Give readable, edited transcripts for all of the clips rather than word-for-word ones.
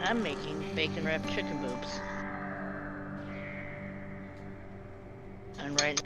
I'm making bacon wrapped chicken boobs. And right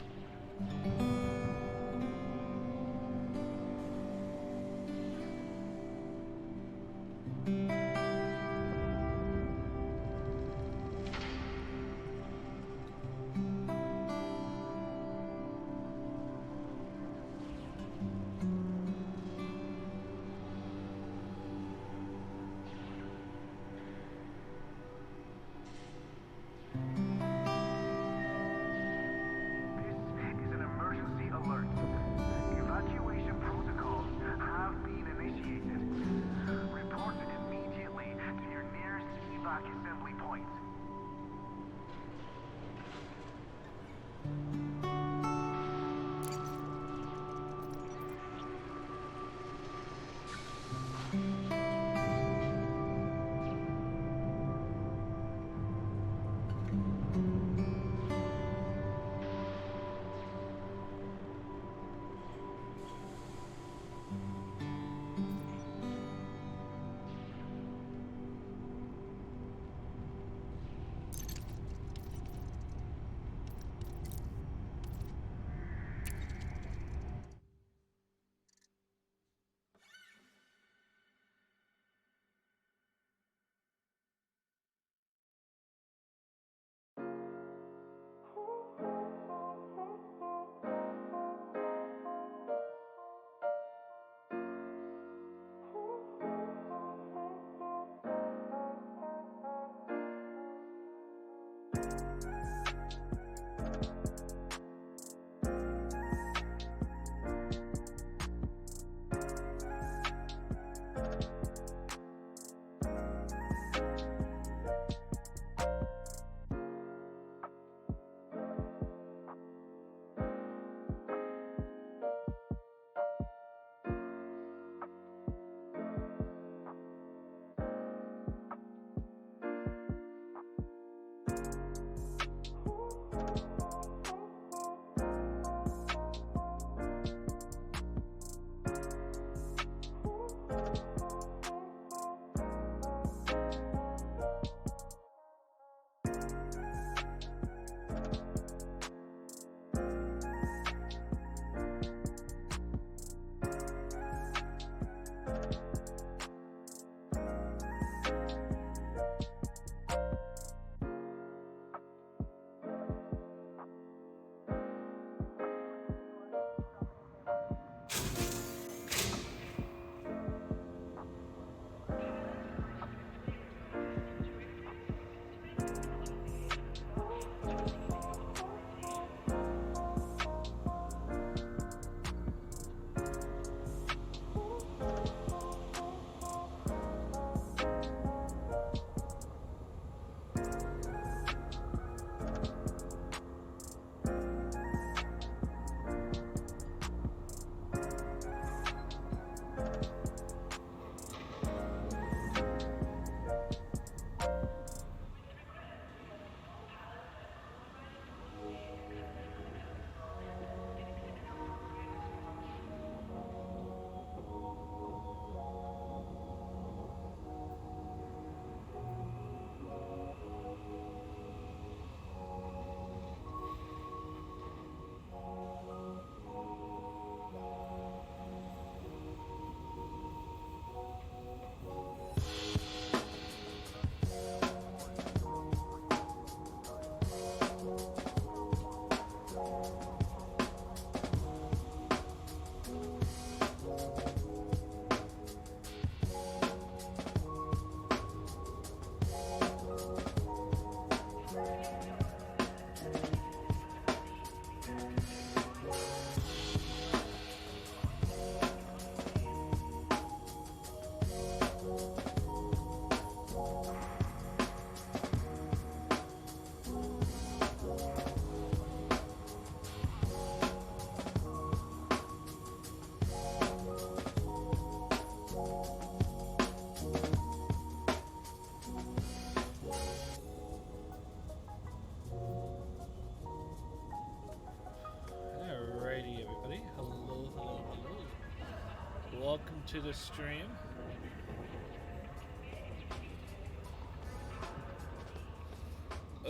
Alrighty, everybody. Hello, hello, hello. Welcome to the stream.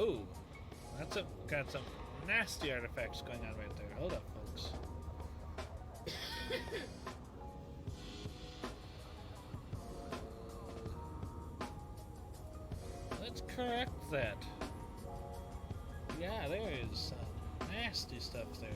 Oh, got some nasty artifacts going on right there. Hold up, folks. Let's correct that. Yeah, there is some nasty stuff there.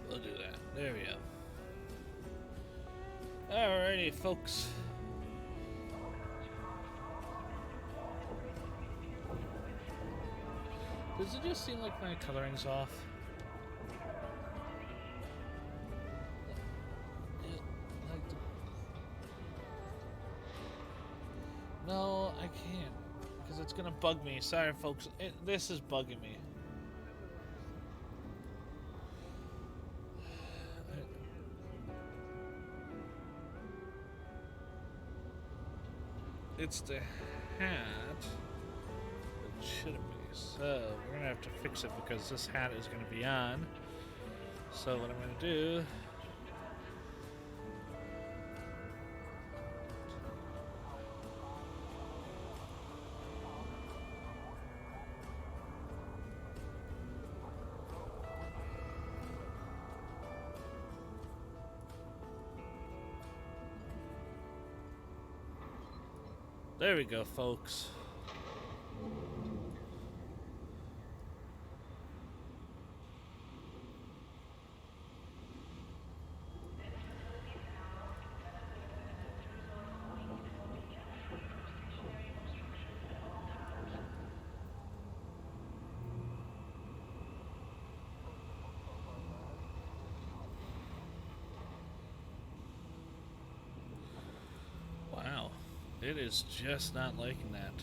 We'll do that. There we go. Alrighty, folks. Does it just seem like my coloring's off? No, I can't. Because it's gonna bug me. Sorry, folks. This is bugging me. It's the hat. It shouldn't be. So, we're gonna have to fix it because this hat is gonna be on. So, what I'm gonna do. There we go, folks. Wow. It is just not liking that.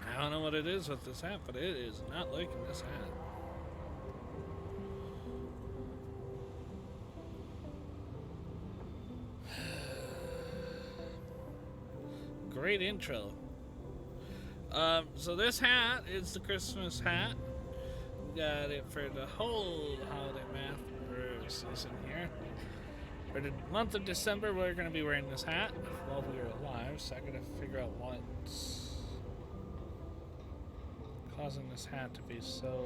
I don't know what it is with this hat, but it is not liking this hat. Great intro. So this hat is the Christmas hat. Got it for the whole holiday season here. For the month of December, we're going to be wearing this hat while we are alive, so I got to figure out what's causing this hat to be so...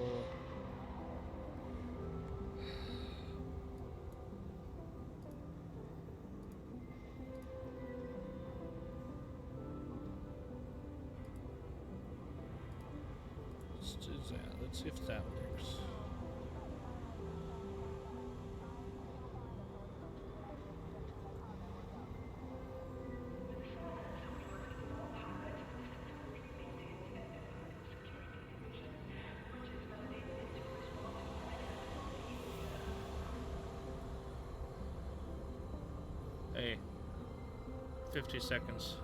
Let's do that. Let's see if that works. Hey, 50 seconds.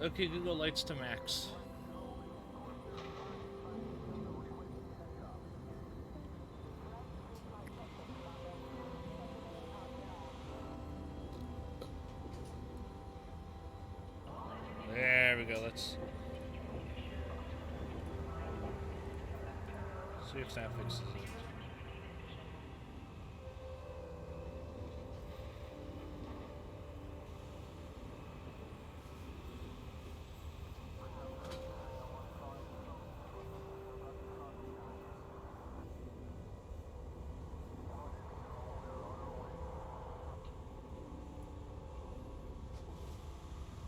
Okay, Google lights to max. There we go. Let's see if that fixes it.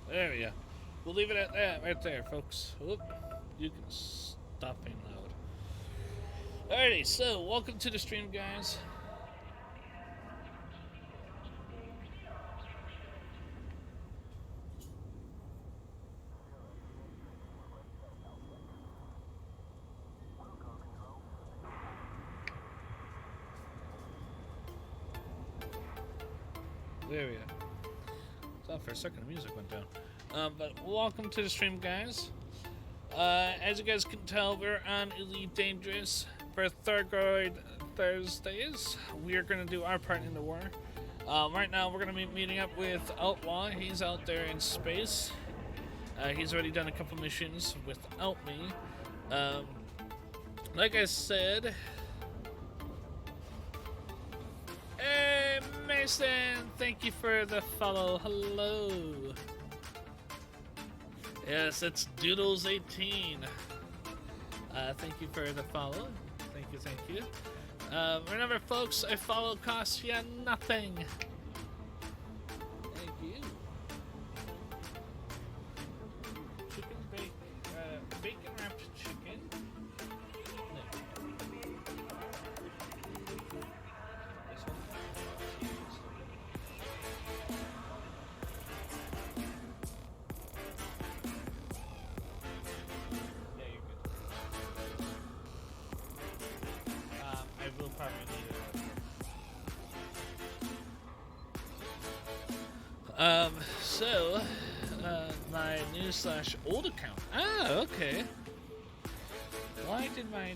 There we go. We'll leave it at that right there, folks. Whoop. You can stop being loud. Alrighty, so welcome to the stream, guys. There we go. Thought for a second the music went down. But welcome to the stream, guys. As you guys can tell, we're on Elite Dangerous for third grade Thursdays. We are going to do our part in the war. Right now, we're going to be meeting up with Outlaw. He's out there in space. He's already done a couple missions without me. Like I said... Hey, Mason! Thank you for the follow. Hello. Yes, it's Doodles18. Thank you for the follow. Thank you, thank you. Remember, folks, a follow costs you nothing. Thank you. Chicken bacon wrapped chicken. No. This one. I will probably need it. So, my new/old account. Ah, okay. Why did my...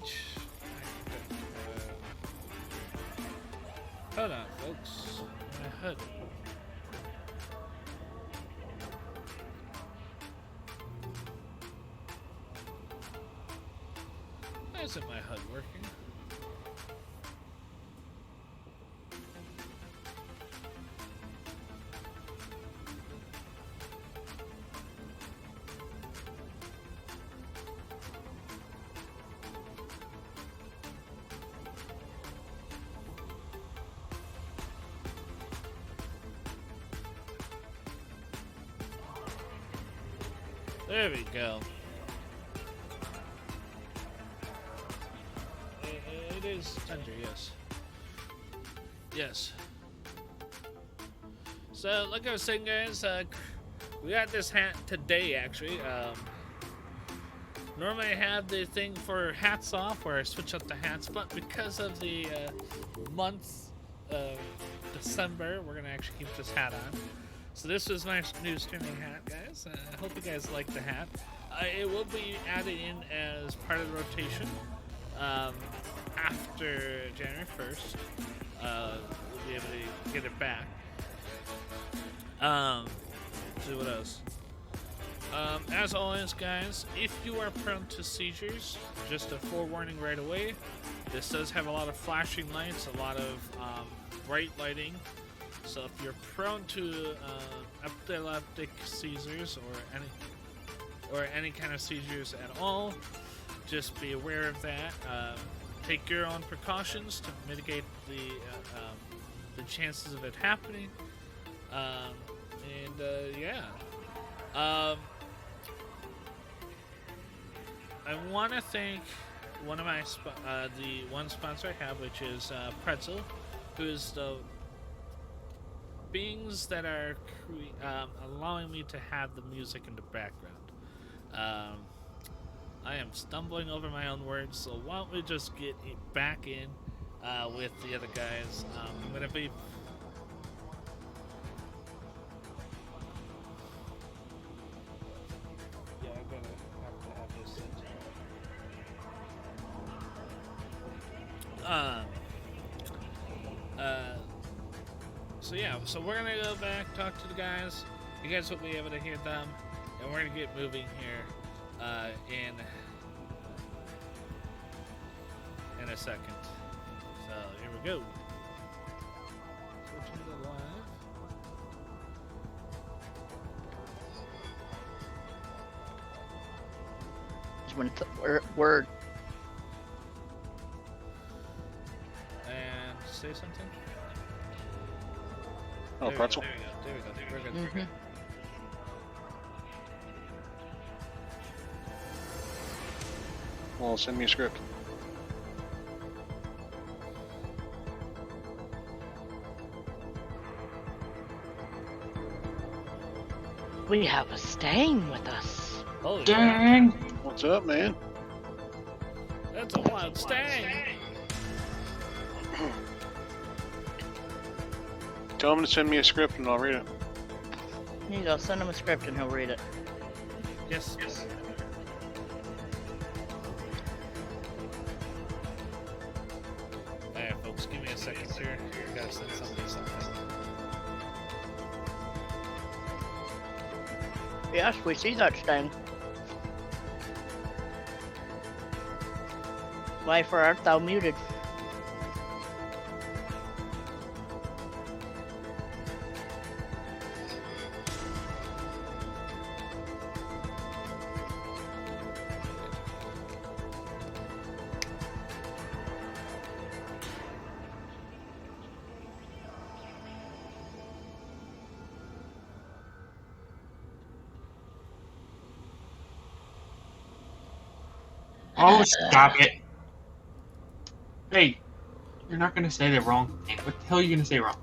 hold on, folks. My HUD. Why isn't my HUD working? There we go. It is tender, yes. Yes. So, like I was saying, guys, we got this hat today, actually. Normally I have the thing for hats off, where I switch up the hats, but because of the month of December, we're going to actually keep this hat on. So this is my new streaming hat, guys. I hope you guys like the hat. It will be added in as part of the rotation after January 1st. We'll be able to get it back. Let's see what else. As always, guys, if you are prone to seizures, just a forewarning right away. This does have a lot of flashing lights, a lot of bright lighting. So if you're prone to epileptic seizures or any kind of seizures at all, just be aware of that. Take your own precautions to mitigate the chances of it happening. Yeah. Um, I want to thank one of my the one sponsor I have, which is Pretzel, who is the beings that are allowing me to have the music in the background. Um, I am stumbling over my own words, so why don't we just get back in with the other guys? I'm gonna be. Yeah, I'm gonna have to have this So yeah, so we're gonna go back, talk to the guys. You guys will be able to hear them, and we're gonna get moving here in a second. So here we go. Switching to live. Word. And say something. Oh, pretzel. There we go. We're good. Mm-hmm. We're good. Well, send me a script. We have a staying with us. Holy Dang! What's up, man? crap. That's a wild stang. Tell him to send me a script and I'll read it. Here you go. Send him a script and he'll read it. Yes. Alright, folks, give me a second here. I gotta send somebody something. Yes, we see that staying. Why for art thou muted? Oh, stop it. Hey, you're not gonna say that wrong. What the hell are you gonna say wrong?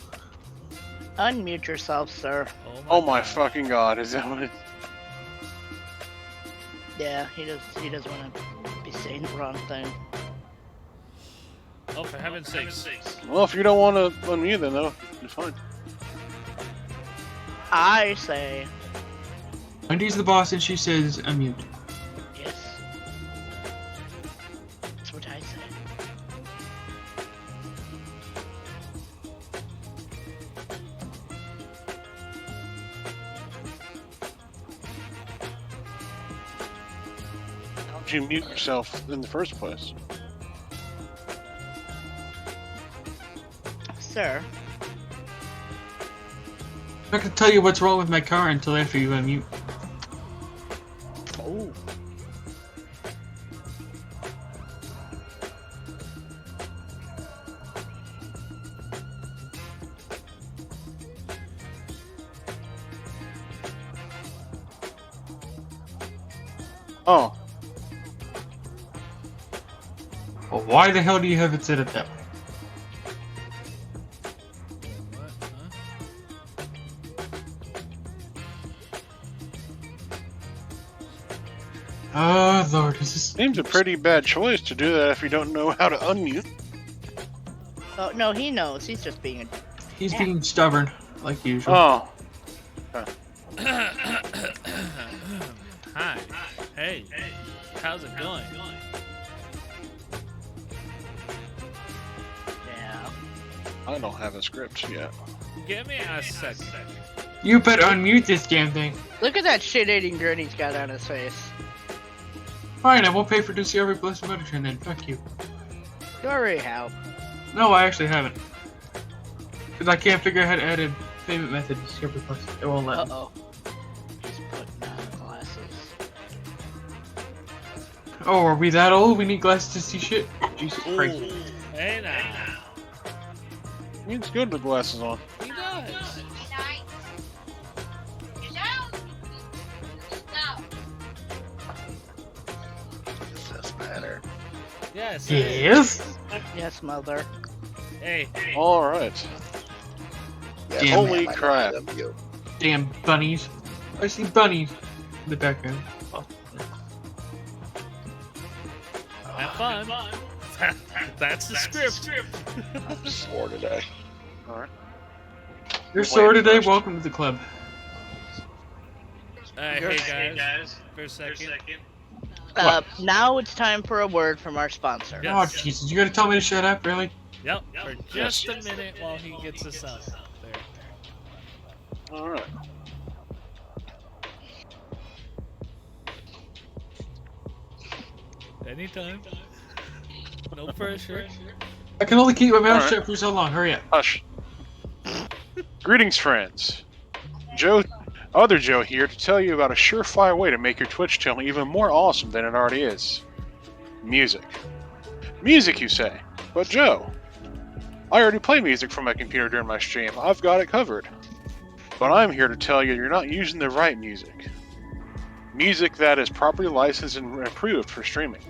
Unmute yourself, sir. Oh my God. fucking god, is that what it... Yeah, he doesn't want to be saying the wrong thing. Oh, for heaven's sakes. Well, if you don't want to unmute then, though, it's fine. I say Wendy's the boss and she says unmute. yes. That's what I say. How'd you mute yourself in the first place? Sir, I'm not gonna tell you what's wrong with my car until after you unmute. oh, Oh, Well, why the hell do you have it set up that way? What? Huh? Oh Lord, is this? seems a pretty bad choice to do that if you don't know how to unmute. oh no, he knows. He's just being a. He's Yeah. being stubborn, like usual. Oh, Hi. Hey. How's it going? Yeah. I don't have a script yet. Give me a second. You better unmute this damn thing. Look at that shit-eating grin he's got on his face. Fine, I won't pay for Discovery Plus Motortrain then. Fuck you. You already have. No, I actually haven't. Because I can't figure out how to add a payment method to Discovery Plus. It won't let me. Uh-oh. He's putting on glasses. Oh, are we that old? We need glasses to see shit? Jesus Christ. Hey now. It's good with glasses on. He does. Yes. Yes. Yes, mother. Hey. All right. Yes, Damn, Holy ma'am, I know crap. I love you. Damn bunnies. I see bunnies in the background. Have fun. That's the script. I'm sore today. All right. You're Wait sore today. first. Welcome to the club. Hey guys. For a second. Now it's time for a word from our sponsor. Yeah. Oh Yes. Jesus! You gotta tell me to shut up, really? Yep. For just a minute while he gets us up there. All right. Anytime. No pressure. I can only keep my mouth Alright. shut for so long. Hurry up. Hush. Greetings, friends. Other Joe here to tell you about a surefire way to make your Twitch channel even more awesome than it already is. Music. Music, you say? But Joe, I already play music from my computer during my stream. I've got it covered. But I'm here to tell you you're not using the right music. Music that is properly licensed and approved for streaming.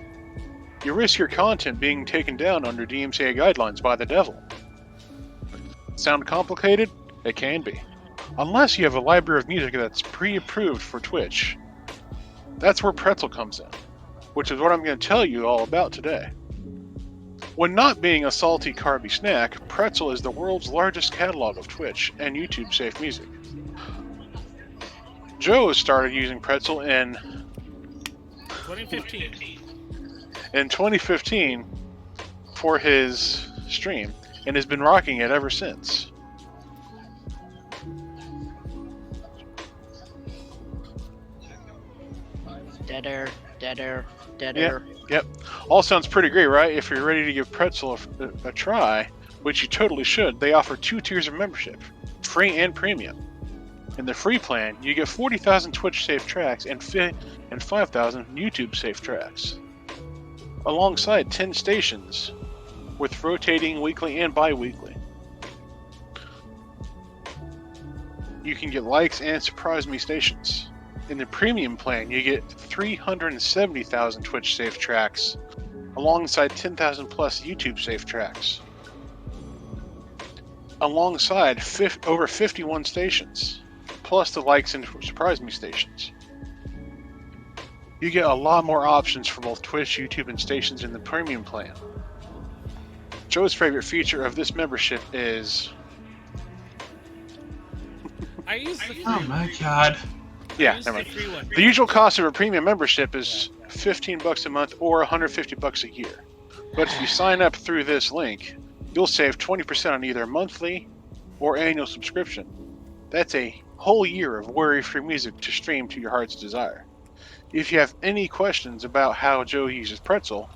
You risk your content being taken down under DMCA guidelines by the devil. Sound complicated? It can be. Unless you have a library of music that's pre-approved for Twitch. That's where Pretzel comes in, which is what I'm going to tell you all about today. When not being a salty, carby snack, Pretzel is the world's largest catalog of Twitch and YouTube safe music. Joe started using Pretzel in 2015 for his stream and has been rocking it ever since. Deader. Yep. All sounds pretty great, right? If you're ready to give Pretzel a try, which you totally should, they offer 2 tiers of membership, free and premium. In the free plan, you get 40,000 Twitch safe tracks and 5,000 YouTube safe tracks, alongside 10 stations with rotating weekly and bi-weekly. You can get likes and surprise me stations. In the premium plan, you get 370,000 Twitch safe tracks, alongside 10,000 plus YouTube safe tracks, alongside over 51 stations, plus the likes and surprise me stations. You get a lot more options for both Twitch, YouTube, and stations in the premium plan. Joe's favorite feature of this membership is... I use the free Oh my God. Yeah, never mind. The usual cost of a premium membership is $15 a month or $150 a year. But if you sign up through this link, you'll save 20% on either a monthly or annual subscription. That's a whole year of worry-free music to stream to your heart's desire. If you have any questions about how Joe uses Pretzel,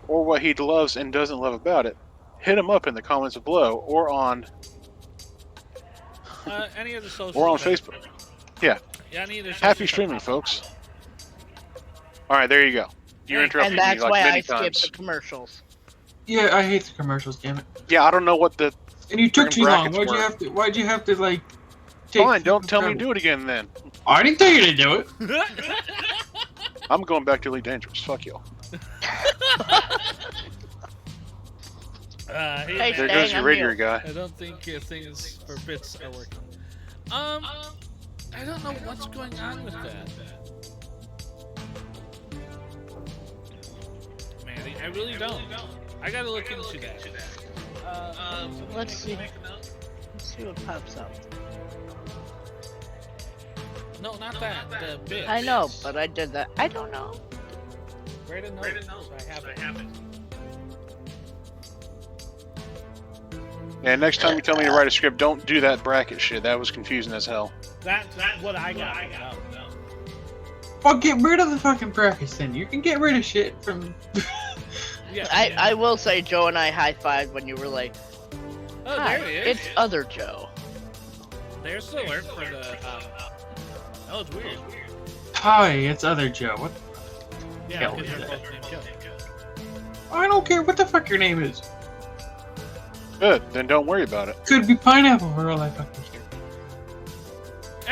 or what he loves and doesn't love about it, hit him up in the comments below or on any of the socials. or on Facebook. Yeah. Happy streaming, folks. Alright, there you go. You're interrupting And that's me like why many I skipped times. the commercials. Yeah, I hate the commercials. Damn it. Yeah, I don't know what the... And you took Friggin' too long. brackets Why'd you have to like? Take Fine, don't tell me to do it again then. I didn't tell you to do it. I'm going back to Elite Dangerous. Fuck you. Hey, There Dang, goes your I'm radio here. guy. I don't think things for bits are working. I don't know what's going on with that. Man, I really don't. I gotta look into that. Let's see. Let's see what pops up. No, not that. The bits. I know, but I did that. I don't know. Write a note. So I have it. And next time you tell me to write a script, don't do that bracket shit. That was confusing as hell. That's what I got. No. Well, get rid of the fucking brackets then. You can get rid of shit from. Yeah. I will say Joe and I high-fived when you were like, Oh, hi, there it is. it's other Joe. There's the alert for the. Oh, it's weird. Hi, it's other Joe. What? Yeah, Hell because yeah. they're both named Joe. I don't care what the fuck your name is. Good, then don't worry about it. Could be pineapple for all I fucking care.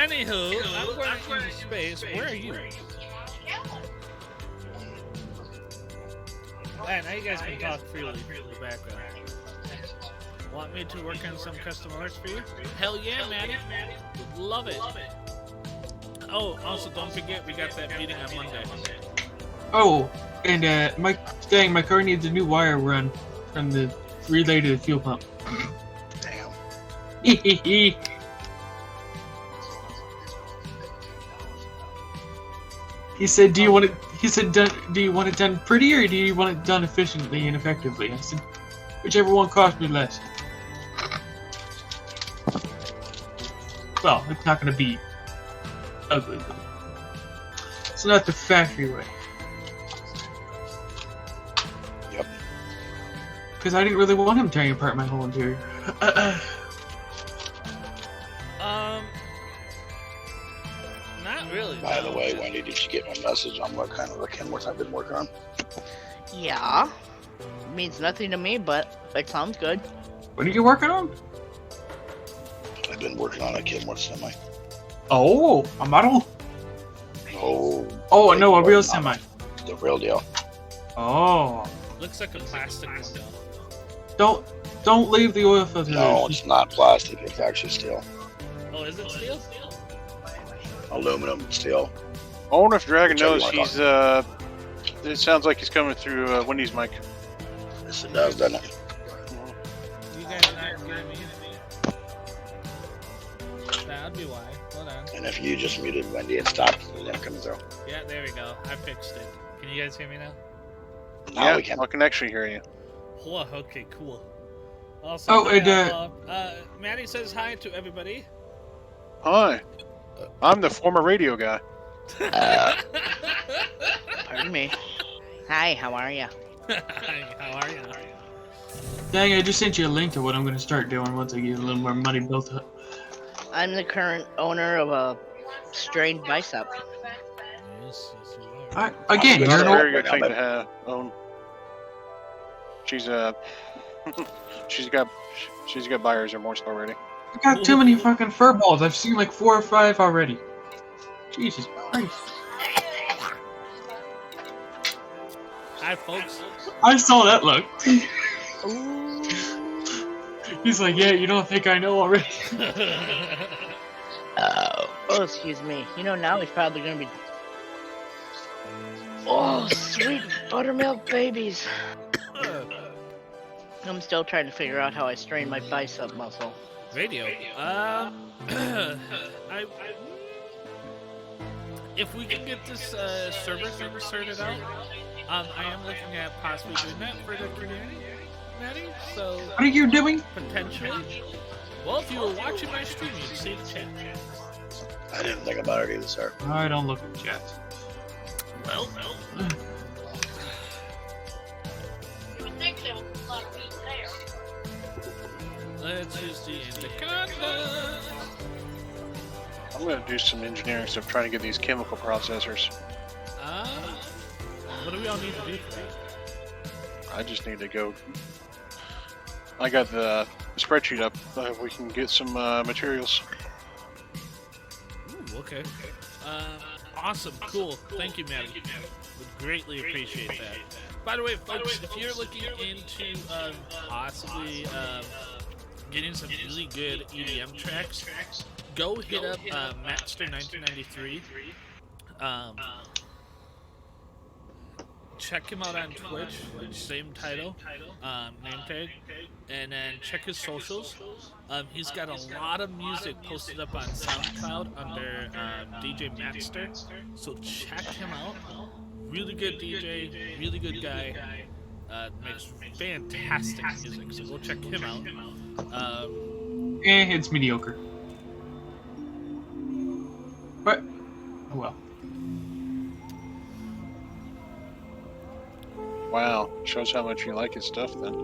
Anywho, I'm going into space. Where are you? Alright, now you guys can talk freely in the background. Want me to work on some custom alerts for you? Hell yeah, Maddie. Would love it. Oh, also don't forget we got that meeting on Monday. Oh, and my car needs a new wire run from the relay to the fuel pump. Damn. He said, "Do you want it?" He said, "Do you want it done pretty, or do you want it done efficiently and effectively?" I said, "Whichever one costs me less." Well, it's not going to be ugly. It's not the factory way. Yep. Because I didn't really want him tearing apart my whole interior. Not really. By the way, Wendy, did you get my message on what kind of the Kenworth I've been working on? Yeah. Means nothing to me, but it sounds good. What are you working on? I've been working on a Kenworth semi. Oh, a model? Oh, No, a real semi. The real deal. Oh. Looks like a plastic one though. Don't leave the oil filter. No, it's not plastic. It's actually steel. Oh, is it steel? Aluminum, steel. I wonder if Dragon Whichever knows you want he's, it sounds like he's coming through Wendy's mic. Yes, it does, doesn't it? You guys not giving me that'd be why. Hold on. And if you just muted Wendy and stopped, then it comes through. Yeah, there we go. I fixed it. Can you guys hear me now? Now we can. I can actually hear you. Whoa, okay, cool. Also, Maddie says hi to everybody. Hi. I'm the former radio guy. Pardon me. Hi, how are ya? Hi, how are you? Dang, I just sent you a link to what I'm going to start doing once I get a little more money built up. I'm the current owner of a strained bicep. Yes, you are. Again, That's That's you're a an all- very good thing to have own. She's she's got buyer's remorse already. I got too many fucking fur balls. I've seen like 4 or 5 already. Jesus Christ. Hi, folks. I saw that look. Ooh. He's like, yeah, you don't think I know already? Oh, excuse me. You know, now he's probably gonna be... Oh, sweet buttermilk babies. I'm still trying to figure out how I strain my bicep muscle. Radio. If we can get this server thing sorted out, I am looking at possibly doing that for the community, Maddie. So What are you doing? potentially, well, if you were watching my stream, you'd see the chat. I didn't think about it either, sir. I don't look at chat. Well. Let's use the Anaconda. I'm gonna do some engineering stuff trying to get these chemical processors. What do we all need to do for that? I just need to go. I got the spreadsheet up. We can get some materials. Ooh, okay. Awesome, cool. Thank you, Maddie. Would greatly appreciate that. By the way, folks, if you're looking into possibly getting some really good EDM tracks, go hit up Matster1993. Check him out on Twitch, same title, name tag, and then check his socials. He's got a lot of music posted up on SoundCloud under DJ Matster, so check him out. Really good DJ, really good guy, makes fantastic music, so go check him out. It's mediocre. But, oh well. Wow, shows how much you like his stuff then. I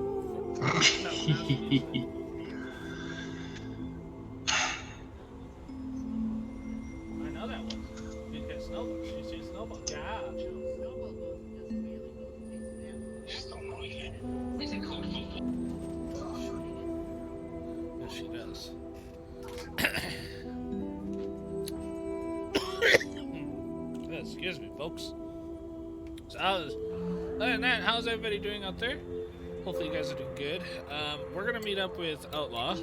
know that one. Because Snowball, she sees Snowball. Yeah. Yes, she does. Excuse me, folks. So Other than that, how's everybody doing out there? Hopefully you guys are doing good. We're gonna meet up with Outlaw.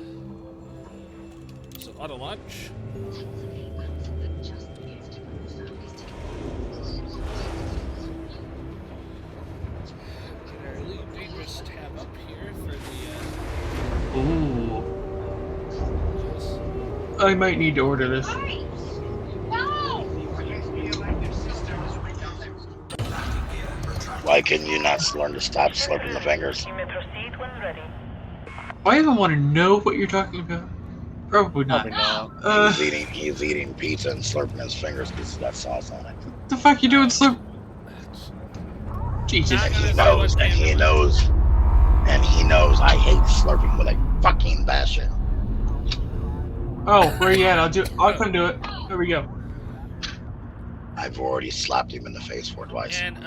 So auto launch. Get our Elite Dangerous tab up here for the Ooh. yes. I might need to order this. Why can you not learn to stop slurping the fingers? You may proceed when ready. Do I even want to know what you're talking about? Probably not. Probably not. He's eating pizza and slurping his fingers because that sauce on it. What the fuck you doing, Slurp? Jesus. And he knows, and he knows, and he knows I hate slurping with a fucking passion. Oh, where you at? I'll come do it. There we go. I've already slapped him in the face for it twice. And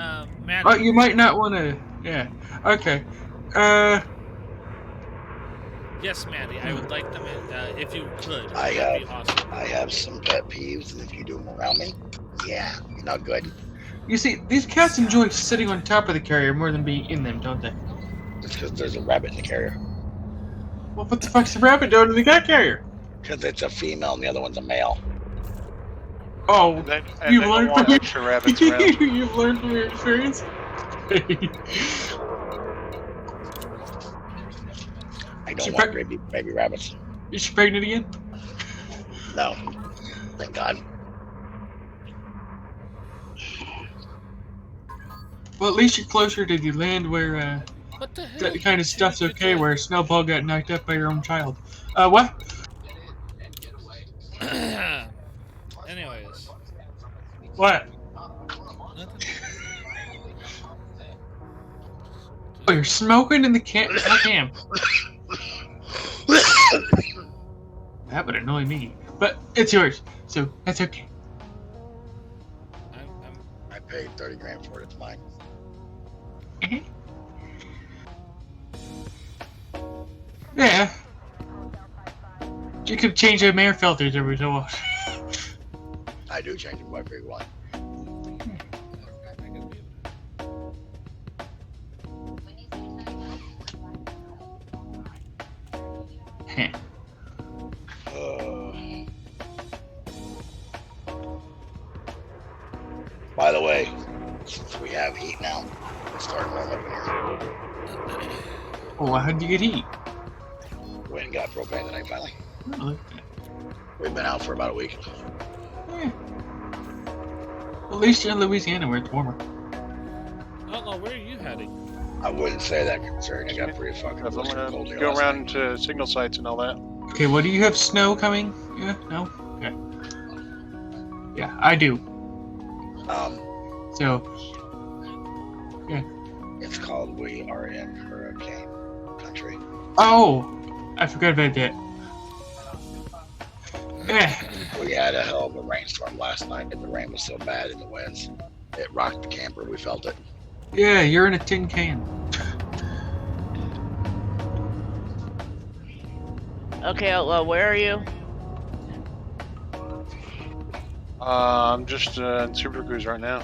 Matt. Oh, you might not want to. Yeah. Okay. Yes, Maddie, I would like them if you could. I That'd be awesome. have some pet peeves, and if you do them around me, yeah, you're not good. You see, these cats enjoy sitting on top of the carrier more than being in them, don't they? It's because there's a rabbit in the carrier. Well, what the fuck's the rabbit doing in the cat carrier? Because it's a female and the other one's a male. Oh, And they you've don't learned want from your extra rabbits around. you've learned from your experience. I don't She want preg- baby rabbits. Is she pregnant again? No. Thank God. Well, at least you're closer to the land where What the hell? that kind of stuff's okay. Where Snowball got knocked up by her own child. What? Anyways. What? Nothing. Oh, you're smoking in the camp. That would annoy me, but it's yours, so that's okay. I'm I paid 30 grand for it. It's mine. Yeah. You could change the air filters every so often. I do change it by big one. Heh. By the way, since we have heat now, let's start warming up in here. Oh, how'd you get heat? Went and got propane tonight finally. Oh, look at that. We've been out for about a week. Yeah. Well, at least you're in Louisiana where it's warmer. Outlaw, where are you heading? I wouldn't say that considering I got pretty fucking I'm cold gonna here go last around night. to signal sites and all that. Okay, well, do you have snow coming? Yeah, no? Okay. Yeah, I do. So, It's called We Are in Hurricane Country. oh! I forgot about that. Yeah. We had a hell of a rainstorm last night, and the rain was so bad and the winds, it rocked the camper. We felt it. Yeah, you're in a tin can. Okay, Outlaw, where are you? I'm just in Super Cruise right now.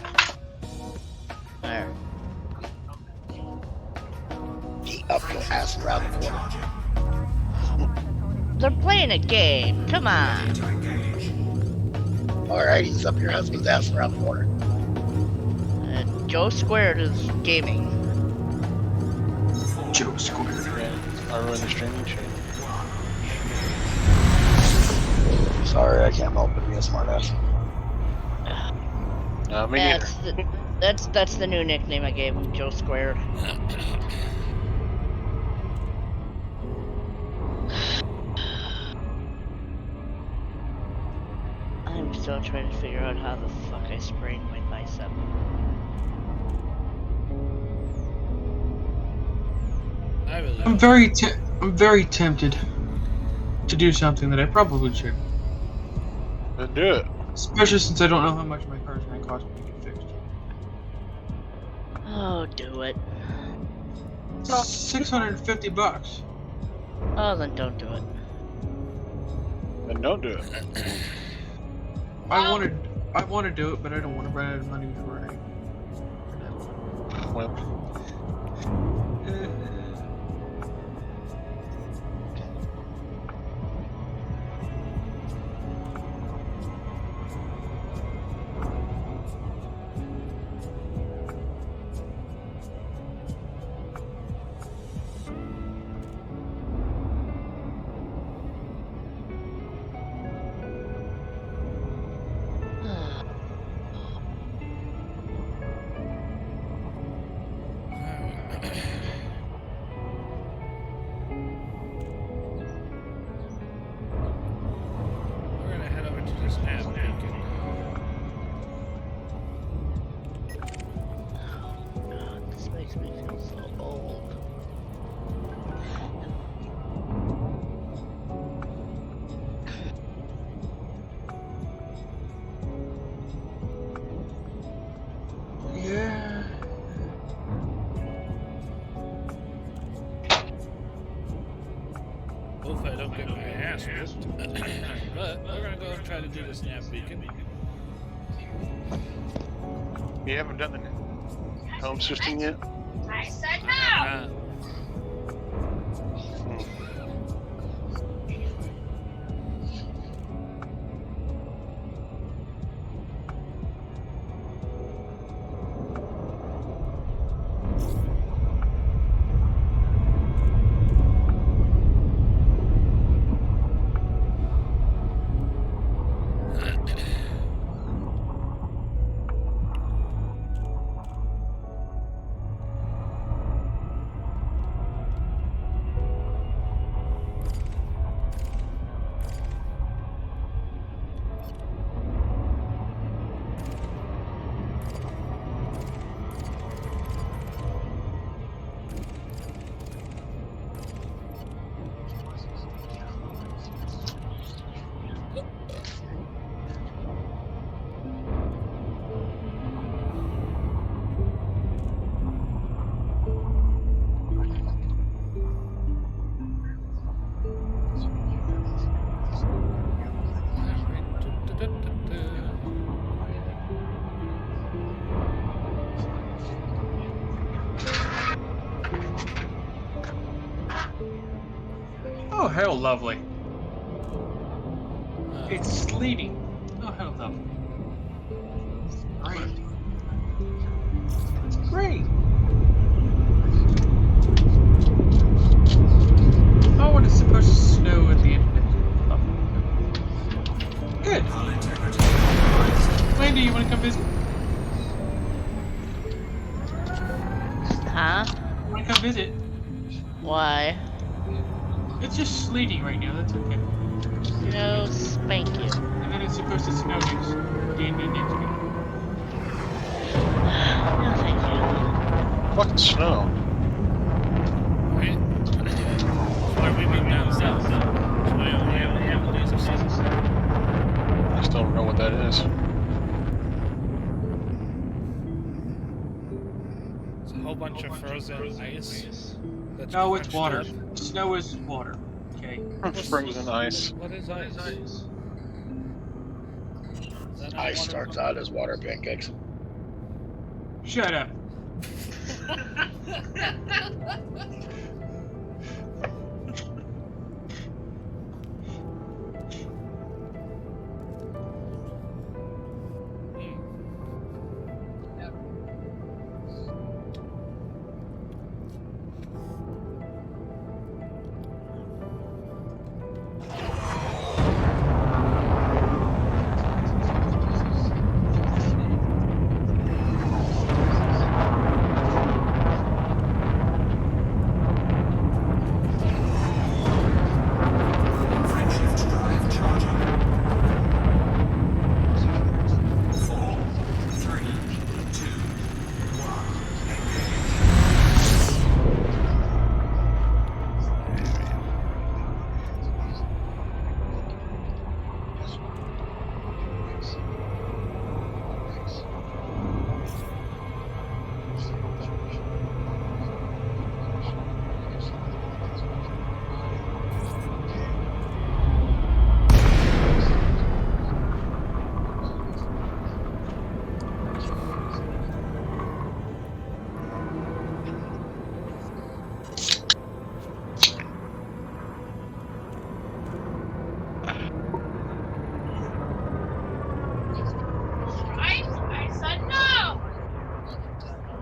There. He up your ass around the corner. They're playing a game. Come on. Alright, he's up your husband's ass around the corner. Joe Squared is gaming. Joe Square. I run the streaming chain. Sorry, I can't help but be a smartass. Me neither. That's the new nickname I gave him, Joe Squared. I'm still trying to figure out how the fuck I sprained my bicep. I really I'm very tempted to do something that I probably should. Then do it. Especially since I don't know how much my car's gonna cost me to get fixed. Oh, do it. $650. Oh, then don't do it. Then don't do it. I want to do it, but I don't want to run out of money before I. Well, We're gonna head over to this nav beacon. God, this makes me feel so old. Yeah. Hope I don't get my ass whipped. But we're gonna go and try to do this nav beacon. you haven't done the home system yet? I said I have no! not. Oh, how lovely. It's sleeting. Oh, how lovely. Great. Great. Oh, and it's supposed to snow at the end of it. Oh. Good. Wendy, you want to come visit? Huh? Want to come visit? Why? It's just sleeting right now. That's okay. No, spank you. And then it's supposed to snow next the end of next week. No, thank you. Fucking snow. Right? Why we moved down south. So we only have the days of summer. I still don't know what that is. It's a whole bunch of frozen ice. That's No, it's crunched water. up. Snow is water. Okay. Frozen ice. What is ice? Is that not Ice water? starts out as water pancakes. Shut up.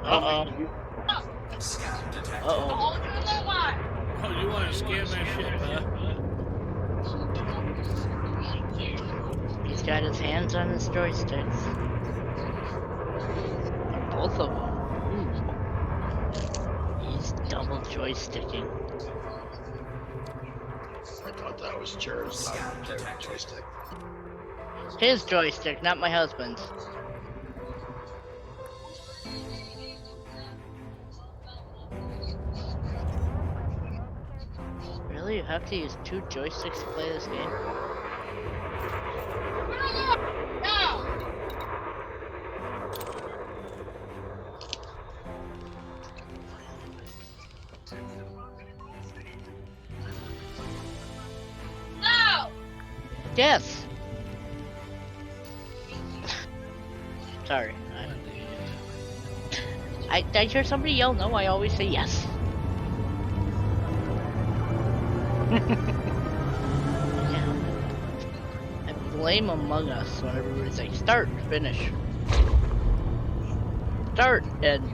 Uh-oh. Uh-oh. Oh, you want to scam that ship, huh? He's got his hands on his joysticks. Both of them. Ooh. He's double joysticking. I thought that was Jared's joystick. His joystick, not my husband's. Really? You have to use 2 joysticks to play this game? No! Yes! Sorry. I hear somebody yell no, I always say yes. Yeah. I blame Among Us when everybody's like, start, finish. Start, end.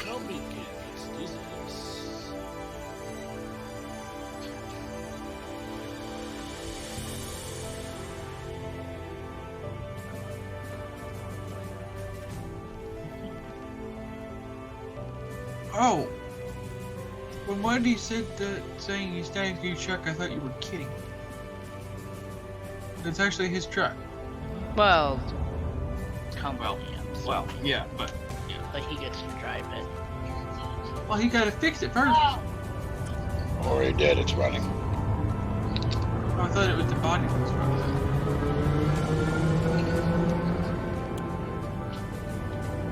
Shelby kids. Jesus. Oh. When Wendy said that saying he's standing for your truck, I thought you were kidding. That's actually his truck. Well, company. Well, yeah, but he gets to drive it. well, he gotta fix it first. Already did. It's running. Oh, I thought it was the body that was wrong.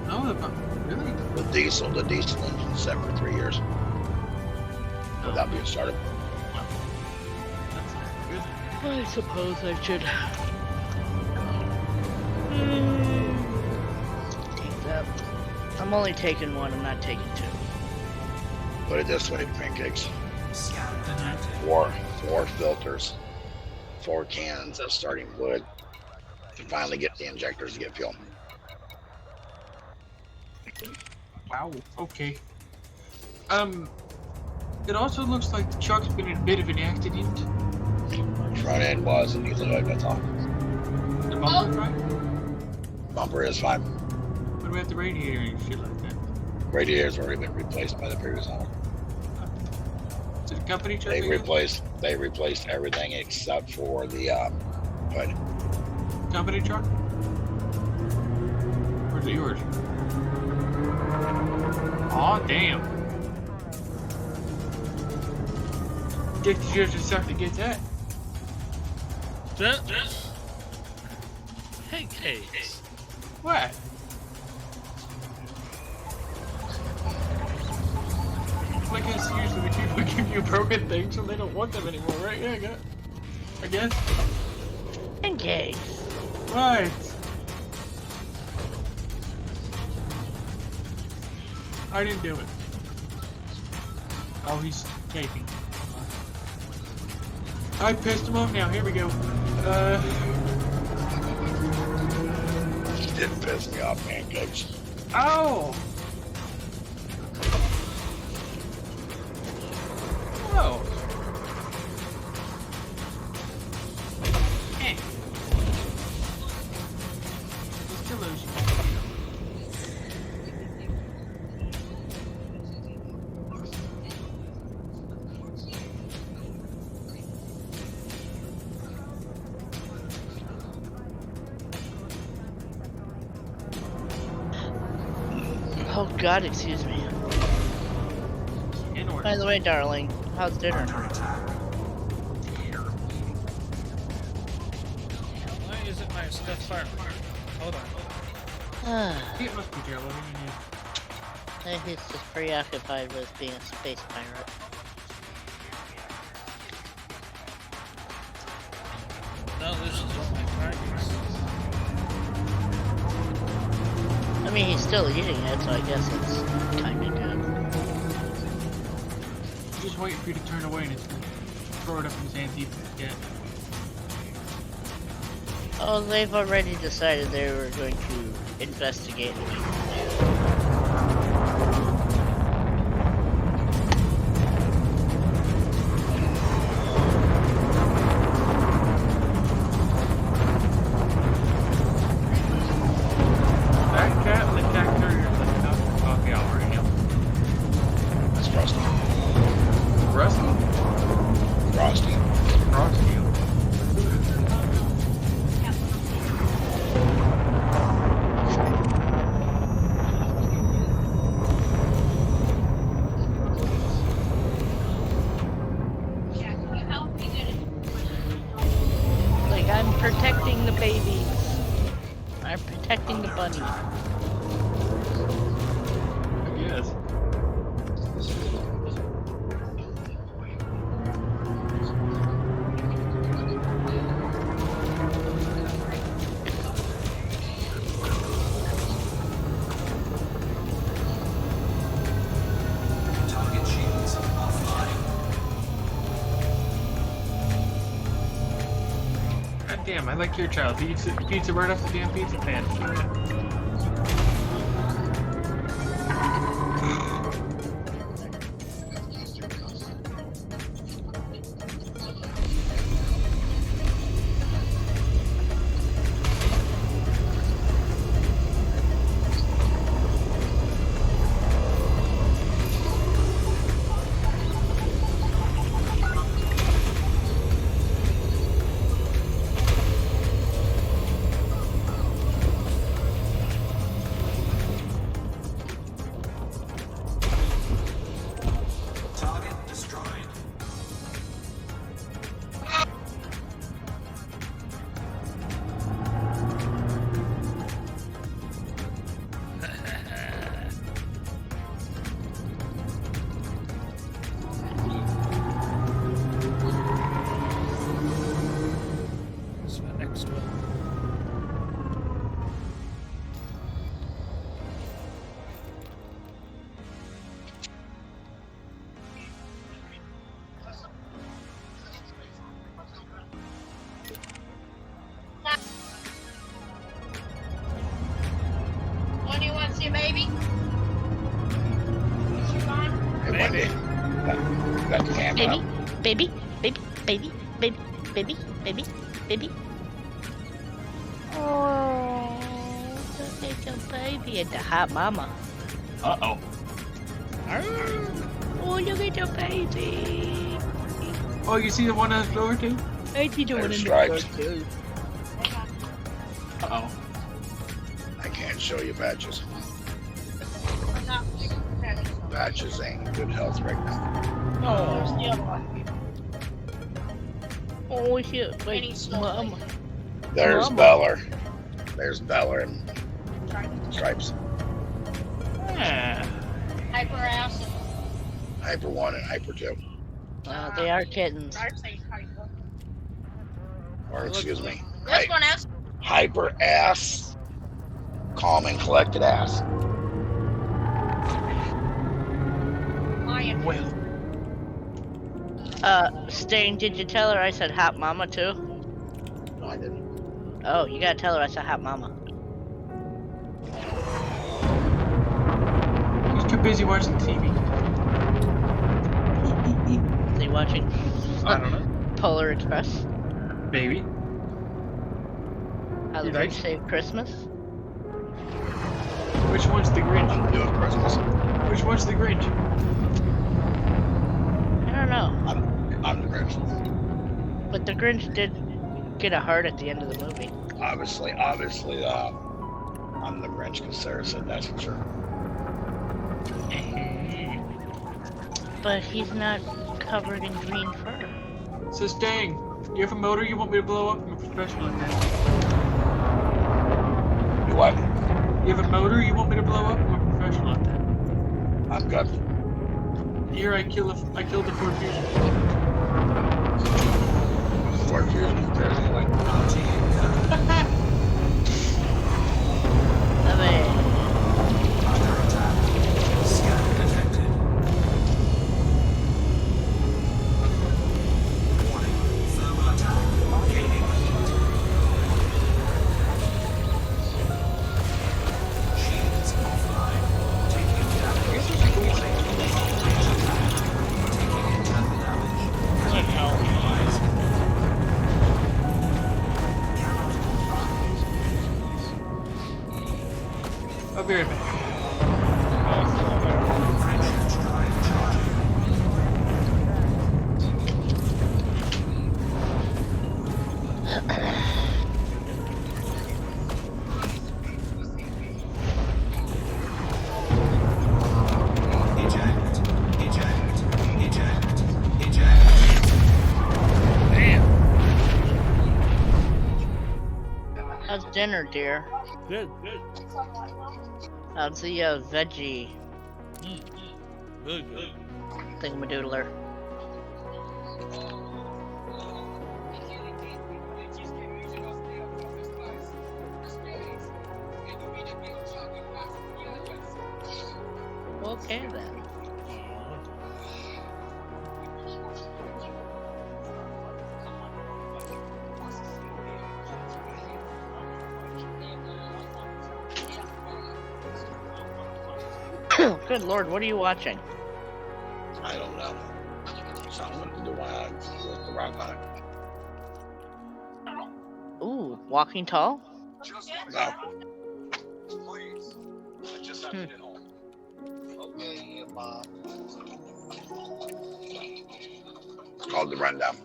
No, really? The diesel engine set for 3 years without being started. That's good. I suppose I should take that. I'm only taking 1, I'm not taking 2. Put it this way, pancakes. 4 filters, 4 cans of starting wood to finally get the injectors to get fuel. Wow. Okay. It also looks like the truck's been in a bit of an accident. Front end was, and needs a hood, that's all. The bumper's right? Bumper is fine. What about the radiator and shit like that? Radiator's already been replaced by the previous owner. Is it a company truck? They again? replaced everything except for the hood. Company truck? Or is it yours? Aw, damn. Did you just have to get that? Pancakes. What? Like it's usually when people give you broken things so they don't want them anymore, right? Yeah, I guess. Engage. Right. I didn't do it. Oh, he's taping. I pissed him off now. Here we go. Didn't piss me off, pancakes. Oh! Oh. Eh. It's delusion. Oh God, excuse me. In order. By the way, darling, how's dinner? Why isn't my stuff fired? Hold on. It must be terrible. He's just preoccupied with being a space pirate. No, this is all my targets. I mean, he's still eating it, so I guess it's kinda good. Just waiting for you to turn away and it's gonna throw it up in his hand deep again. Oh, they've already decided they were going to investigate it. That cat and the cat carrier is like out for coffee hour right now. That's Frosty. Rusty? Frosty. Frosty. Like, I'm protecting the babies. I'm protecting the bunny. Yes. Target shields offline. God damn, I like your child. Pizza right off the damn pizza pan. Target destroyed. What's my next one? What do you want to see, baby? Is she gone? Hey, Wendy. Got the camera Baby, up. baby, baby, baby, baby, baby, baby, baby. Oh, look at the baby and the hot mama. Uh-oh. Oh, look at the baby. Oh, you see the one on the floor too? I see the one in the Stripes. front too. Uh-oh. I can't show you Batches. No. Batches ain't in good health right now. There's the other one. Oh shit! And Wait, he's still mama. There's Mama. Beller. There's Beller and Stripes. Ah. Hyper ass. Hyper 1 and Hyper 2. They are kittens. I'd say hyper. Or, excuse me. This one has. Hyper ass. Calm and collected ass. Lion. Well. Sting, did you tell her I said hot mama too? No, I didn't. Oh, you gotta tell her I said hot mama. He's too busy watching TV. Is he watching I don't know. Polar Express? Baby. How the You Grinch like- Saved Christmas? Which one's the Grinch? I'm doing Christmas. Which one's the Grinch? I don't know. I'm the Grinch. But the Grinch did get a heart at the end of the movie. Obviously, I'm the Grinch because Sarah said that's for sure. But he's not covered in green fur. So Stang, you have a motor you want me to blow up? I'm a professional at that. You what? You have a motor you want me to blow up? I'm a professional at that. I'm good. Here I killed the Ford Fusion. Ford Fusion is there anyway. I mean, I'll be right back. Eject. Eject. Eject. Eject. Damn. How's dinner, dear? Good. How's the veggie Really good. thingamadoodler? Okay then. Good lord, what are you watching? I don't know. Something to do with the robot. Ooh, Walking Tall? No. Hmm. It's called The Rundown.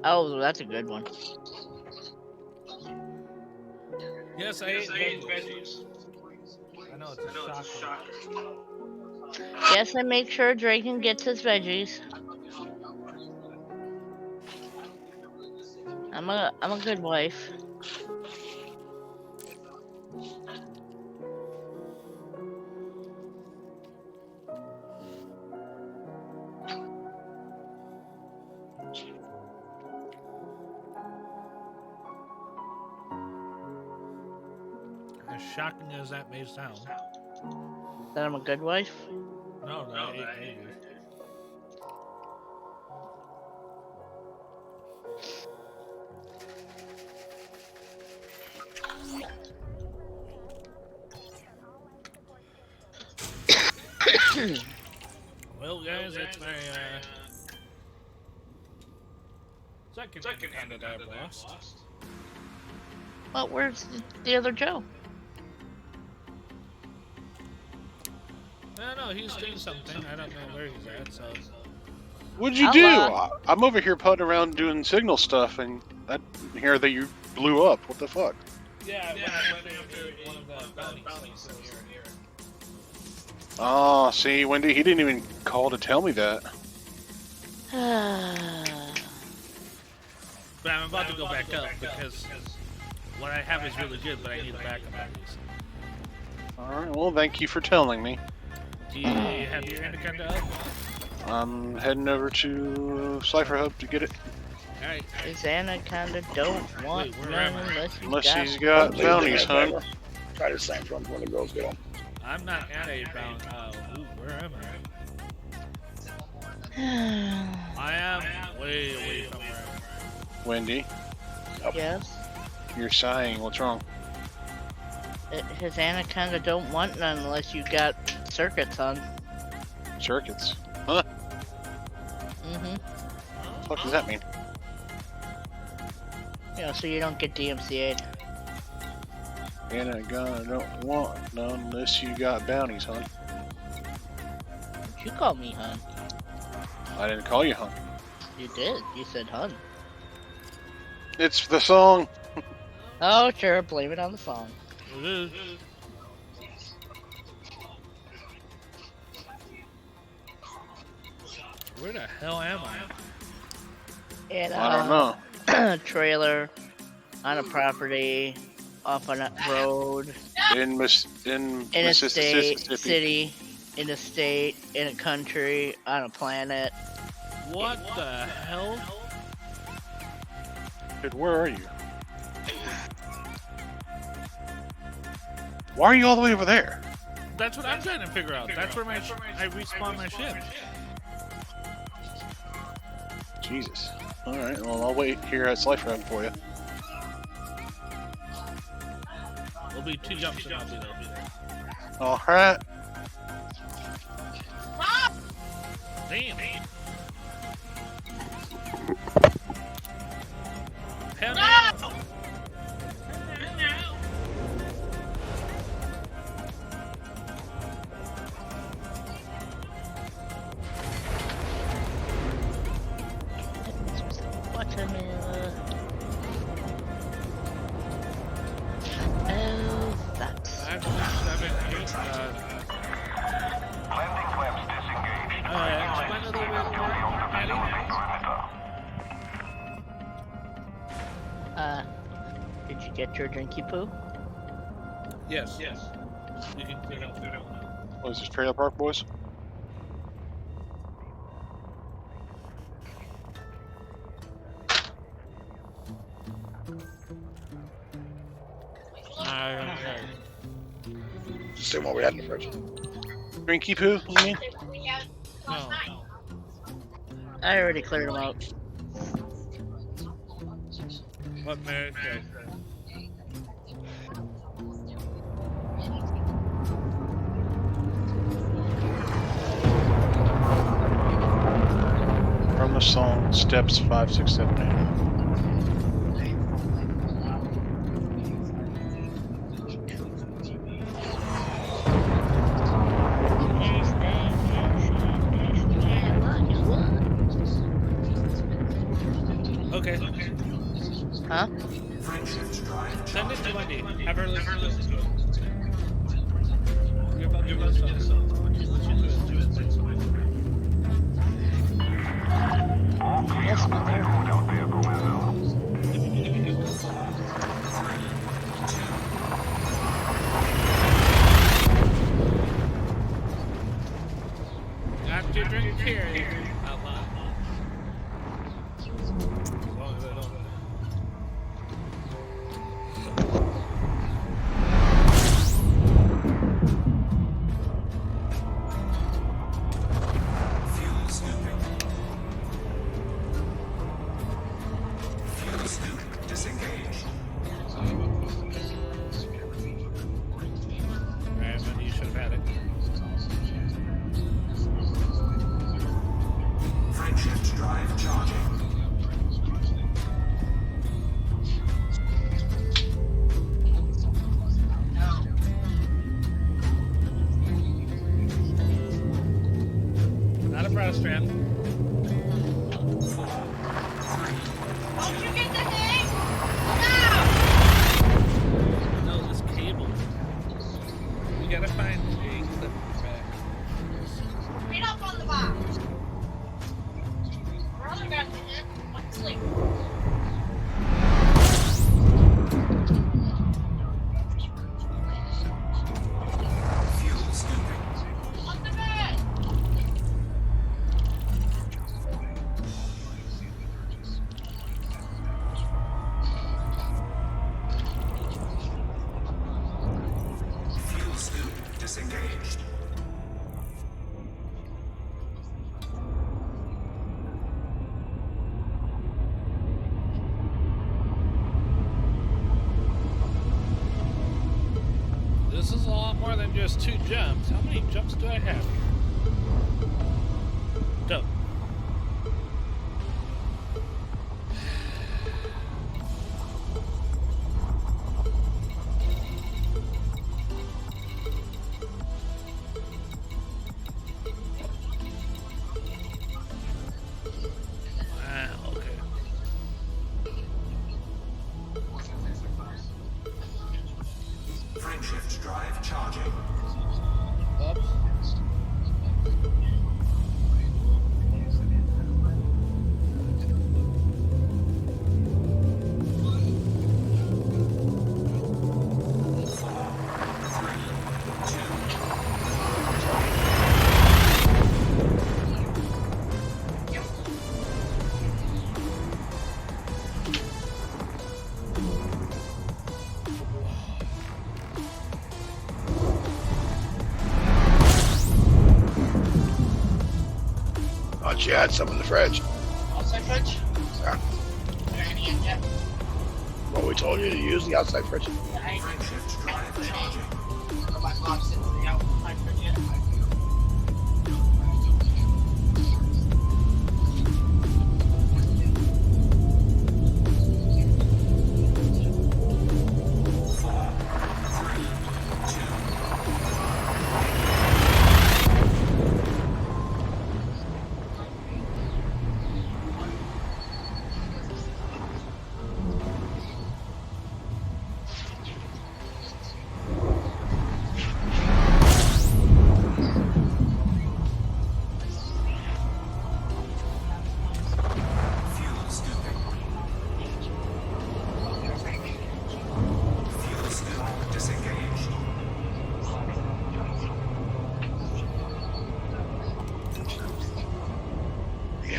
Oh, that's a good one. Yes, I ate veggies. I know it's a shocker. Yes, I make sure Draken gets his veggies. I'm a good wife. As shocking as that may sound. That I'm a good wife. No, I ate veggies. Well, guys, that's my second kind of I've lost. Well, where's the other Joe? No, he's doing something. I don't know where he's at, so. What'd you I'll, do? I'm over here putting around doing signal stuff, and I hear that you blew up. What the fuck? Yeah, I went after one of the bounty things here. Oh, see, Wendy, he didn't even call to tell me that. But I'm about to go back up because what I have is really good, but I need a backup at least. Alright, well, thank you for telling me. Do you have your anaconda up? I'm heading over to Cypher Hub to get it. Alright. His anaconda don't want Wait, where none am I? unless Unless he's got Leave bounties, the head huh? back. Try to same from when the girls get home. I'm not at a bound. Where am I? I am way away from where Wendy, Yes. you're sighing. What's wrong? His anaconda don't want none unless you got circuits on. Circuits. Huh? Mm-hmm. What the fuck does that mean? You know, so you don't get DMCA'd. And I don't want none unless you got bounties, huh? You call me hun. I didn't call you, huh? You did. You said hun. It's the song. Oh, sure. Blame it on the song. it is. Where the hell am I? And, I don't know. trailer on a property off on a road In in a state, Mississippi. city, in a state, in a country, on a planet. What the hell? Dude, where are you? Why are you all the way over there? That's what I'm trying to figure out. That's where I respawn my ship. Jesus. Alright, well, I'll wait here at Cypher Hub for you. There'll be 2 jumps and I'll be there. Alright. Damn. Hell no! Explain a little bit more, Patty. Did you get your drinky poo? Yes. You can clear out. What is this, trailer park, boys? Just see what we had in the fridge. Drinky poo, you mean? We had last No. night. I already cleared them out. What marriage? From the song Steps 5, 6, 7, 8. Okay. Huh? Send it to Wendy. Have her listen to it. You're about to do this song. Yes, mother. After you drink Carrie out loud. As long as I don't. Alright, Wendy, you should have had it. Frameshift drive charging. Not a Protestant. Don't you get the thing? No! No, this cable. We gotta find a clip back. Read up on the box. Brother got the hit. Let's sleep. Fuel scooping. On the bed. Fuel scoop disengaged. This is a lot more than just 2 jumps. How many jumps do I have? Dope. Wow, okay. Frameshift drive charging. Oops. Thought you had some in the fridge. Outside fridge? Yeah. Any in yet? Well, we told you to use the outside fridge. I Frameshift drive charging. go back box into the outside fridge yet.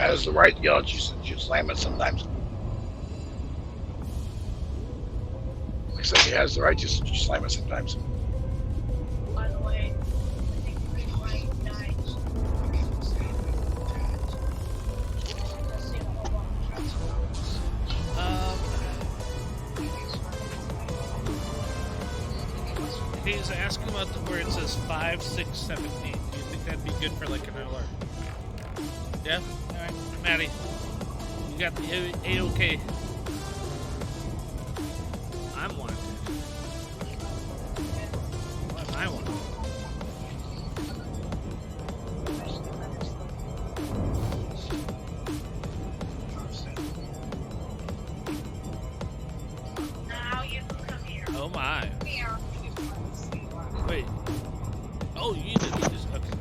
has the right to yell at you since you slam it sometimes. I said he has the right to slam it sometimes. By the way, I think Green White died. Let's see, hold on. He's asking about where it says 5, 6, 7, 8. Do you think that'd be good for like an alert? Yeah? Alright. Maddie, you got the A-OK. I'm one. What am I one? Now you can come here. Oh my. Come here. Wait. Oh, you did this. Okay.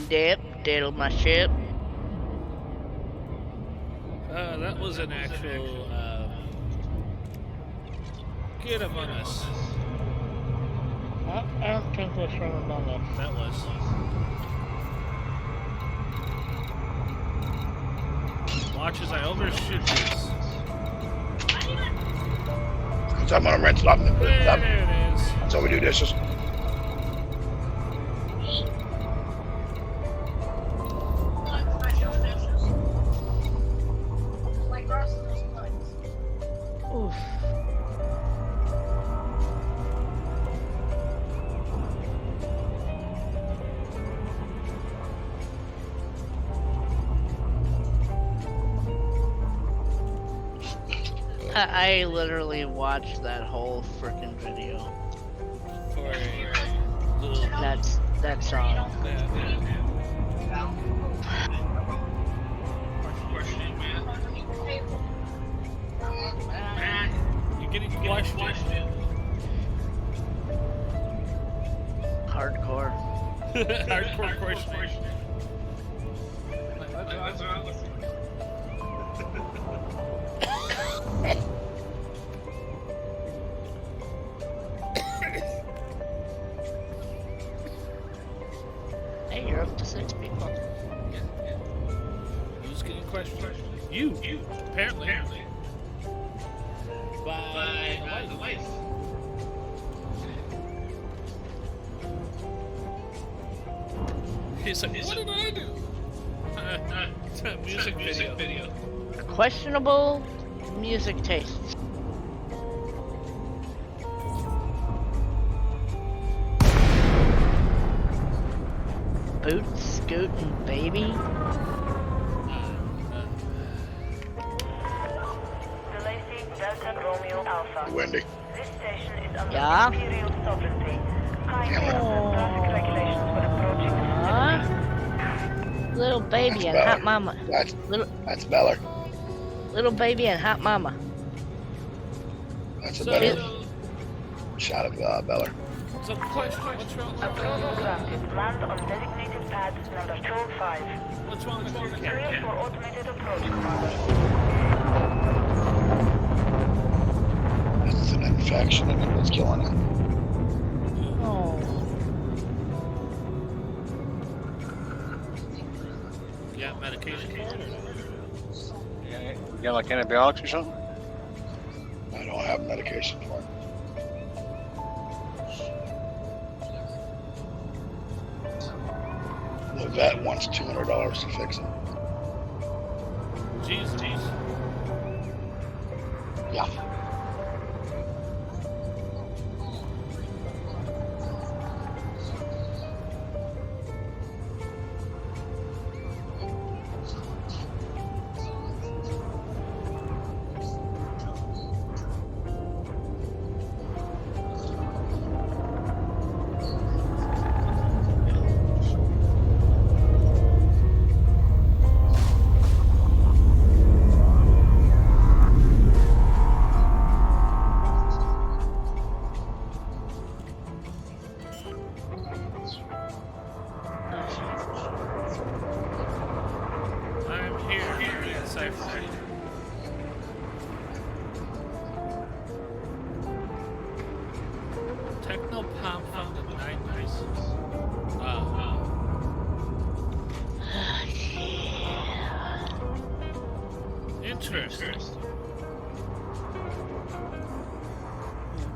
Dip, diddle my ship. That was an actual Kid Among Us. I don't think it was from Among Us. That was. Watch as I overshoot this. So I'm gonna rinse it off and put it up. There it is. That's how we do dishes. Oof. I literally watched that whole freaking video. For little. That song. You're getting questioned. Hardcore. Hardcore question. Hey, you're up to 6 people. Who's getting questioned? You. Apparently. By the wife. He's like, what did I do? It's a music video. Questionable music tastes. Boot scootin' baby. Wendy. This station is under Yeah? Imperial sovereignty. Kindly Damn it. observe traffic regulations when approaching the Huh? Little baby That's and better. hot mama. That's Beller. Little baby and hot mama. That's a So, better shot of Beller. so question, what's wrong with Approval granted. Land on designated pad number 205. what's wrong with your Clear cat? for automated approach, Commander. It's an infection and it's killing it. Oh. You got medication for it or not? You got like antibiotics or something? I don't have medication for it. The vet wants $200 to fix it. Jeez. Yeah. I'm here. Yes, I'm ready. Techno Pop found a place. Interesting.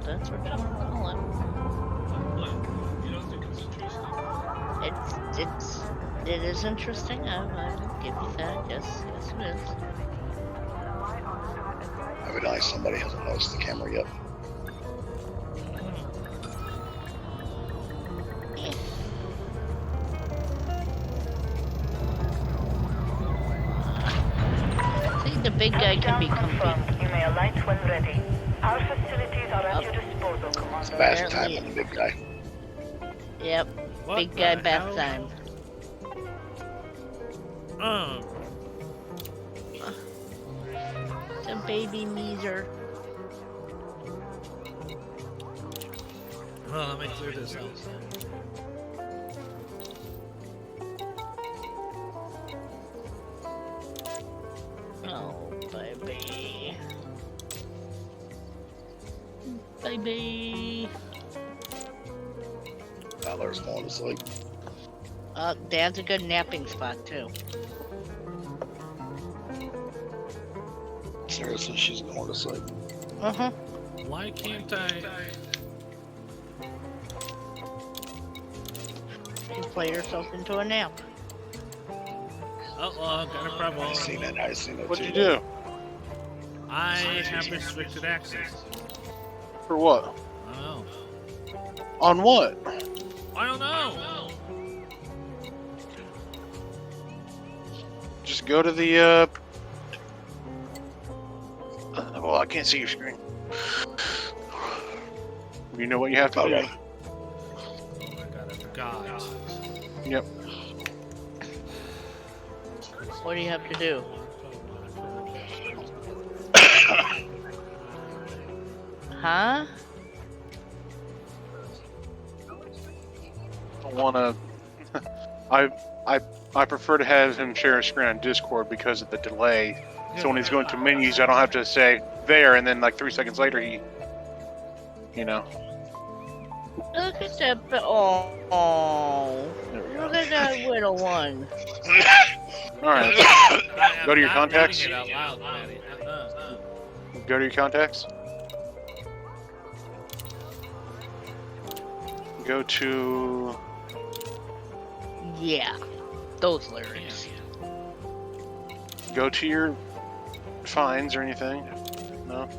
That's what you want to call it. You don't think it's interesting? It is interesting. I will give you that. Yes, it is. Evidently, somebody hasn't noticed the camera yet. See, the big guy can be comfy. You may alight when ready. Our facilities are at your disposal, Commander. Bath time on the big guy. Yep, What big guy the bath hell? time. The baby measer. Well, let me clear this out. Oh, baby. Baby. Valor's going to sleep. Dad's a good napping spot, too. Seriously, she's going to sleep. Uh-huh. Why can't I? You play yourself into a nap. Uh-oh, got a problem. I seen it. What'd you too. do? I have restricted access. For what? I don't know. On what? I don't know. Just go to the, well, I can't see your screen. You know what you have to Okay. Oh do. my god, I forgot. Yep. What do you have to do? Huh? I want to. I prefer to have him share a screen on Discord because of the delay. So when he's going to menus, I don't have to say there, and then like 3 seconds later, he, you know. Look at that. Oh. There we Look go. at that little one. All right. I am Go to your not contacts. reading it out loud, Maddie. Go to your contacts. Go to. Yeah. Those lyrics. Go to your finds or anything. No.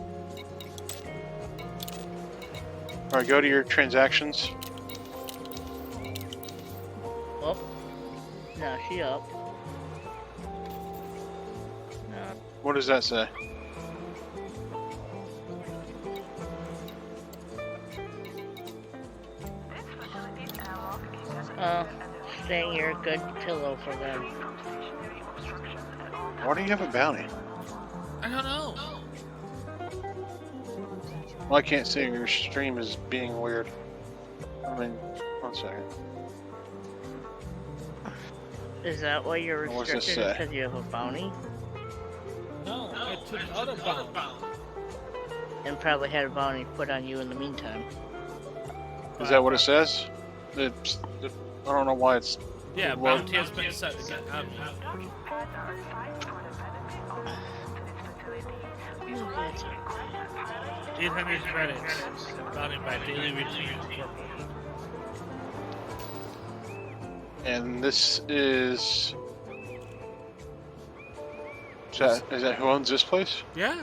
All right. Go to your transactions. Oh. Now she up. No. What does that say? Saying you're a good pillow for them. Why do you have a bounty? I don't know. Well, I can't see your stream is being weird. I mean, 1 second. Is that why you're What does this restricted say? because you have a bounty? No, I took out a bounty. And probably had a bounty put on you in the meantime. Is that what it says? I don't know why it's. Yeah, Well- bounty has been set again. 800 credits. Bounty by daily routine. And this is. Is that who owns this place? Yeah.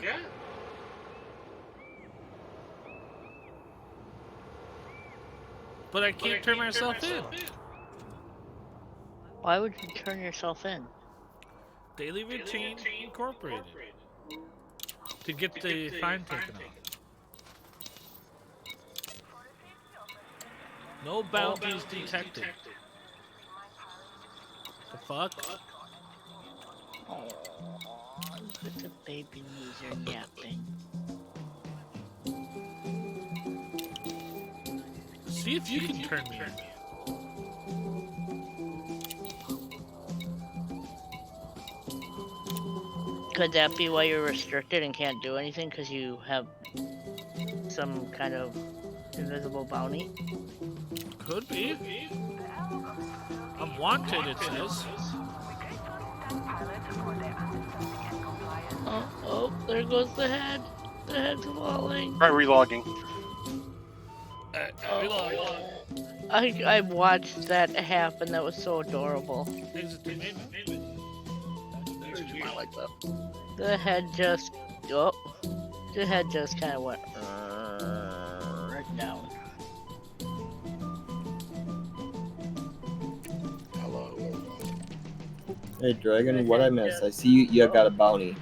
But I can't turn myself in. Why would you turn yourself in? Daily Routine Incorporated. To get the fine taken off. No bounties detected. The fuck? Oh, look at the baby knees are napping. See if you can turn me in. Could that be why you're restricted and can't do anything because you have some kind of invisible bounty? Could be. I'm wanted, it says. Oh, there goes the head. The head's falling. Try relogging. I watched that happen. That was so adorable. Exit the main menu. I like that. The head just kind of went right down. Hello. Hey, Dragon, what I missed? I see you got a bounty.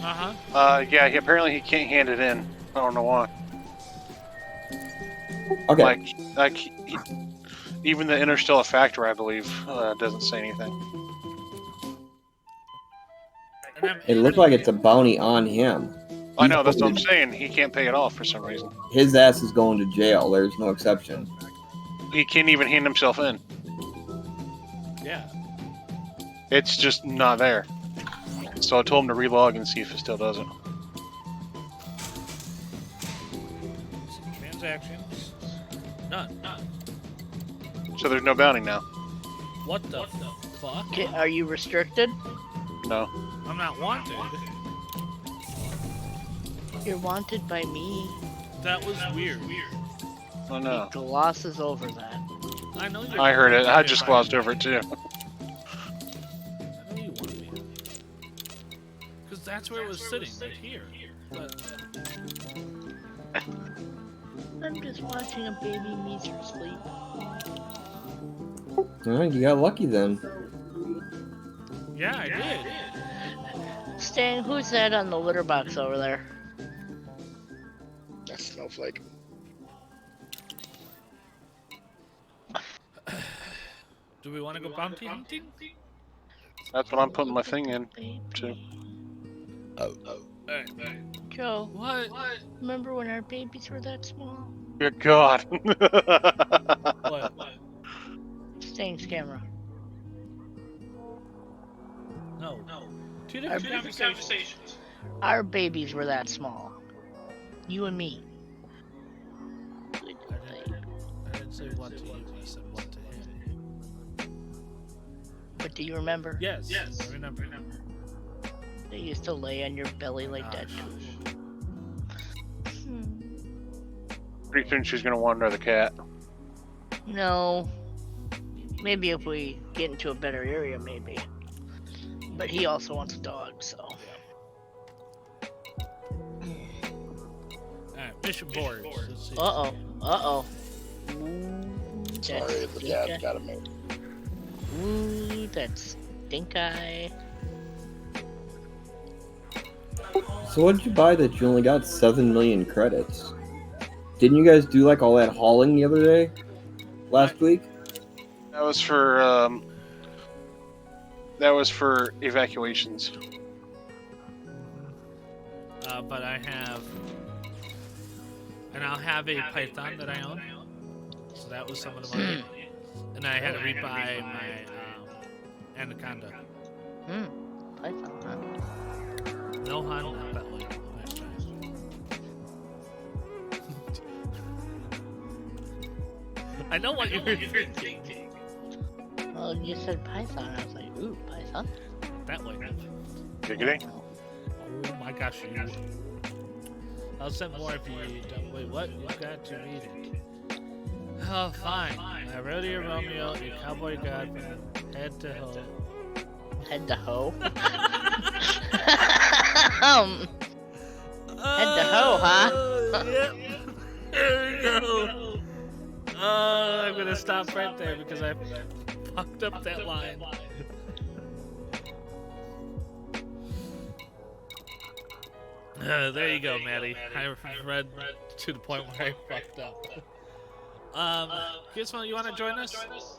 Yeah, apparently he can't hand it in. I don't know why. Okay. Even the interstellar factor, I believe, doesn't say anything. It looked like it's a bounty on him. I know, that's what I'm saying. He can't pay it off for some reason. His ass is going to jail. There's no exception. He can't even hand himself in. Yeah. It's just not there. So I told him to relog and see if it still doesn't. Transactions. None. So there's no bounty now. What the fuck? Okay, are you restricted? No. I'm not wanted. You're wanted by me. That was weird. Oh no. Glosses over that. I know you. I heard it. I just glossed over it too. I know you want me. Because that's where it was sitting, right here. But I'm just watching a baby Meeser sleep. Alright, you got lucky then. yeah, I did. Stan, who's that on the litter box over there? That's Snowflake. Do we want to go bounty hunting? That's what I'm putting my thing in to. Oh. Alright. Joe, What? remember when our babies were that small? Good God. What? Stan's camera. No. Two different conversations. Our babies were that small. You and me. Good thing. I didn't say what to you, I said what to him. But do you remember? Yes. I remember. They used to lay on your belly like that Gosh. too. Pretty soon she's gonna want another cat. No. Maybe if we get into a better area, maybe. But he also wants a dog, so. Alright, mission board. Let's see. Uh-oh. Sorry, the dad's got to move. Ooh, that's stink eye. So what did you buy that you only got 7 million credits? Didn't you guys do like all that hauling the other day? Last week? That was for evacuations. But I have... And I'll have a python that I own. So that was some of the money. And I had to rebuy my anaconda. Python, huh? No hunt, not that way. Next time. I know what you were thinking. Well, you said python. I was like, ooh, python? That way. Giggity. Oh my gosh, you. I'll send more if you don't. Wait, what? You got to read it. Oh, fine. I wrote you Romeo, your cowboy god, head to hoe. Head to hoe? Head to hoe, huh? Yep. There we go. I'm gonna stop right there because I fucked up that line. There you go, Maddie. I read to the point where I fucked up. Gizmo, you want to join us?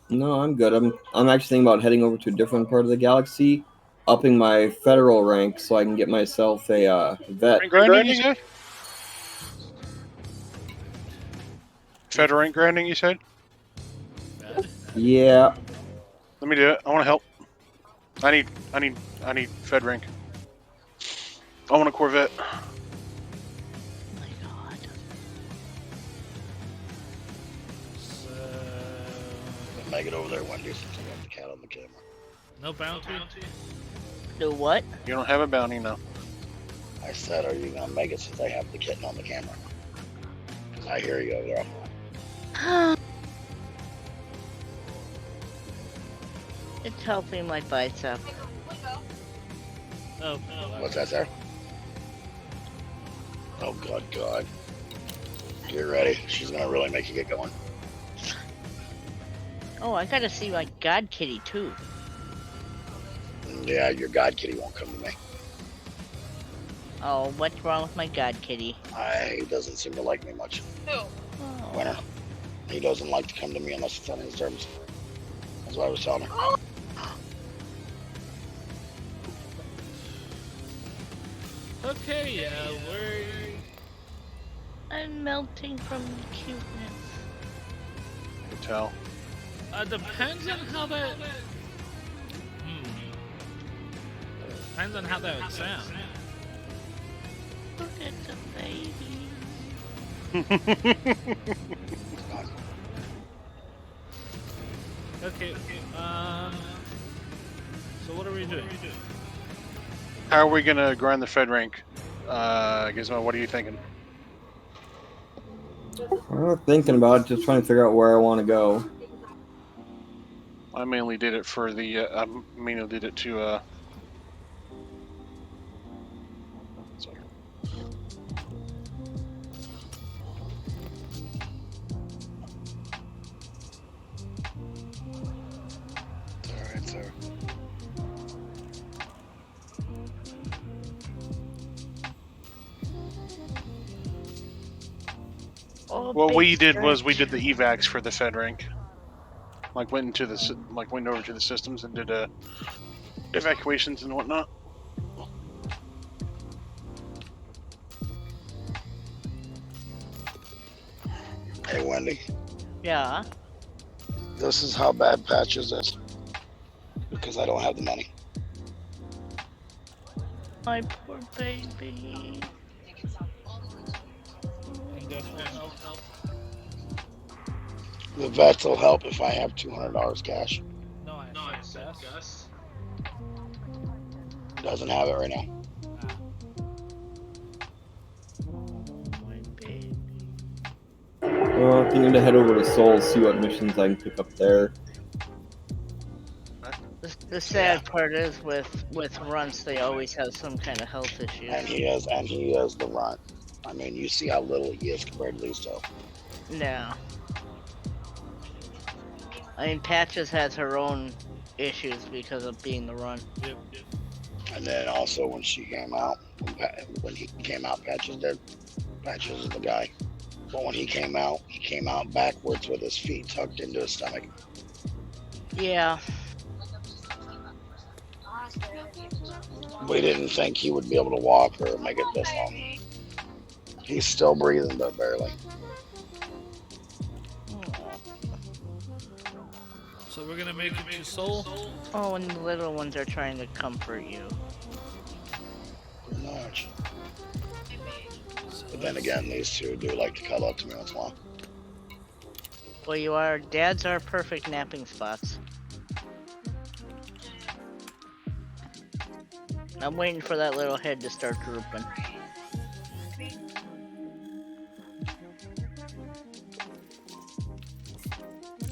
No, I'm good. I'm actually thinking about heading over to a different part of the galaxy, upping my federal rank so I can get myself a vet. Rank grinding, you say? Federal rank grinding, you said? Yeah. Let me do it. I want to help. I need Fed rank. I want a Corvette. Oh my god. So, Make it over there, Wendy, since I got the cat on the camera. no bounty? Do what? You don't have a bounty, no. I said, are you gonna make it since I have the kitten on the camera? Because I hear you over there. It's helping my bicep. Oh, What's that, sir? Oh, God. Get ready. She's gonna really make you get going. Oh, I gotta see my god kitty too. Yeah, your god kitty won't come to me. Oh, what's wrong with my god kitty? He doesn't seem to like me much. Who? Oh. Winter. He doesn't like to come to me unless it's on his terms. That's what I was telling her. okay, where... I'm melting from cuteness. I can tell. Depends on how that... Depends on how that would sound. Look at the baby. Okay, so what are we doing? How are we gonna grind the Fed rank? Gizmo, what are you thinking? I'm thinking about it, just trying to figure out where I want to go. I mainly did it for the. I mainly did it to. Sorry. Alright, sir. Oh, What big we did was stretch. we did the evacs for the Fed rank. Like went over to the systems and did evacuations and whatnot. Hey, Wendy. Yeah. This is how bad Patches is. Because I don't have the money. My poor baby. The vets will help if I have $200 cash. No, I said Gus. Doesn't have it right now. My baby. Well, I'm thinking to head over to Seoul, see what missions I can pick up there. The sad part is with runts, they always have some kind of health issue. And he is the runt. I mean, you see how little he is compared to these two. No. I mean, Patches has her own issues because of being the run. Yep. And then also when she came out, when he came out, Patches did. Patches is the guy. But when he came out backwards with his feet tucked into his stomach. Yeah. We didn't think he would be able to walk or make it this long. He's still breathing, but barely. So we're gonna make it to Seoul? Oh, and the little ones are trying to comfort you. Pretty much. But then again, these two do like to cuddle up to me once in a while. Well, dads are perfect napping spots. I'm waiting for that little head to start drooping.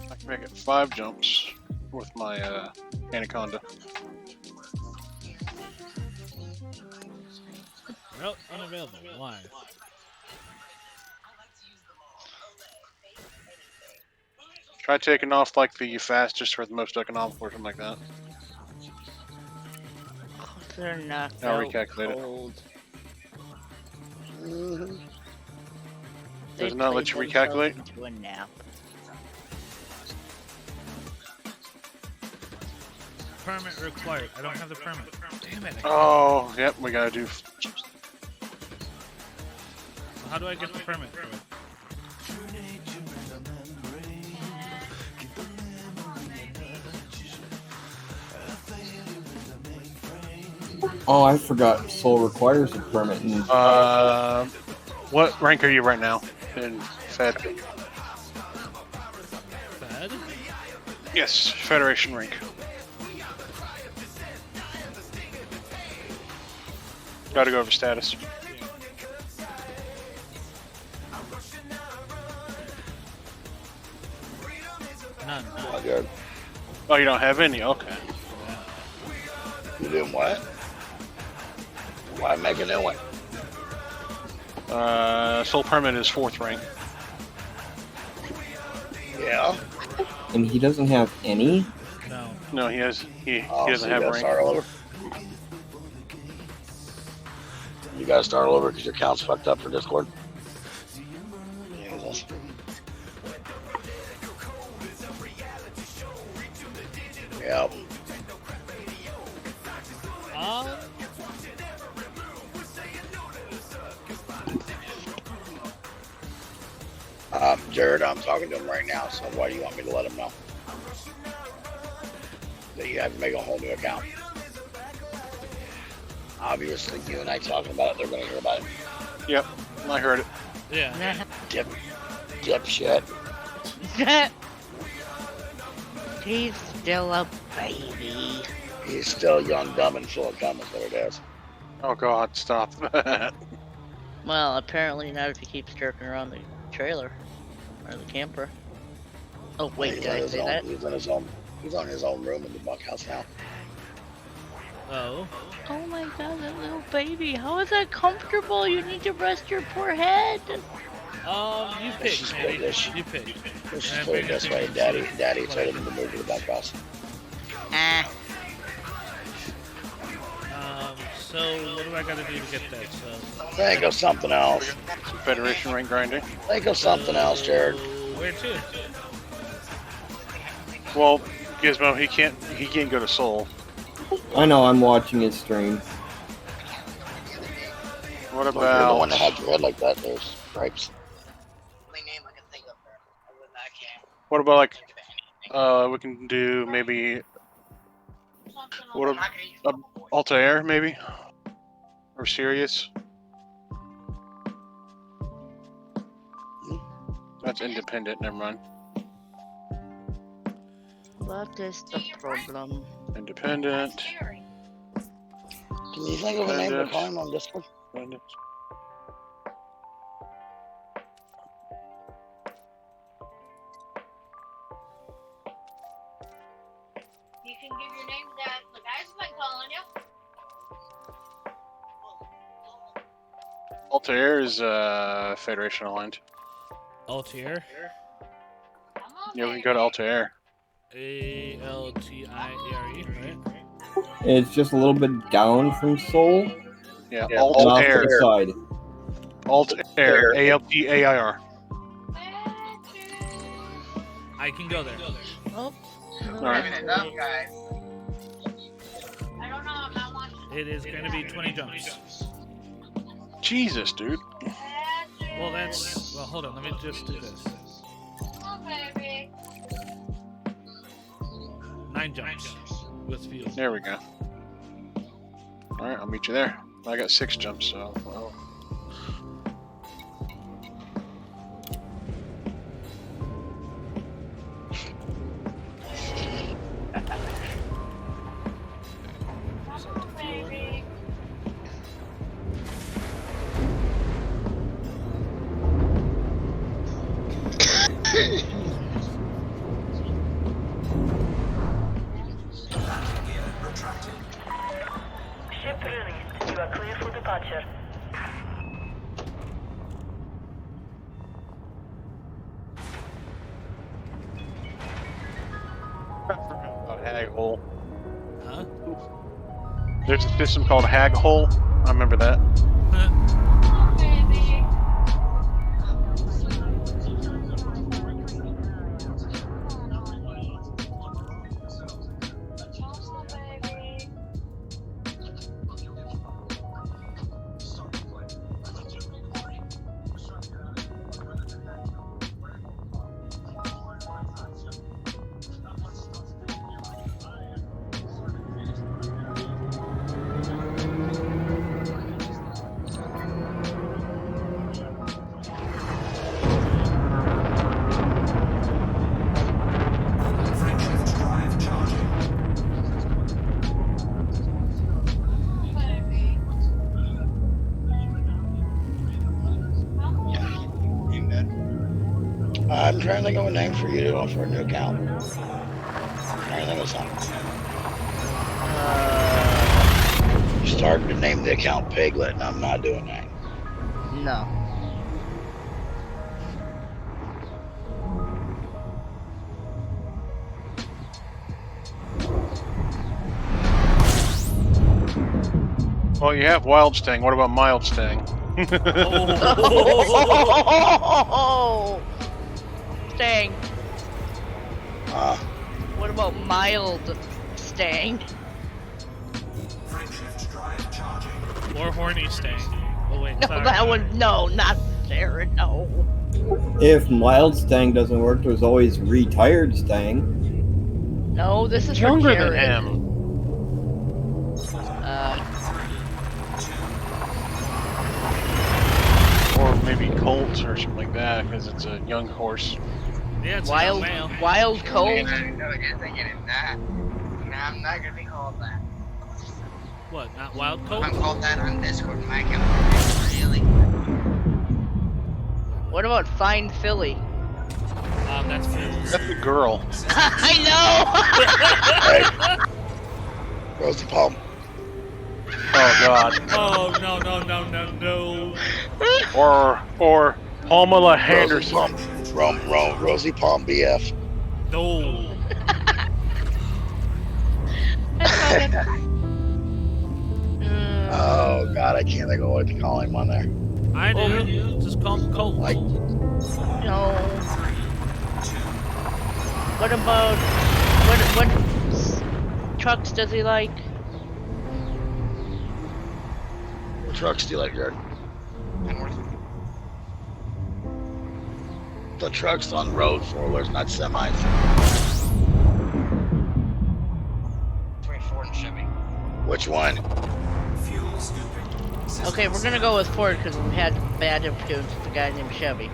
I can make it 5 jumps with my Anaconda. Route unavailable. Why? Try taking off like the fastest or the most economical or something like that. Oh, they're knocked I'll out recalculate it. cold. Mm-hmm. They Does it not let played you themselves recalculate? into a nap. Permit required. I don't have the permit. Damn it. Oh, yep, we gotta do. How do I get the permit? Oh, I forgot. Soul requires a permit. And What rank are you right now in Fed? Fed? Yes, Federation rank. Gotta go over status. None. Oh, good. Oh, you don't have any? Okay. You doing what? Why make a new one? Soul Permit is 4th rank. Yeah. and he doesn't have any? No. No, he has. He Oh, doesn't so have you gotta rank. start all over. You gotta start all over because your count's fucked up for Discord. Jesus. Yep. Jared, I'm talking to him right now, so why do you want me to let him know? That you have to make a whole new account. Obviously, you and I talking about it, they're going to hear about it. Yep, I heard it. Yeah. Dipshit. He's still a baby. He's still young, dumb, and full of cum, is what it is. Oh God, stop that. Well, apparently not if he keeps jerking around the trailer or the camper. Oh wait, did I say that? He's in his own. He's on his own room in the bunkhouse now. Oh. Oh my God, that little baby! How is that comfortable? You need to rest your poor head. You pick, Manny. You pick. Let's just put it this way, Daddy told him to move to the bunkhouse. Ah. So what do I gotta do to get that? So Think of something else. Some Federation rank grinding. Think of something else, Jared. Where to? Well, Gizmo, he can't go to Soul. I know, I'm watching his stream. What You're the one that about? had your head like that. There's stripes. What about like? We can do maybe. What Altair maybe? Or Sirius? That's independent. Never mind. What is the problem? Independent. Can you think of a name to call him on Discord? Independent. You can give your name to that. The guy's been calling you. Altair is Federation aligned. Altair. Come on, Yeah, we can go to Altair. Altaire, right? It's just a little bit down from Soul. Yeah, And off to Altair. the side. Altair. Altair. I can go there. Oh. Alright. I don't know. I'm not watching. It is going to be 20 jumps. Jesus, dude. Well, that's... Well, hold on. Let me just do this. Come on, baby. 9 jumps with fuel. There we go. Alright, I'll meet you there. I got 6 jumps, so. Well. Baby. Ship released. You are clear for departure. About Hag Hole. Huh? There's a system called Hag Hole. I remember that. Come on, baby. Come on, baby. I'm trying to think of a name for you to go for a new account. Trying to think of something. You started to name the account Piglet, and I'm not doing that. No. Well, you have Wild Sting. What about Mild Sting? Oh! Stang. What about mild Stang? Frameshift drive charging. Or horny Stang. Oh wait, No, sorry. that one. No, not Sarah. No. If mild Stang doesn't work, there's always retired Stang. No, this is Younger for than Jared. him. Or maybe Colt or something like that, because it's a young horse. Yeah, it's Wild, a male. Wild Colt. I'm not gonna be called that. What? Not Wild Colt? I'm called that on Discord. My account. Really? What about Fine Philly? That's Phil. That's a girl. I know. Hey. Rosie Palm. Oh God. Oh no. Or Pamela Henderson. Rosie Palm BF. No. Oh God, I can't think of what to call him on there. I do. Just call him Colt. Like, No. What about what trucks does he like? what trucks do you like, Jared? The trucks on road, 4-wheelers, not semis. Between Ford and Chevy. Which one? Fuel scooping. Okay, we're gonna go with Ford because we had bad experience with a guy named Chevy.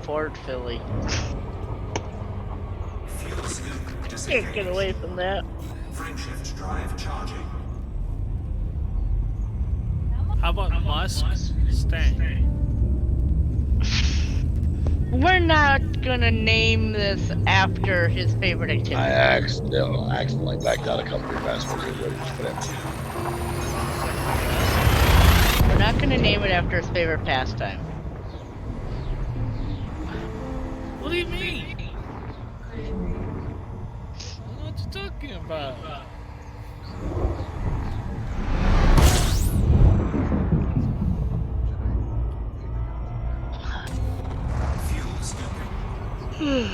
Ford Philly. Fuel scoop Can't disengaged. get away from that. Frameshift drive charging. How about Musk Stang? We're not gonna name this after his favorite activity. I accidentally backed out a couple of passwords. We're not gonna name it after his favorite pastime. What do you mean? I don't know what you're talking about. Fuel scooping.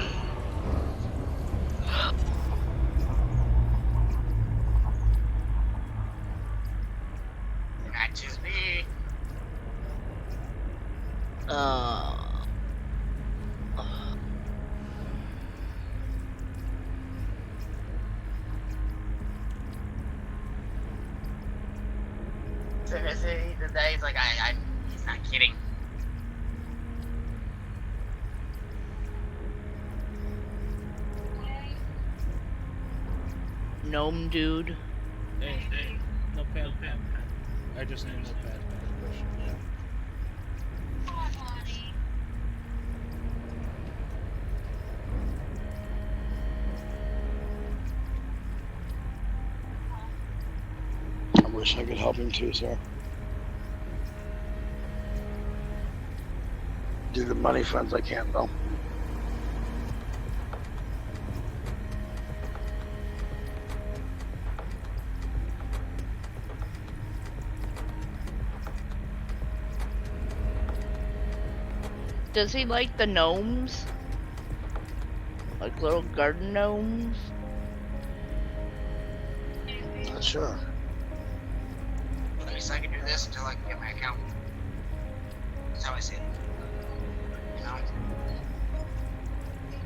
Not just me. Seriously, today he's like, he's not kidding. Gnome dude. Hey, no pad. I just need no pad. I wish I could help him too, sir. Due to money funds, I can't though. Does he like the gnomes? Like little garden gnomes? Not sure. At least I can do this until I can get my account. That's how I see it. You know?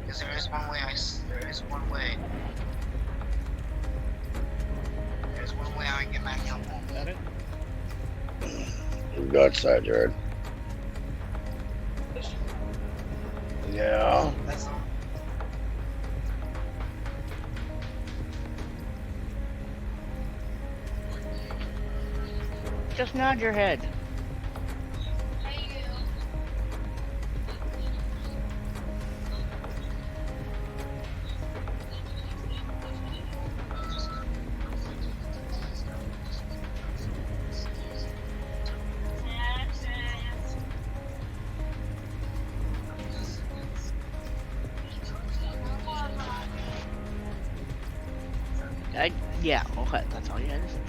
Because there is one way There's one way I can get my account home. Is that it? You go outside, Jared. Yeah. That's all. Just nod your head. Yeah, okay, that's all you had to say.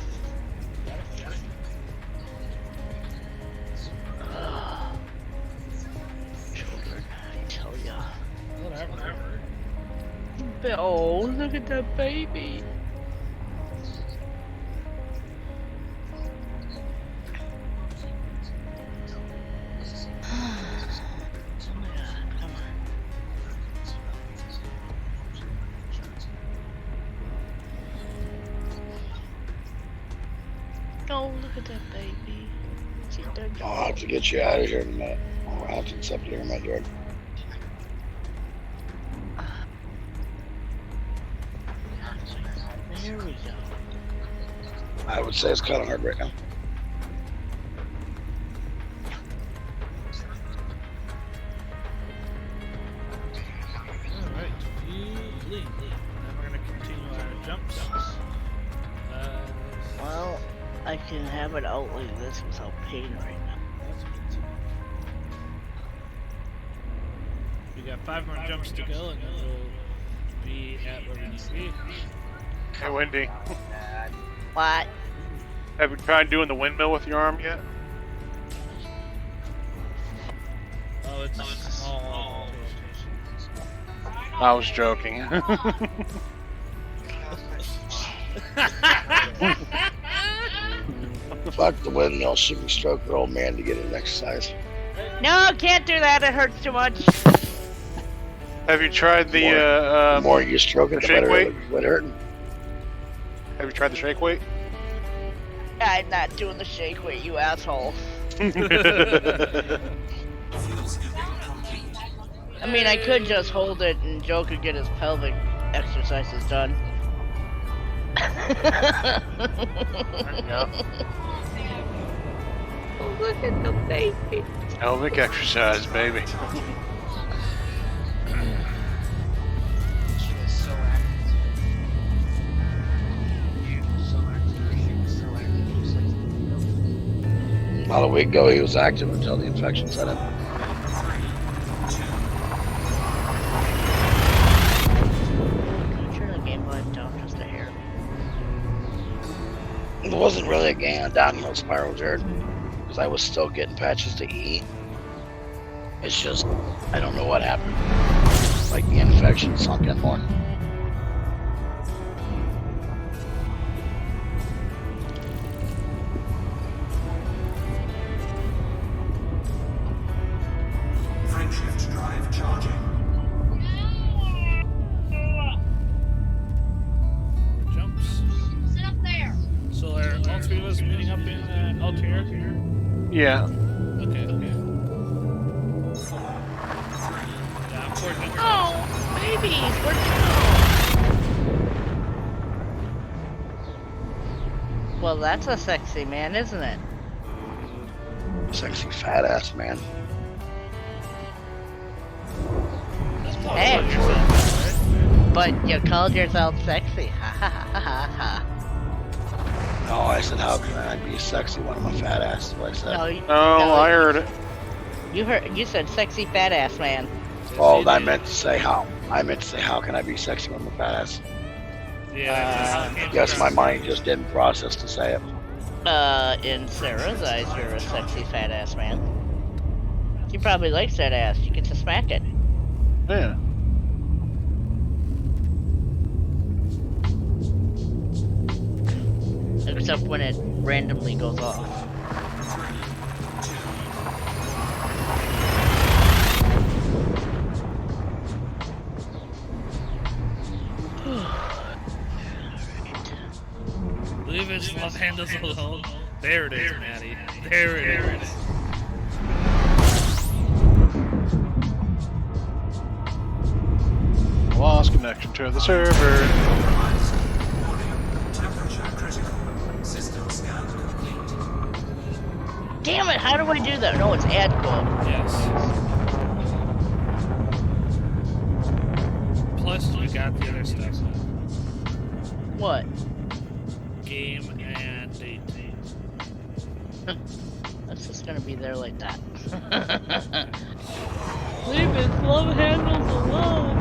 Children, I tell ya. Whatever. Oh, look at that baby. Oh my god, come on. Oh, look at that baby. See that dog? I'll have to get you out of here in a minute. I'll have to accept you here, my drug. There we go. I would say it's kind of hard right now. Alright, lead. Now we're gonna continue our jumps. Well, I can have it out like this without pain right now. That's good. We got 5 more jumps to go, and then we'll be at where we need to be. Hey, Wendy, What? have you tried doing the windmill with your arm yet? Oh, it's a small rotation. I was joking. Fuck the windmill. Should we stroke the old man to get an exercise? No, can't do that. It hurts too much. Have you tried the The more you stroke it, the shake better weight? it would hurt. Have you tried the shake weight? I'm not doing the shake weight, you asshole. Fuel scooping complete. I mean, I could just hold it and Joe could get his pelvic exercises done. Oh, look at the baby. Pelvic exercise, baby. She was so active. She was so active. She was so active. She was like, About a week ago, he was active until the infection set in. 3, 2, Can I turn the game volume down just a hair? It wasn't really a downhill spiral, Jared, because I was still getting patches to eat. It's just, I don't know what happened. Like the infection sunk in more. Frameshift drive charging. More jumps. Sit up there. So are all 3 of us meeting up in Altair? Yeah. Okay. 4, 3, Yeah, I'm coordinating. Oh, babies, where'd you go? Well, that's a sexy man, isn't it? Sexy fat ass man. Hey. Right? But you called yourself sexy. Ha ha ha ha ha. No, I said, how can I be sexy when I'm a fat ass? That's what I said. No, Oh, I heard it. you said sexy fat ass man. Oh, I meant to say how. I meant to say, how can I be sexy when I'm a fat ass? Yeah. I guess my mind just didn't process to say it. In Sarah's eyes, you're a sexy fat ass man. She probably likes that ass. You get to smack it. Yeah. Except when it randomly goes off. 2, Leave his love handles alone. There it is, Maddie. There it is. Lost connection to the server. Volume, temperature critical. System scan complete. Damn it! How do I do that? No, it's add quote. Yes. Plus, you got the other stuff. What? Game and date. That's just gonna be there like that. Leave his love handles alone.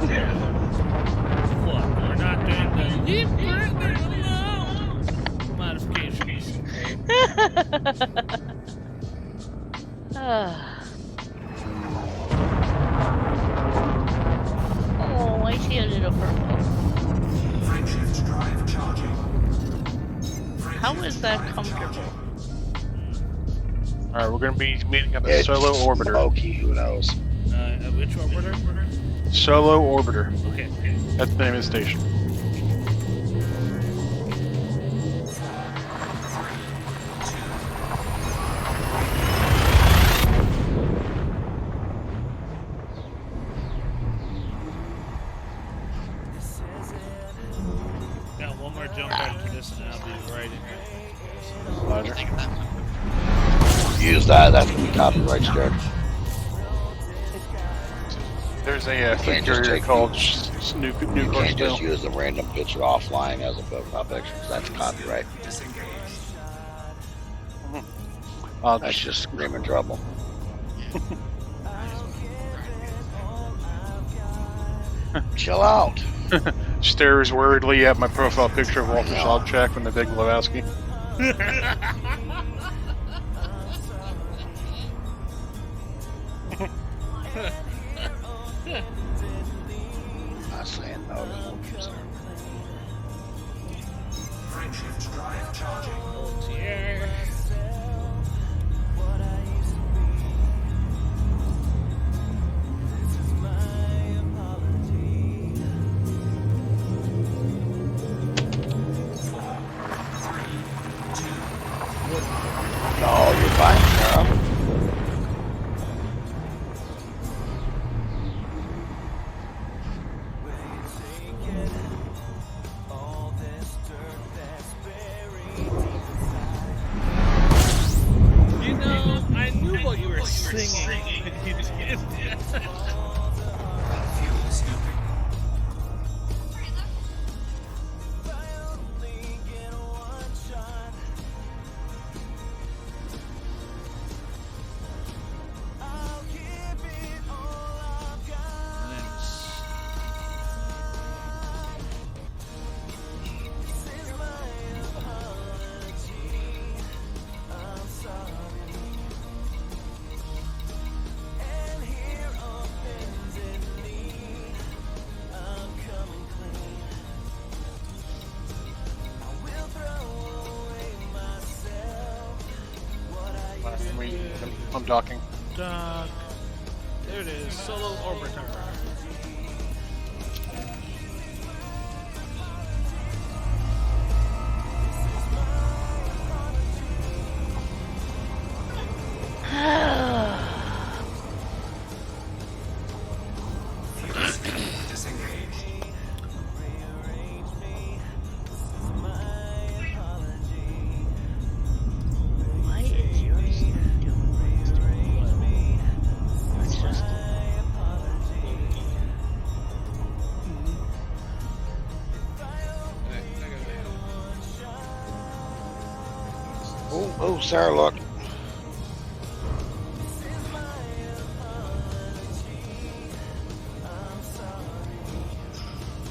What? We're not doing the leave Britney alone modifications. Oh, I see a little purple. Frameshift drive charging. How is that comfortable? Alright, we're gonna be meeting at the It's Solo Orbiter. Smoky, who knows? Which orbiter? Solo Orbiter. Okay. That's the name of the station. Got one more jump after this, and I'll be right in here. Roger. Use that. That's gonna be copyright struck. There's a Can't fleet just carrier take called You New can't just Still. use the random picture offline as a profile picture. 'Cause that's copyright. Disengage. That's just screaming trouble. Chill out. Stares worriedly at my profile picture of Walter Sobchak from The Big Lebowski. Not saying no to him, sir. Frameshift drive charging. OTR. No, you're fine, Sarah. You know, I knew what you were singing. You did. Fuel scooping. I'm docking. Doc. There it is. Solo orbiter. Disengage. Why is yours doing what it's doing? It's just. Oh, Sarah, look.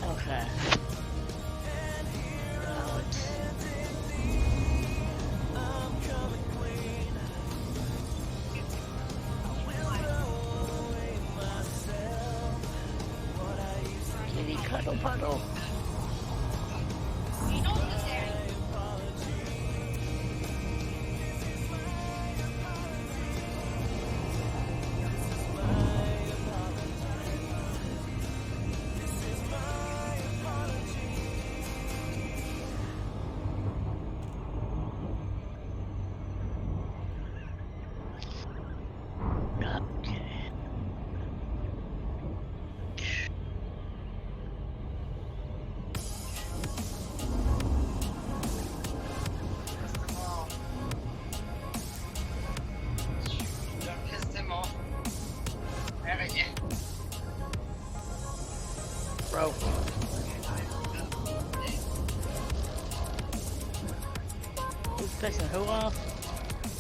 Okay. Now it's. Kitty cuddle puddle. Okay. Who's pissing who off?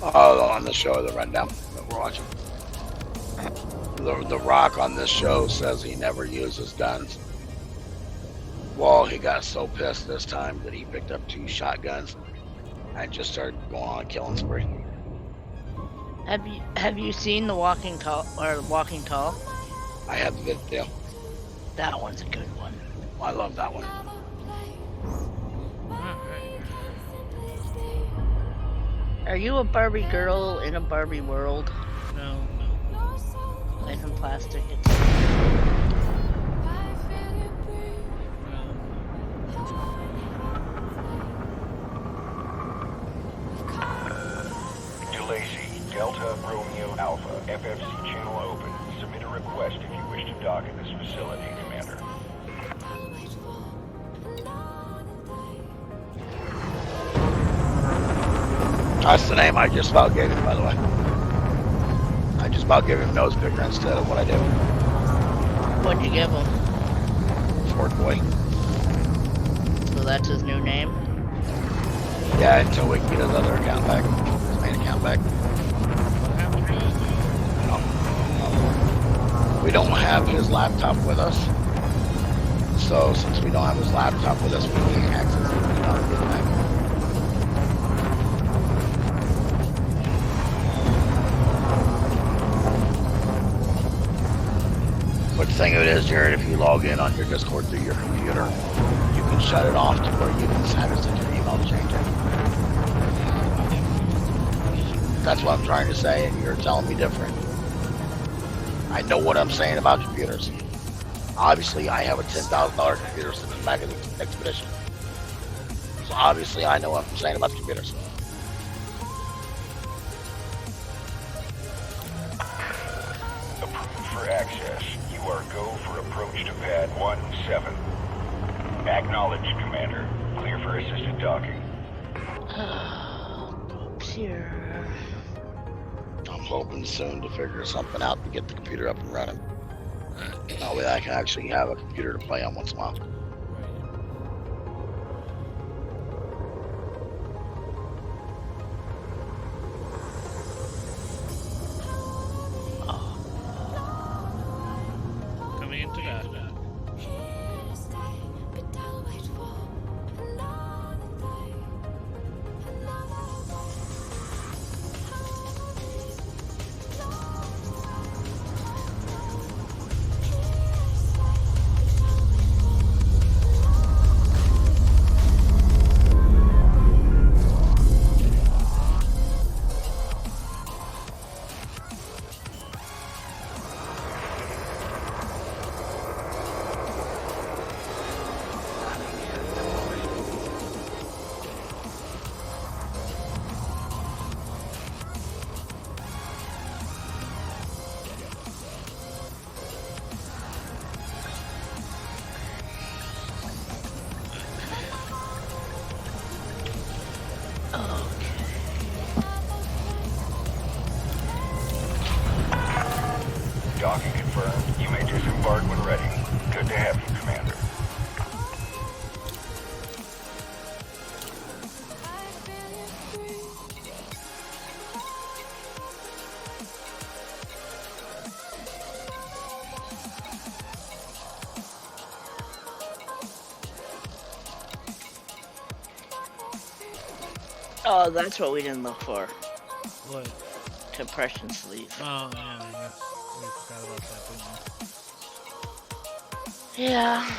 Oh, on the show, the rundown that we're watching. The Rock on this show says he never uses guns. Well, he got so pissed this time that he picked up 2 shotguns and just started going on a killing spree. Have you seen the Walking Tall or Walking Tall? I have the video. That one's a good one. I love that one. Alright. Are you a Barbie girl in a Barbie world? No. Life in plastic. DeLacy, Delta Romeo Alpha, FFC channel open. Submit a request if you wish to dock at this facility, Commander. That's the name I just about gave him, by the way. I just about gave him nose picker instead of what I did. What'd you give him? Fort Boy. So that's his new name? Yeah, until we can get his other account back. His main account back. We don't have his laptop with us. So since we don't have his laptop with us, we can't access it. We don't get it back. But the thing of it is, Jared, if you log in on your Discord through your computer, you can shut it off to where you can have it send your email to change it. That's what I'm trying to say, and you're telling me different. I know what I'm saying about computers. Obviously, I have a $10,000 computer sitting in the back of the Expedition. So obviously, I know what I'm saying about computers. Approved for access. You are go for approach to pad 17. Acknowledged, Commander. Clear for assisted docking. Oops, here. I'm hoping soon to figure something out to get the computer up and running. That way I can actually have a computer to play on once in a while. Coming into that. Docking confirmed. You may disembark when ready. Good to have you, Commander. Oh, that's what we didn't look for. What? Compression sleeve. Oh, yeah, we forgot about that, didn't we? Yeah.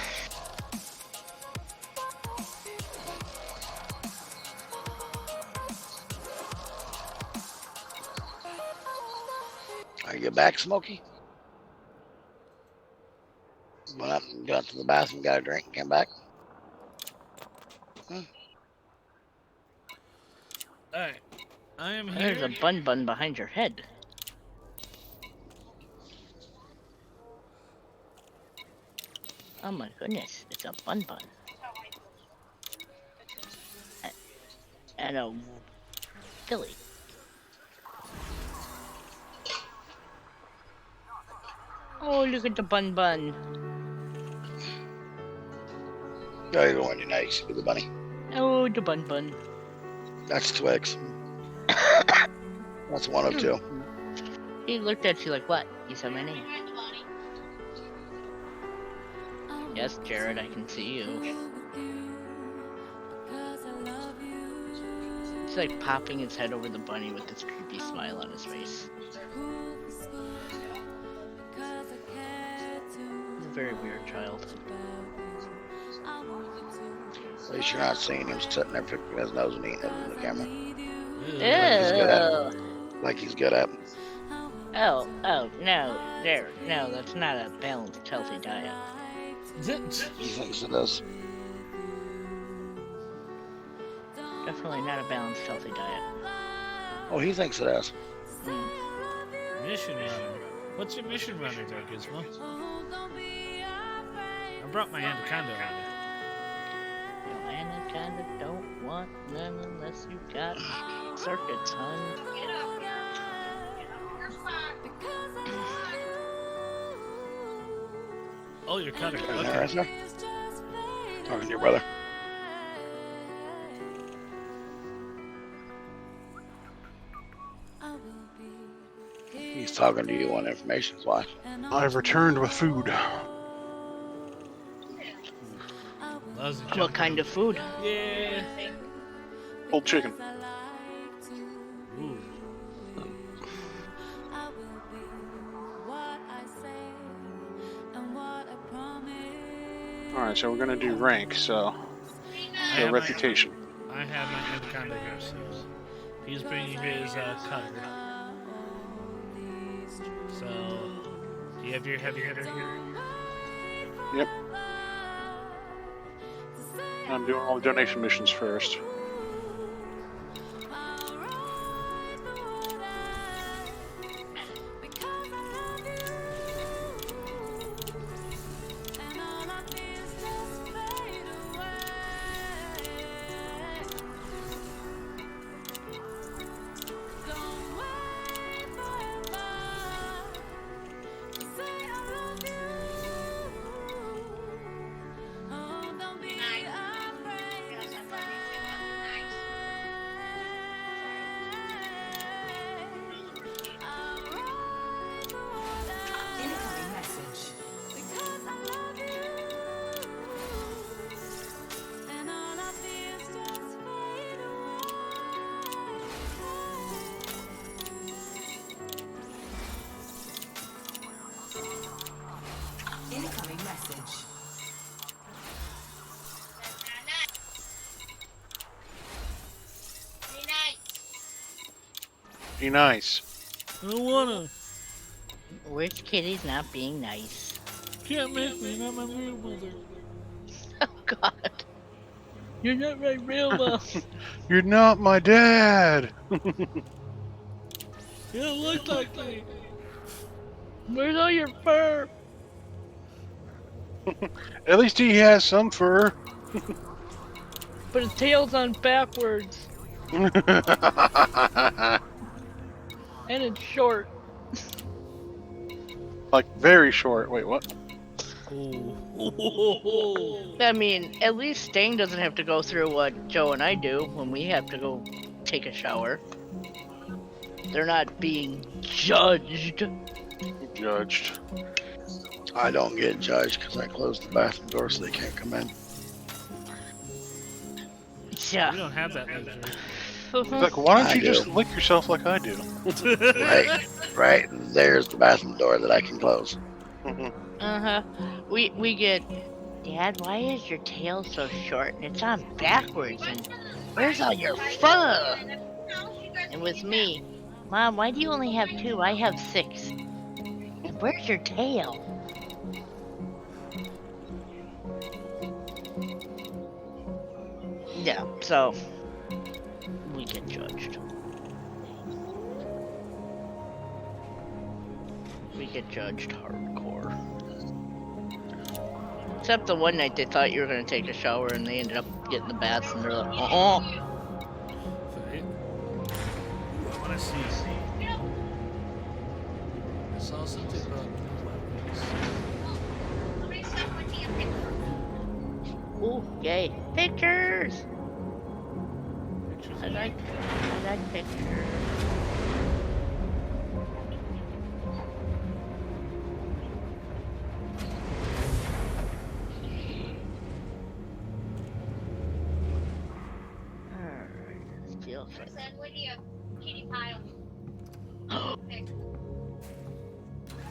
Are you back, Smokey? Went up and got to the bathroom, got a drink, and came back. Alright. I am here. There's a bun behind your head. Oh my goodness, it's a bun. And a Philly. Oh, look at the bun. Gotta go Wednesday night. See the bunny. Oh, the bun bun. That's Twix. That's one of two. He looked at you like, what? You said my name. Yes, Jared, I can see you. He's like popping his head over the bunny with this creepy smile on his face. He's a very weird child. At least you're not seeing him sitting there picking his nose and eating it in the camera. Ew. Like he's good at. Oh, no, there, no, that's not a balanced, healthy diet. He thinks it is. Definitely not a balanced, healthy diet. Oh, he thinks it is. Mission runner. What's your mission runner there, Gizmo? I brought my anaconda on Your anaconda don't want none unless you got circuits, hun. Oh, your cutter. Okay. Okay. Right there. Talking to your brother. He's talking to you on information, is why. I've returned with food. What kind of food? Yeah. Old chicken. Ooh. Alright, so we're gonna do rank, so. have reputation. I have my anaconda here, so he's bringing his cutter. So, do you have your heavy hitter here? Yep. I'm doing all the donation missions first. Incoming message. Incoming message. Be nice. I don't wanna. Which kitty's not being nice? Can't make me, not my real mother. Oh, God. You're not my real mom. You're not my dad! You don't look like me. Where's all your fur? At least he has some fur. But his tail's on backwards. And it's short. Like, very short. Wait, what? I mean, at least Stain doesn't have to go through what Joe and I do when we have to go take a shower. They're not being judged. Judged. I don't get judged because I closed the bathroom door so they can't come in. Yeah. We don't have that luxury. Like, why don't I you just do. lick yourself like I do? Right. There's the bathroom door that I can close. Uh-huh. We get, Dad, why is your tail so short and it's on backwards and where's all your fur? And with me, Mom, why do you only have 2? I have 6. And where's your tail? Yeah, so we get judged. We get judged hardcore. Except the one night they thought you were gonna take a shower and they ended up getting the baths and they're like, oh. Right? I wanna see. I saw something about weapons. Ooh, yay. Pictures! Pictures I of like, me? I like pictures. Alright, this feels like...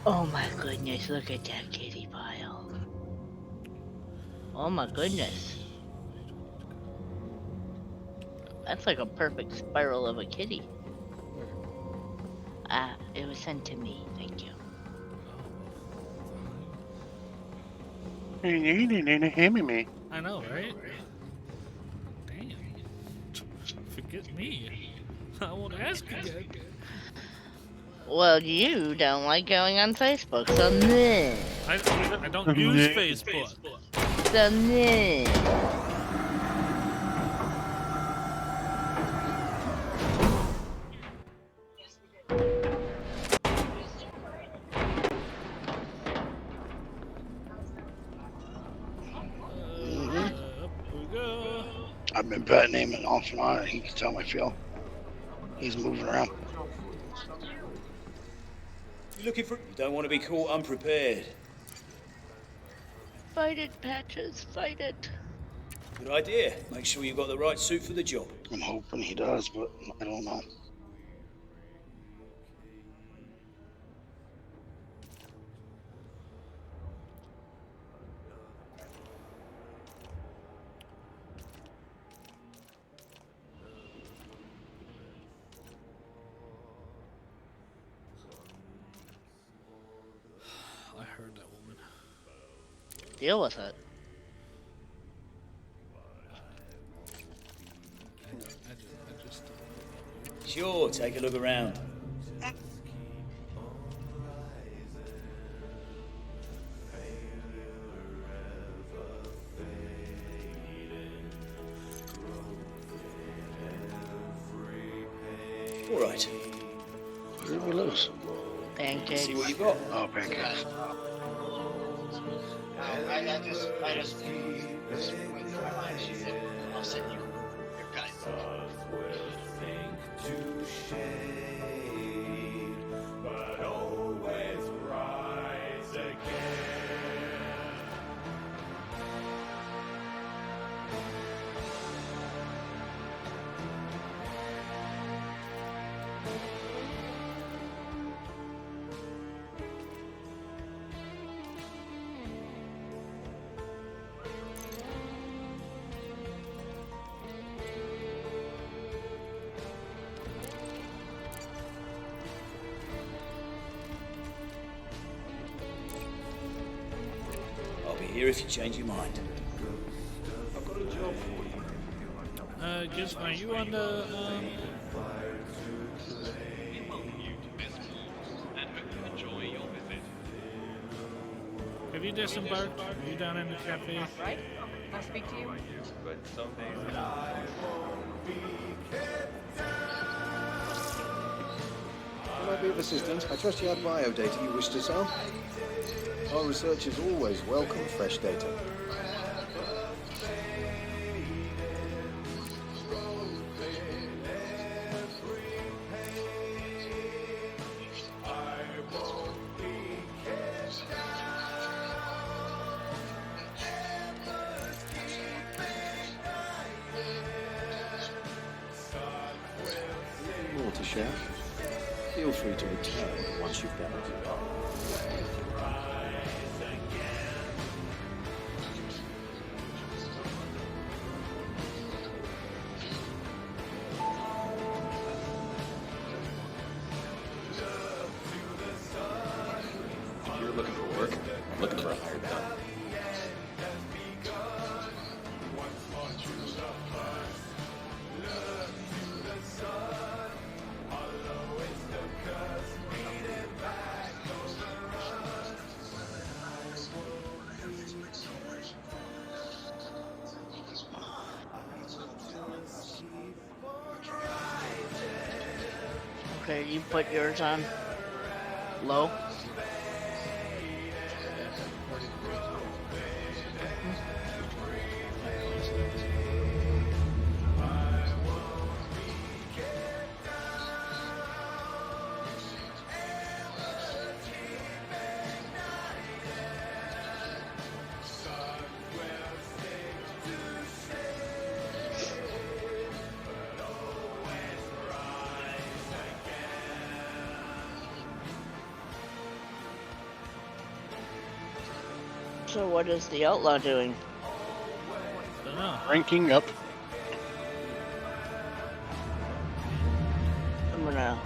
Oh my goodness, look at that kitty pile. Oh my goodness. That's like a perfect spiral of a kitty. Where? It was sent to me. Thank you. Me. I know, right? Damn. Forget me. I won't ask again. Well, you don't like going on Facebook, so nah. I don't use Facebook. So nah. Up we go. I've been petting him and off and on. He can tell my feel. He's moving around. You looking for? You don't want to be caught unprepared. Fight it, Patches. Fight it. Good idea. Make sure you got the right suit for the job. I'm hoping he does, but I don't know. I heard that woman. Deal with it. I just Sure, take a look around. All right. Where did we lose? Pancakes. See what you got. Oh, pancakes. I just went through my mind. She said, I'll send you your guide. I'll be here if you change your mind. Gizmo, are you on the, Have you disembarked? Are you down in the cafe? Right? Can I speak to you? Can I be of assistance? I trust you have biodata you wish to sell. Our researchers always welcome fresh data. More to share? Feel free to return once you've done it. If you're looking for work, I'm looking for a hired gun. Okay, you put yours on low. So what is the outlaw doing? Don't know. Ranking up. I'm gonna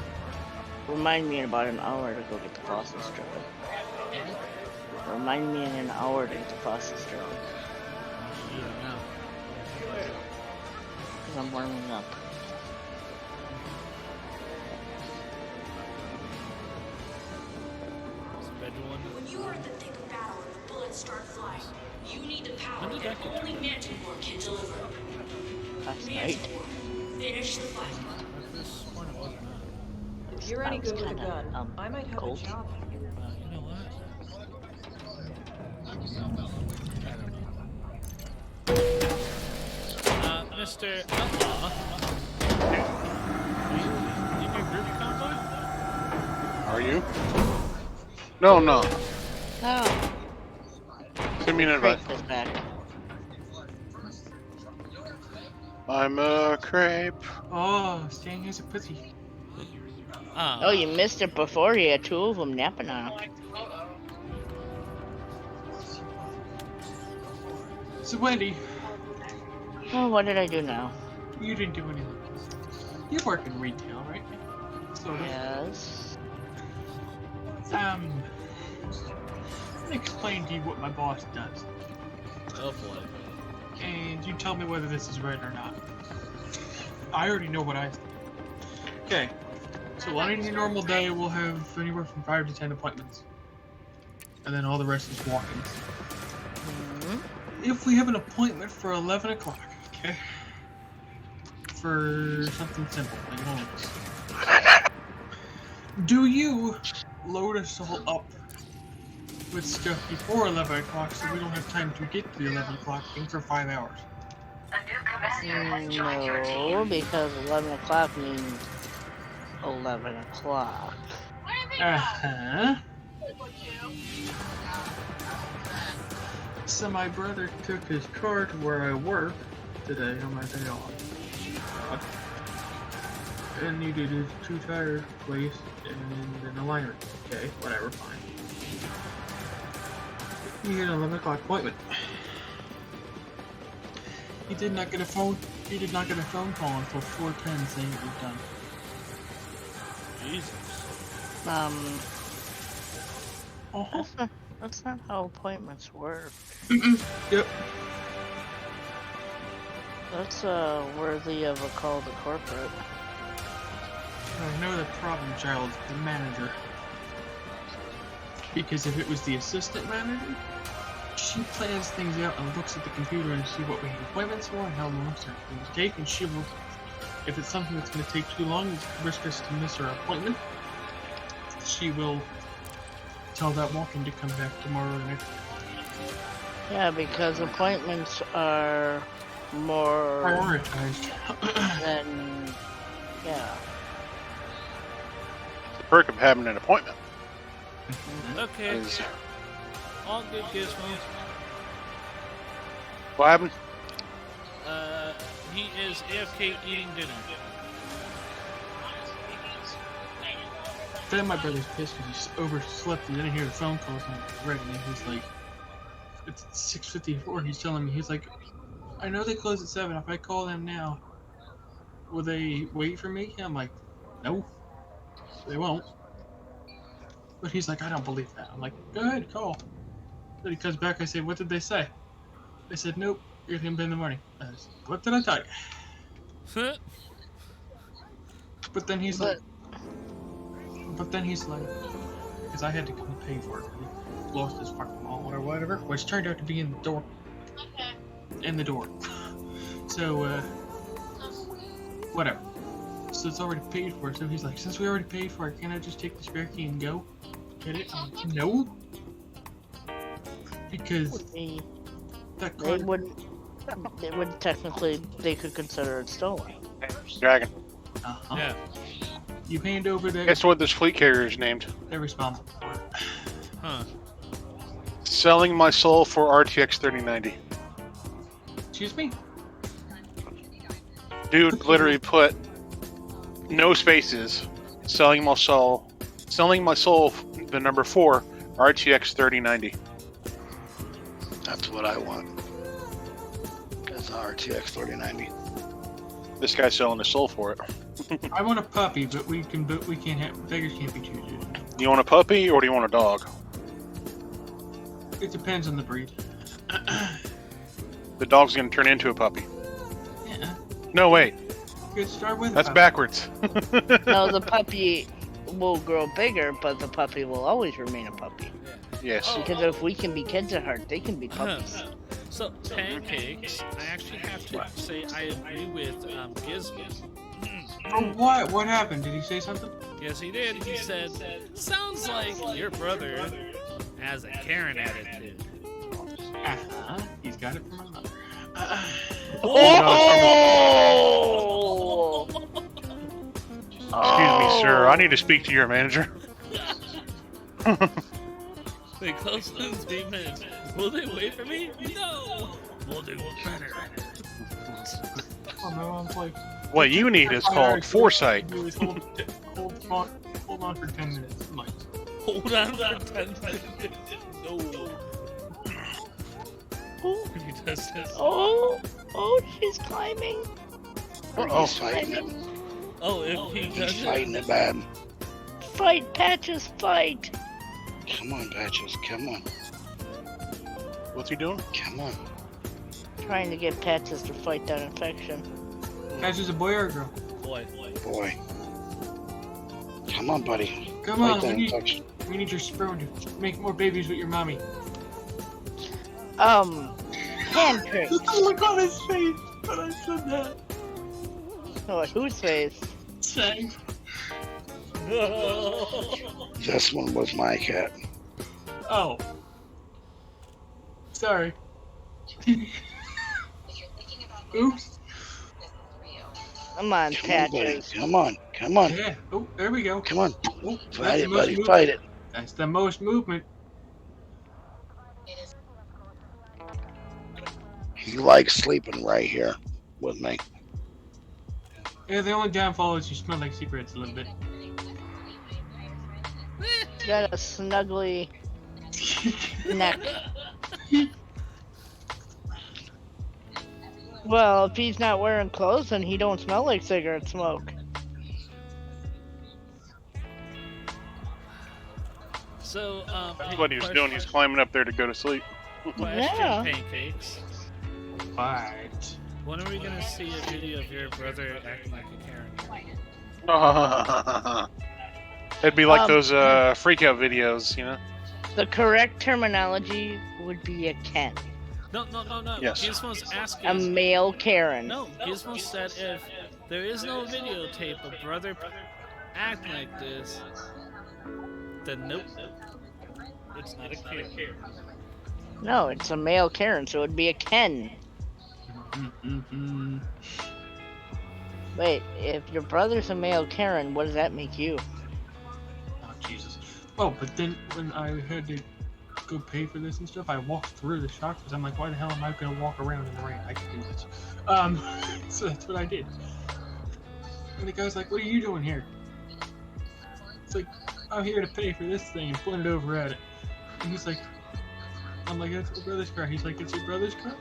remind me in about an hour to go get the fossil strip. Remind me in an hour to get the fossil strip. You don't know. Because I'm warming up. When you are in the thick of battle and the bullets start flying, you need the power that only Manticore can deliver. Last night. Manticore, finish the fight. This morning wasn't on. If you're any good with a gun, I might have cold. a job for you. You know what? I don't know. Mr. Outlaw. Are you in your group convoy? Are you? No, I'm not. Oh. Send me an invite. Crepe is back. I'm a crepe. Oh, Stan, here's a pussy. Oh, you missed it before. He had 2 of them napping on him. So, Wendy. Oh, what did I do now? You didn't do anything. You work in retail, right? Sort of. Yes. Let me explain to you what my boss does. Oh boy. And you tell me whether this is right or not. I already know what I think. Okay. So on any normal day, we'll have anywhere from 5 to 10 appointments. And then all the rest is walk-ins. If we have an appointment for 11 o'clock, okay? For something simple, like an Olympics. Do you load us all up with stuff before 11 o'clock so we don't have time to get to the 11 o'clock thing for 5 hours? No, because 11 o'clock means 11 o'clock. Uh-huh. So my brother took his car to where I work today on my day off. And needed his 2 tire replaced and an alignment. Okay, whatever, fine. He had an 11 o'clock appointment. He did not get a phone call until 4:10 saying it was done. Jesus. That's not how appointments work. Yep. That's worthy of a call to corporate. I know the problem child's the manager. Because if it was the assistant manager, she plans things out and looks at the computer and see what we have appointments for and how long certain things take, and she will, if it's something that's going to take too long, risk us to miss our appointment, she will tell that walk-in to come back tomorrow or next day. Yeah, because appointments are more prioritized than, yeah. The perk of having an appointment. Okay. All good, Gizmo. What happened? He is AFK eating dinner. Then my brother's pissed because he overslept and didn't hear the phone calls and he read it and he's like, it's 6:54. He's telling me, he's like, I know they close at 7. If I call them now, will they wait for me? I'm like, no, they won't. But he's like, I don't believe that. I'm like, go ahead, call. Then he comes back, I say, what did they say? They said, nope, you're going to be in the morning. I said, what did I tell you? But then he's like, because I had to come and pay for it. He lost his fucking wallet or whatever, which turned out to be in the door. In the door. So, whatever. So it's already paid for. So he's like, since we already paid for it, can't I just take the spare key and go? Get it? I'm like, no. Because that card... They would technically, they could consider it stolen. Dragon. Uh-huh. Yeah. You hand over that... Guess what this fleet carrier is named? They're responsible for it. Huh. Selling my soul for RTX 3090. Excuse me? Dude literally put no spaces. Selling my soul, the number 4, RTX 3090. That's what I want. That's an RTX 3090. This guy's selling his soul for it. I want a puppy, but we can't have beggars can't be choosers. You want a puppy or do you want a dog? It depends on the breed. The dog's gonna turn into a puppy. Yeah. No, wait. Good start with. That's backwards. No, the puppy will grow bigger, but the puppy will always remain a puppy. Yes. Because if we can be kids at heart, they can be puppies. So, Pancakes, I actually have to say I agree with Gizmo. Oh, what? What happened? Did he say something? Yes, he did. He said, sounds like your brother has a Karen attitude. He's got it from my mother. Oh! Excuse me, sir. I need to speak to your manager. They close in 3 minutes. Will they wait for me? No! We'll do better. Oh, my mom's like... What you need is called foresight. Hold on for 10 minutes. I'm like, hold on for 10 minutes. No. He does this. Oh, she's climbing. He's fighting it. Oh, if he does He's fighting it bad. Fight, Patches, fight. Come on, Patches, come on. What's he doing? Come on. Trying to get Patches to fight that infection. Patches a boy or a girl? Boy. Boy. Come on, buddy. Come Fight on, that we infection. need your sperm to make more babies with your mommy. Pancakes. Look on his face when I said that. Oh, whose face? Same. This one was my cat. Oh. Sorry. Oops. Come on, Come on, buddy. Patches. Come on. Come on. Yeah. Oh, there we go. Come on. Oh, Fight it, the most buddy. movement. Fight it. That's the most movement. He likes sleeping right here with me. Yeah, the only downfall is you smell like cigarettes a little bit. Got a snuggly neck. Well, if he's not wearing clothes, then he don't smell like cigarette smoke. So, That's what he was doing. He's climbing up there to go to sleep. Yeah. Pancakes. Right. When are we gonna see a video of your brother acting like a Karen? It'd be like those freak out videos, you know? The correct terminology would be a Ken. No. Yes. Gizmo's asking. A male Karen. No, Gizmo said if there is no videotape of brother acting like this, then nope. It's not a Karen. No, it's a male Karen, so it would be a Ken. Wait, if your brother's a male Karen, what does that make you? Oh, Jesus. Oh, but then when I had to go pay for this and stuff, I walked through the shop because I'm like, why the hell am I going to walk around in the rain? I can do this. So that's what I did. And the guy's like, what are you doing here? It's like, I'm here to pay for this thing and pointed over at it. And he's like, I'm like, that's my brother's car. He's like, it's your brother's car?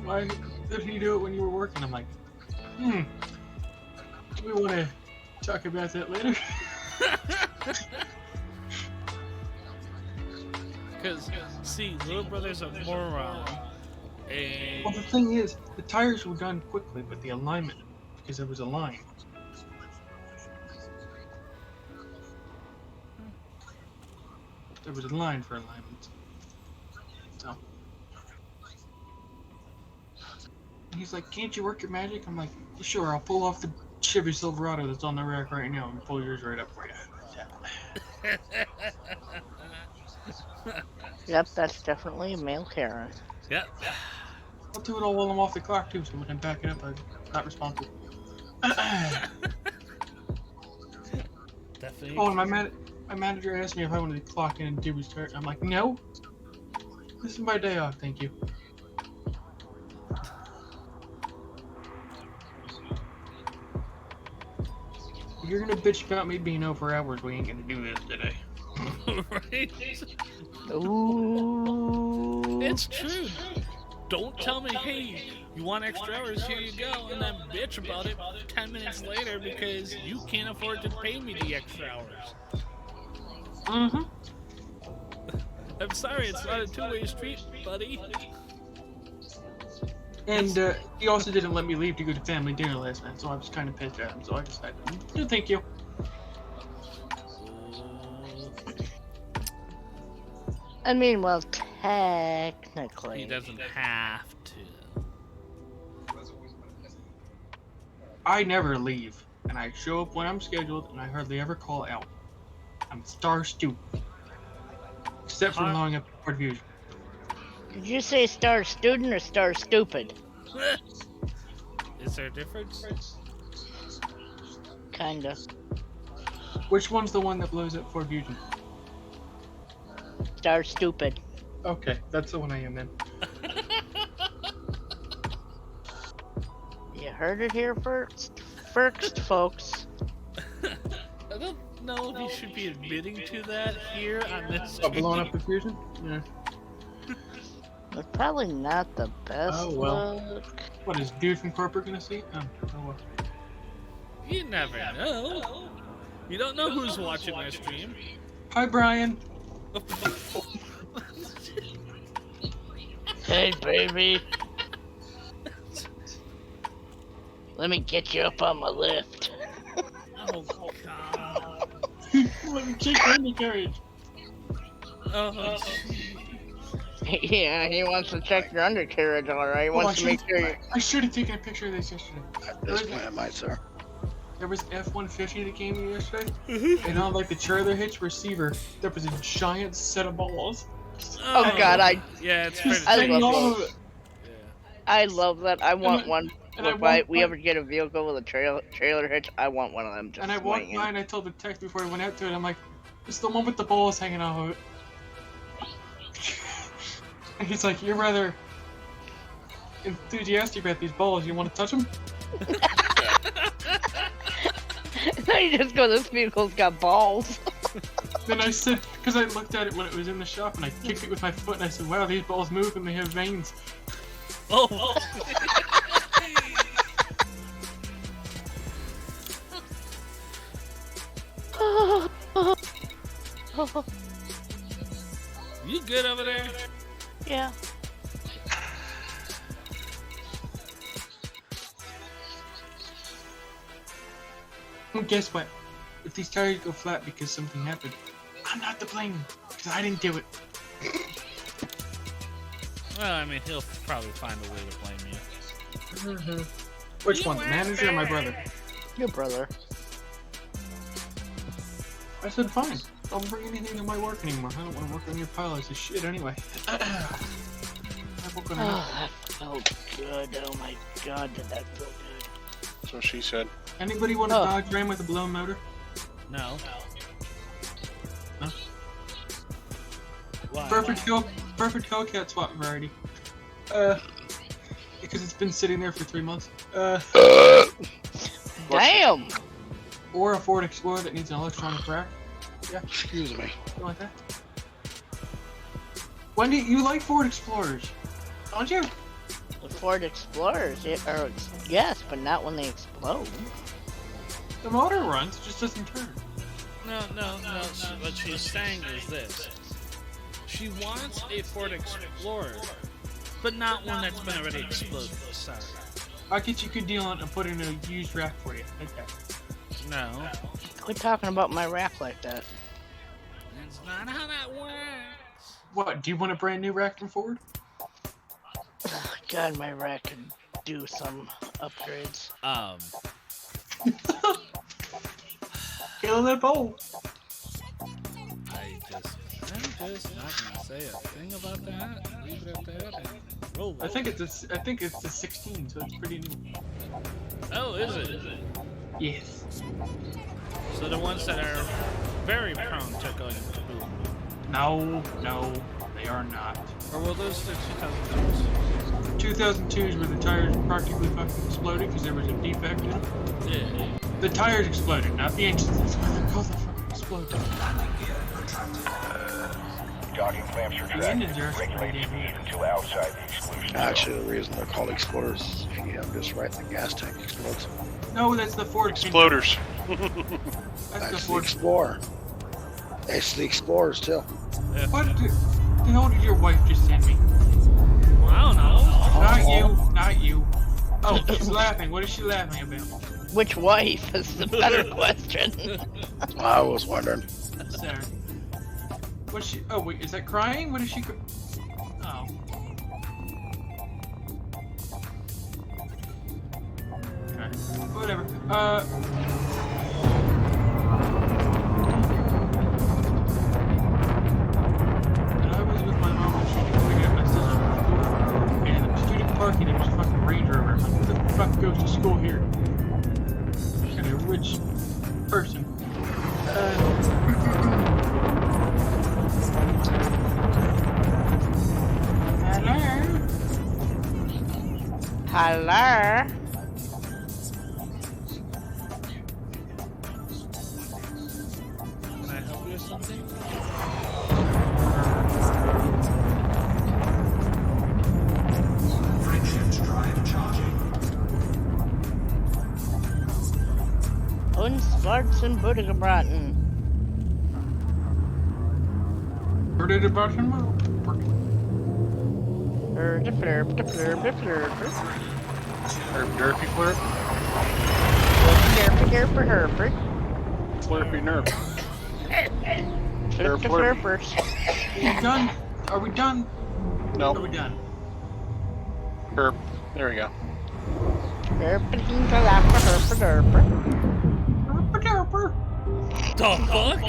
Why did he do it when you were working? I'm like, do we want to talk about that later? Because, see, little brother's a moron. And Well, the thing is, the tires were done quickly, but the alignment, because there was a line. There was a line for alignment. So. And he's like, can't you work your magic? I'm like, sure, I'll pull off the Chevy Silverado that's on the rack right now and pull yours right up for you. Yep, that's definitely a male Karen. Yep. I'll do it all while I'm off the clock too, so when I back it up, I'm not responsible. Definitely. Oh, and my manager asked me if I wanted to clock in and do restart. I'm like, no. This is my day off, thank you. If you're gonna bitch about me being over hours, we ain't gonna do this today. Right? Ooh. It's true. Don't tell me, hey, you want extra hours, here you go, and then bitch about it 10 minutes later because you can't afford to pay me the extra hours. Mm-hmm. I'm sorry, it's not a two-way street, buddy. And he also didn't let me leave to go to family dinner last night, so I was kind of pissed at him. So I decided, no, thank you. I mean, well, technically. He doesn't have to. I never leave, and I show up when I'm scheduled, and I hardly ever call out. I'm star stupid. Except for blowing up Port Fusion. Did you say star student or star stupid? Is there a difference? Kinda. Which one's the one that blows up Fort Fusion? Star stupid. Okay, that's the one I am then. You heard it here first, folks. I don't know if you should be admitting to that here on this. Blowing up the fusion? Yeah. That's probably not the best look. What is dude from corporate gonna see? Oh well. You never know. You don't know who's watching my stream. Hi, Brian. Hey, baby. Let me get you up on my lift. Oh, God. Let me check your undercarriage. Oh, yeah, he wants to check your undercarriage, alright. He wants to make sure you... I should have taken a picture of this yesterday. At this point, I might, sir. There was F-150 that came in yesterday, and on like the trailer hitch receiver, there was a giant set of balls. Oh God, yeah, it's pretty. I love that. I love that. I want one. If we ever get a vehicle with a trailer hitch, I want one of them. Just and I walked by and I told the tech before I went out to it, I'm like, it's the one with the balls hanging off of it. And he's like, you're rather enthusiastic about these balls. You want to touch them? You just go, this vehicle's got balls. Then I said, because I looked at it when it was in the shop, and I kicked it with my foot, and I said, wow, these balls move and they have veins. Oh! You good over there? Yeah. Well, guess what? If these tires go flat because something happened, I'm not to blame, because I didn't do it. Well, I mean, he'll probably find a way to blame you. Mm-hmm. Which one, the manager or my brother? Your brother. I said, fine. Don't bring anything to my work anymore. I don't want to work on your piles of shit anyway. Oh, that felt good. Oh my God, did that feel good. That's what she said. Anybody want a Dodge Ram with a blown motor? No. Huh? Why? Perfect Hellcat swap variety. Because it's been sitting there for 3 months. Damn! Or a Ford Explorer that needs an electronic rack. Yeah. Excuse me. You like that? Wendy, you like Ford Explorers, don't you? The Ford Explorers, yes, but not when they explode. The motor runs, it just doesn't turn. No. What she's saying is this. She wants a Ford Explorer, but not one that's been already exploded. Sorry. I'll get you a good deal on it and put in a used rack for you. Okay. No. Quit talking about my rack like that. That's not how that works. What, do you want a brand new rack from Ford? God, my rack could do some upgrades. Killing that bowl. I'm just not gonna say a thing about that. Leave it at that and roll. I think it's a 16, so it's pretty new. Oh, is it? Yes. So the ones that are very prone to going kaboom. No, they are not. Or will those the 2002s? 2002s where the tires practically fucking exploded because there was a defect in them. Yeah. The tires exploded, not the engines. That's why they're called the fucking exploded. Docking clamps are The tracked. engines are Regulate pretty speed until outside the exclusion zone. Actually, the reason they're called explorers is if you hit them just right, the gas tank explodes. No, that's the Ford. Exploders. That's the the Ford. Explorer. It's the Explorers, too. What the hell did your wife just send me? I don't know. Not you. Not you. Oh, she's laughing. What is she laughing about? Which wife is the better question? I was wondering. Sorry. What's she? Oh wait, is that crying? What is she? Oh. Okay. Whatever. I was with my mom and she was picking up my sister from school, and in the student parking there was a fucking Range Rover. I'm like, who the fuck goes to school here? Kind of rich person. Hello? Can I help you with something? Frameshift drive charging. Und Schwarzen Budgebraten. Derpy flirp. Flirpy nerp. Flip the flirpers. Are we done? Are we done? No. Are we done? Herp. There we go. The fuck?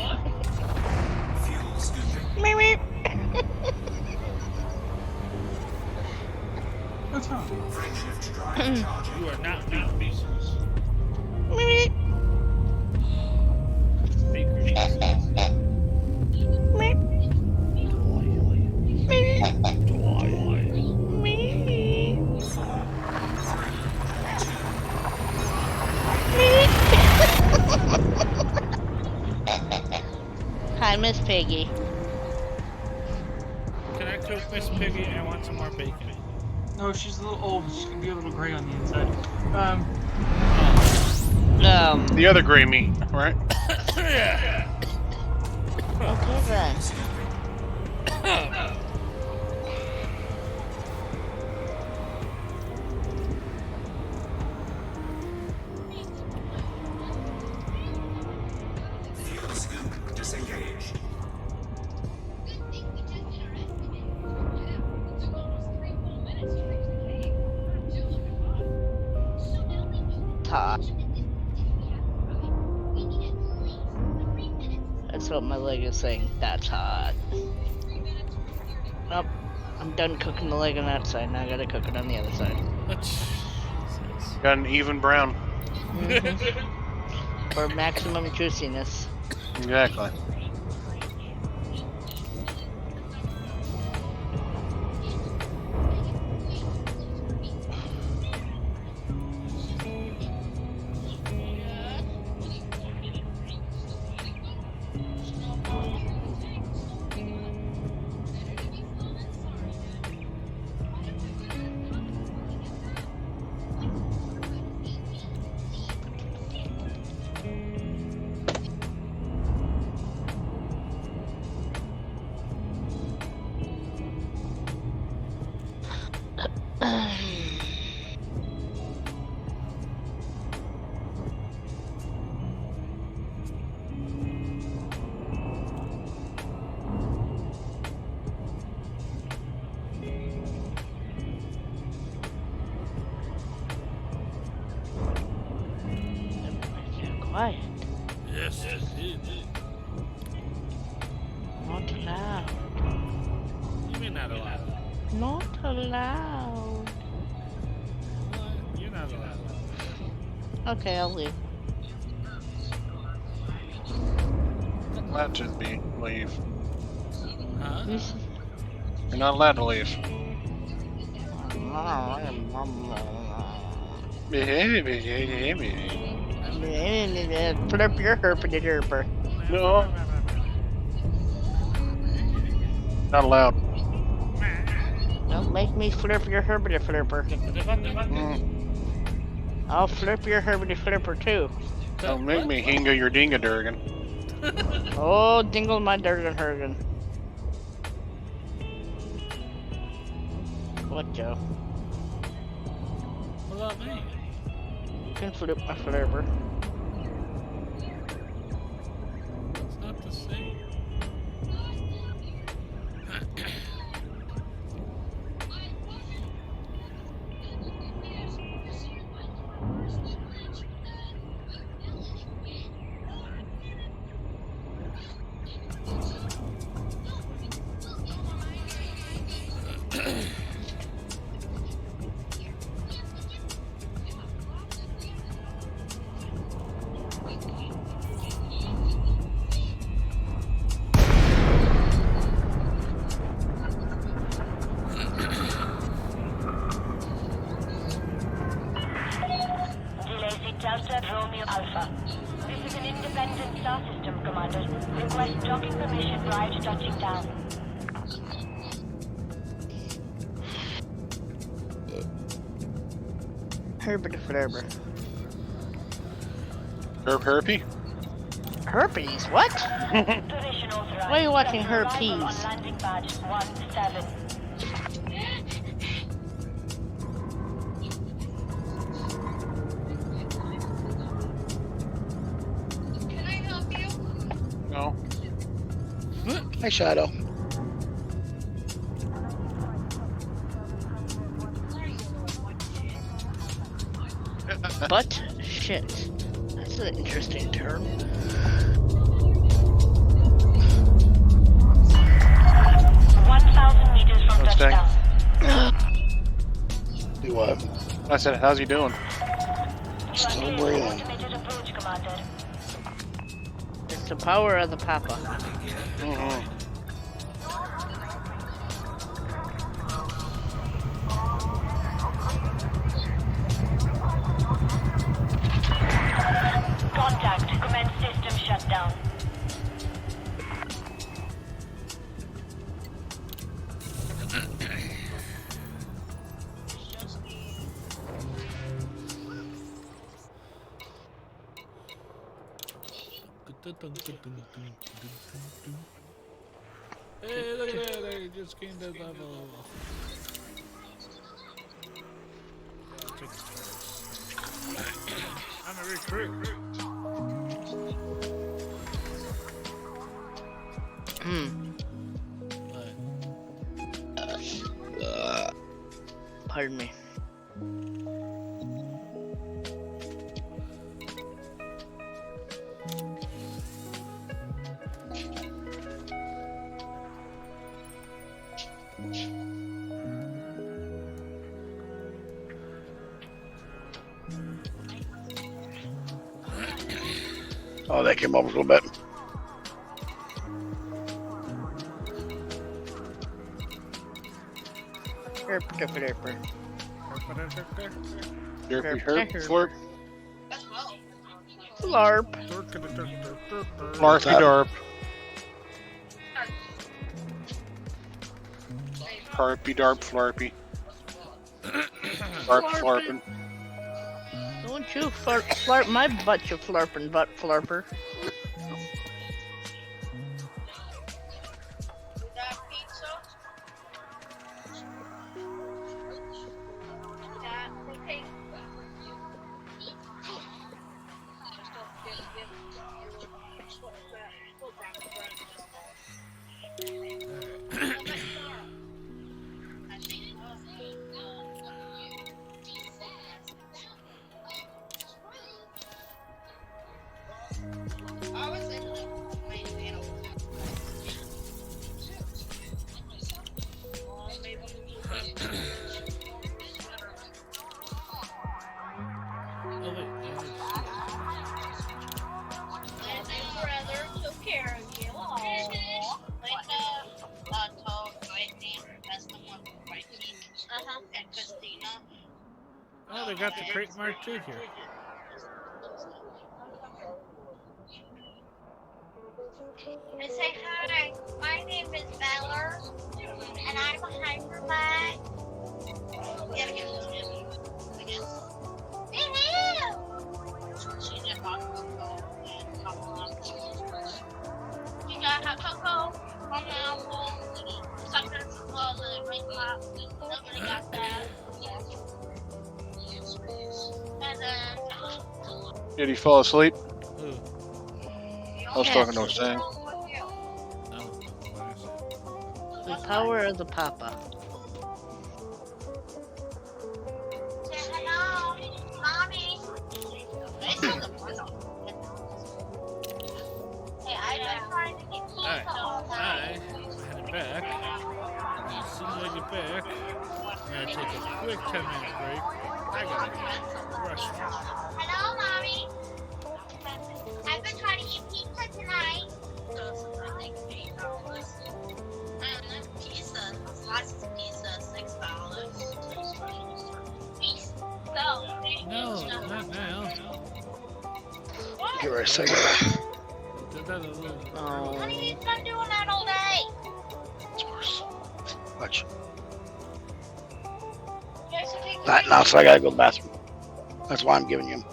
Meep, meep. What's wrong? You are not being pieces. Meep, Hi, Miss Piggy. Can I cook Miss Piggy? I want some more bacon. No, she's a little old. She's gonna be a little gray on the inside. The other gray meat, right? Yeah. Okay then. Fuel scoop disengaged. Hot. That's what my leg is saying. That's hot. Nope. I'm done cooking the leg on that side. Now I gotta cook it on the other side. Got an even brown. For maximum juiciness. Exactly. Quiet. Yes, indeed. Not allowed. You mean not allowed? Not allowed. What? You're not allowed. Okay, I'll leave. Allowed to leave. Huh? You're not allowed to leave. Flip your herpity derper. No. Not allowed. Don't make me flip your herbity flipper. I'll flip your herbity flipper too. Don't make me hinga your dinga durgan. Oh, dingle my durgan hergan. What, Joe? What about me? You can flip my flipper. It's not the same. Delay Delta Romeo Alpha. This is an independent star system, Commander. Request docking permission prior to touching down. Herbity flipper. Herpy? Herpes? What? Duration authorized. Why are you watching Arrival on herpes? landing pad 17. Can I help you? No. Hi, Shadow. Butt shit. That's an interesting term. 1,000 meters from Mustang. touchdown. Do what? I said, how's he doing? Still breathing. Automated approach, Commander. It's the power of the papa. Mm-hmm. Contact. Commence system shutdown. Hey, look at that! They just gained that level. I'm a recruit. Pardon me. Oh, that came up a little bit. Herpity flipper. Herpy herp florp. Flarp. Flarpy darp. Harpy darp flarpy. Darp flarpin'. Don't you flarp my butt, you flarpin' butt flarper. That pizza? That cooking? Just don't give what's that? What I was in the main panel. Maybe and my brother took care of you. Linda told Whitney, that's the one with Whitney, and Christina. Oh, they got the crate mark too here. I say hi. My name is Valor, and I'm a hyperbot. Yeah, I guess. She did hot cocoa and you got hot cocoa on the apple, suckers as well, the right top. Nobody got that. Yes. And then. Did he fall asleep? Ooh. I was talking to him saying. No. The power of the papa. Say hello, mommy. Hey, I've been trying to get Alright, all night. headed back. And as soon as I get back, I'm gonna take a quick 10-minute break. I gotta go to the restroom. Hello, mommy. I've been trying to eat pizza tonight. Pizza, slices of pizza, $6. No, not now. Give her a second. Did that a little. Oh. Honey, he's been doing that all day. It's worse. Watch. Yes, so take Not now, so I gotta go to the bathroom. That's why I'm giving you.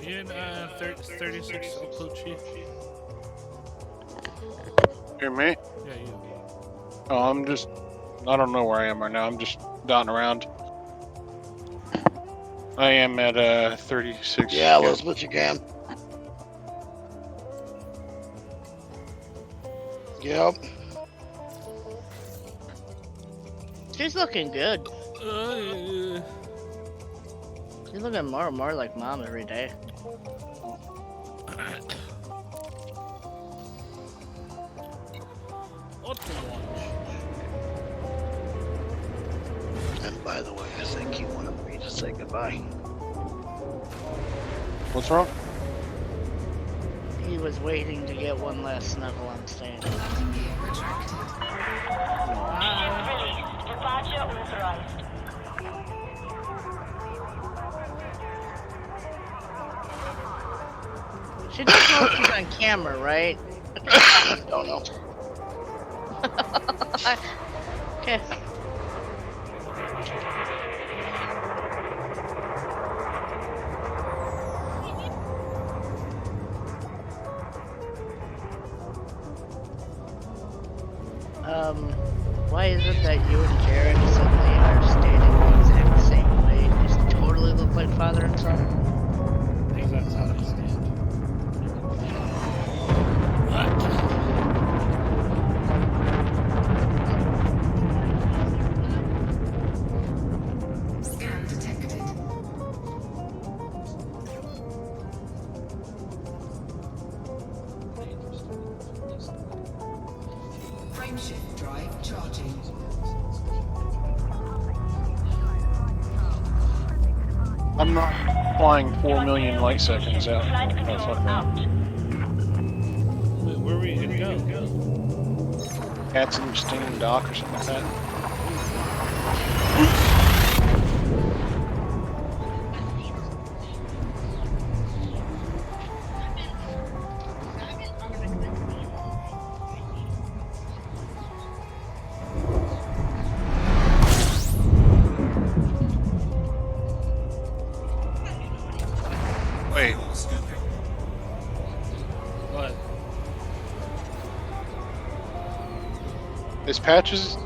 You in 36 Okochi? Hear me? Yeah, you. Oh, I don't know where I am right now. I'm just dotting around. I am at 36. Yeah, Elizabeth, you can. Yep. She's looking good. Yeah. She's looking more and more like mom every day. And by the way, I think he wanted me to say goodbye. What's wrong? He was waiting to get one last snuggle on stage. Departure authorized. She does know she's on camera, right? Don't know. Okay. Why is it that you and Jared suddenly are stating the exact same way? You just totally look like father and son? Because that's how they stand. Scan detected. Frameshift drive charging. I'm not flying 4 million light seconds out. That's what Wait, where were you gonna go? Cats in Stinging Dock or something like that. Wait. What? Is Patches?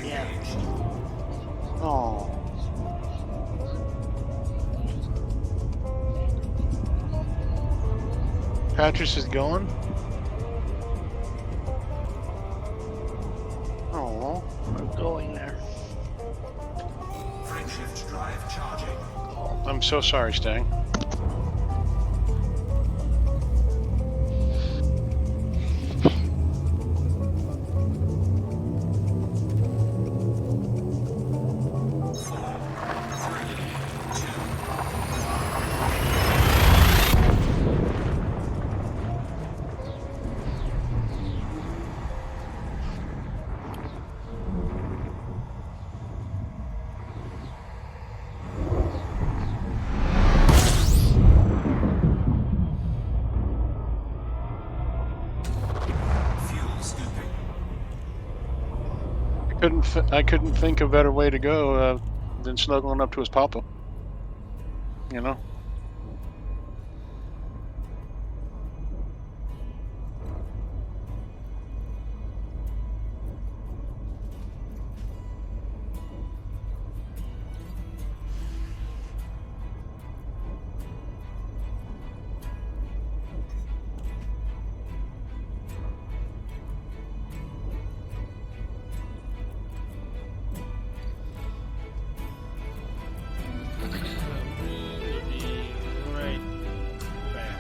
Yeah. Oh. Patches is going? Oh. I'm going there. Frameshift drive charging. I'm so sorry, Stang. I couldn't think of a better way to go than snuggling up to his papa. You know. Right back.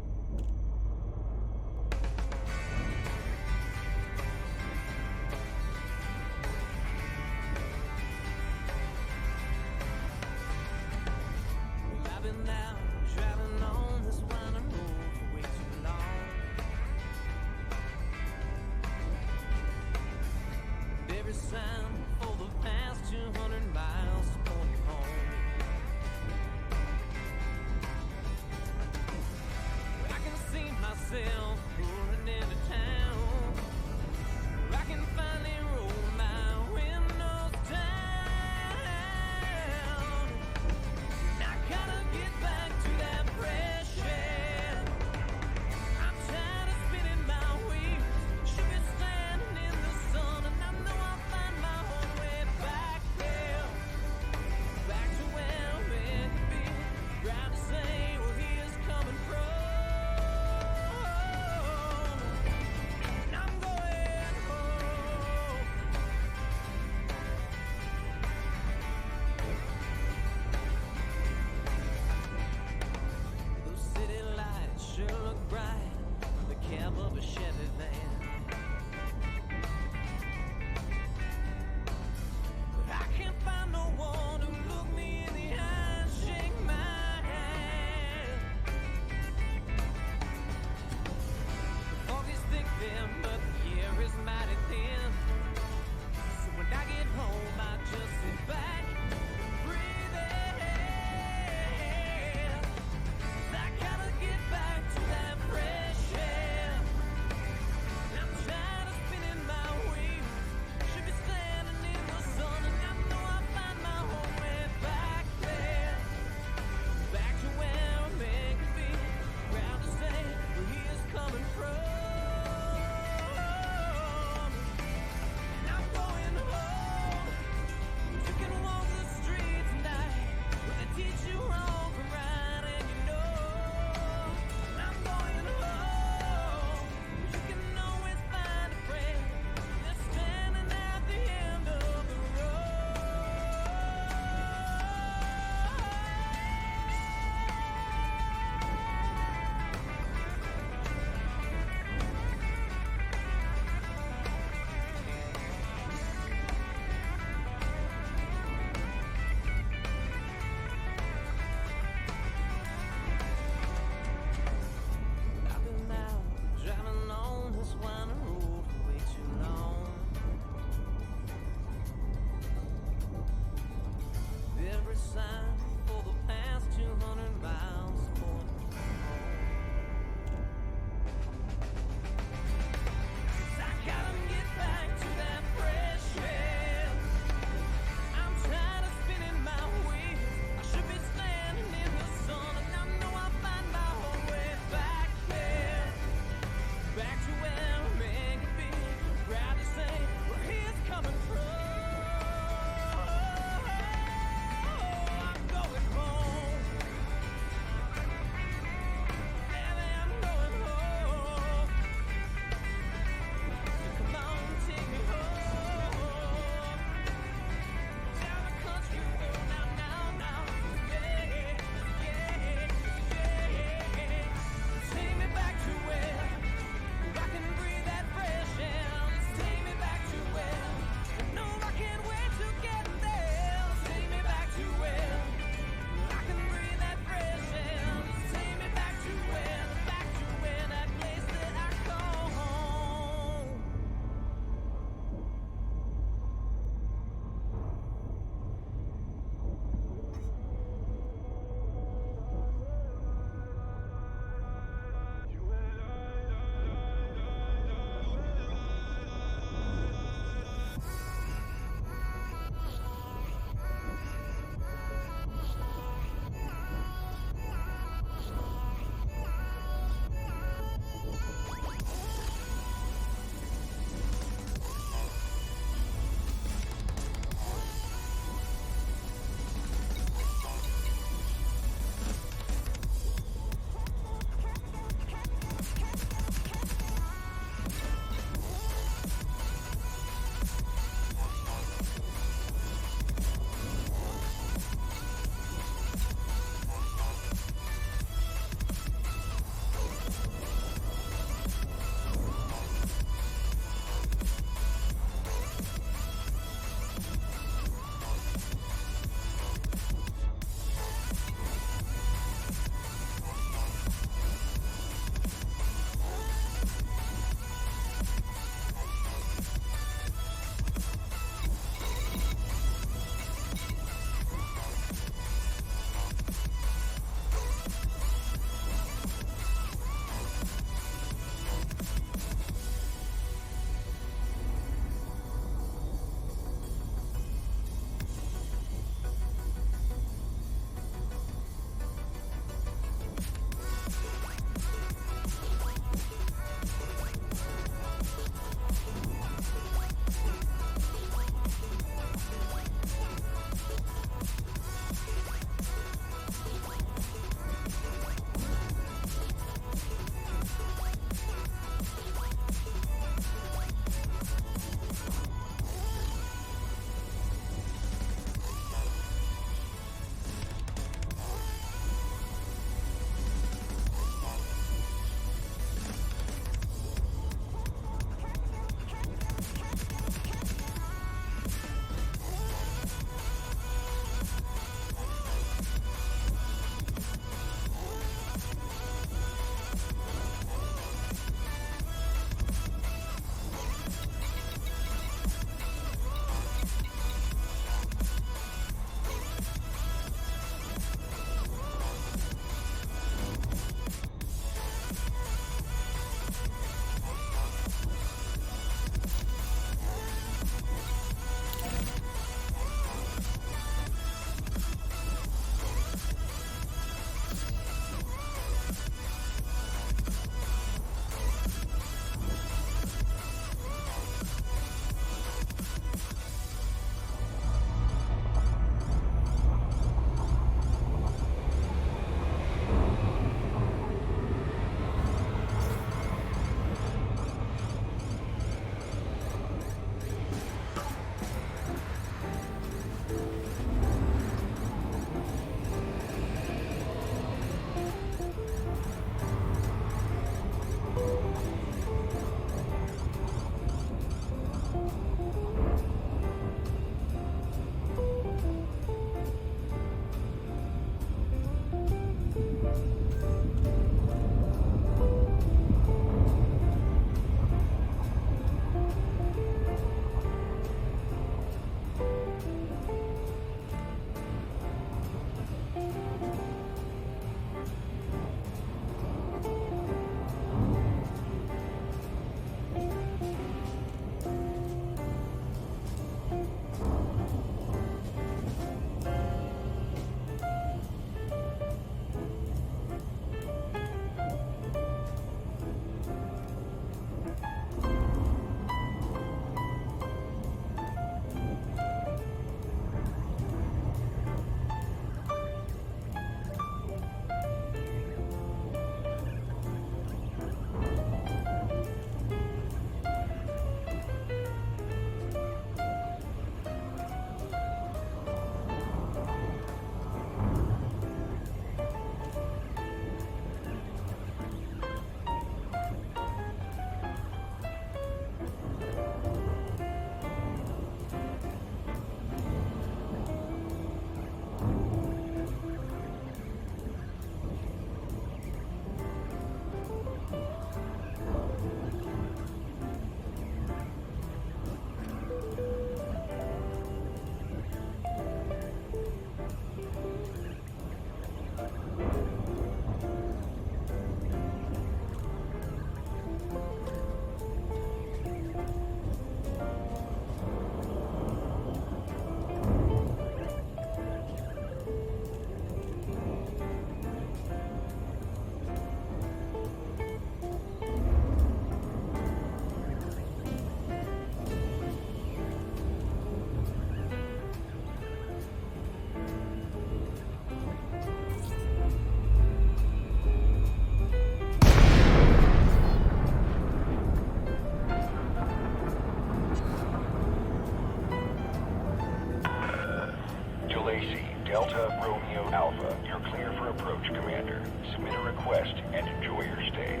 Delta Romeo Alpha, you're clear for approach, Commander. Submit a request and enjoy your stay.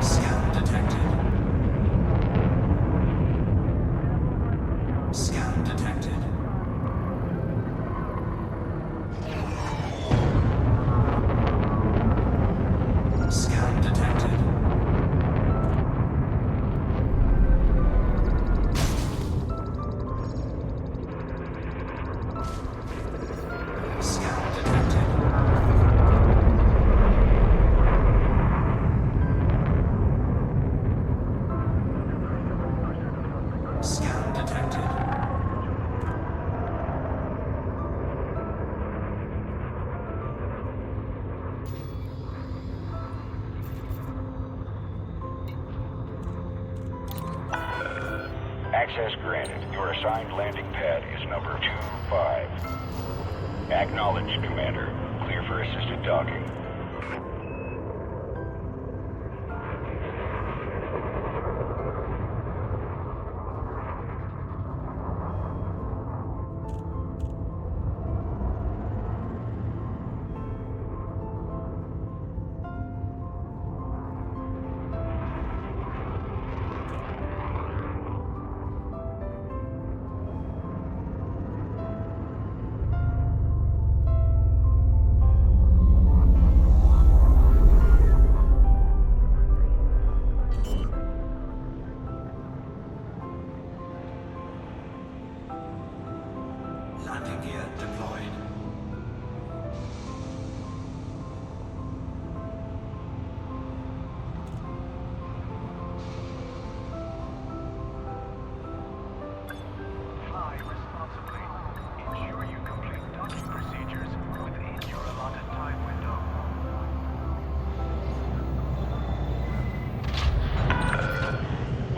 Scan detected. Scan detected. Scan detected. Scan detected. Scan detected. Access granted. Your assigned landing pad is number 25. Acknowledged, Commander. Clear for assisted docking. Landing gear deployed. Fly responsibly. Ensure you complete docking procedures within your allotted time window.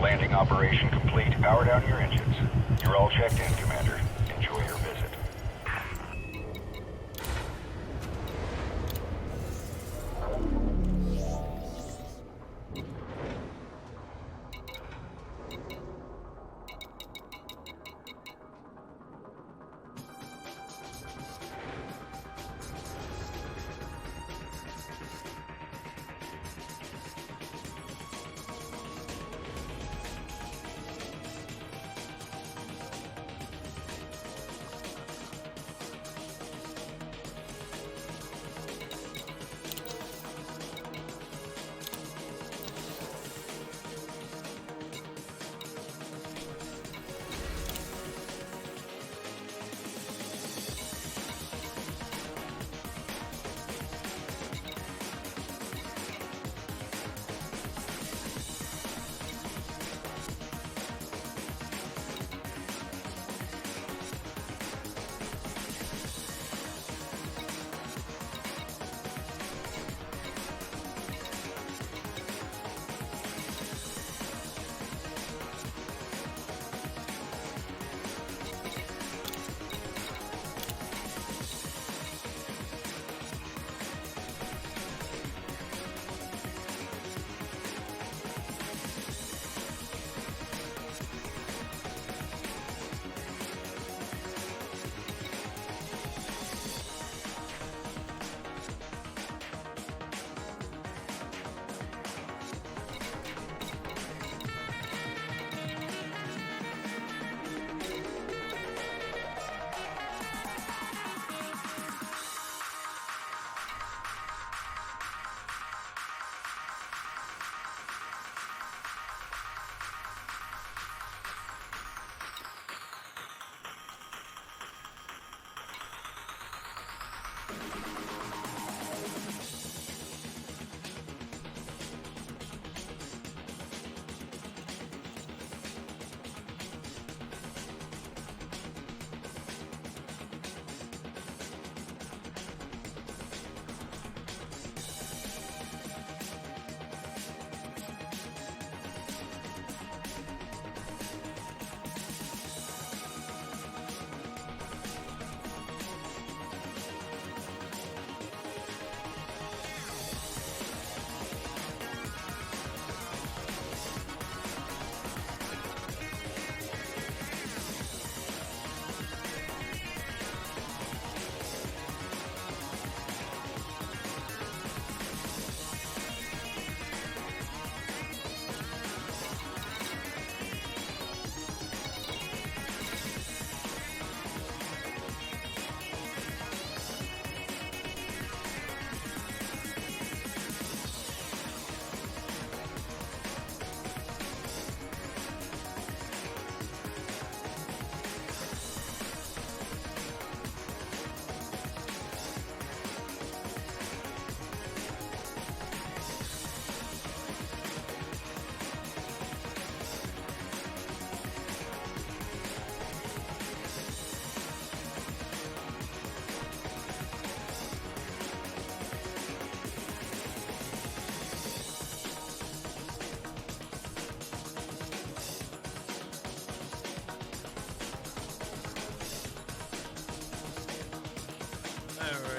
Landing operation complete. Power down your engines. You're all checked in, Commander. Enjoy your visit.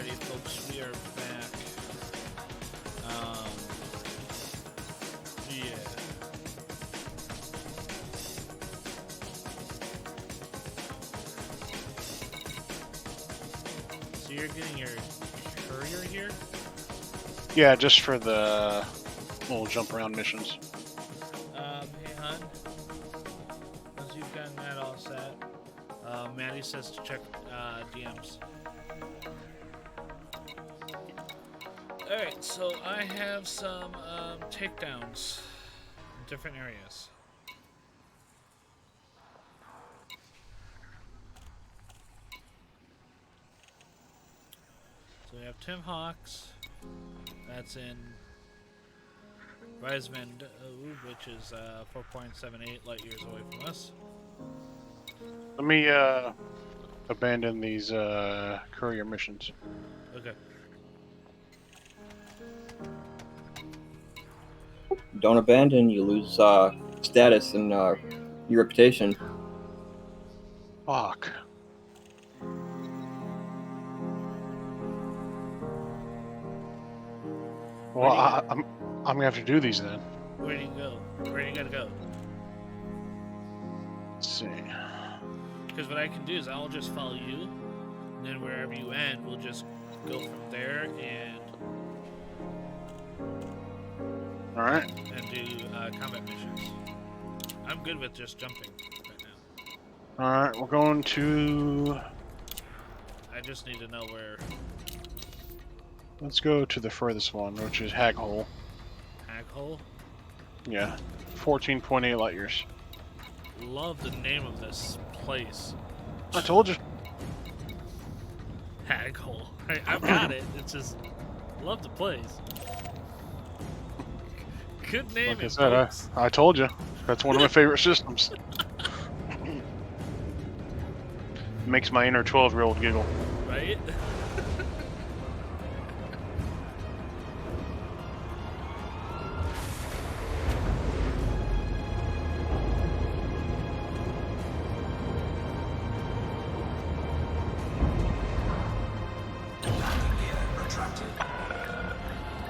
Alrighty, folks, we are back. Yeah. So you're getting your courier here? Yeah, just for the little jump around missions. Hey, hon. Once you've gotten that all set, Maddie says to check DMs. Alright, so I have some takedowns in different areas. So we have Tim Hawks. That's in Reismond, which is 4.78 light years away from us. Let me abandon these courier missions. Okay. Don't abandon, you lose status and your reputation. Fuck. Well, I'm gonna have to do these then. Where do you go? Where do you gotta go? Let's see. Because what I can do is I'll just follow you, and then wherever you end, we'll just go from there and All right. and do combat missions. I'm good with just jumping right now. All right, we're going to. I just need to know where. Let's go to the furthest one, which is Hag Hole. Hag Hole? Yeah, 14.8 light years. Love the name of this place. I told you. Hag Hole. I've got it. It's just love the place. Good name. Like I said, I told you. That's one of my favorite systems. Makes my inner 12-year-old giggle. Right?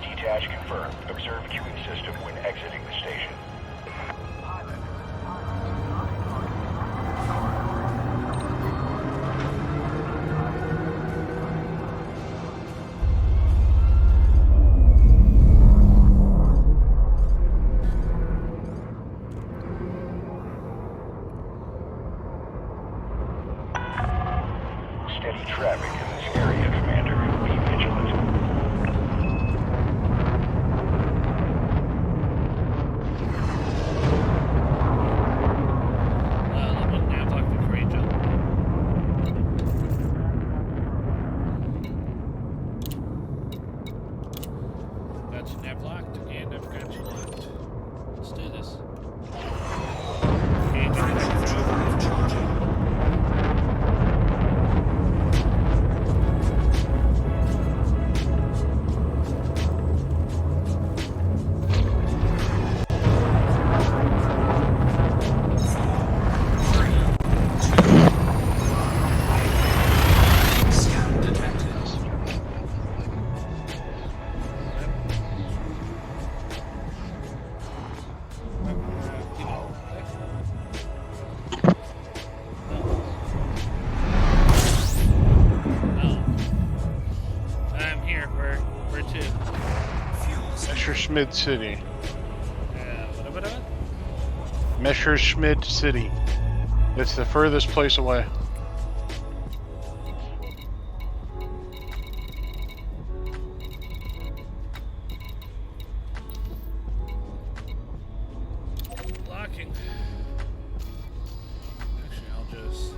Detach confirmed. Observe queuing system when exiting the station. Steady traffic in this area, Commander. Be vigilant. Got you nav locked, and I've got you locked. Let's do this. Scan detected. I'm here. Where to? Messerschmitt City. What? Messerschmitt City. It's the furthest place away. Locking. Actually, I'll just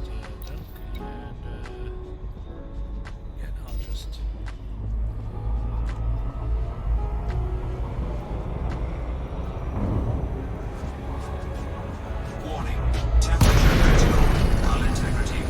I'll just. Warning. Temperature critical. Hull integrity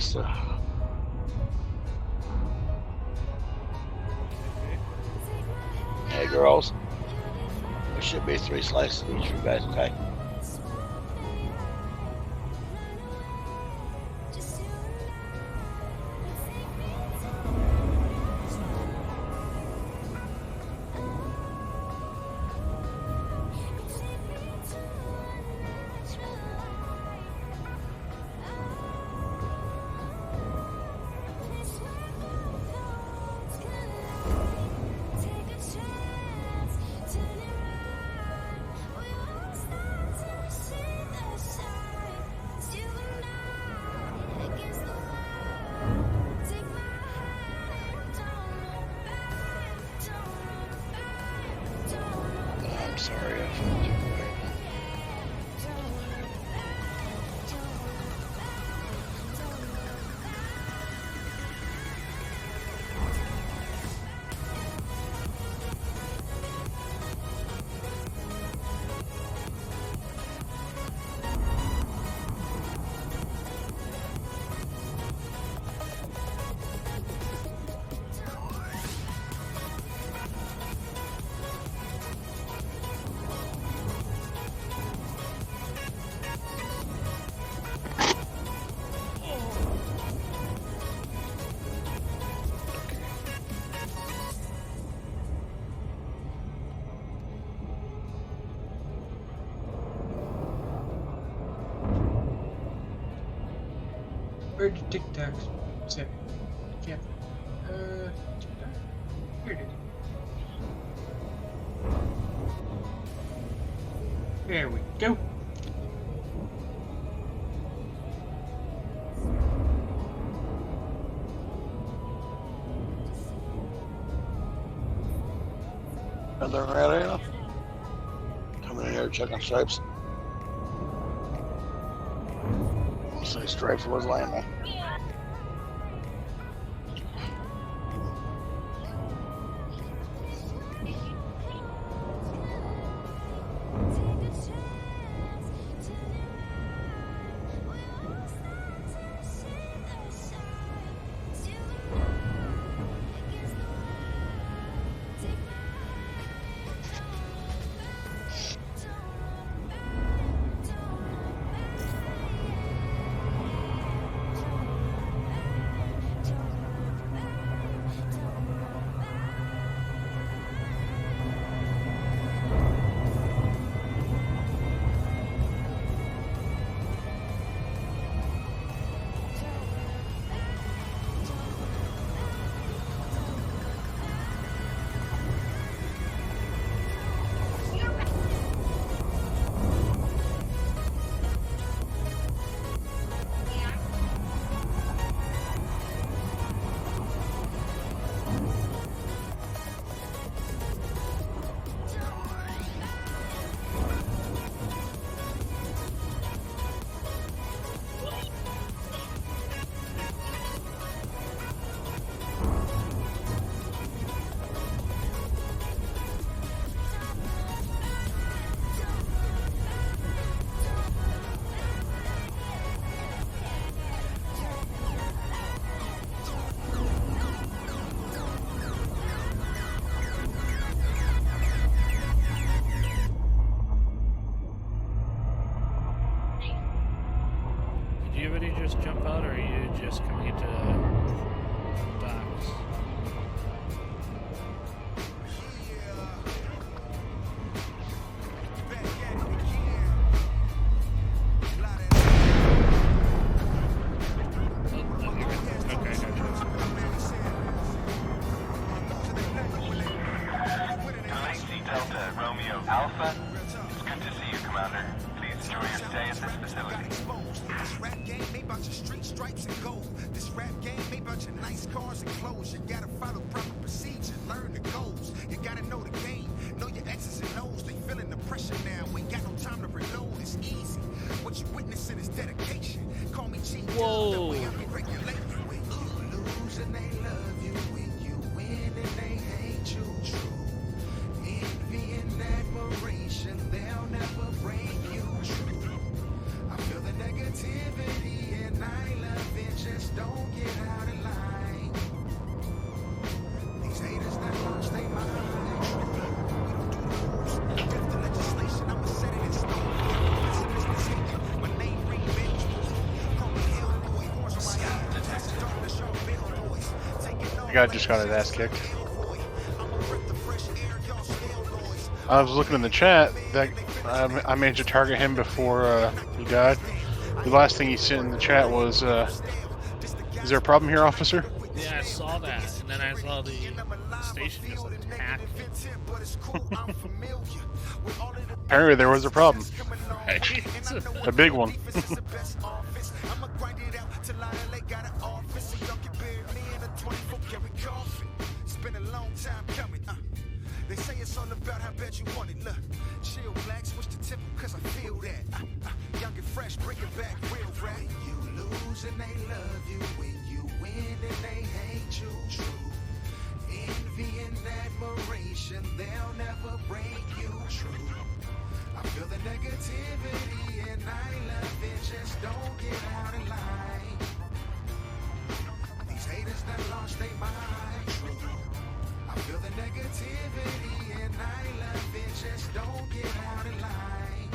Vista. Hey, girls. There should be 3 slices each for you guys, okay? I'm sorry, I found you. Where'd your Tic Tacs sit? Can't. Tic Tac? Here it is. There we go. Another area. Coming in here checking stripes. Say stripes was landing. Did you already just jump out, or are you just coming into docks? Delta Romeo Alpha. It's good to see you, Commander. Please enjoy your stay at this facility. This rap game ain't about your street stripes and gold. This rap game ain't about your nice cars and clothes. You gotta follow proper procedure, learn the goals. You gotta know the game, know your X's and O's. They feeling the pressure now, ain't got no time to reload. It's easy. What you witnessing is dedication. Call me Chief. Whoa. When you lose and they love you, when you win and they hate you, true. Envy and admiration, they'll never break you, true. I feel the negativity and I love it, just The guy just got his ass kicked. I was looking in the chat that I managed to target him before he died. The last thing he sent in the chat was, "Is there a problem here, officer?" Yeah, I saw that, and then I saw the station just attack. Apparently there was a problem. Right? A big one. They say it's all about how bad you want it. Look, chill, black, switch the tempo, cause I feel that. Young and fresh, bring it back real rap. When you lose and they love you, when you win and they hate you, true. Envy and admiration, they'll never break you, true. I feel the negativity and I love it, just don't get out of line. These haters that lost their mind, true. I feel the negativity and I love it, just don't get out of line.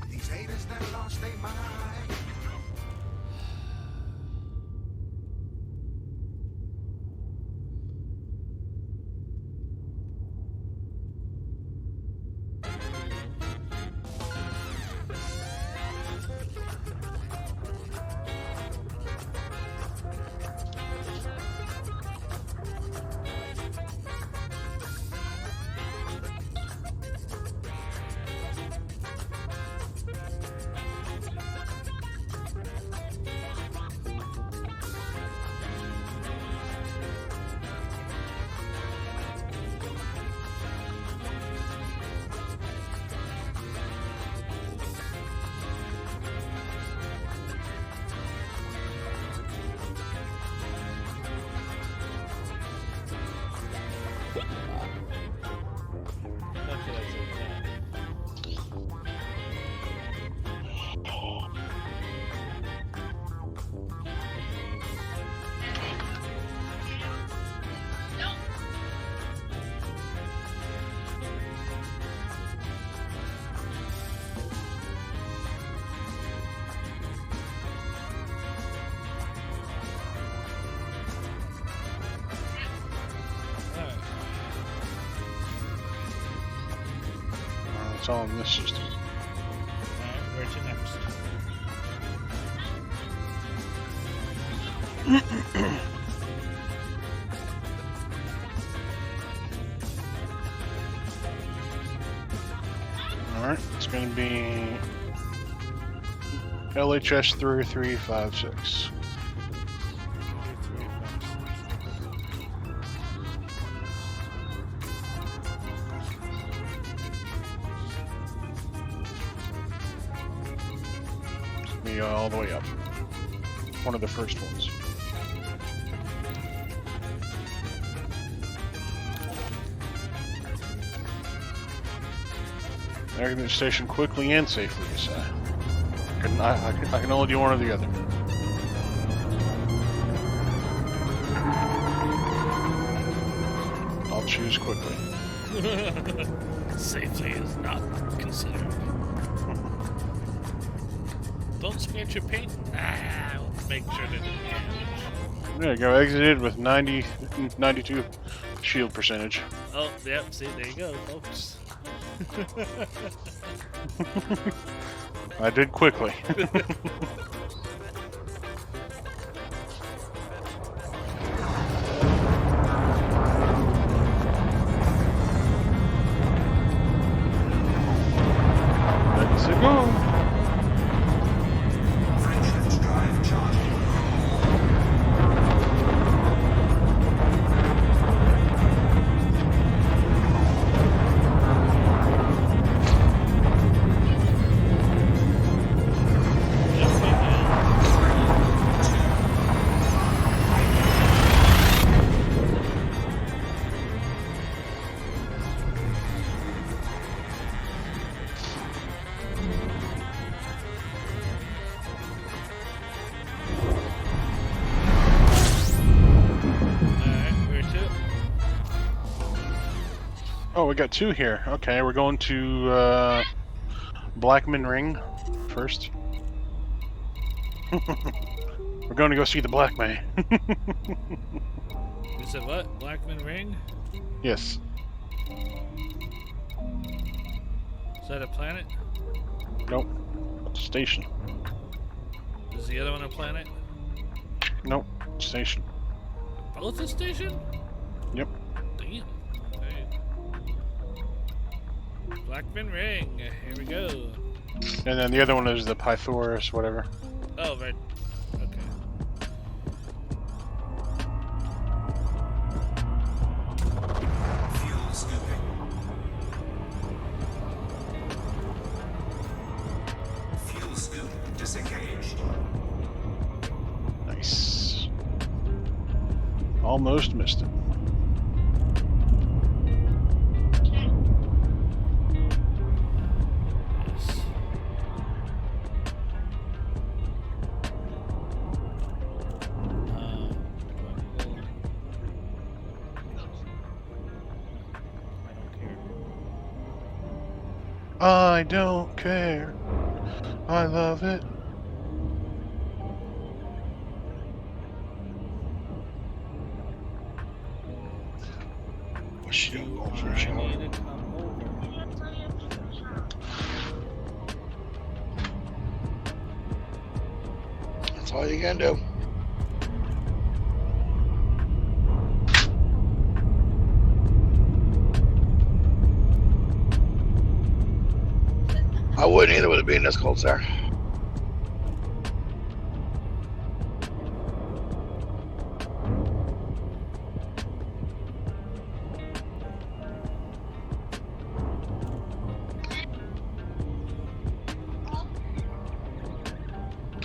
These haters that lost their mind. It's all in this system. Alright, where to next? Alright, it's going to be LHS 3356. Be all the way up. One of the first ones. Exit station quickly and safely, you say. I can only do one or the other. I'll choose quickly. Safety is not considered. Don't scratch your paint. We'll make sure that it damage. There you go, exited with 92 shield percentage. Oh, yep, see, there you go, folks. I did quickly. Let's go. Friction drive charging. Oh, we got two here. Okay, we're going to Blackman Ring first. We're going to go see the Black Man. You said what? Blackman Ring? Yes. Is that a planet? Nope. It's a station. Is the other one a planet? Nope. Station. Both a station? Yep. Damn. Okay. Blackman Ring. Here we go. And then the other one is the Pythagoras, whatever. Oh, right. Okay. Fuel scooping. Fuel scoop disengaged. Nice. Almost missed it. I don't care. I love it. Wish you don't go for a shower. That's all you can do. I wouldn't either with it being this cold, sir.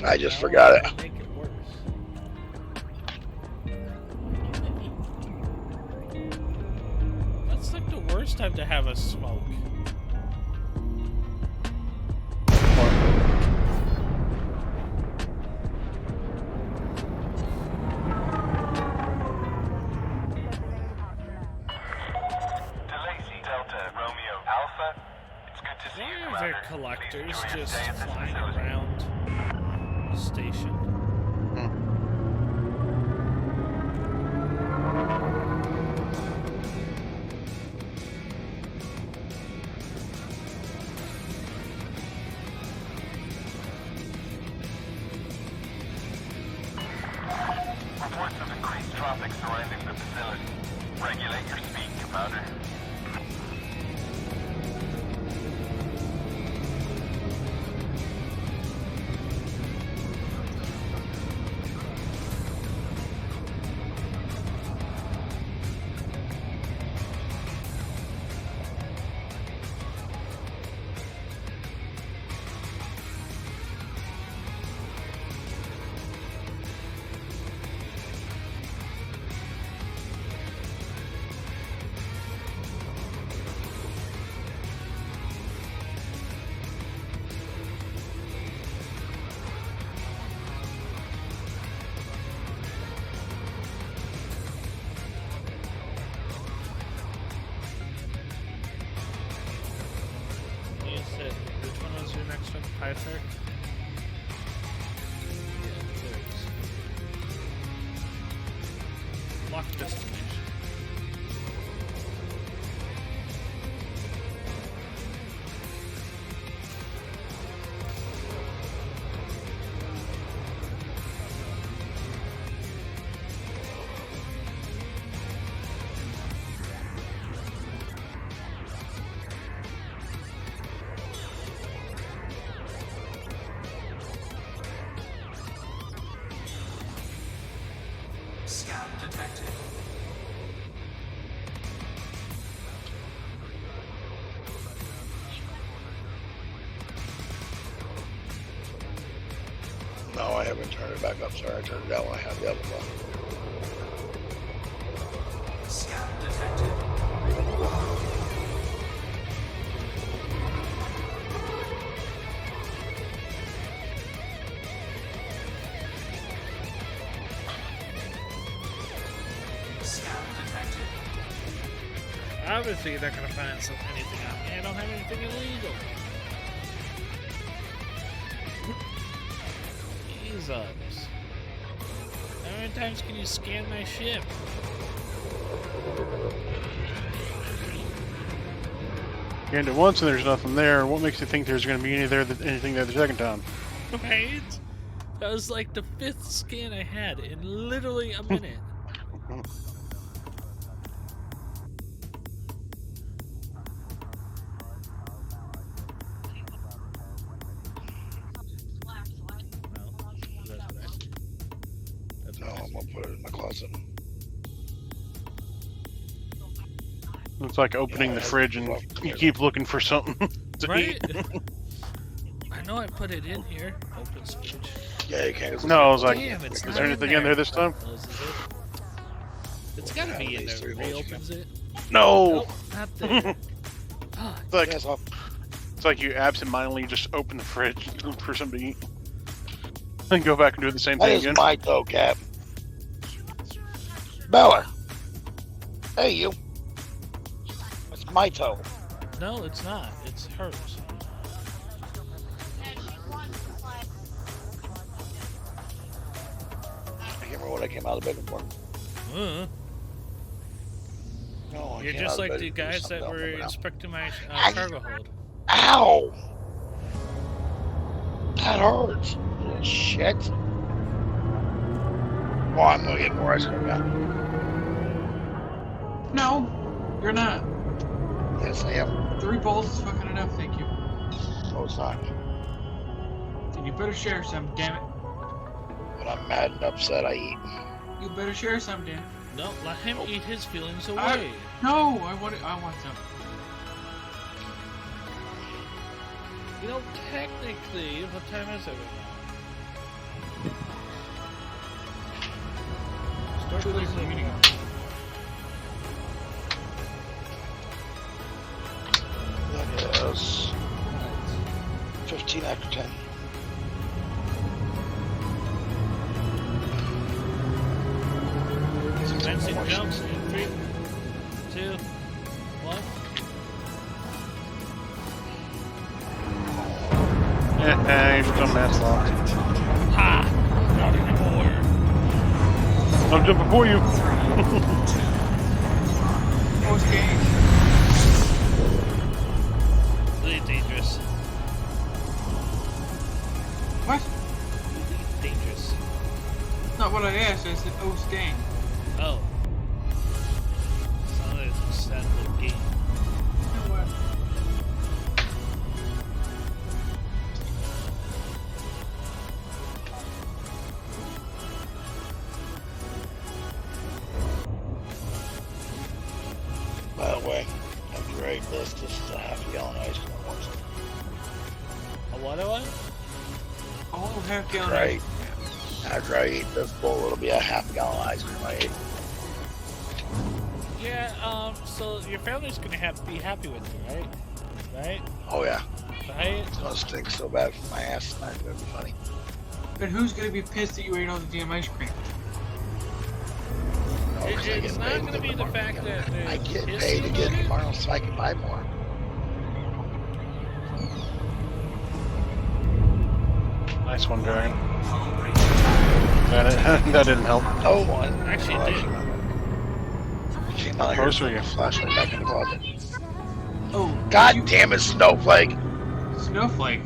I just forgot it. Make it worse. That's like the worst time to have a smoke. Why are there collectors just flying around the station? Reports of increased traffic surrounding the facility. Regulate your speed, Commander. You said, which one was your next one? Python? Yeah, there's. Lock destination. Scout detected. No, I haven't turned it back up, sir. I turned it down when I had the other one. Scout detected. Scout detected. Obviously, you're not gonna find anything on me. I don't have anything illegal. Jesus. How many times can you scan my ship? Scanned it once and there's nothing there. What makes you think there's going to be anything there the second time? Right? That was like the 5th scan I had in literally a minute. No, I'm gonna put it in my closet. It's like opening the fridge and you keep looking for something to Right? eat. I know I put it in here. Open fridge. Yeah, you can't. No, I was like, Damn, it's is not there anything in there this time? Closes it. It's gotta be in there. Reopens it. No! Nope, not there. It's like you absentmindedly just open the fridge and look for something to eat. And go back and do the same That thing is again. my toe, Cap. Bella. Hey, you. It's my toe. No, it's not. It's hers. I can't remember what I came out of the bedroom for. No, I You're came just out of like bed the to do guys something that else were right now. inspecting my cargo hold. Ow! That hurts. Little shit. Oh, I'm gonna get more ice cream now. No, you're not. Yes, I am. 3 balls is fucking enough, thank you. No, it's not. Then you better share some, damn it. When I'm mad and upset, I eat. You better share some, damn it. No, let him eat his feelings away. No, I want some. You know, technically, what time is it right now? Start Too late for the closing. meeting. That is 15 after 10. Commencing jumps in 3, 2, 1. You're some ass locked. Ha! Not anymore. I'm jumping for you. Okay. Really dangerous. What? Really dangerous. Not what I asked, I said, oh, Sting. Oh. Sounded like a sad little game. You know what? By the way, after I eat this is a half a gallon ice cream. A what? Oh, half gallon. Right. After I eat this bowl, it'll be a half gallon ice cream I ate. Yeah, so your family's gonna be happy with you, right? Right? Oh yeah. Right? It's gonna stink so bad from my ass tonight, it's gonna be funny. But who's gonna be pissed that you ate all the damn ice cream? No, 'cause I It's get not paid to gonna get be the tomorrow. fact that I get there's paid to get history. tomorrow so I can buy more. Nice one, Dragon. That didn't help. No one. Actually, it did. Came out Close for here, you. flashlight back in the closet. Oh, God damn it, Snowflake! Snowflake.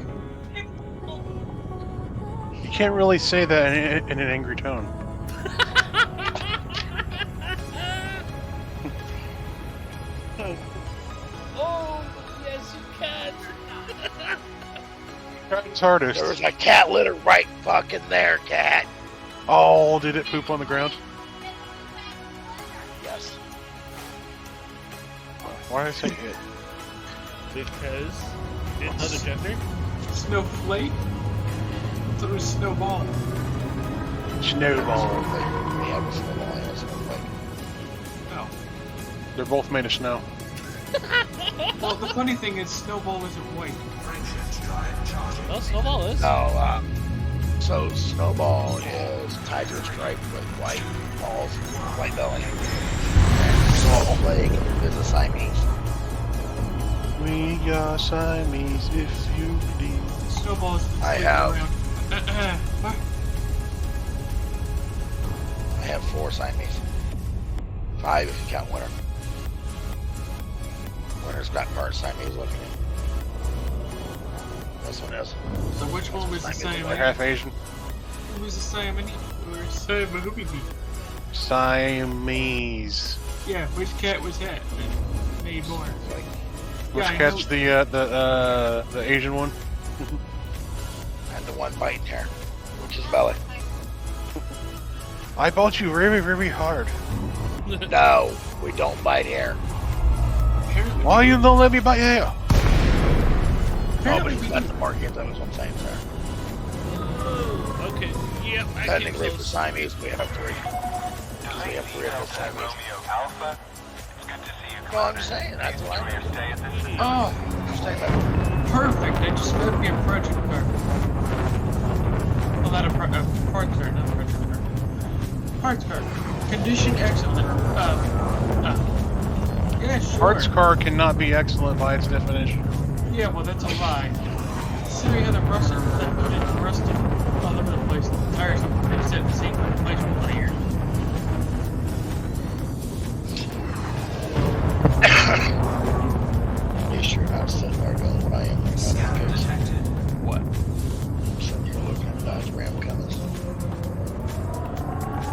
You can't really say that in an angry tone. Oh, yes, you can. Try its hardest. There was a cat litter right fucking there, cat. Oh, did it poop on the ground? Yes. Why did I say it? Because you didn't know the gender? Snowflake? I thought it was snowball. Snowball. We have a snowball and a snowflake. Oh. They're both made of snow. Well, the funny thing is, snowball isn't white. Well, Snowball is. No, so Snowball is tiger stripe with white balls, white belly. And Snowflake is a Siamese. We got Siamese if you need. Snowball is I have. What? have 4 Siamese. 5 if you count Winter. Winter's got current Siamese looking in. This one is. So which one was the They're Siamese? half Asian. Who was the Siamese? Or Siamese? Siamese. Yeah, which cat was that? That made more. Which I cat's know. the Asian one? And the one biting here, which is Belly. I bought you really, really hard. No, we don't bite hair. Why you don't let me bite hair? Nobody's got the market, that was what I'm saying, sir. Oh, okay. Yep, I can Technically, for close. Siamese, we have 3. Because we have 3 of the Siamese. Alpha, it's good to see you. No, I'm just saying, that's why I'm Stay at this Oh, stay there. perfect. I just grabbed me a project card. Well, not a parts card, not a project card. Parts card. Condition excellent. Yeah, sure. Parts car cannot be excellent by its definition. Yeah, well, that's a lie. Considering how the rusted, it's rusted all over the place. The tires have been set in the same place for 20 years. You sure not sitting there going what I am? Scout detected. What? I'm sitting here looking at Dodge Ram Cummins.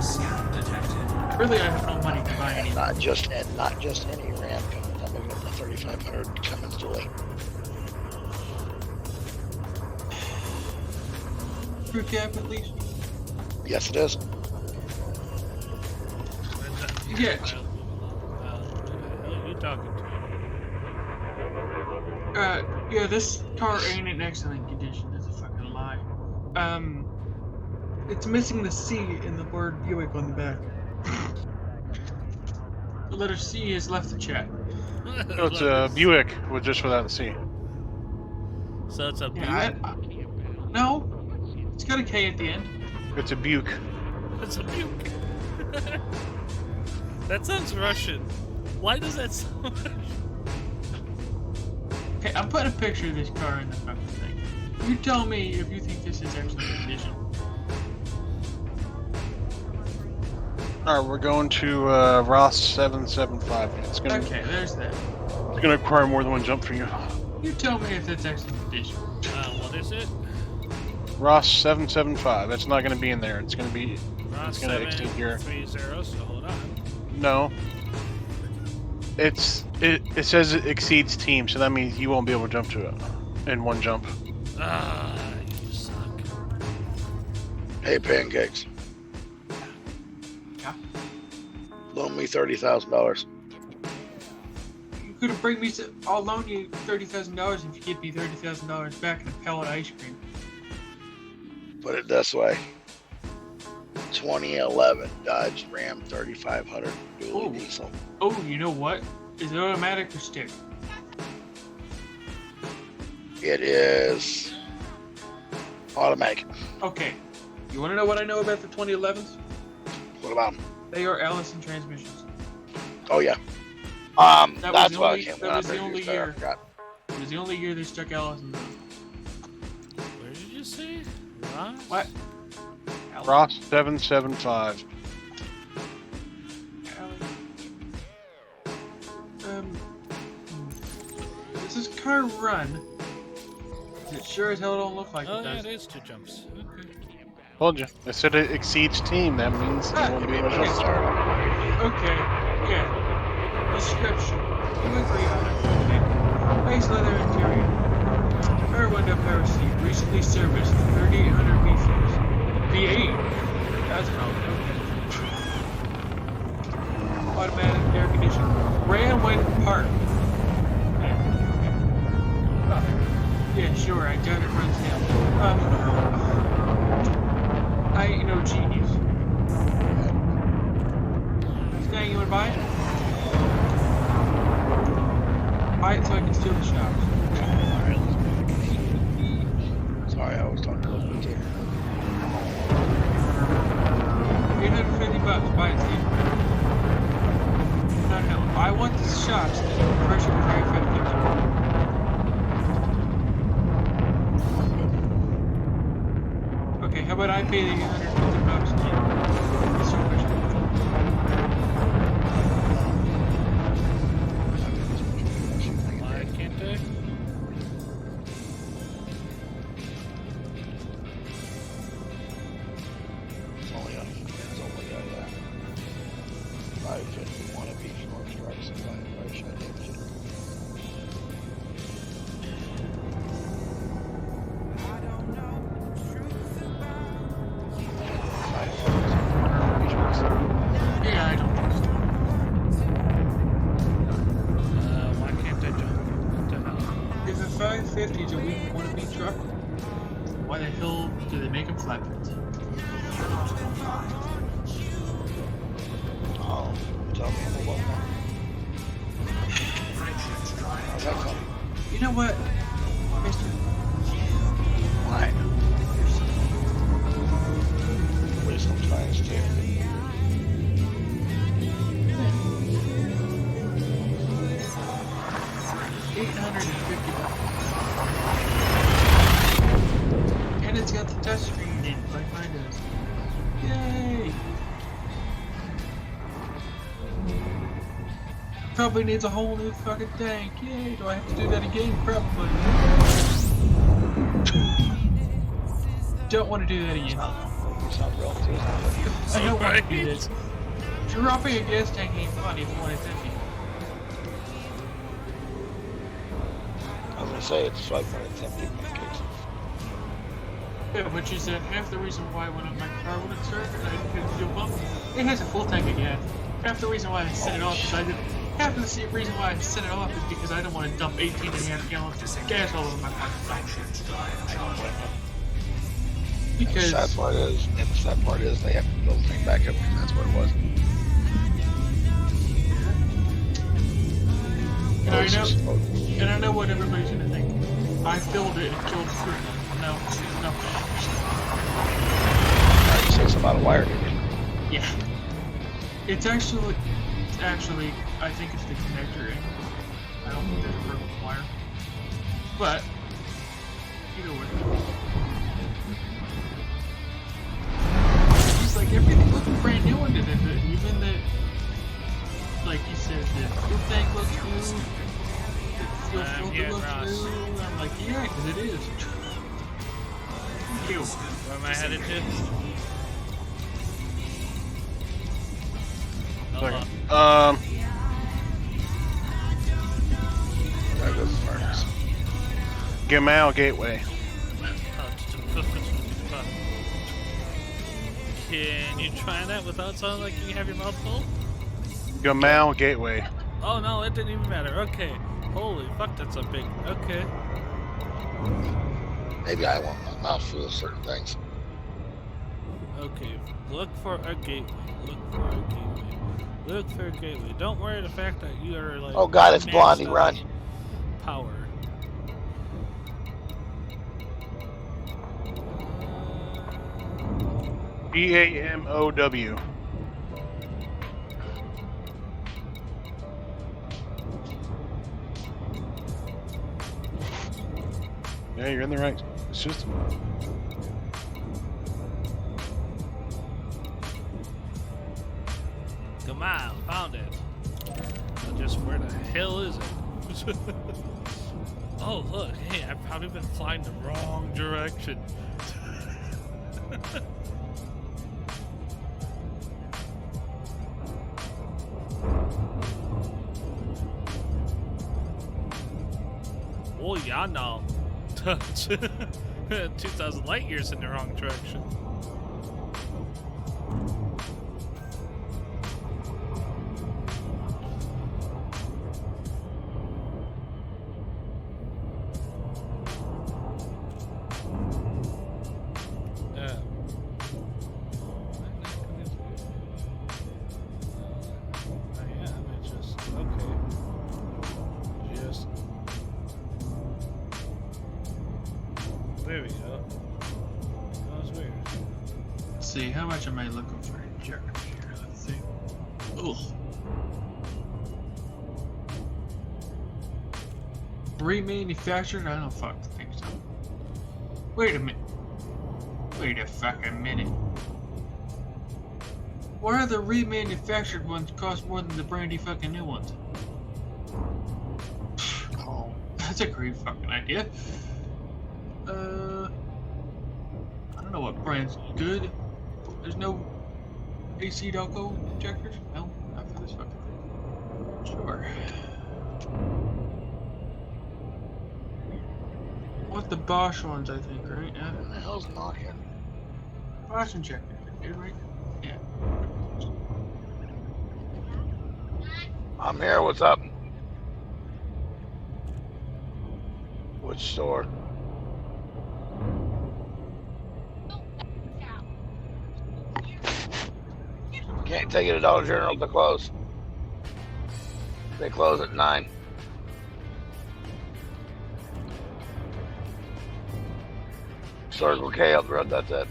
Scout detected. Really, I have no money to buy any. Not just any Ram Cummins. I'm looking at the 3500 Cummins Dually. Crew cab, at least. Yes, it is. Yeah. Who are you talking to? Yeah, this car ain't in excellent condition. That's a fucking lie. It's missing the C in the word Buick on the back. The letter C has left the chat. So it's a Buick with just without the C. So it's a Yeah, no, it's got a K at the end. It's a Buick. It's a Buick. That sounds Russian. Why does that sound Russian? Okay, I'm putting a picture of this car in the fucking thing. You tell me if you think this is excellent condition. Alright, we're going to Ross 775. It's gonna There's that. It's gonna require more than one jump for you. You tell me if that's excellent condition. What is it? Ross 775. That's not gonna be in there. It's gonna be. Ross It's gonna exceed your. 730, so hold on. No. It says it exceeds team, so that means you won't be able to jump to it in one jump. Ah, you suck. Hey, Pancakes. Yeah. Loan me $30,000. You could have bring me. I'll loan you $30,000 if you give me $30,000 back in a pellet ice cream. Put it this way. 2011 Dodge Ram 3500 dually diesel. Oh, you know what? Is it automatic or stick? It is automatic. Okay. You want to know what I know about the 2011s? What about them? They are Allison transmissions. Oh yeah. That was That's the what only, I came that was the only there. year. I forgot. It was the only year they stuck Allison on. Where did you say? Ross? What? Ross 775. Does this car run? It sure as hell don't look like Oh, it yeah, does. it is 2 jumps. Okay. Told you. I said it exceeds team. That means you won't be able to jump. Okay, yeah. Description. You agree on it. Okay. Base leather interior. Power window, power seat. Recently serviced. 3800 V6. V8. That's probably okay. Automatic air conditioning. Ran when parked. Yeah, sure, I doubt it runs down. I ain't no genius. Now you wanna buy it? Buy it so I can steal the shops. Sorry, I was talking a little bit too. $850, buy it, Steve. No, I want the shops that the pressure very effective. Okay, how about I pay the $850 Steve? That's your question. so they make them flatbreads. Oh, tell me about that. How's that coming? You know what, Mister? Why? Please don't try and steal. $850. And it's got the touchscreen in, like mine does. Yay! Probably needs a whole new fucking tank. Yay! Do I have to do that again? Probably. Don't want to do that again. It's not real. I don't want to do this. Dropping a gas tank ain't funny when it's empty. I was gonna say it's like when it's empty. Yeah, which is half the reason why when my car wouldn't start and I couldn't fuel pump. It has a full tank of gas. Half the reason why I set it off is half the reason why I set it off is because I don't want to dump 18.5 gallons of gas all over my car. Because the sad part is they have to build the thing back up because that's what it was. And I know what everybody's gonna think. I filled it and killed the crew. No. You say something about a wire, did you? Yeah. It's actually, I think it's the connector. I don't think there's a broken wire. But, either way. It's like everything looks brand new under the hood. Even the, like you said, the fuel tank looks new. The fuel filter looks new. I'm like, yeah, because it is. Thank you. Where am I headed to? That goes the furnace. Gamal Gateway. Can you try that without sounding like you have your mouth full? Gamal Gateway. Oh no, it didn't even matter. Okay. Holy fuck, that's a big. Okay. Maybe I want my mouth full of certain things. Okay. Look for a gateway. Look for a gateway. Look for a gateway. Don't worry the fact that you are like. Oh god, it's Blondie, run. Power. BAMOW. Yeah, you're in the right system. Come on, found it. But just where the hell is it? Oh look, hey, I've probably been flying the wrong direction. Oh yeah, no. 2,000 light years in the wrong direction. There we go. That was weird. Let's see, how much am I looking for injectors here? Let's see. Ugh. Remanufactured? I don't fucking think so. Wait a minute. Wait a fucking minute. Why are the remanufactured ones cost more than the brandy fucking new ones? Oh, that's a great fucking idea. I don't know what brand's good. There's no AC Delco injectors? No, not for this fucking thing. Sure. What the Bosch ones, I think, right? Yeah. What the hell's knocking? Bosch injectors, dude, right? Yeah. I'm here, what's up? Which store? Can't take you to Dollar General. They're closed. They close at 9. Circle K up the road. That's it.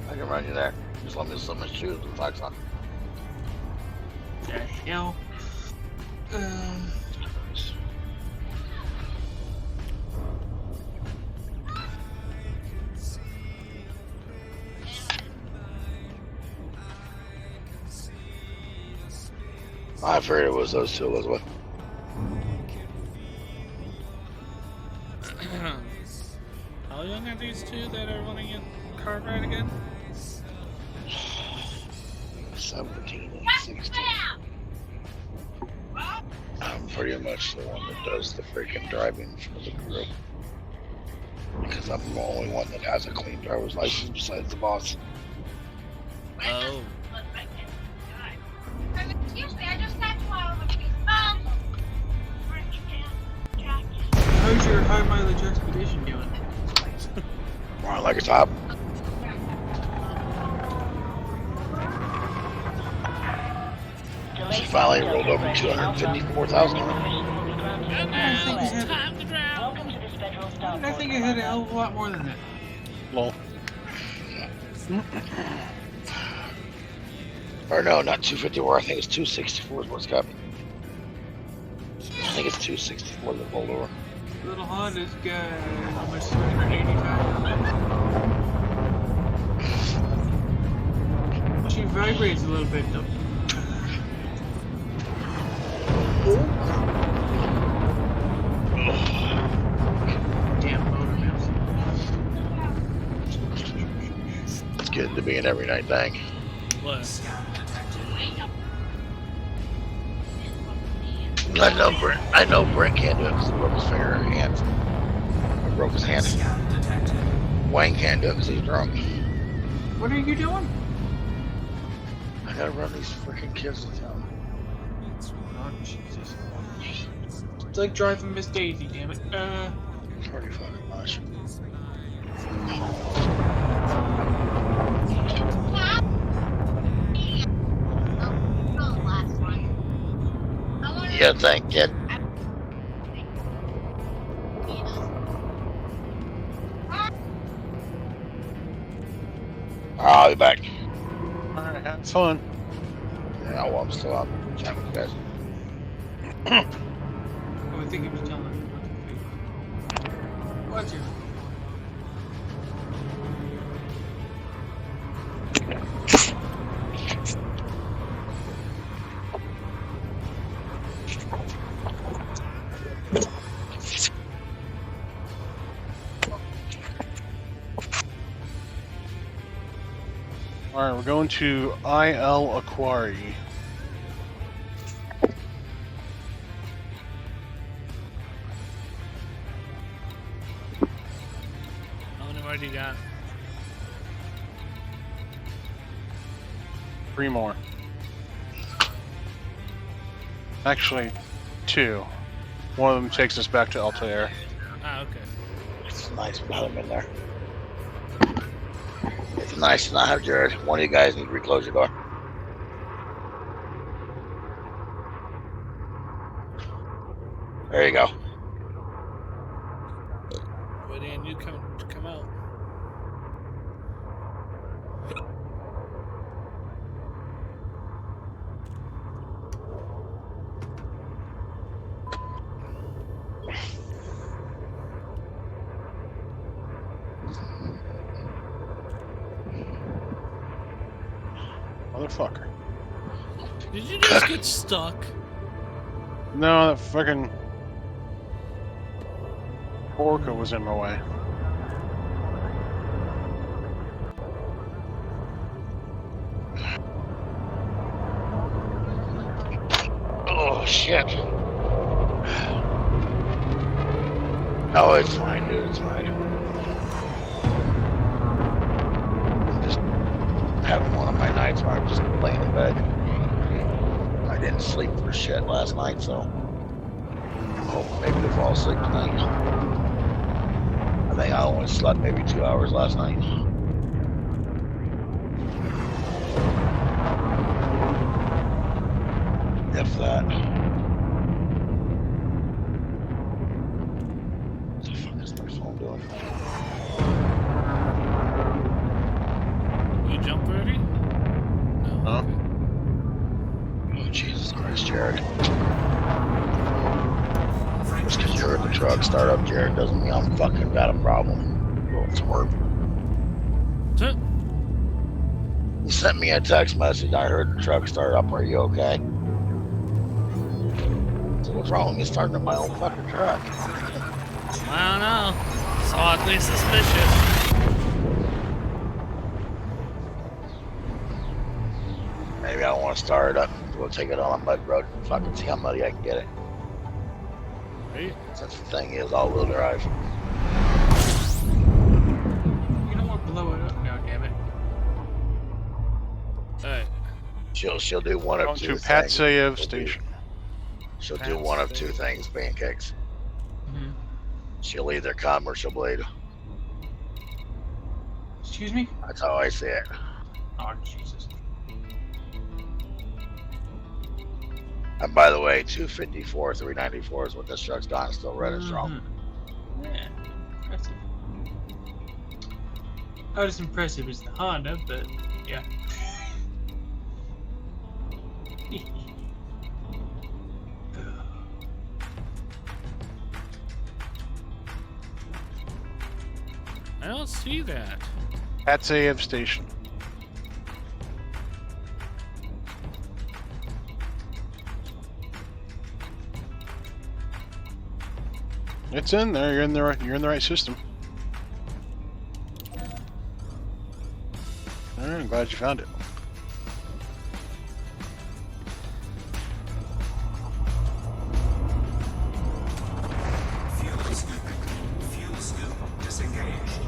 I can run you there. Just let me slip my shoes and socks on. The hell? I figured it was those two, Elizabeth. How young are these two that are wanting a car ride again? 17 and 16. I'm pretty much the one that does the freaking driving for the group. Because I'm the only one that has a clean driver's license besides the boss. Oh. Excuse me, I just got you out of the How's your high mileage expedition doing? Run like a top. She finally rolled over 254,000. I think it hit a hell of a lot more than that. Lol. Or no, not 254. I think it's 264 is what's happening. I think it's 264 that rolled over. Little Honda's got almost 280,000. She vibrates a little bit though. Damn motor mouse. It's getting to be an every night thing. What? I know Brent can't do it because he broke his finger and hand. Or broke his hand. Wayne can't do it because he's drunk. What are you doing? I gotta run these freaking kids to town. Oh, Jesus. It's like driving Miss Daisy, damn it. Pretty fucking much. You gotta think, kid. I'll be back. Alright, have fun. Yeah, well, I'm still out chatting with you guys. Oh, I think he was telling me what to do. What's your... Alright, we're going to IL Aquari. How many more do you got? 3 more. Actually, 2. One of them takes us back to Altair. Ah, okay. It's nice to have him in there. It's nice to not have Jared. One of you guys need to reclose your door. There you go. Waiting on you to come out. Motherfucker. Did you just get stuck? No, that fucking orca was in my way. Oh, shit. No, it's fine, dude. It's fine. I'm just having one of my nights where I'm just laying in bed. I didn't sleep for shit last night, so I'm hoping maybe to fall asleep tonight. I think I only slept maybe 2 hours last night. If that. What the fuck is my phone doing? You jump already? Huh? Oh, Jesus Christ, Jared. Just because you heard the truck start up, Jared, doesn't mean I'm fucking got a problem. Little twerp. You sent me a text message. I heard the truck start up. Are you okay? So what's wrong with me starting up my own fucking truck? I don't know. It's oddly suspicious. Maybe I don't want to start it up. We'll take it on a mud road and fucking see how muddy I can get it. Right. Since the thing is all-wheel drive. You don't want to blow it up now, damn it. Alright. She'll do one of Going two to things. Patsayev Station. She'll do one of two things, pancakes. Mm-hmm. She'll either come or she'll bleed. Excuse me? That's how I see it. Oh, Jesus. And by the way, 254, 394 is what this truck's done. It's still running strong. Yeah, impressive. Not as impressive as the Honda, but yeah. I don't see that. Patsayev Station. It's in there. You're in the right system. All right, I'm glad you found it. Fuel scoop disengaged.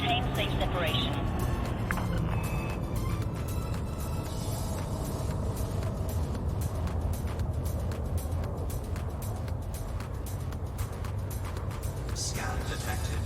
Maintain safe separation. Scan detected.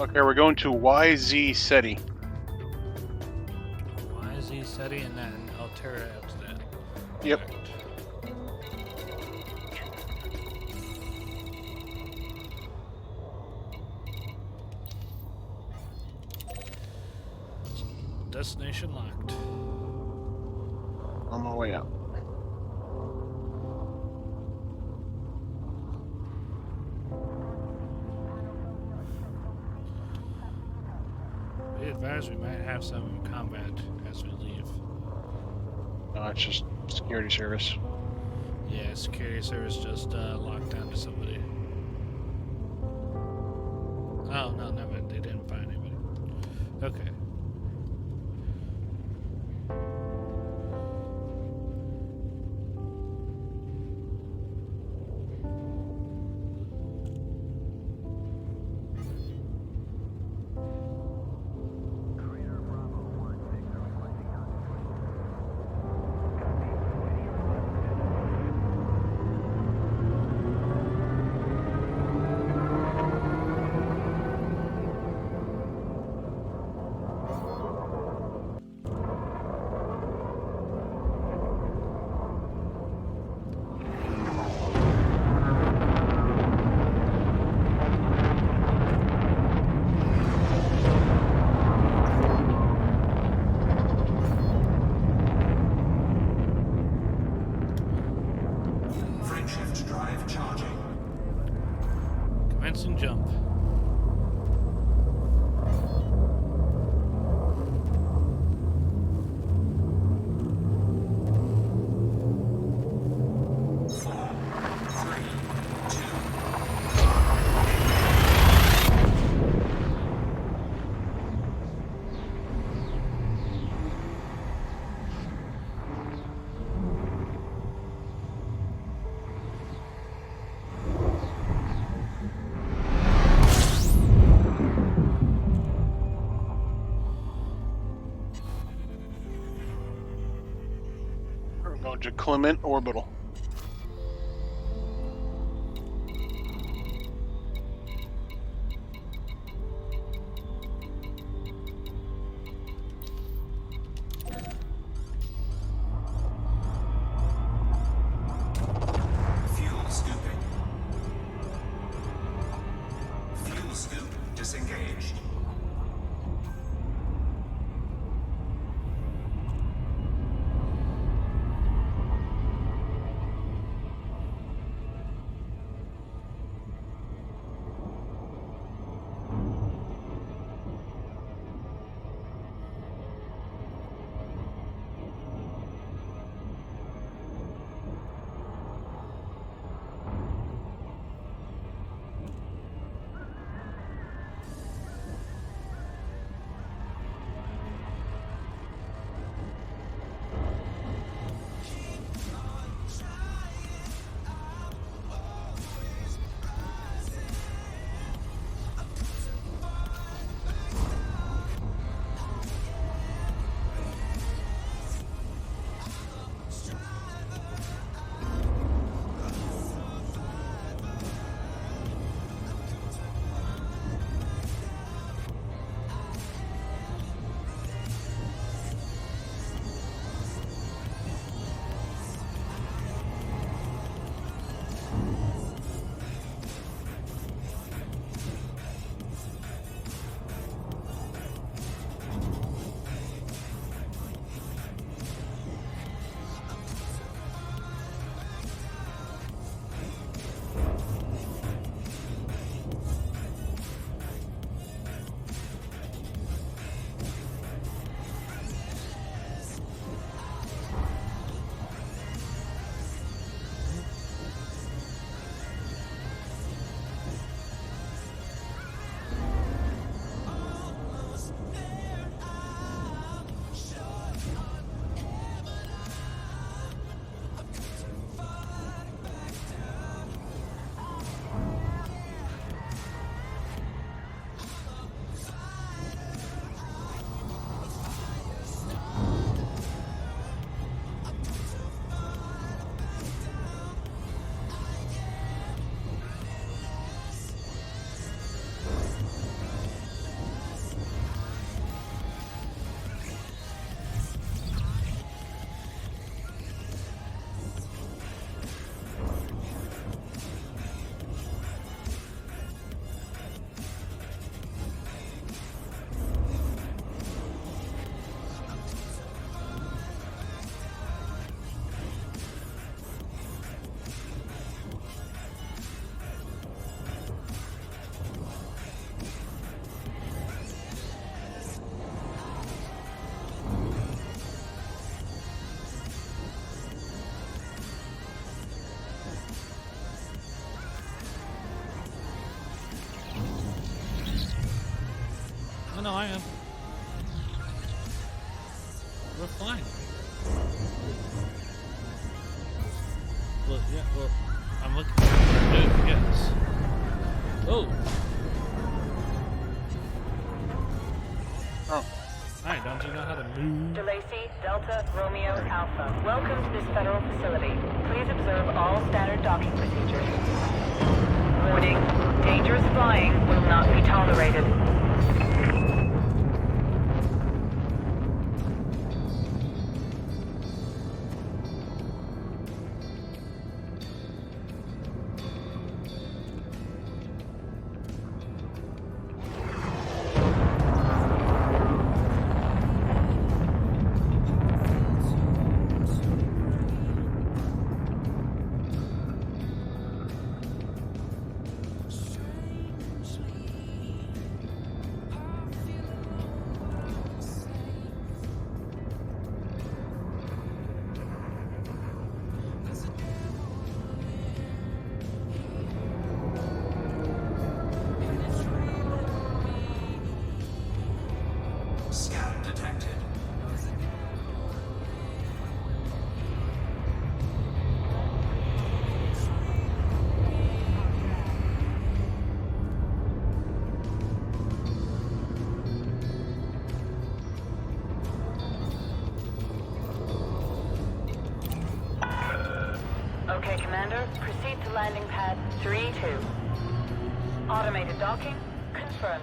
Okay, we're going to YZ SETI. YZ SETI and then Altera after that. Yep. Destination locked. On my way out. Be advised, we might have some combat as we leave. It's just security service. Yeah, security service just locked down to somebody. Oh, no, never mind. They didn't find anybody. Okay. Frameshift drive charging. Commencing jump. We're going to Clement Orbital. know I am. We're flying. Well, yeah, well, I'm looking for a nuke, yes. Oh! Oh. Hi, don't you know how to move? DeLacy, Delta, Romeo, Alpha. Welcome to this federal facility. Please observe all standard docking procedures. Warning, dangerous flying will not be tolerated. Scout detected. Okay, Commander, proceed to landing pad 3-2. Automated docking confirmed.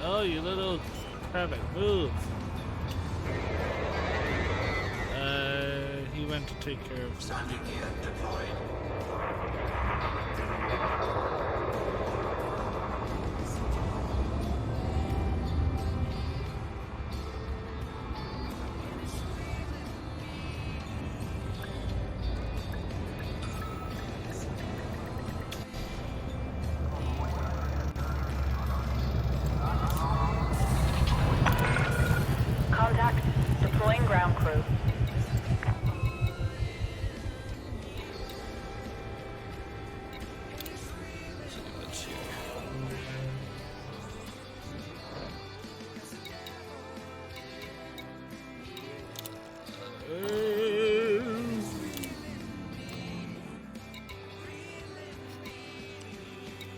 Oh, you little rabbit, move! He went to take care of something. Gear deployed. Contact. Deploying ground crew.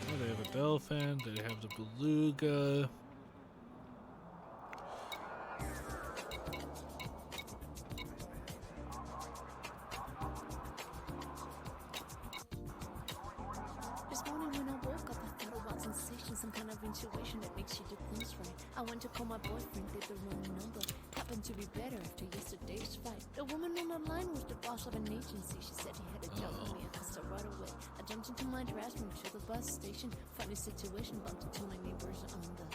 Oh, they have a dolphin, they have the beluga. This morning when I woke up, I thought about sensation, some kind of intuition that makes you do things right. I went to call my boyfriend, did the wrong number. Happened to be better after yesterday's fight. The woman on the line was the boss of an agency. She said he had a job for me. I kissed her right away. I jumped into my dress, moved to the bus station. Funny situation, bumped into my neighbors on the...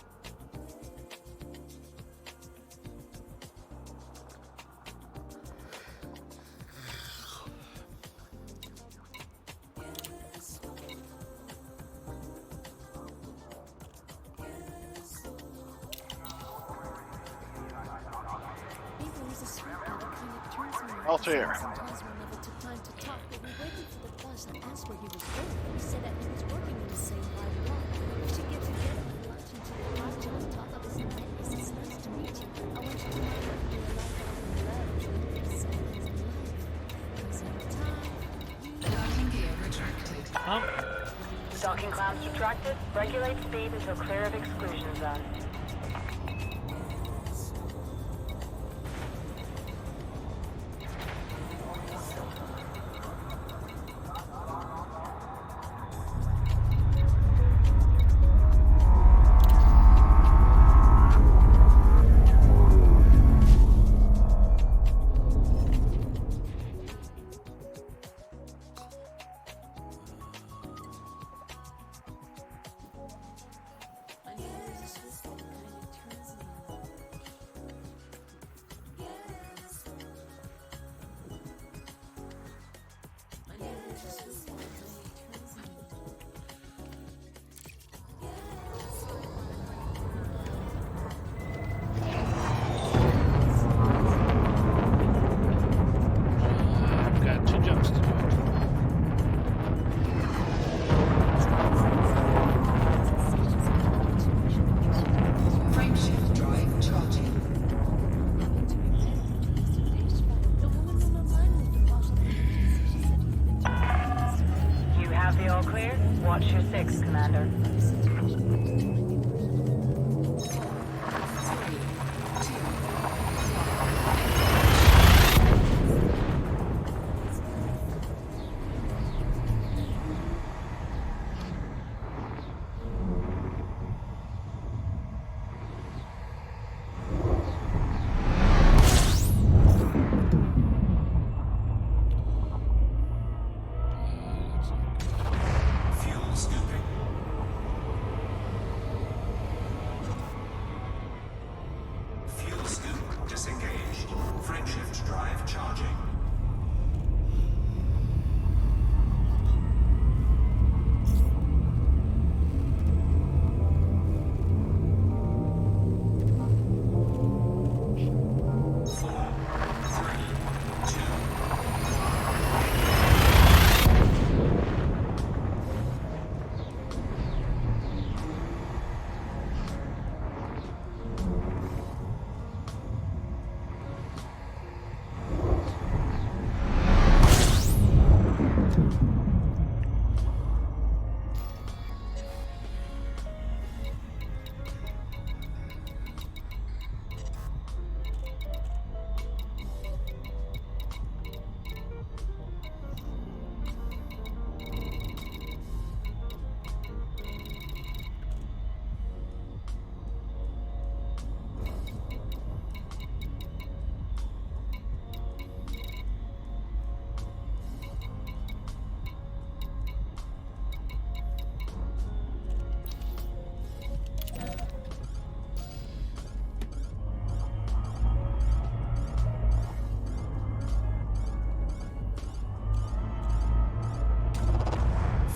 Altair. Sometimes we never took time to talk, but we waited for the bus and asked where he was going. He said that he was working in the same line block. We should get together for lunch until the park to talk of his nightmares. It's nice to meet you. I want you to know that you're alive and in love. Join the silence in life. Because every time Docking gear retracted. Docking clamps retracted. Regulate speed until clear of exclusion zone. have the all clear? Watch your six, Commander. Fuel scooping. Fuel scoop disengaged. Frameshift drive charging. Four, three, two,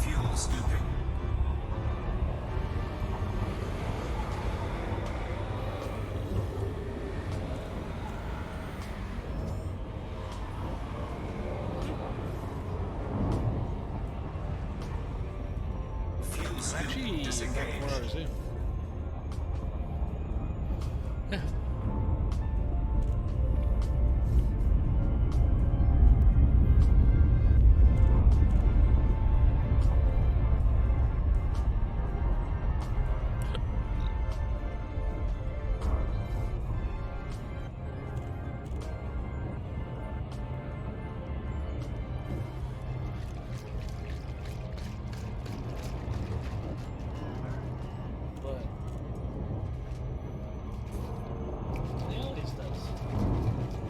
fuel scooping. Fuel scoop Actually, disengaged. 4 hours in. But he always does.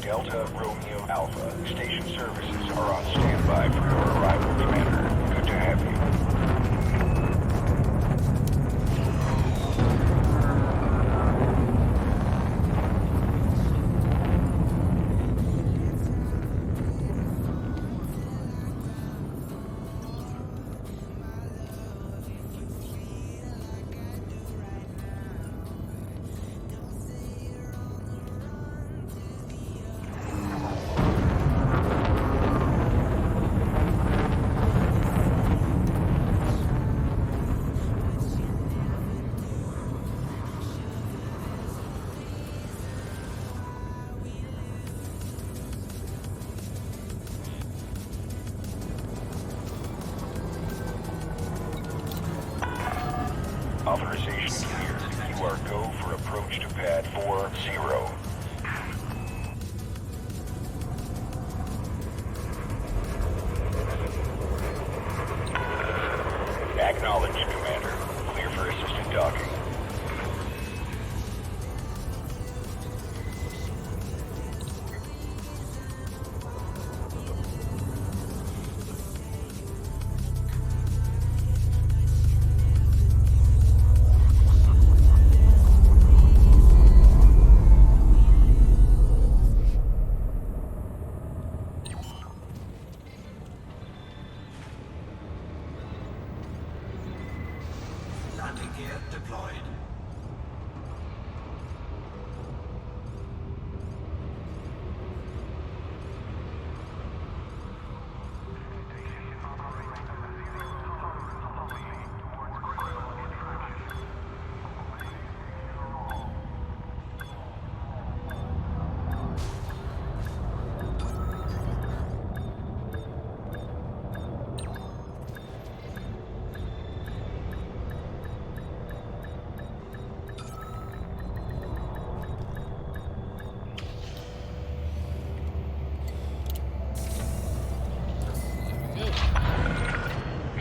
Delta Romeo Alpha. Station services are on standby for your arrival, Commander. Good to have you.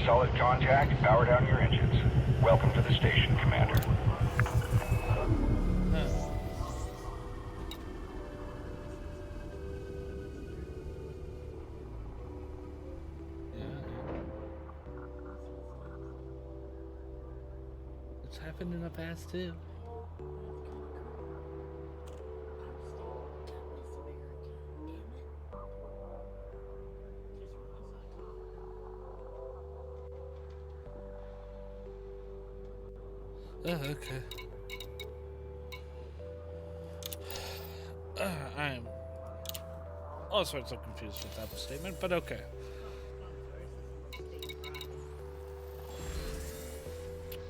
solid contact. Power down your engines. Welcome to the station, Commander. It's happened in the past too. Oh, okay. I am all sorts of confused with that statement, but okay.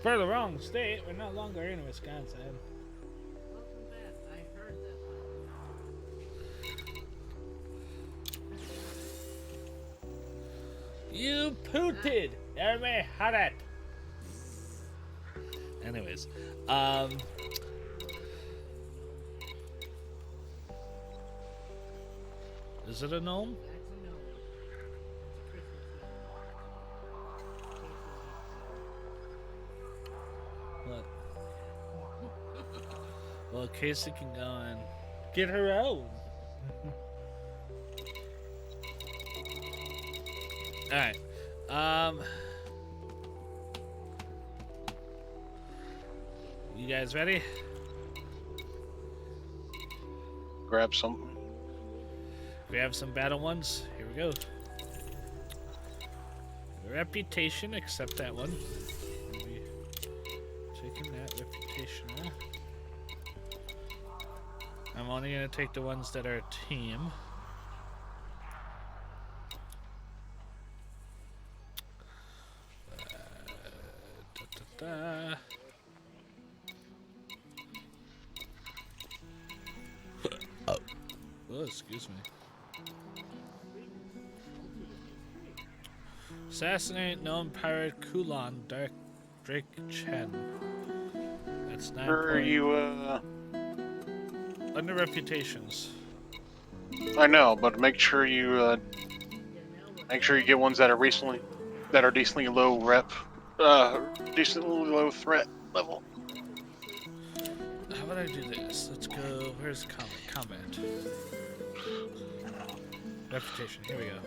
For the wrong state, we're no longer in Wisconsin. You pooted! Everybody had it! Anyways, is it a gnome? What? Well, Casey can go and get her own. Alright. You guys ready? Grab something. We have some battle ones. Here we go. Reputation, accept that one. Maybe taking that reputation off. I'm only gonna take the ones that are team. Oh, excuse me. Assassinate known pirate Kulon Drake Chen. That's 9 Where are you, under reputations. I know, but make sure you get ones that are decently low rep, decently low threat level. How about I do this? Let's go. Where's combat? Reputation. Here we go.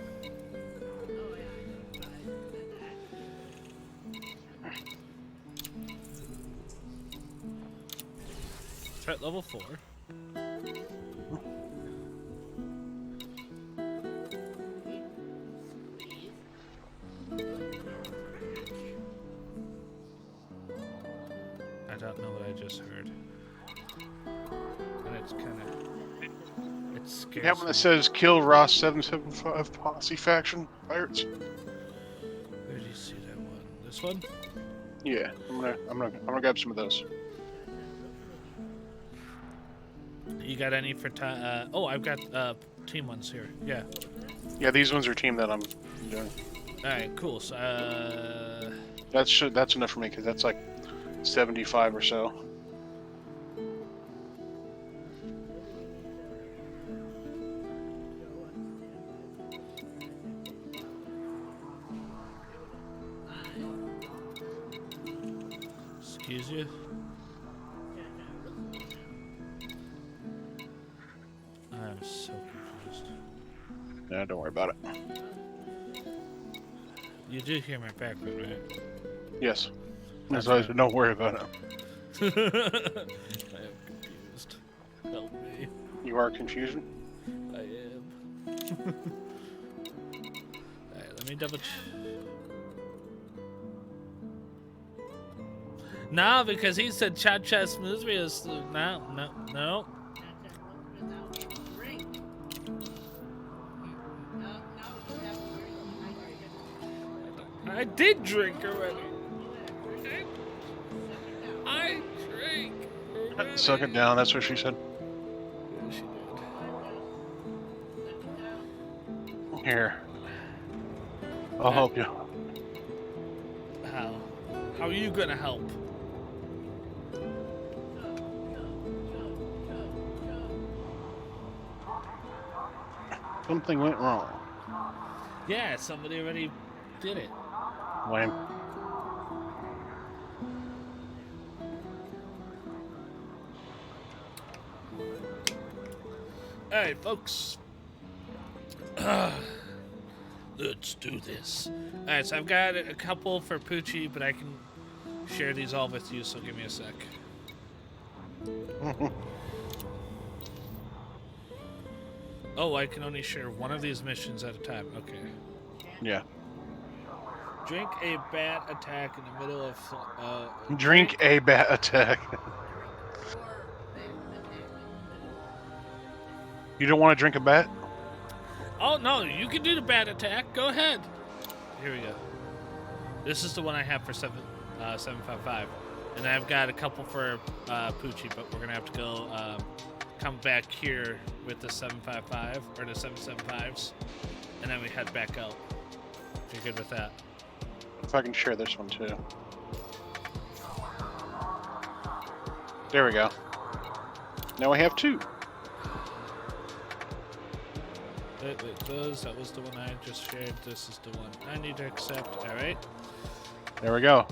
Threat level 4. I don't know what I just heard. And it's kind of... It scares That one that me. says kill Ross 775 posse faction pirates. Where do you see that one? This one? Yeah, I'm gonna grab some of those. You got any for oh, I've got team ones here. Yeah. Yeah, these ones are team that I'm doing. All right, cool. So that's enough for me because that's like 75 or so. excuse you. I'm so confused. Yeah, don't worry about it. You do hear my background, right? Yes. That's why I said don't worry about it. I am confused. Help me. You are confusion? I am. Alright, let me double check. No, because he said Cha-Cha Smoothie is... No. I did drink already. I drank already. Suck it down, that's what she said. Yeah, she did. Here. I'll help you. How? How are you gonna help? Something went wrong. Yeah, somebody already did it. Lame. Alright, folks. Let's do this. Alright, so I've got a couple for Poochie, but I can share these all with you, so give me a sec. Oh, I can only share one of these missions at a time. Okay. Yeah. Drink a bat attack in the middle of... Drink a bat attack. You don't want to drink a bat? Oh, no, you can do the bat attack. Go ahead. Here we go. This is the one I have for 755. And I've got a couple for Poochie, but we're going to have to go come back here with the 755 or the 775s. And then we head back out. If you're good with that. If I can share this one too. There we go. Now we have two. That was the one I just shared. This is the one I need to accept. Alright. There we go.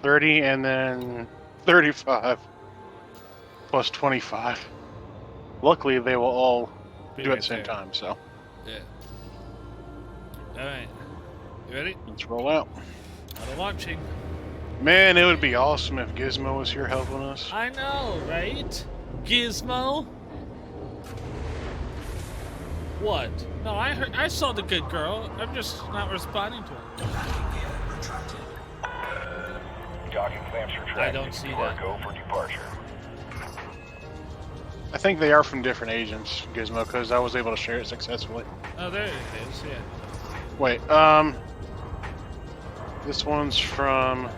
30 and then 35 plus 25. Luckily, they will all do it at the same time, so. Yeah. Alright. You ready? Let's roll out. Auto launching. Man, it would be awesome if Gizmo was here helping us. I know, right? Gizmo? What? No, I saw the good girl. I'm just not responding to her. Docking clamps retracted. I don't see that. Go for departure. I think they are from different agents, Gizmo, because I was able to share it successfully. Oh, there it is, yeah. Wait, this one's from...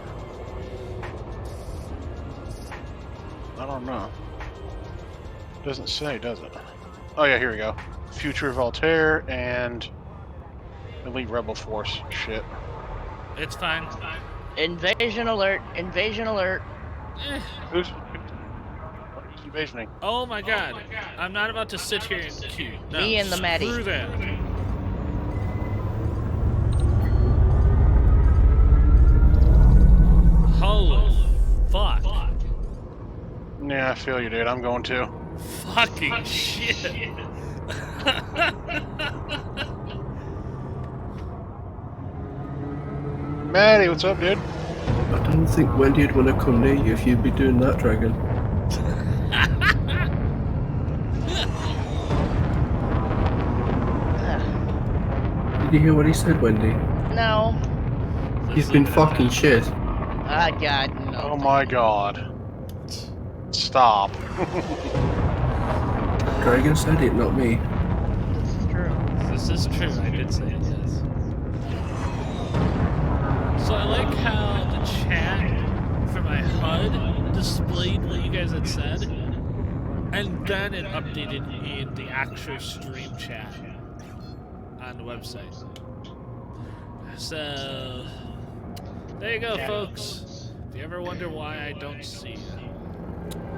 I don't know. Doesn't say, does it? Oh yeah, here we go. Future Voltaire and Elite Rebel Force. Shit. It's fine. Invasion alert! Invasion alert! Who's invasioning? Oh my god. I'm not about to sit here and queue. No, Me and the Maddie. Screw that. Holy fuck. Yeah, I feel you, dude. I'm going to. Fucking shit. Maddie, what's up, dude? I don't think Wendy would want to come near you if you'd be doing that, Dragon. Did you hear what he said, Wendy? No. He's been fucking shit. Ah, God, no. Oh my god. Stop. Dragon said it, not me. This is true. This is true. I did say it, yes. So I like how the chat for my HUD displayed what you guys had said, and then it updated in the actual stream chat on the website. So there you go, folks. If you ever wonder why I don't see you.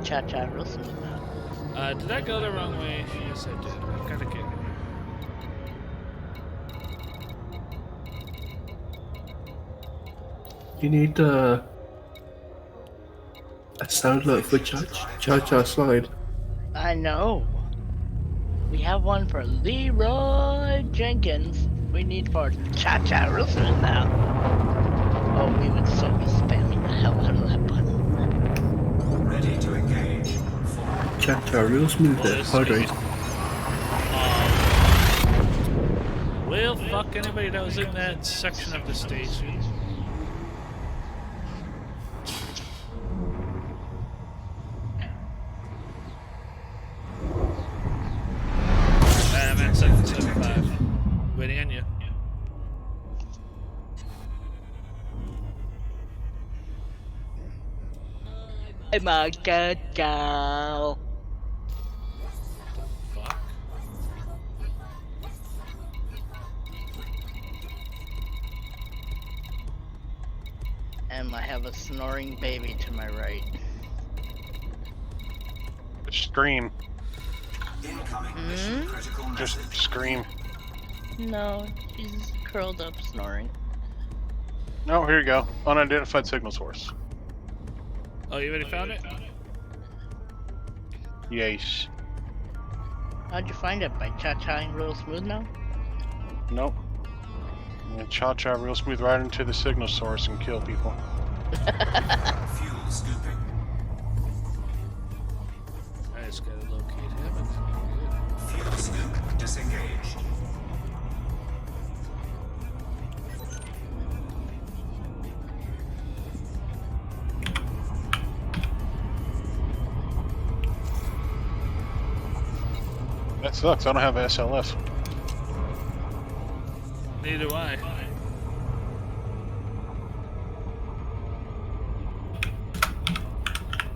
Cha-cha real smooth. Did I go the wrong way? Yes, I did. I gotta get here. You need a sound alert for Cha-Cha Slide. I know. We have one for Leroy Jenkins. We need for Cha-Cha real smooth now. Oh, we would so be spamming the hell out of that button. Ready to engage. Cha-Cha real smooth there. Hydrate. Well, fuck anybody that was in that section of the station. I'm at 775. Waiting on you. I'm a good girl. Fuck. And I have a snoring baby to my right. Scream. Critical Just scream. No, she's curled up snoring. Oh, here you go. Unidentified signal source. Oh, you already found it? Yes. How'd you find it? By cha-chaing real smooth now? Nope. I'm gonna cha-cha real smooth right into the signal source and kill people. Fuel scooping. I just gotta locate him. Fuel scoop disengaged. That sucks. I don't have a SLF. Neither do I.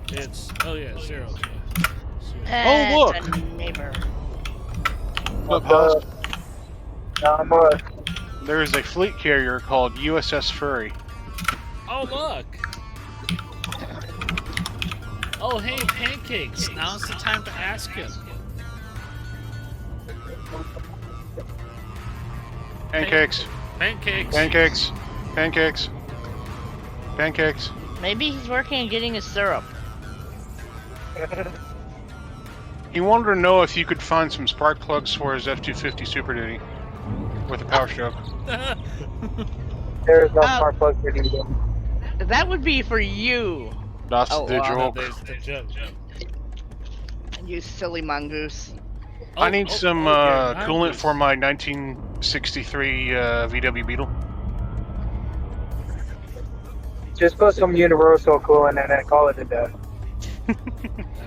It's yeah, 0. Oh, look! It's a neighbor. What's up, Hoss? There is a fleet carrier called USS Furry. Oh, look! Oh, hey, Pancakes. Now's the time to ask him. Pancakes. Pancakes. Pancakes. Pancakes. Pancakes. Maybe he's working on getting his syrup. He wanted to know if you could find some spark plugs for his F-250 Super Duty with a power stroke. There's no spark plug for you. That would be for you. That's the joke. There's the joke. You silly mongoose. I need some coolant for my 1963 VW Beetle. Just put some universal coolant in and call it a day. I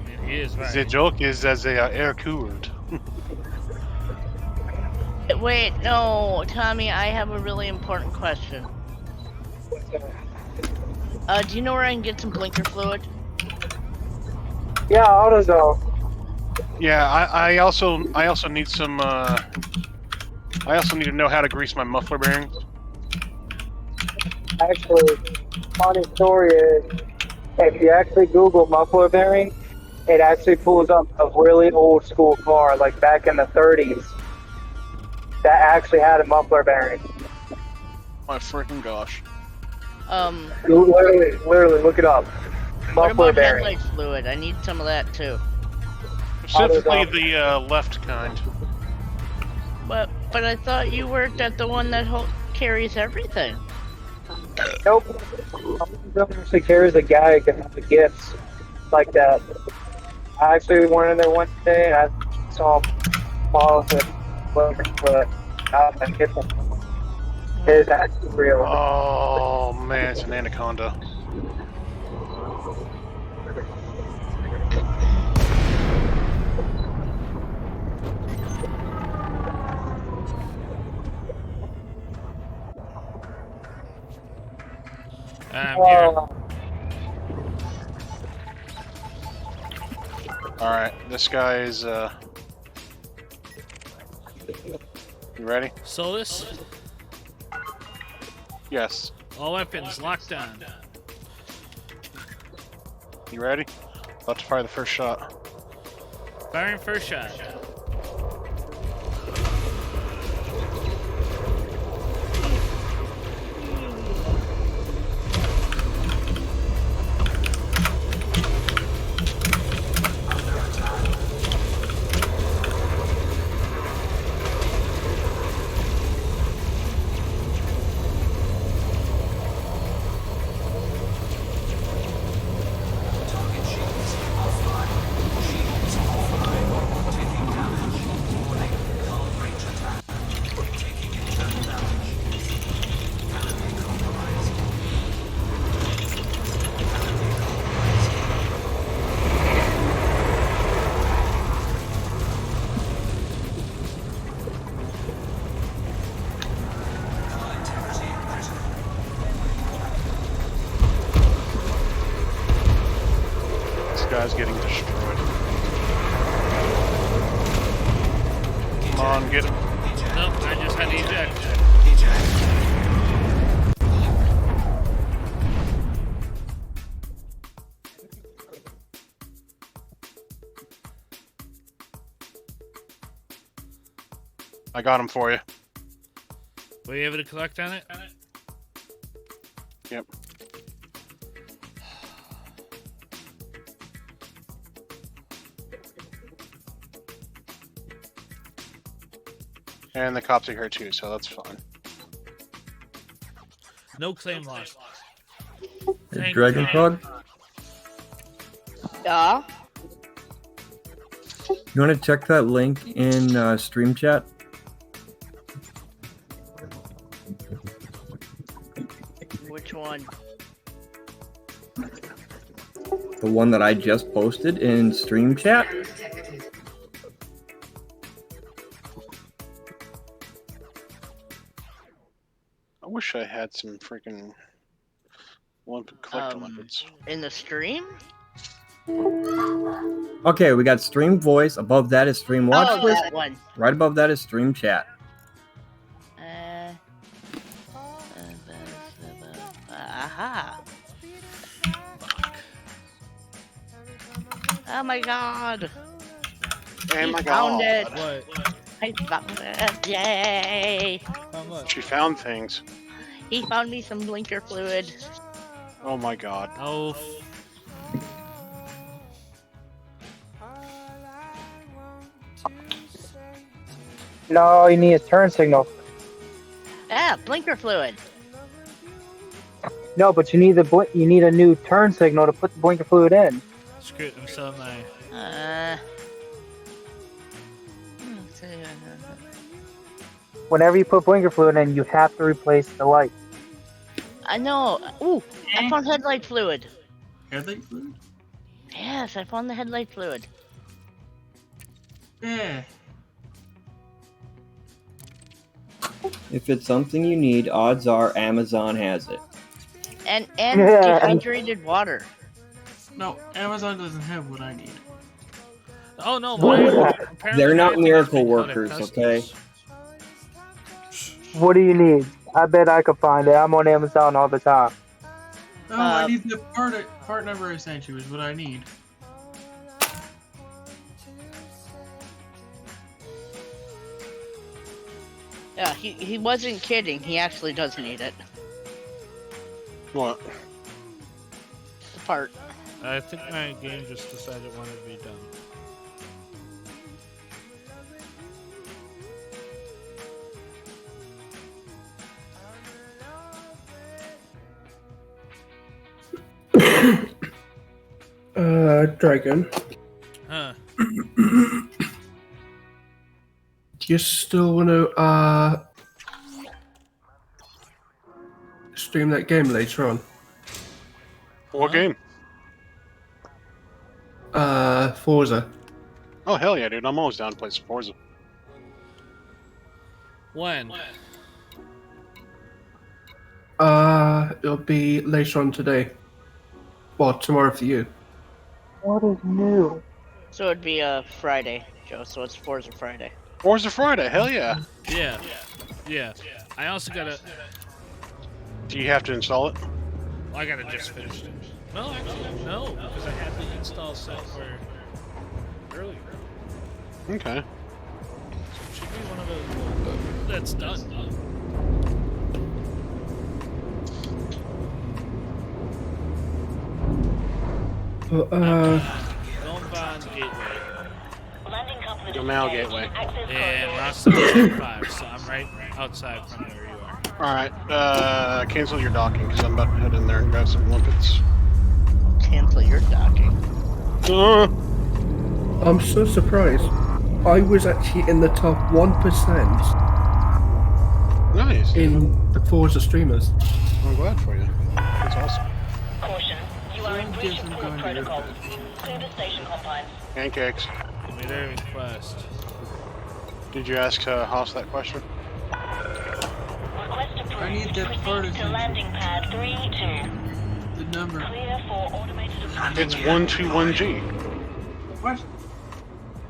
mean, he is right. The joke is as they are air cooled. Wait, no, Tommy, I have a really important question. Do you know where I can get some blinker fluid? Yeah, AutoZone. Yeah, I also need some. I also need to know how to grease my muffler bearings. Actually, funny story is, if you actually Google muffler bearing, it actually pulls up a really old school car, like back in the 30s, that actually had a muffler bearing. My freaking gosh. Literally, look it up. What Muffler about bearing. headlight fluid? I need some of that too. Specifically the left kind. But I thought you worked at the one that carries everything. Nope. AutoZone actually carries a guy that can have the gifts like that. I actually went in there one day and I saw bottles of but I didn't get them. It's actually real. Oh man, it's an anaconda. Alright, this guy is, You ready? Solus? Yes. All weapons locked on. You ready? About to fire the first shot. Firing first shot. Guy's getting destroyed. Come on, get him. Nope, I just had to eject. I got him for you. Were you able to collect on it? And the cops are here too, so that's fine. No claim lost. Hey, Dragon Frog, Yeah. you want to check that link in stream chat? Which one? The one that I just posted in stream chat? I wish I had some freaking collect Olympics. In the stream? Okay, we got stream voice. Above that is stream watch Oh, list. that one. Right above that is stream chat. Aha. Oh my god. Oh my Found god. it. What? I found it. Yay. She found things. He found me some blinker fluid. Oh my god. Oh. No, you need a turn signal. Ah, blinker fluid. No, but you need you need a new turn signal to put the blinker fluid in. Screw it, I'm selling my... Whenever you put blinker fluid in, you have to replace the light. I know. Ooh, I found headlight fluid. Headlight fluid? Yes, I found the headlight fluid. Yeah. If it's something you need, odds are Amazon has it. And dehydrated water. No, Amazon doesn't have what I need. Oh no, They're not miracle workers, okay? What do you need? I bet I could find it. I'm on Amazon all the time. No, I need the part number I sent you is what I need. Yeah, he wasn't kidding. He actually does need it. What? The part. I think my game just decided it wanted to be done. Dragon. Huh. Do you still want to stream that game later on? What game? Forza. Oh hell yeah, dude! I'm always down to play some Forza. When? It'll be later on today. Well, tomorrow for you. What is new? So it'd be a Friday, Joe. So it's Forza Friday. Forza Friday, hell yeah! Yeah. Yeah. I also gotta... Do you have to install it? Well, I gotta just finish it. No, actually, no, because I had the install set for earlier. Okay. So it should be one of those that's done. Gombaan Gateway. Gamal Gateway. And we're on 75, so I'm right outside from where you are. Alright, cancel your docking, because I'm about to head in there and grab some limpets. Cancel your docking. I'm so surprised. I was actually in the top 1% Nice. in the Forza streamers. I'm glad for you. That's awesome. Caution, you are in breach of port protocol. Clear the station confines. Pancakes. Give me their request. Did you ask Haas that question? Request approved. I need that part of to landing pad 32. the number. Clear for automated approach. It's 121G. What?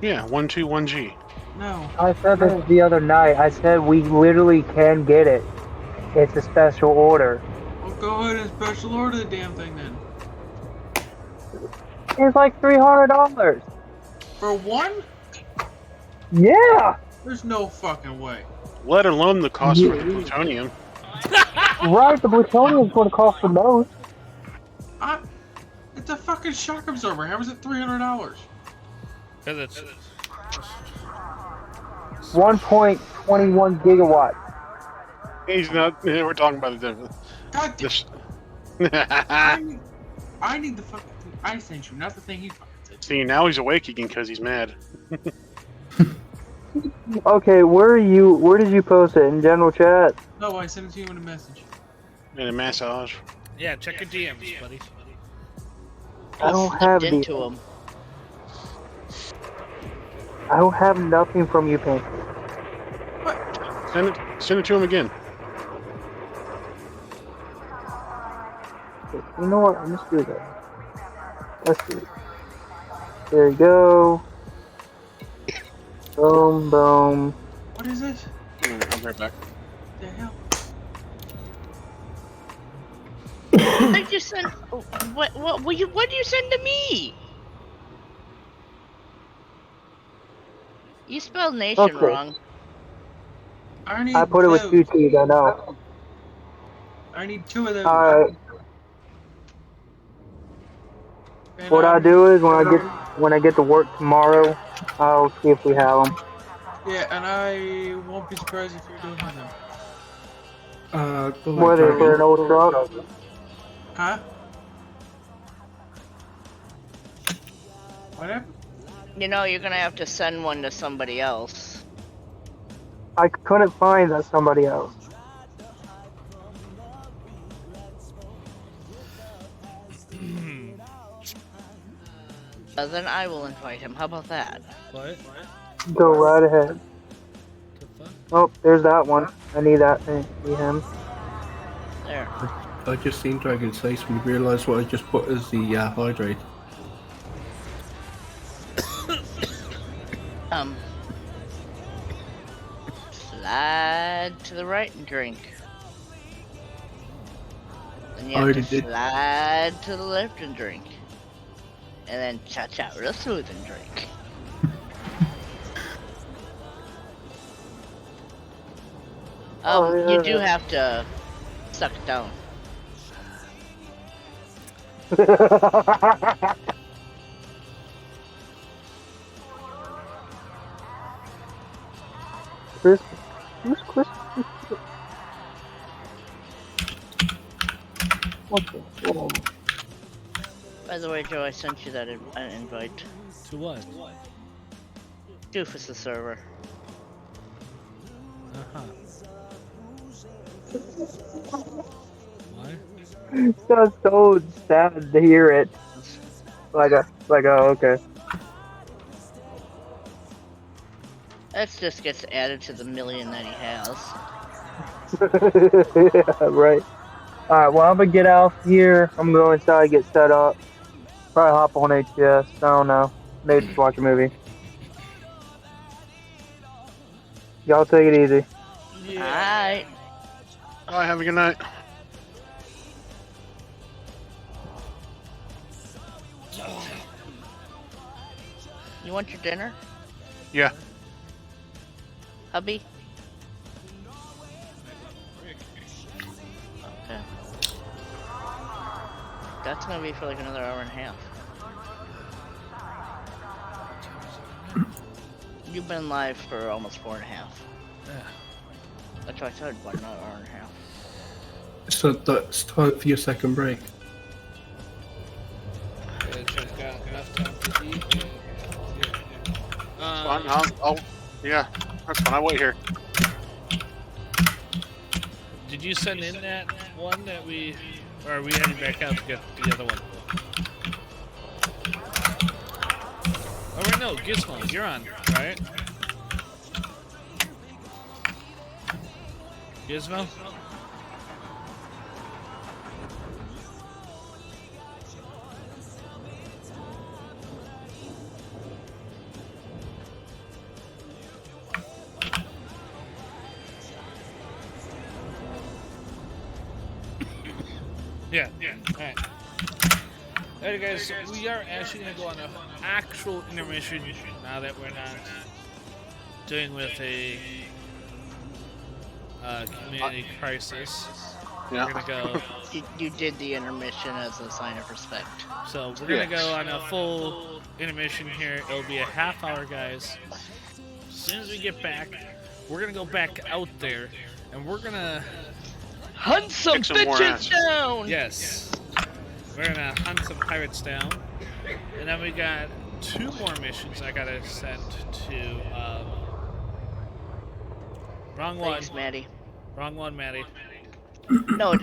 Yeah, 121G. No. I said this the other night. I said we literally can get it. It's a special order. Well, go ahead and special order the damn thing then. It's like $300. For one? Yeah. There's no fucking way. Let alone the cost for the plutonium. Right, the plutonium is going to cost the most. It's a fucking shock absorber. How is it $300? Because it's... 1.5 21 gigawatts. He's not. We're talking about the. God damn. This. I need the fucking thing I sent you, not the thing he fucking sent you. See, now he's awake again because he's mad. Okay, where did you post it? In general chat? No, I sent it to you in a message. And a massage. Yeah, check your DMs, buddy. I don't have the. into him. I don't have nothing from you, Pink. Send it to him again. You know what? Let's do that. Let's do it. There you go. Boom, boom. What is it? I'll be right back. The hell? I just sent. What do you send to me? You spelled nation Okay. wrong. I put it with two T's, I know. I need 2 of those. Alright. And What I do is when I get to work tomorrow, I'll see if we have them. Yeah, and I won't be surprised if you don't have them. Were they for an old truck? Huh? What happened? You know, you're gonna have to send one to somebody else. I couldn't find that somebody else. Then I will invite him. How about that? What? Go right ahead. Oh, there's that one. I need that thing. Need him. There. I just seen Dragon's face when you realised what I just put as the hydrate. Slide to the right and drink. Then you I have already to did. slide to the left and drink. And then cha-cha real smooth and drink. You do have to suck it down. Chris, who's Chris? What the? Whoa. By the way, Joe, I sent you that invite. To what? Doofus the server. Uh-huh. Why? That's so sad to hear it. Oh, okay. That just gets added to the million that he has. Yeah, right. Alright, well, I'm gonna get out here. I'm going inside and get set up. Probably hop on HBS. I don't know. Maybe just watch a movie. Y'all take it easy. Alright. Bye, have a good night. You want your dinner, Yeah. hubby? Okay. That's gonna be for like another hour and a half. You've been live for almost 4.5. Yeah. That's what I said, about another hour and a half. So that's time for your second break. Yeah, check out enough time to eat. Yeah, that's fine. I'll wait here. Did you send in that one that we... Or are we heading back out to get the other one? Oh, wait, no. Gizmo, you're on, right? Gizmo? Yeah. Alright. Alright guys, so we are actually going to go on an actual intermission now that we're not dealing with a community crisis. Yeah. We're going to go... You did the intermission as a sign of respect. So we're going to go on a full intermission here. It'll be a half hour, guys. As soon as we get back, we're gonna go back out there, and we're gonna hunt some some more ass. bitches down. Yes, we're gonna hunt some pirates down, and then we got 2 more missions I gotta send to. Wrong one. Thanks, Maddie. Wrong one, Maddie. No.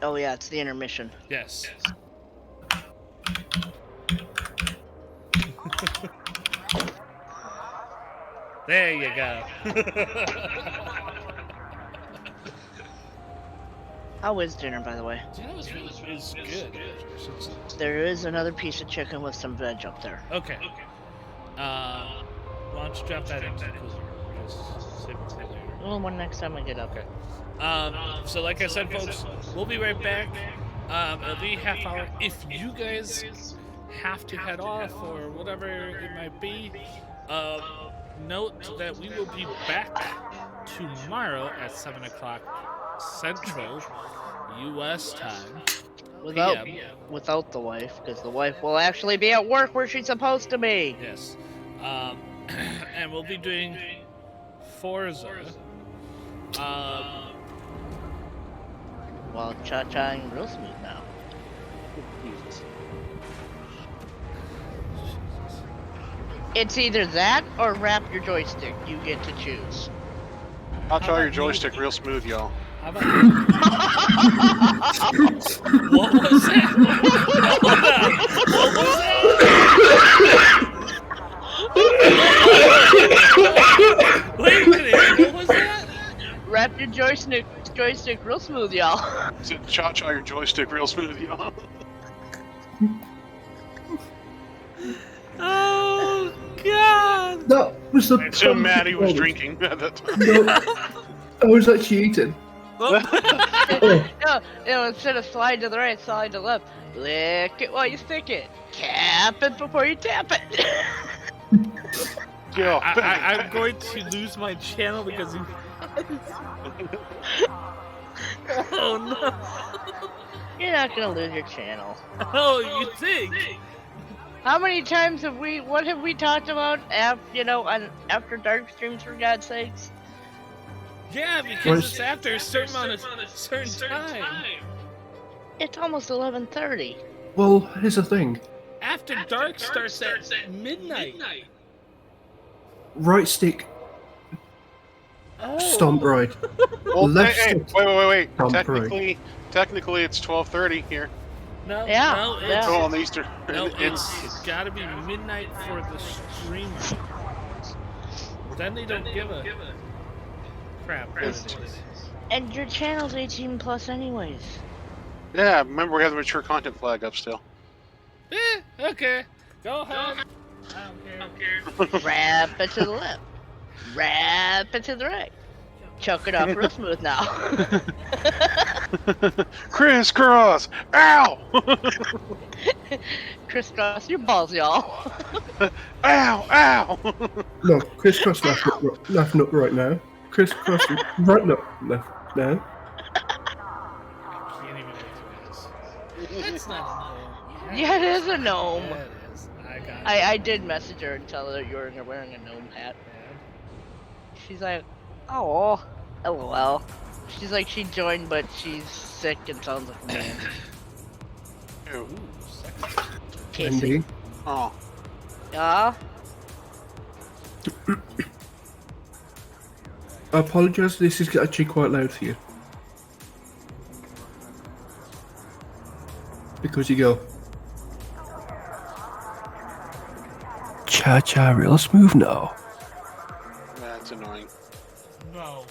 Oh yeah, it's the intermission. Yes. There you go. How is dinner, by the way? Dinner was good. There is another piece of chicken with some veg up there. Okay. Why don't you drop that into the cooler? Just save it for later. Well, one next time I get up. Okay. So like I said, folks, we'll be right back. It'll be a half hour. If you guys have to head off or whatever it might be, note that we will be back tomorrow at 7 o'clock Central U.S. time. Without the wife, because the wife will actually be at work where she's supposed to be. Yes. And we'll be doing Forza. Well, cha-chaing real smooth now. It's either that or wrap your joystick. You get to choose. I'll try your joystick real smooth, y'all. How about what was that? What was that? Wait a minute, what was that? Wrap your joystick real smooth, y'all. Cha-cha your joystick real smooth, y'all. Oh, God! That was the. I assume Maddie was drinking at that time. No, I was actually eating. No, instead of slide to the right, slide to the left. Lick it while you stick it. Cap it before you tap it. Yo, I'm going to lose my channel because you. Oh no! You're not gonna lose your channel. Oh, you think? How many times have we? What have we talked about? On after dark streams, for God's sakes. Yeah, because it's after a certain time. It's almost 11:30. Well, here's the thing. After dark starts at midnight. Right stick, Oh. stomp right. Well, Left hey, stick, wait. stomp right. Technically, it's 12:30 here. No, Yeah, no, yeah. it's, Oh, on the Easter. no, it's gotta be midnight for the streamer. Then they don't give a crap. What it is. And your channel's 18 plus, anyways. Yeah, remember we have the mature content flag up still. Okay. Go ahead. I don't care. Wrap it to the left. Wrap it to the right. Chuck it off real smooth now. Crisscross! Ow! Crisscross your balls, y'all. Ow! No, crisscross left nut right now. Crisscross right nut left now. Can't even make this. That's not a gnome. Yeah, it is a gnome. Yeah, it is. I got it. I did message her and tell her that you were wearing a gnome hat. She's like, oh, lol. She's like, she joined, but she's sick and sounds like a man. Ew. Casey. Indeed. Oh. Yeah? I apologise, this is actually quite loud for you. Because you go. Cha-cha real smooth now. That's annoying. No.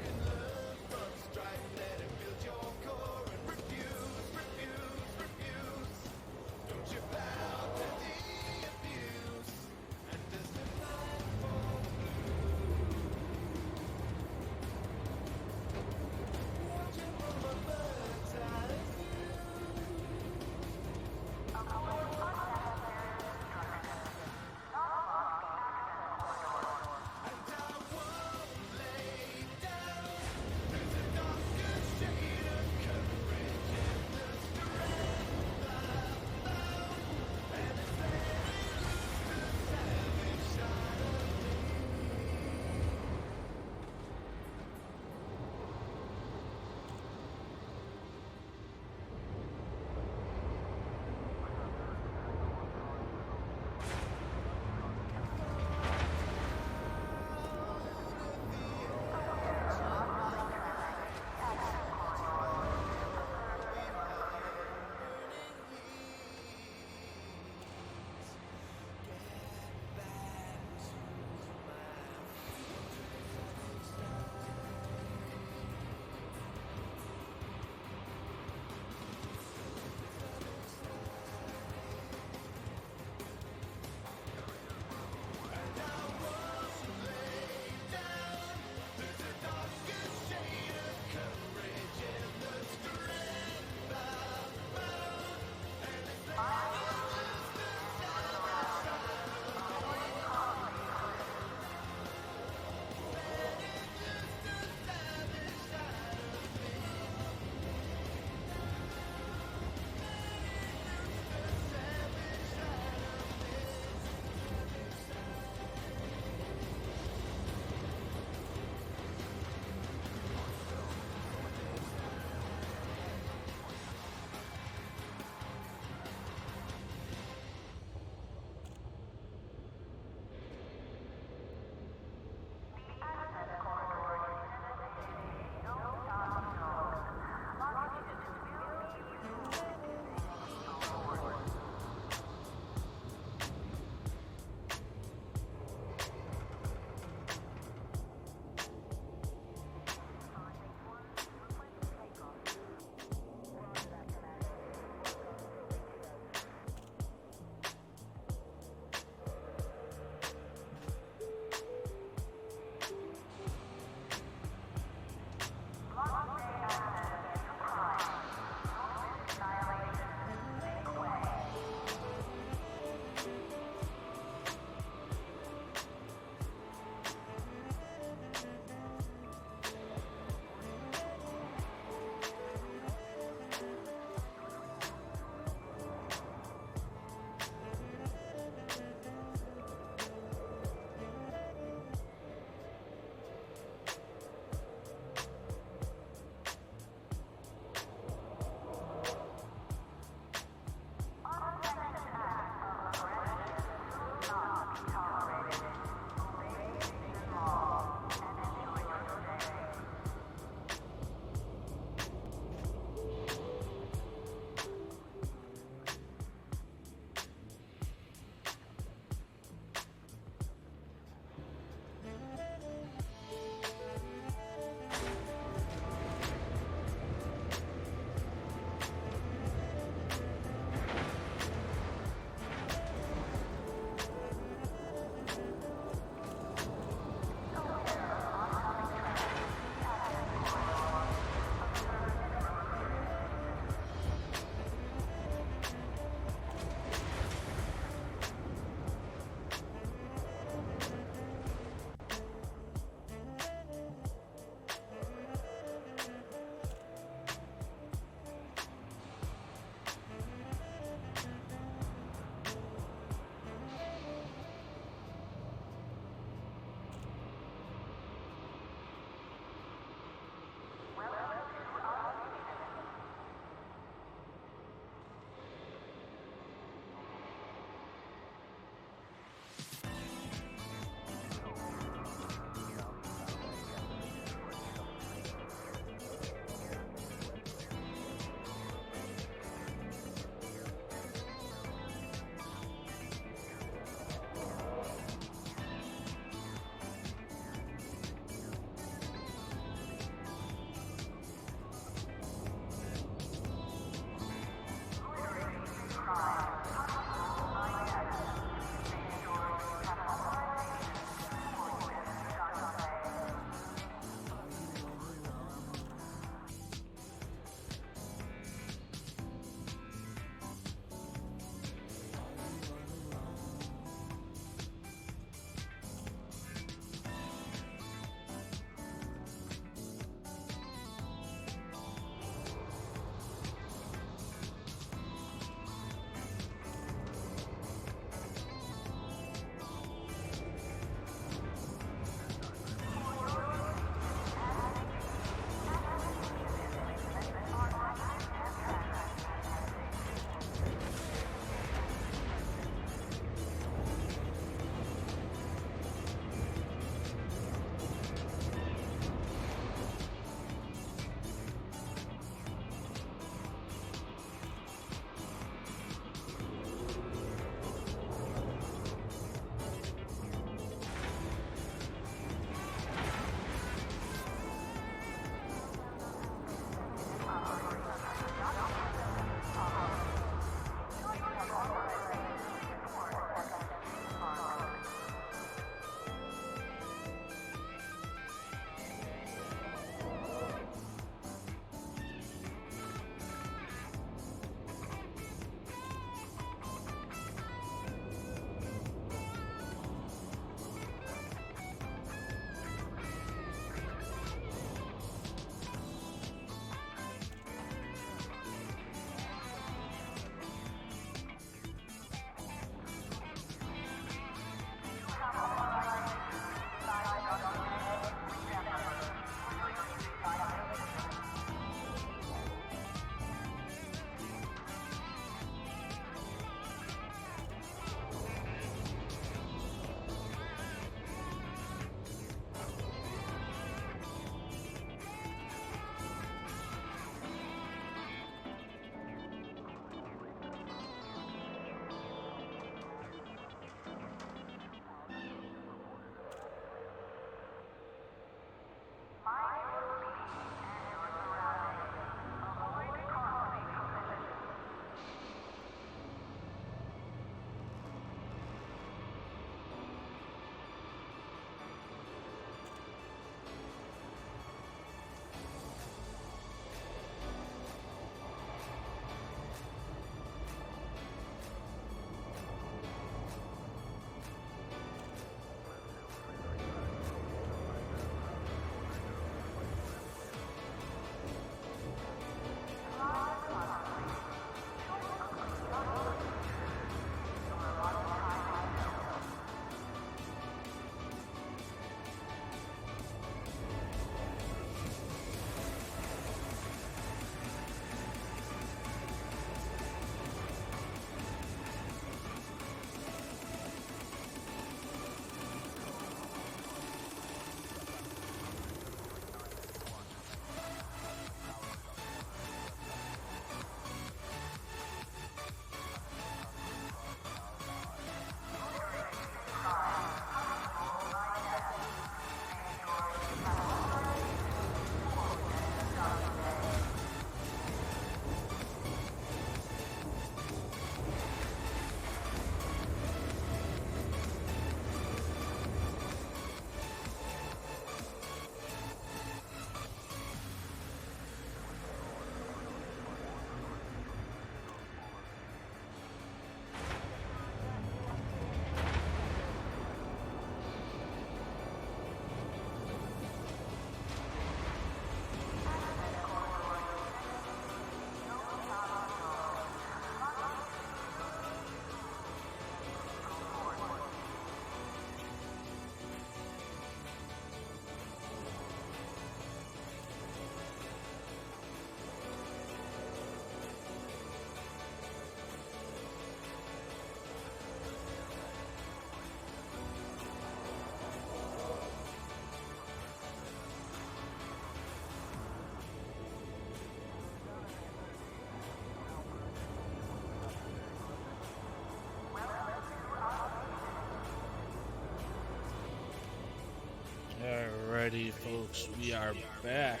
Alrighty, folks, we are back.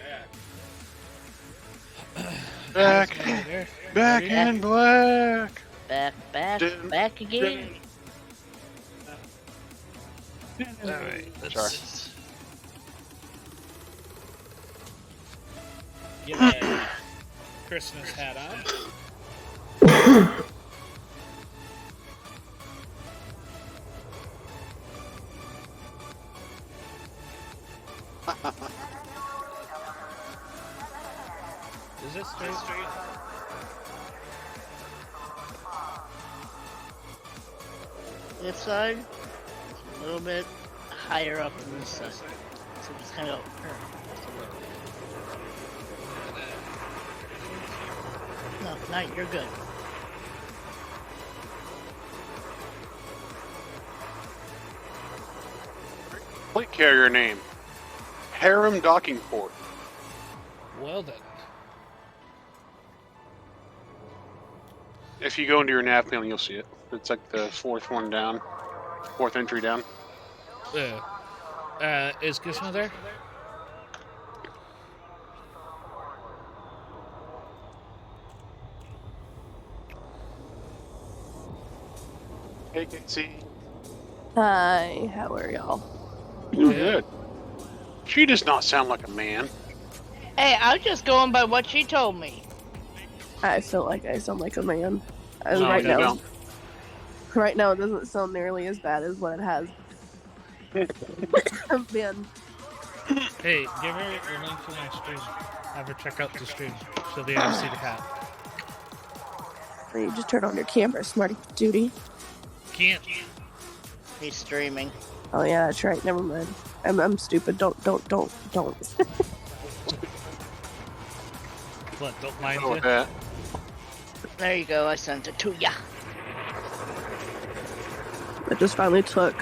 Back in black. Back again. Alright, let's Sorry. get my Christmas hat on. Is it straight? This side is a little bit higher up than this side. So just kind of go. No, you're good. Plate carrier name. Harem Docking Port. Well then. If you go into your nav panel, you'll see it. It's like the fourth one down. Fourth entry down. Is Gizmo there? Hey, Casey. Hi, how are y'all? Good. She does not sound like a man. Hey, I was just going by what she told me. I feel like I sound like a man. No, right you now, don't. right now it doesn't sound nearly as bad as what it has been. Hey, give her a link to my stream. Have her check out the stream. She'll be able to see the hat. You just turn on your camera, smarty duty. Can't. He's streaming. Oh yeah, that's right. Never mind. I'm stupid. Don't. What? Don't mind Oh, you? that. There you go. I sent it to ya. I just finally took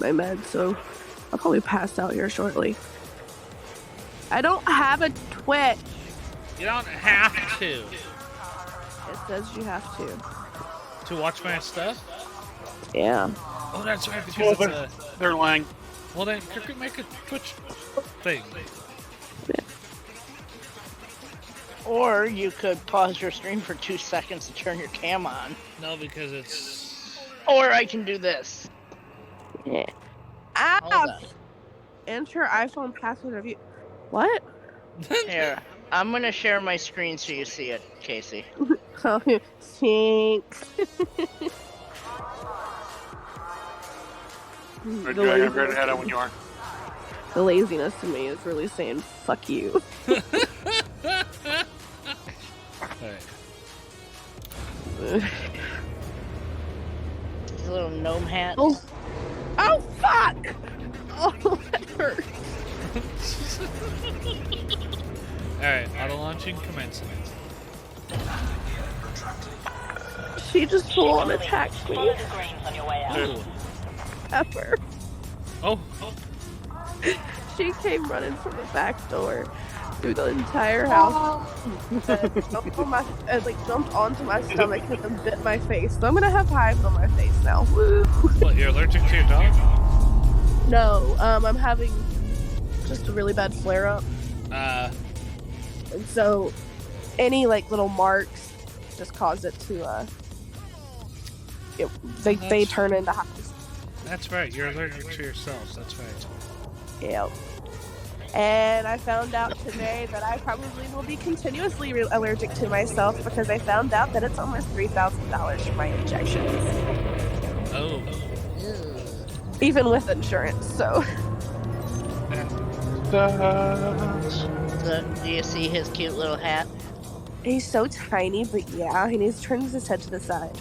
my meds, so I'll probably pass out here shortly. I don't have a Twitch. You don't have to. It says you have to. To watch my stuff? Yeah. Oh, that's right, because Well, they're lying. Well, then, could make a Twitch thing. Or you could pause your stream for 2 seconds to turn your cam on. No, because it's... Or I can do this. Yeah. Hold on. Enter iPhone password of you. What? Here, I'm gonna share my screen so you see it, Casey. Oh, thanks. I'm ready to head out when you are. The laziness in me is really saying fuck you. His little gnome hat. Oh fuck! Oh, that hurt. Alright, auto launching commencing. She just full on attacked me. Oh. Pepper. Oh. She came running from the back door through the entire house. Jumped onto my stomach and then bit my face. So I'm gonna have hives on my face now. Woo. What, you're allergic to your dog? No, I'm having just a really bad flare up. And so any little marks just cause it to they turn into hives. That's right, you're allergic to yourself, that's right. Yep. And I found out today that I probably will be continuously allergic to myself because I found out that it's almost $3,000 for my injections. Oh. Even with insurance, so. So, do you see his cute little hat? He's so tiny, but yeah, he needs to turn his head to the side.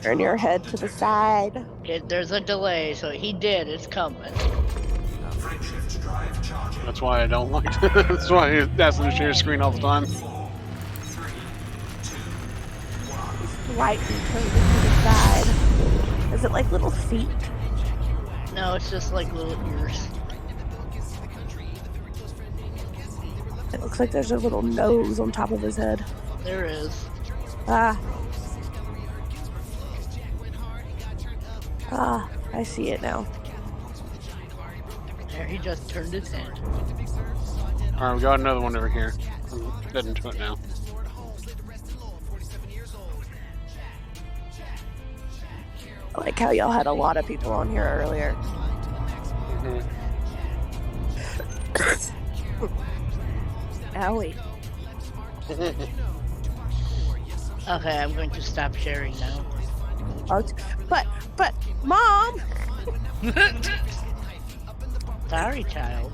Turn your head to the side. Okay, there's a delay, so he did. It's coming. That's why I don't like it. That's why he has to share screen all the time. Slightly turn it to the side. Is it like little feet? No, it's just like little ears. It looks like there's a little nose on top of his head. There is. Ah. Ah, I see it now. There, he just turned his head. Alright, we got another one over here. I'm heading to it now. I like how y'all had a lot of people on here earlier. Owie. Okay, I'm going to stop sharing now. But, Mom! Sorry, child.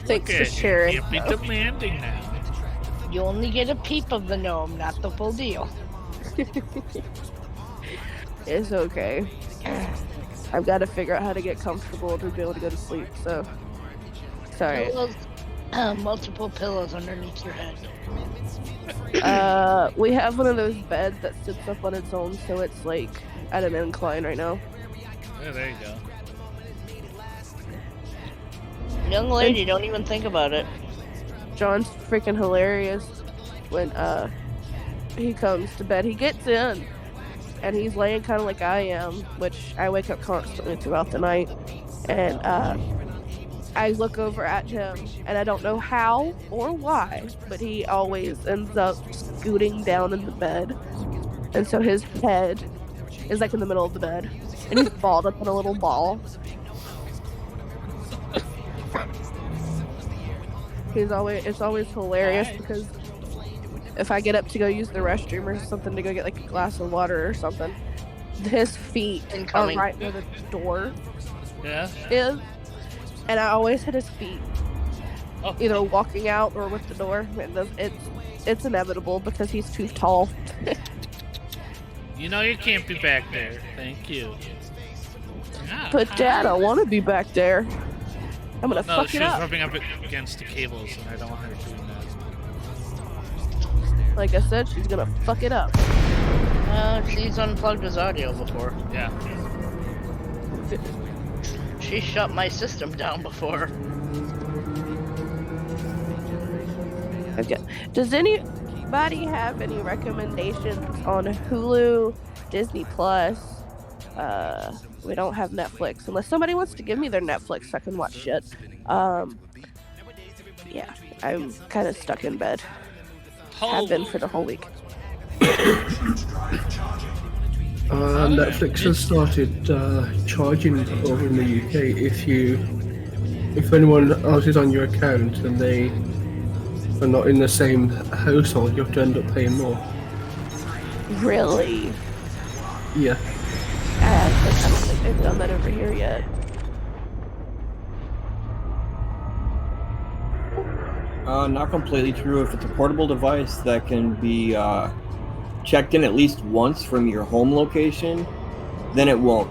Thanks for sharing. You can't be demanding now. You only get a peep of the gnome, not the full deal. It's okay. I've got to figure out how to get comfortable to be able to go to sleep, so... Sorry. Pillows, multiple pillows underneath your head. We have one of those beds that sits up on its own, so it's like at an incline right now. Yeah, there you go. Young lady, don't even think about it. John's freaking hilarious when he comes to bed. He gets in and he's laying kind of like I am, which I wake up constantly throughout the night, and I look over at him and I don't know how or why, but he always ends up scooting down in the bed, and so his head is like in the middle of the bed and he's balled up in a little ball. It's always hilarious because if I get up to go use the restroom or something to go get like a glass of water or something, his feet are right where the door is, and I always hit his feet, either walking out or with the door. It's inevitable because he's too tall. You know you can't be back there. Thank you. But Dad, I want to be back there. I'm gonna fuck it up. She's rubbing up against the cables, and I don't want her doing that. Like I said, she's gonna fuck it up. She's unplugged his audio before. Yeah. She shut my system down before. Okay. Does anybody have any recommendations on Hulu, Disney Plus? We don't have Netflix. Unless somebody wants to give me their Netflix so I can watch shit. Yeah, I'm kind of stuck in bed. Have been for the whole week. Netflix has started charging over in the UK if anyone else is on your account and they are not in the same household, you have to end up paying more. Really? Yeah. I don't think they've done that over here yet. Not completely true. If it's a portable device that can be checked in at least once from your home location, then it won't.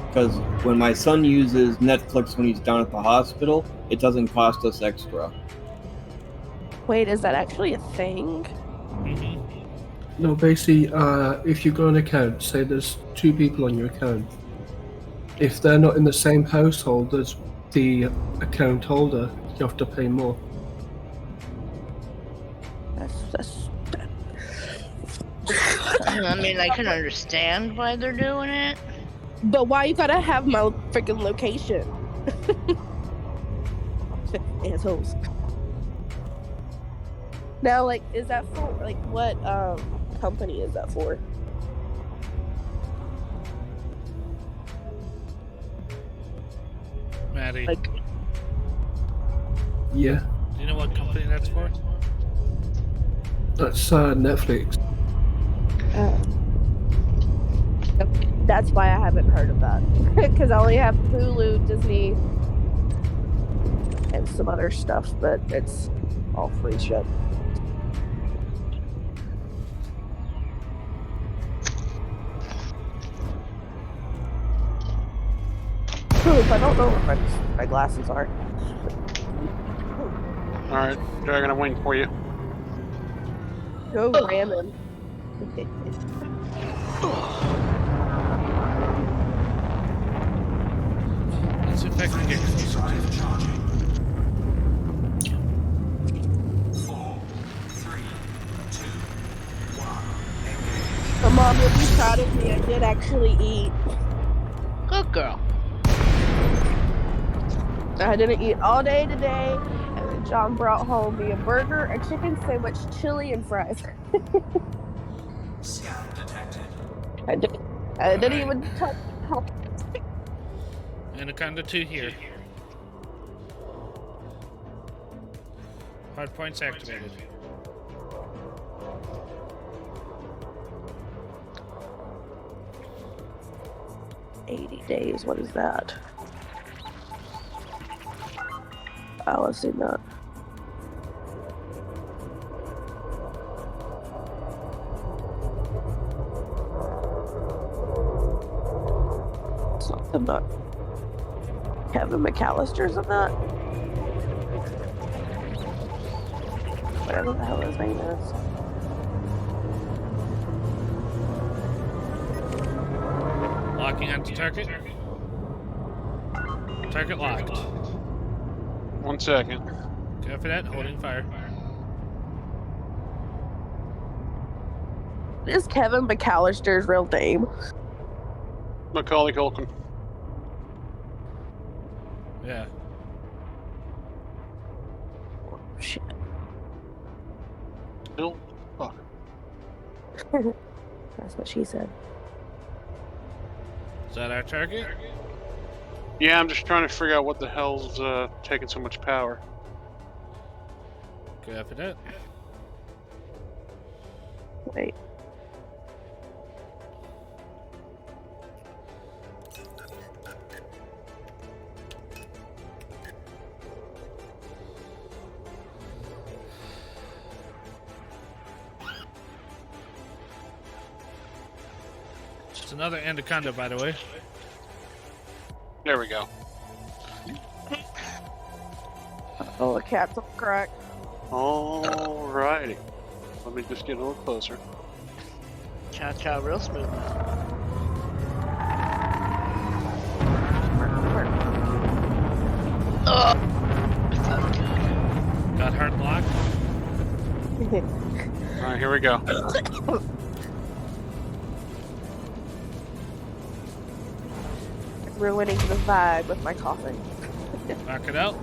Because when my son uses Netflix when he's down at the hospital, it doesn't cost us extra. Wait, is that actually a thing? No, basically, if you've got an account, say there's two people on your account, if they're not in the same household as the account holder, you have to pay more. I mean, I can understand why they're doing it. But why you gotta have my freaking location? Assholes. Now, like, is that for, like, what company is that for? Maddie. Like, yeah. Do you know what company that's for? That's Netflix. That's why I haven't heard of that. Because I only have Hulu, Disney, and some other stuff, but it's all free shit. If I don't know where my glasses are. Alright, Dragon, I'm waiting for you. Go ramming. Let's see if I can get closer to it. 4, 3, 2, 1. So, Mom, you'll be proud of me. I did did actually eat. Good girl. I didn't eat all day today, and then John brought home me a burger, a chicken sandwich, chili, and fries. Scan detected. I didn't even touch how. Anaconda 2 here. Hard points activated. $80. What is that? Oh, I've seen that. Something about Kevin McAllister's in that. Whatever the hell his name is. Locking onto target. Target locked. 1 second. Go for that. Holding fire. What is Kevin McAllister's real name? Macaulay Culkin. Yeah. Shit. Bill. Fuck. That's what she said. Is that our target? Yeah, I'm just trying to figure out what the hell's taking so much power. Go for that. Wait. It's another anaconda, by the way. There we go. Oh, the cat's on crack. Alrighty. Let me just get a little closer. Cha-cha real smooth. Got hard lock. Alright, here we go. Ruining the vibe with my coughing. Knock it out.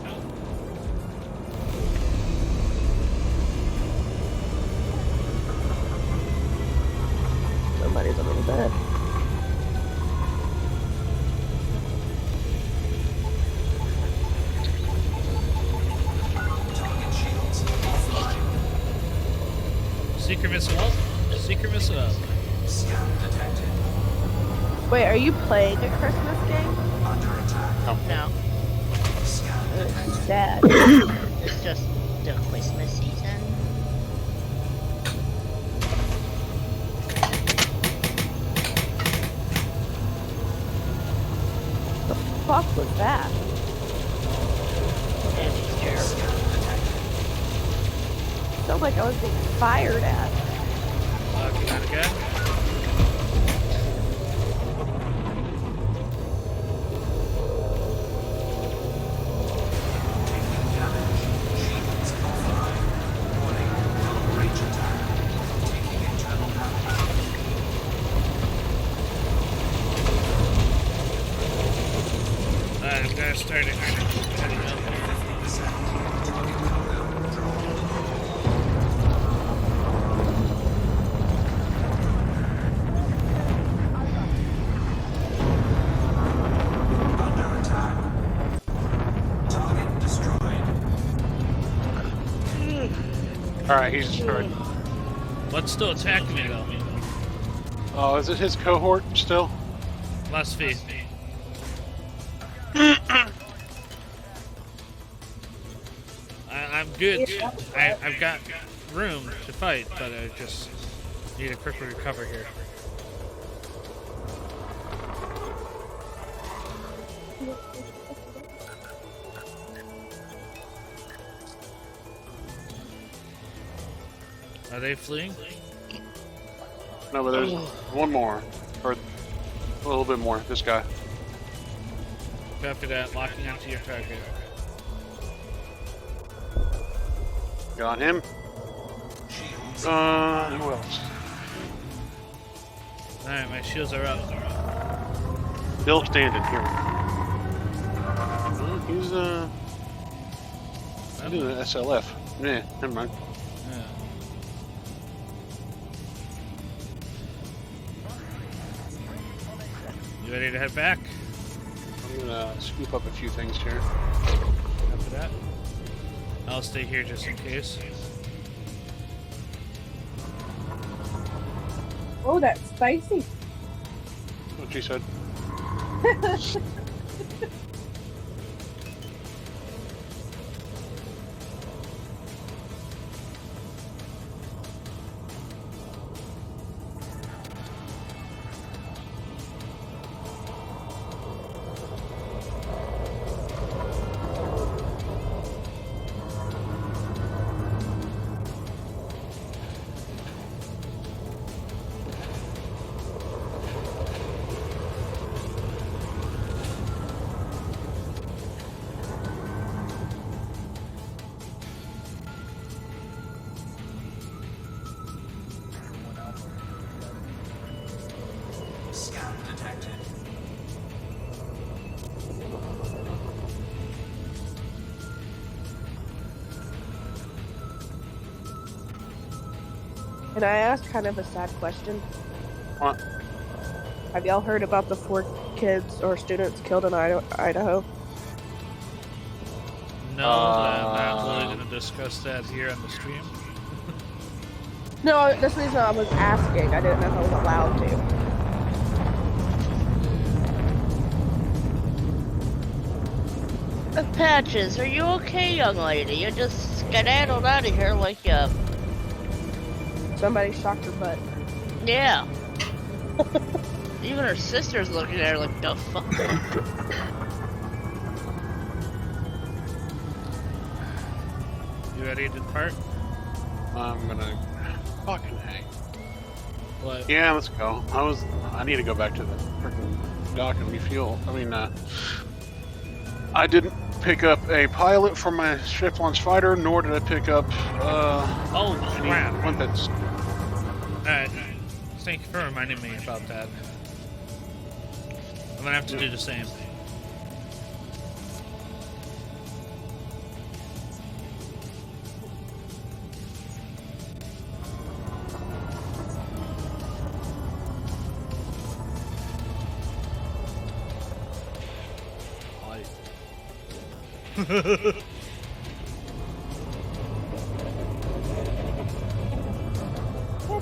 Somebody's under the bed. Target shields offline. Secret missile up. Secret missile up. Scan detected. Wait, are you playing a Christmas game? Under attack. No. Scan detected. Sad. It's just the Christmas season. The fuck was that? Andy's chair. Sounds like I was being fired at. Locking on again. Shields offline. Warning. Long range attack. Taking internal damage. Alright, I'm gonna start it. Heading up. 50%. Target window drawn. Under attack. Target destroyed. Alright, he's destroyed. What's still attacking me though? Oh, is it his cohort still? Must be. I'm good. I've got room to fight, but I just need a quick recover here. Are they fleeing? No, but there's one more. Or a little bit more. This guy. After that, locking onto your target. Got him. Shields Who else? Alright, my shields are up. Still standing here. Well, he's doing an SLF. Yeah, never mind. Yeah. You ready to head back? I'm gonna scoop up a few things here. After that, I'll stay here just in case. Oh, that's spicy. What she said. Scan detected. Can I ask kind of a sad question? What? Have y'all heard about the 4 kids or students killed in Idaho? No, I'm not really going to discuss that here on the stream. No, this reason I was asking. I didn't know if I was allowed to. Patches, are you okay, young lady? You just skedaddled out of here like somebody shocked her butt. Yeah. Even her sister's looking at her like, the fuck? You ready to depart? I'm gonna fucking hang. What? Yeah, let's go. I need to go back to the freaking dock and refuel. I mean, I didn't pick up a pilot for my ship launch fighter, nor did I pick up oh crap! One that's thank you for reminding me about that. I'm gonna have to do the same.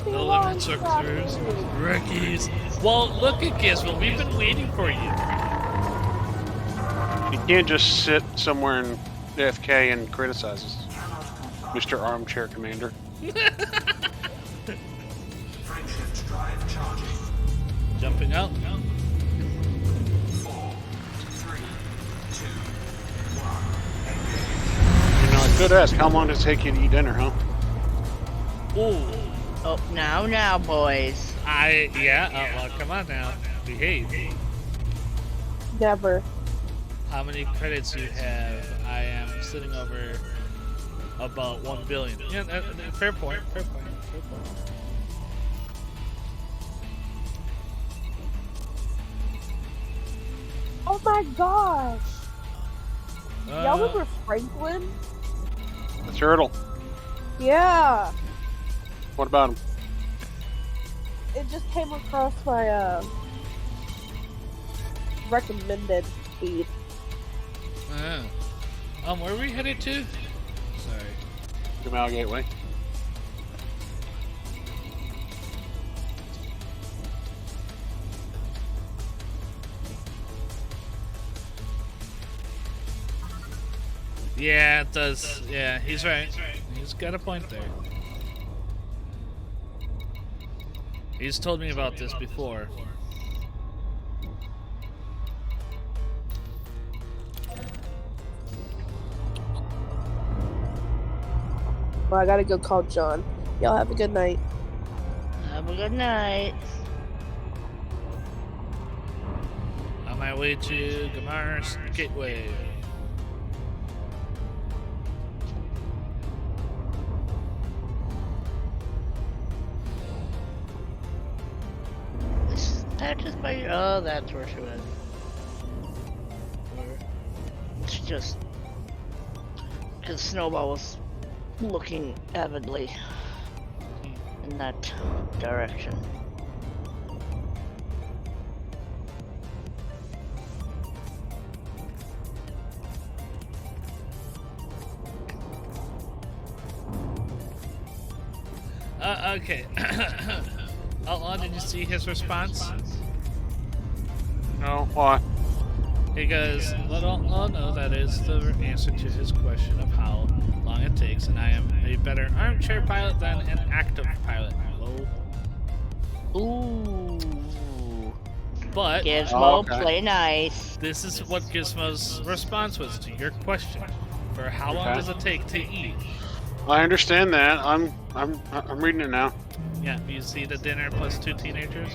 No limits or cruise. Rookies. Well, look at Gizmo. We've been waiting for you. You can't just sit somewhere in AFK and criticize us, Mr. Armchair Commander. Frameshift drive charging. Jumping out. 4, 3, 2, 1. You know, I could ask, how long does it take you to eat dinner, huh? Ooh. Oh, now, boys. Well, come on now. Behave. Never. How many credits you have? I am sitting over about 1 billion. Yeah, fair point. Oh my gosh! Y'all remember Franklin? The turtle. Yeah. What about him? It just came across my recommended feed. Where are we headed to? Sorry. Gamal Gateway. Yeah, it does. Yeah, he's right. He's got a point there. He's told me about this before. Well, I gotta go call John. Y'all have a good night. Have a good night. On my way to Gamar's Gateway. that just by? Oh, that's where she was. It's just because Snowball was looking avidly in that direction. Okay. Outlaw, did you see his response? No, why? Because let Outlaw know that is the answer to his question of how long it takes, and I am a better armchair pilot than an active pilot. Hello? Ooh. But Gizmo, play nice. This is what Gizmo's response was to your question. For how long does it take to eat? I understand that. I'm reading it now. Yeah, you see the dinner plus 2 teenagers?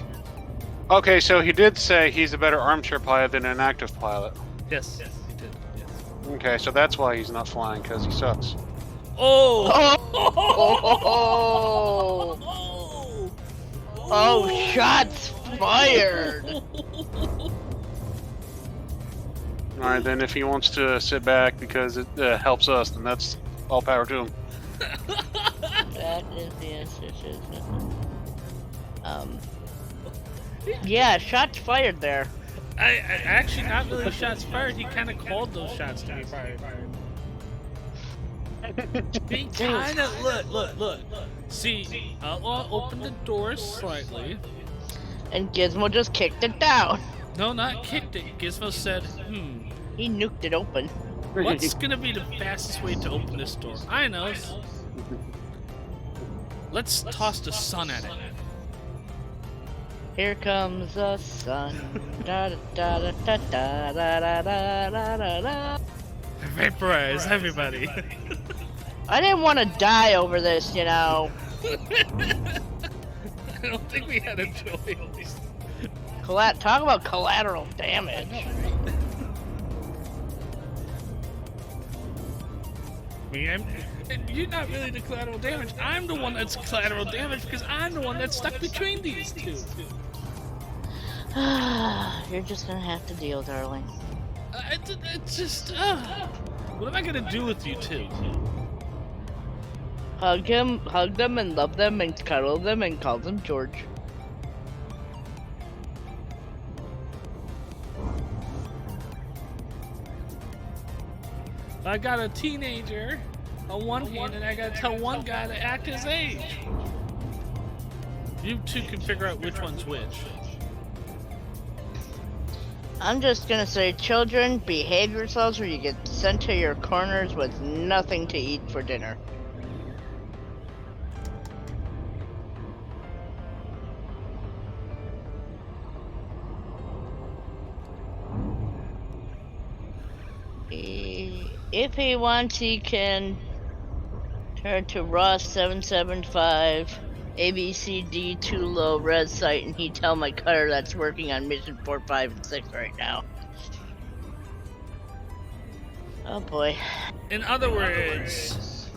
Okay, so he did say he's a better armchair pilot than an active pilot. Yes, he did. Yes. Okay, so that's why he's not flying, because he sucks. Oh! Oh, shots fired! Alright, then if he wants to sit back because it helps us, then that's all power to him. That is the answer. Yeah, shots fired there. I actually not really shots fired. He kind of called those shots to be fired. He kind of look. See, Outlaw opened the door slightly, and Gizmo just kicked it down. No, not kicked it. Gizmo said, He nuked it open. What's gonna be the fastest way to open this door? I know. Let's toss the sun at it. Here comes the sun. Da da da da da da da da da da da. Vaporize everybody. I didn't want to die over this, you know. I don't think we had a choice. Talk about collateral damage. You're not really the collateral damage. I'm the one that's collateral damage because I'm the one that's stuck between these two. You're just gonna have to deal, darling. It's just, what am I gonna do with you two? Hug them and love them and cuddle them and call them George. I got a teenager on one hand, and I gotta tell one guy to act his age. You two can figure out which one's which. I'm just gonna say, children, behave yourselves or you get sent to your corners with nothing to eat for dinner. If he wants, he can turn to Ross 775 ABCD too low res site, and he tell my cutter that's working on mission 4, 5, and 6 right now. Oh boy. In other words,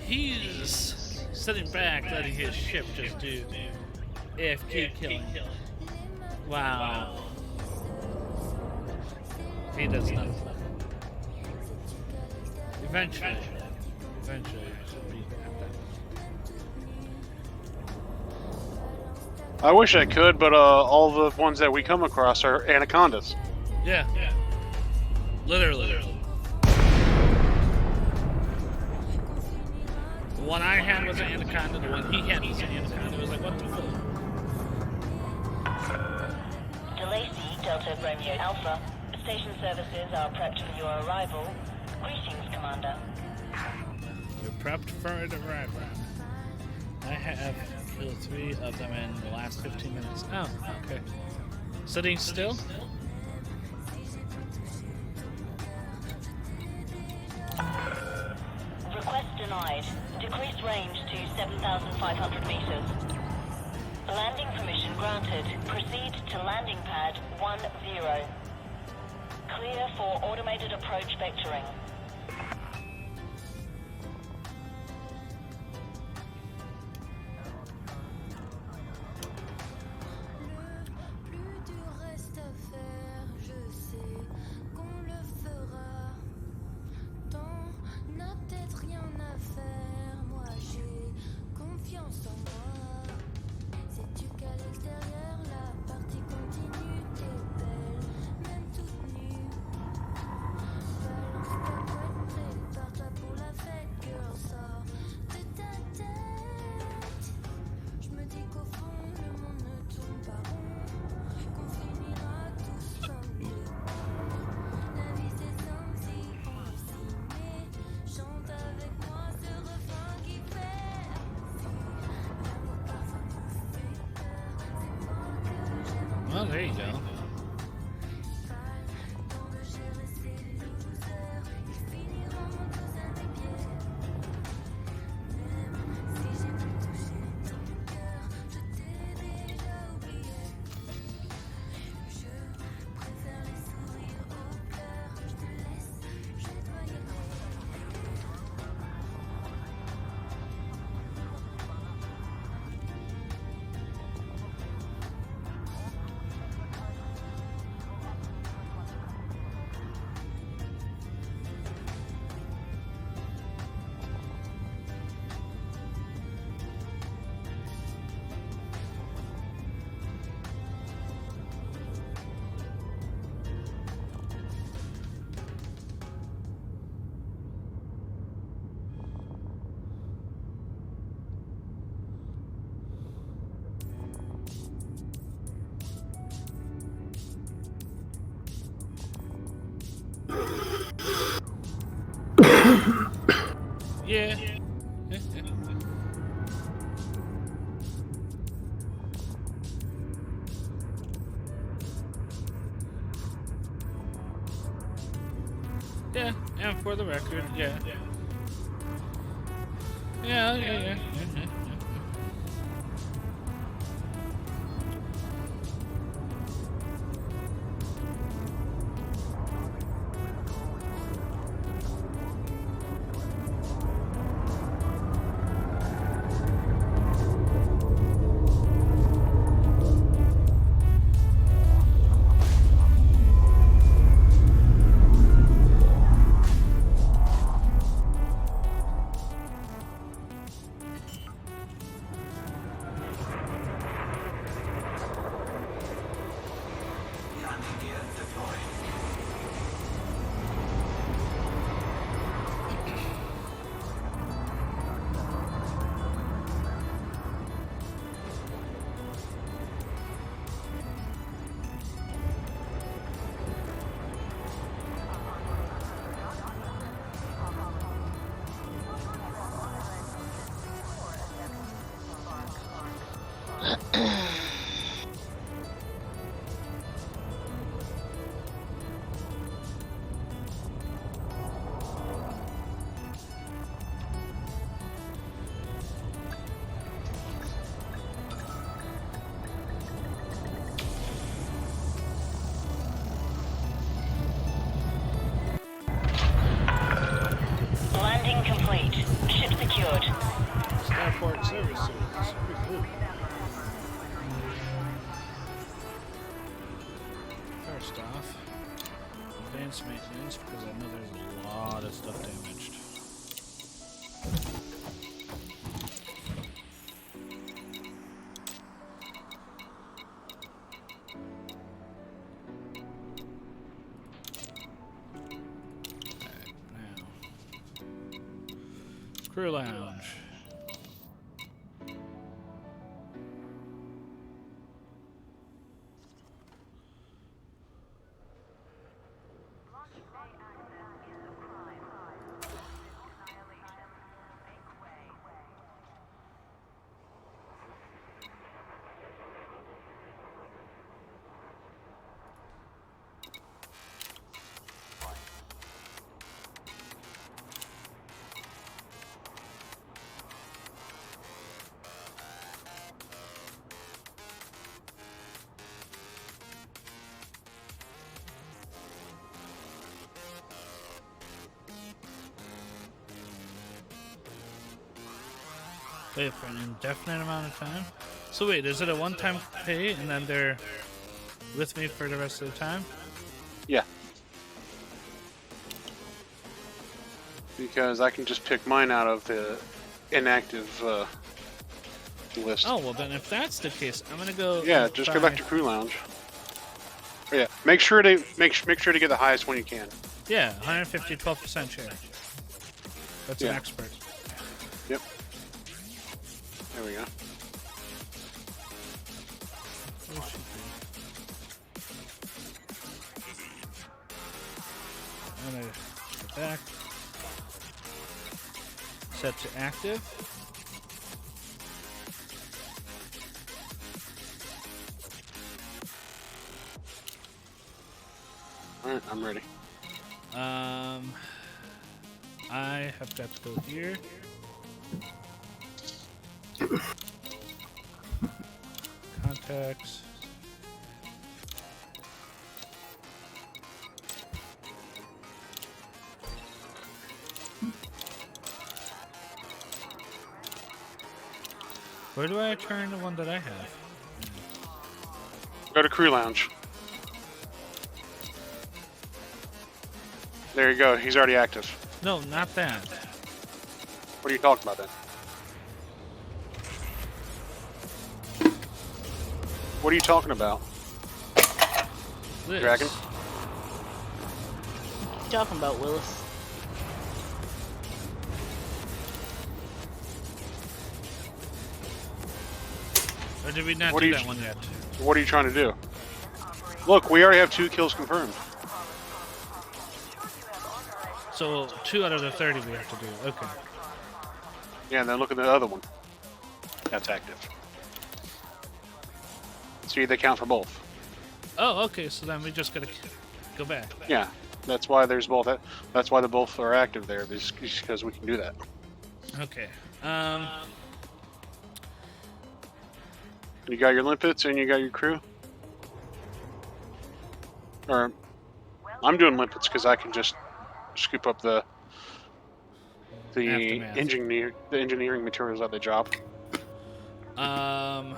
he's sitting back, letting his ship just do AFK killing. Wow. He does nothing. Eventually, it should be I wish I could, but all the ones that we come across are anacondas. Yeah. Literally. The one I had was an anaconda, the one he had was an anaconda. It was like, what the fuck? DeLacy, Delta Romeo Alpha. Station services are prepped for your arrival. Greetings, Commander. You're prepped for the arrival. I have killed 3 of them in the last 15 minutes. Oh, okay. Sitting still? Request denied. Decreased range to 7,500 meters. Landing permission granted. Proceed to landing pad 10. Clear for automated approach vectoring. Oh, there you go. Yeah. Yeah, and for the record, yeah. Yeah. Landing gear deployed. Landing complete. Ship secured. Starport services. Woohoo. First off, advanced maintenance, because I know there's a lot of stuff damaged. Alright, now. Crew lounge. Wait for an indefinite amount of time? So wait, is it a one-time pay and then they're with me for the rest of the time? Yeah. Because I can just pick mine out of the inactive list. Oh, well then if that's the case, I'm gonna go... Yeah, just go back to crew lounge. Oh, yeah, make sure to get the highest one you can. Yeah, 150, 12% share. That's an expert. Yep. There we go. I'm gonna go back. Set to active. Alright, I'm ready. I have got to go here. Contacts. Where do I turn the one that I have? Go to crew lounge. There you go. He's already active. No, not that. What are you talking about then? What are you talking about? This. Dragon? What you talking about, Willis? Or did we not What do are you- that one yet? What are you trying to do? Look, we already have 2 kills confirmed. So 2 out of the 30 we have to do. Okay. Yeah, and then look at the other one. That's active. See, they count for both. Oh, okay. So then we just gotta go back. Yeah, that's why there's both. That's why the both are active there, because we can do that. Okay. You got your limpets and you got your crew. Or I'm doing limpets because I can just scoop up the Aftermath. engineering materials that they drop. I'd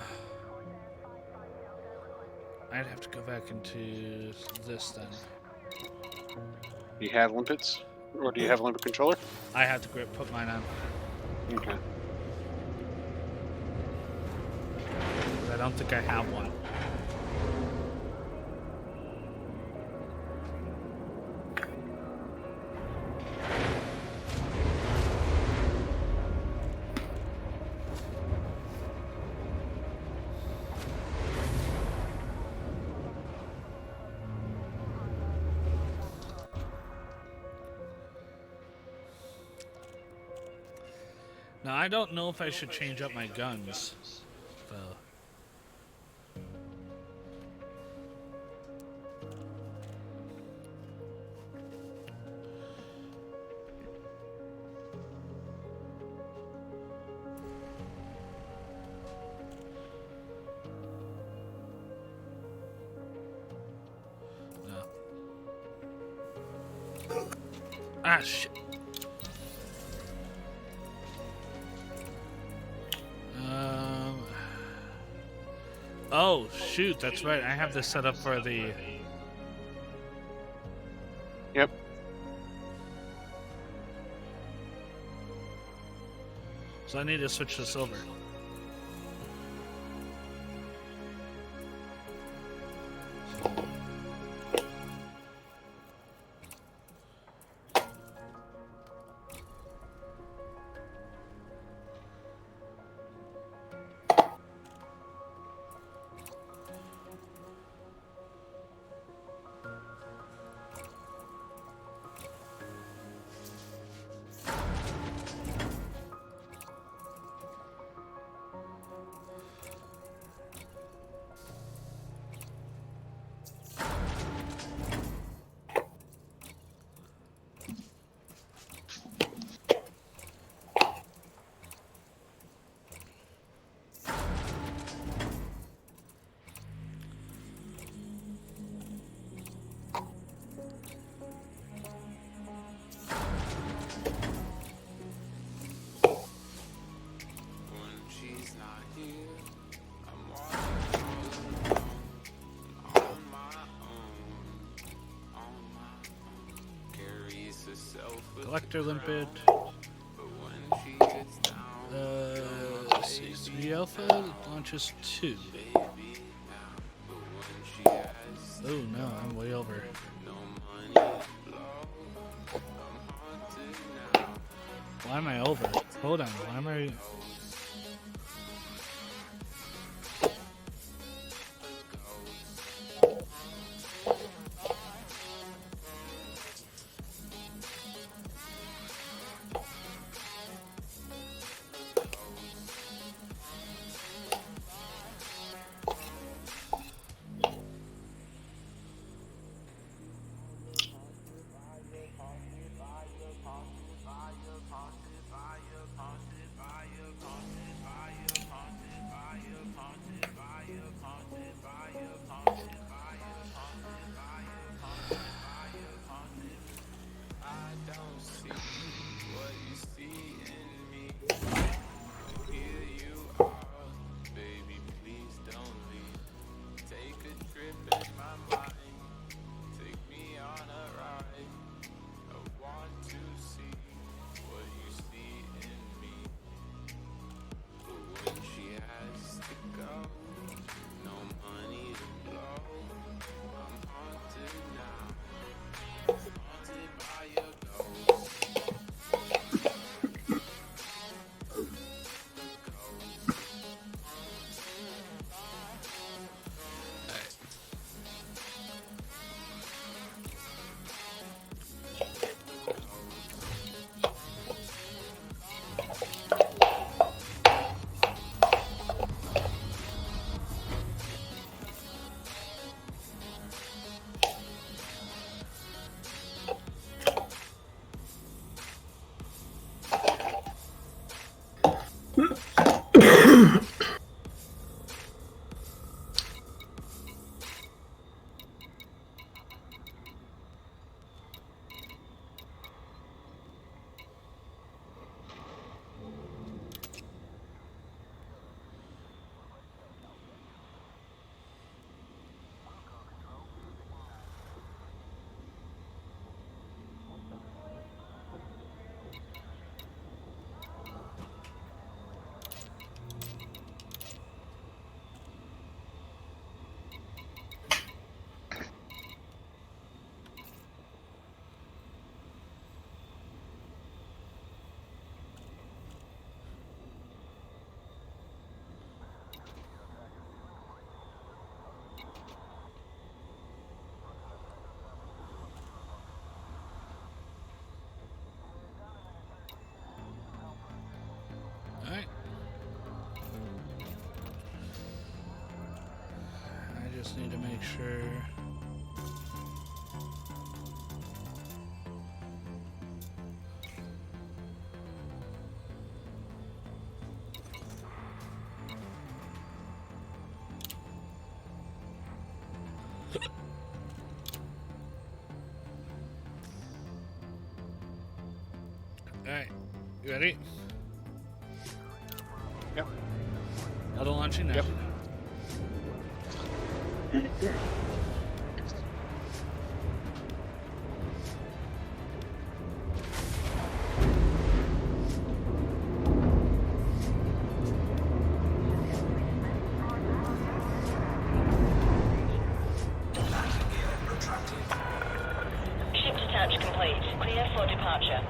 have to go back into this then. Do you have limpets, or do you have a limpet controller? I have to put mine on. Okay. I don't think I have one. Now, I don't know if I should change up my guns, though. No. Ah, shit. Oh, shoot, that's right. I have this set up for the... Yep. So I need to switch this over. Collector limpet. Let's see. 3 alpha launches 2. Oh no, I'm way over. Why am I over? Hold on, why am I... just need to make sure. Alright, you ready? Yep. Auto launching now. Yep. Ship detach complete. Clear for departure.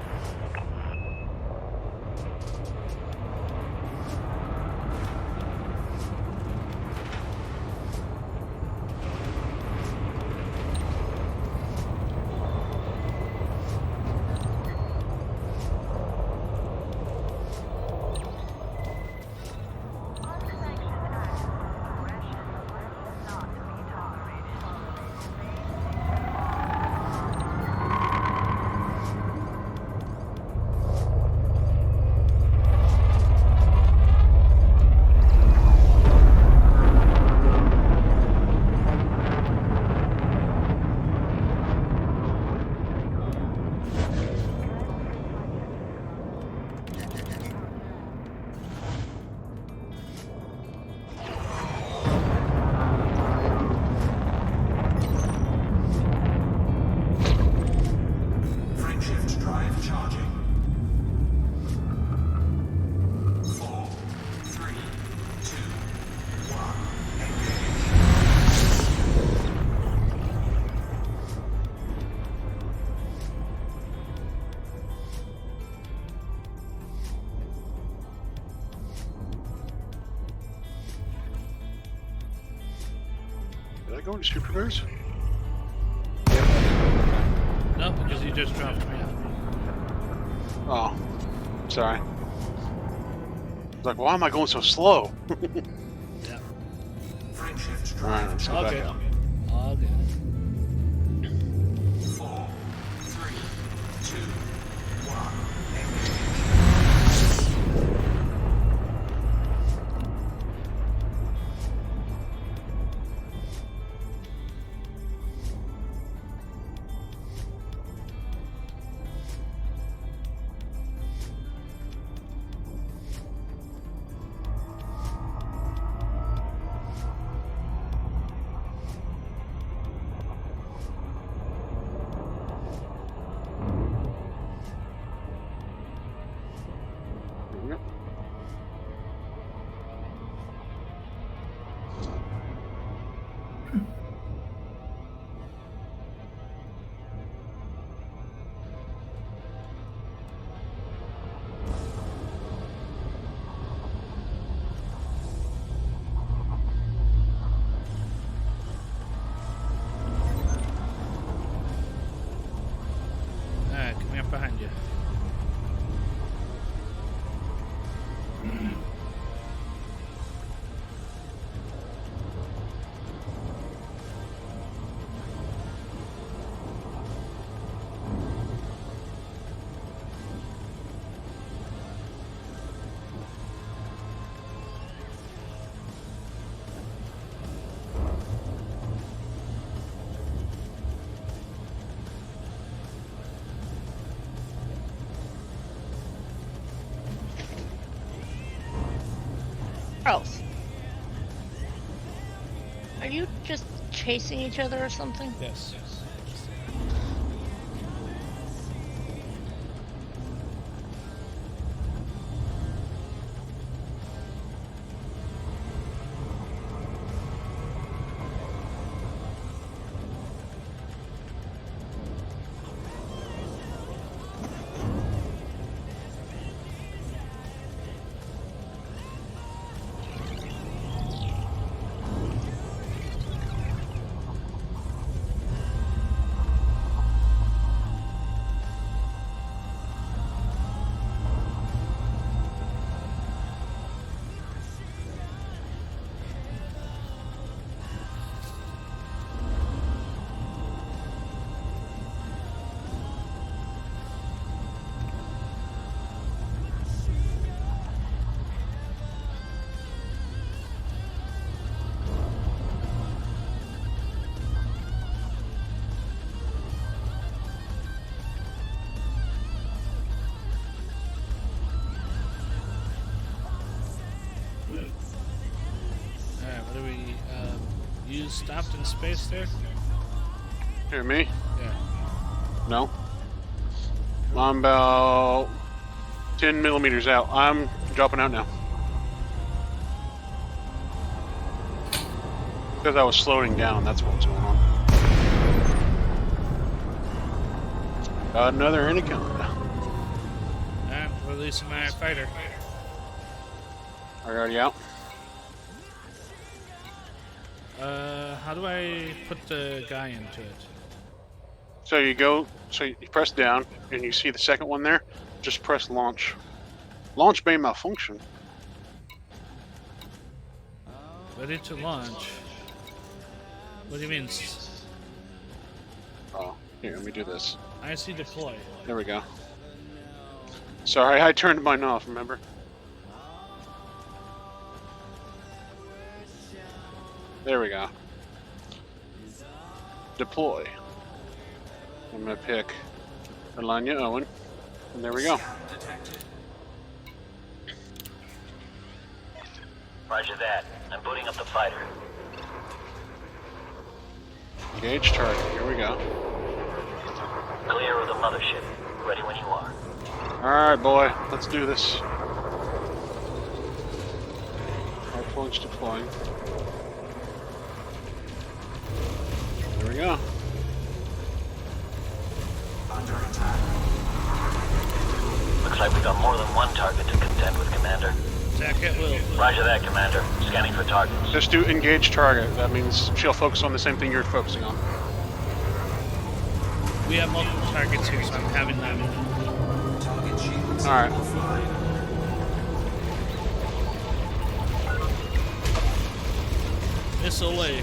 Frameshift drive charging. 4, 3, 2, 1, engage. Did I go into Super Bears? No, because you just dropped me out. Oh, sorry. I was like, why am I going so slow? Yeah. Frameshift Alright, drive let's go All back good. out. All good. 4, 3, 2, 1, engage. Yep. Alright, coming up behind you. Charles, are you just chasing each other or something? Yes. stopped in space there? Hear me? Yeah. No. I'm about 10 millimeters out. I'm dropping out now. Because I was slowing down, that's what's going on. Got another Anaconda. I'm releasing my fighter. Are you already out? How do I put the guy into it? So you go, so you press down, and you see the second one there. Just press launch. Launch may malfunction. Ready to launch. What do you mean? Oh, here, let me do this. I see deploy. There we go. Sorry, I turned mine off, remember? There we go. Deploy. I'm gonna pick Alanya Owen, and there we go. Roger that. I'm booting up the fighter. Engage target, here we go. Clear of the mothership. Ready when you are. Alright, boy, let's do this. Hardpoint's deploying. There we go. Under attack. Looks like we got more than one target to contend with, Commander. Attack at will. Roger that, Commander. Scanning for targets. Just do engage target. That means she'll focus on the same thing you're focusing on. We have multiple targets here, so I'm having them. Alright. Missile away.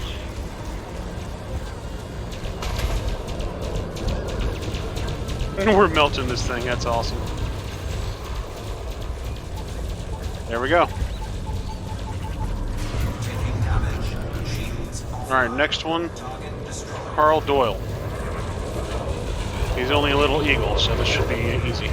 And we're melting this thing, that's awesome. There we go. Alright, next one. Carl Doyle. He's only a little eagle, so this should be easy.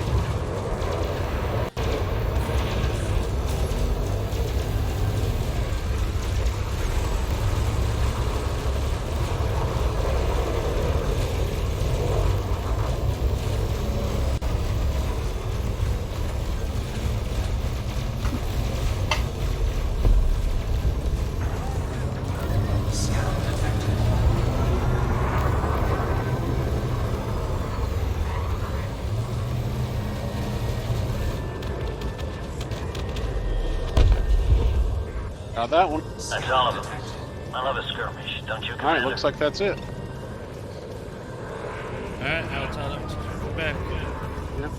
Got that one. That's all of them. I love a skirmish, don't you, Commander? Alright, looks like that's it. Alright, now it's all up to go back. Yep.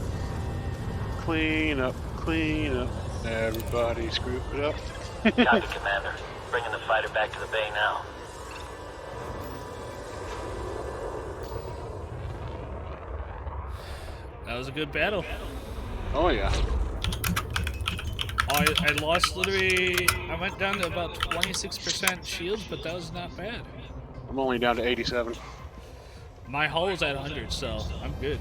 Clean up, clean up. Everybody screw it up. Copy, Commander. Bringing the fighter back to the bay now. That was a good battle. Oh yeah. I lost literally, I went down to about 26% shields, but that was not bad. I'm only down to 87. My hull was at 100, so I'm good.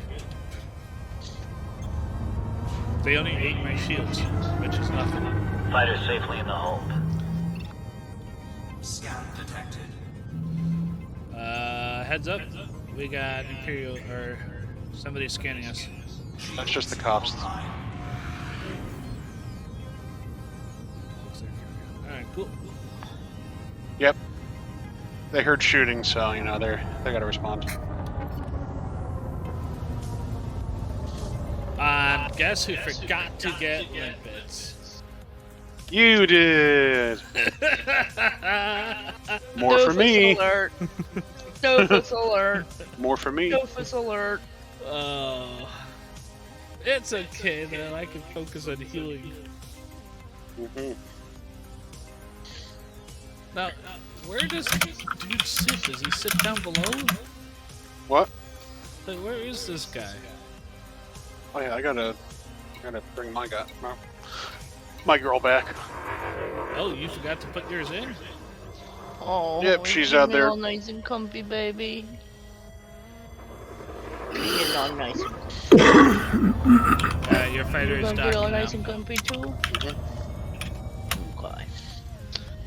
They only ate my shields, which is nothing. Fighter safely in the hold. Scan detected. Heads up. We got Imperial, or somebody scanning us. That's just the cops. Alright, cool. Yep. They heard shooting, so you know they gotta respond. Guess who forgot to get limpets? You did. More for me. Alert. Dofus alert. More for me. Dofus alert. Oh, it's okay then. I can focus on healing. Now, where does dude sit? Does he sit down below? What? Like, where is this guy? Oh yeah, I gotta bring my girl back. Oh, you forgot to put yours in? Oh, yep, she's out there. All nice and comfy, baby. Get all nice and Your fighter is get all docking nice now. and comfy too. Okay.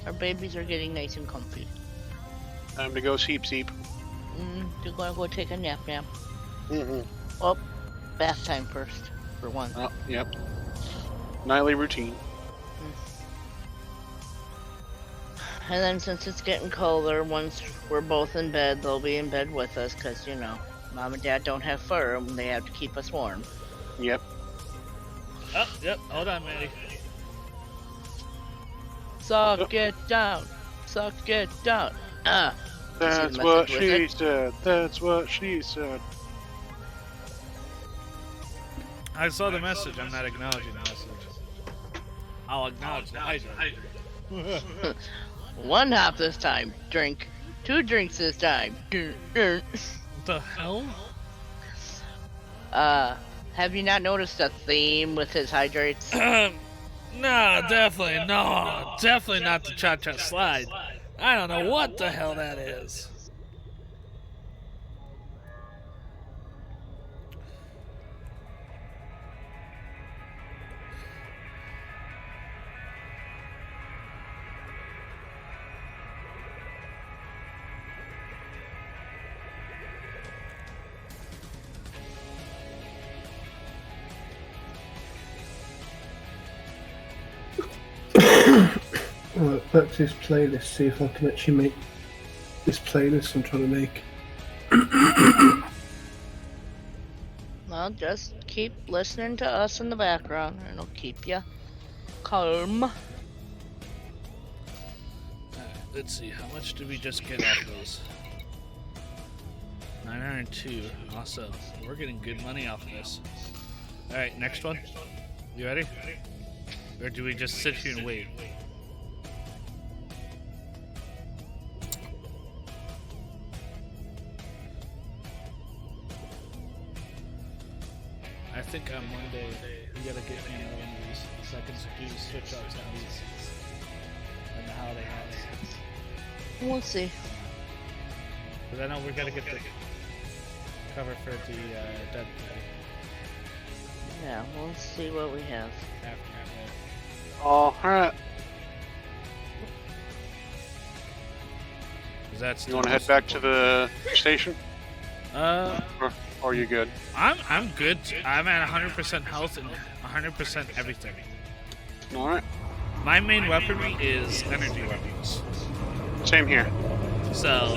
Our babies are getting nice and comfy. Time to go sleep. You're gonna go take a nap. Mm-mm. Oh, bath time first, for one. Oh, yep. Nightly routine. And then since it's getting colder, once we're both in bed, they'll be in bed with us, because, you know, Mom and Dad don't have fur, and they have to keep us warm. Yep. Oh, yep. Hold on, Maddie. Suck it down. Suck it down. That's what she said. That's what she said. I saw the message. I'm not acknowledging the message. I'll acknowledge the hydrant. One hop this time. Drink. 2 drinks this time. What the hell? Have you not noticed a theme with his hydrates? No, definitely no. Definitely not the cha-cha slide. I don't know what the hell that is. Alright, back to this playlist, see if I can actually make this playlist I'm trying to make. Well, just keep listening to us in the background, and it'll keep you calm. Alright, let's see, how much did we just get off those? 902. Awesome. We're getting good money off of this. Alright, next one. You ready? Or do we just sit here and wait? I think on Monday we gotta get me one of these so I can do switch ups on these and the holiday hats. We'll see. But I know we gotta get the cover for the dead play. Yeah, we'll see what we have. Alright. You want to head back to the station? Or are you good? I'm good. I'm at 100% health and 100% everything. Alright. My main weaponry is energy weapons. Same here. So...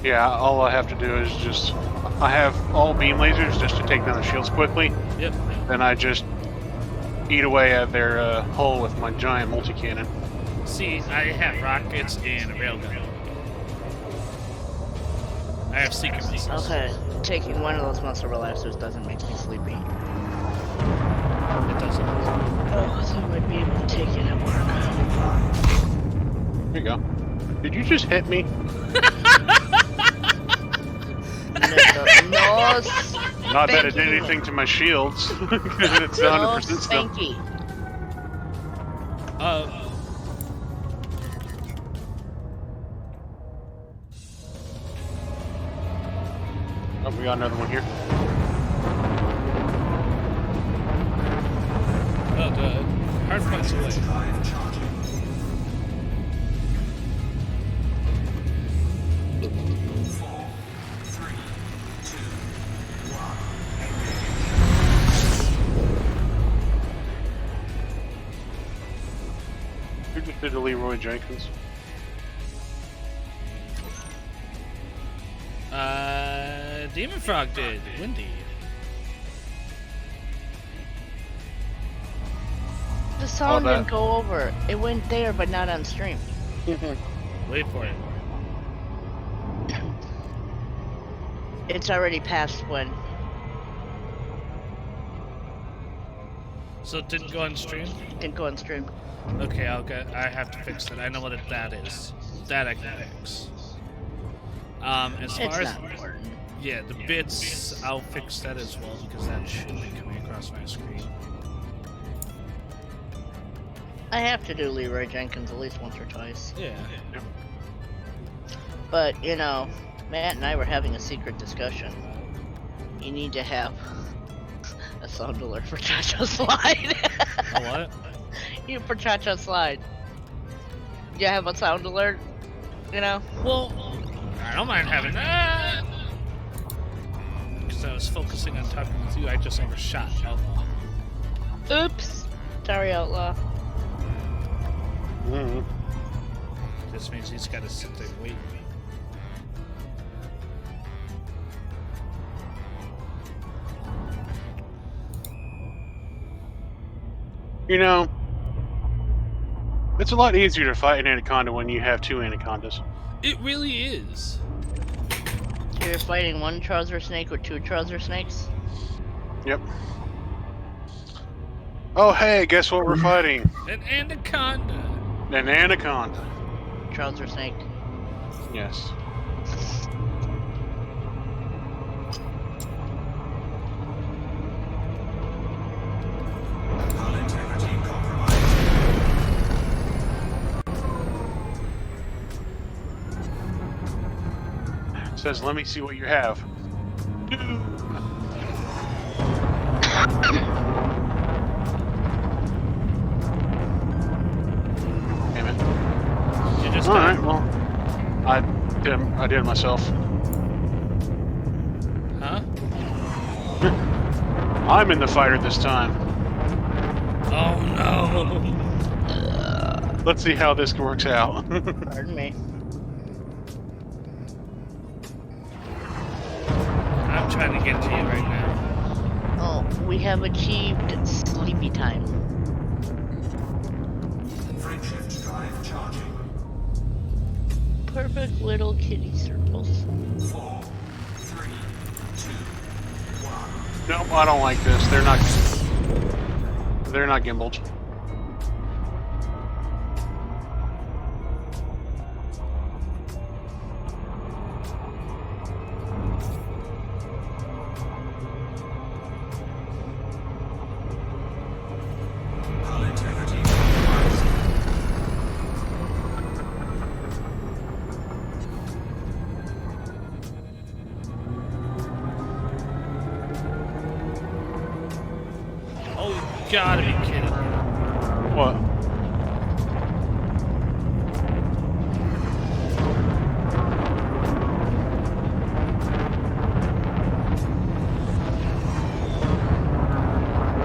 yeah, all I have to do is just... I have all beam lasers just to take down the shields quickly. Yep. Then I just eat away at their hull with my giant multi-cannon. See, I have rockets and a railgun. I have secret missiles. Okay, taking one of those muscle relaxers doesn't make me sleepy. It doesn't. Oh, so I might be able to take it at work. Here you go. Did you just hit me? No, not that it did anything to my shields. It's 100% still. Spanky. Oh, we got another one here. Oh, the hard points away. Who just did a Leroy Jenkins? Demon Frog did. Windy. The sound didn't go over. It went there, but not on stream. Wait for it. It's already past when. So it didn't go on stream? Didn't go on stream. Okay, I have to fix it. I know what that is. That I can fix. As far as important. Yeah, the bits, I'll fix that as well because that should be coming across my screen. I have to do Leroy Jenkins at least once or twice. Yeah. But, you know, Matt and I were having a secret discussion. You need to have a sound alert for Cha-Cha Slide. A what? For Cha-Cha Slide. You have a sound alert? You know? Well, I don't mind having that. Because I was focusing on talking with you, I just overshot Outlaw. Oops. Sorry, Outlaw. This means he's got to sit there and wait. You know, it's a lot easier to fight an anaconda when you have two anacondas. It really is. You're fighting one trouser snake with two trouser snakes? Yep. Oh, hey, guess what we're fighting? An anaconda. An anaconda. Trouser snake. Yes. Hull integrity compromised. It says, let me see what you have. Damn it. You just Alright, well, I did it myself. Huh? I'm in the fighter this time. Oh no. Let's see how this works out. Pardon me. I'm trying to get to you right now. Oh, we have achieved sleepy time. Frameshift drive charging. Perfect little kitty circles. 4, 3, 2, 1. Nope, I don't like this. They're not gimbaled. Hull integrity compromised. Oh, you gotta be kidding me. What?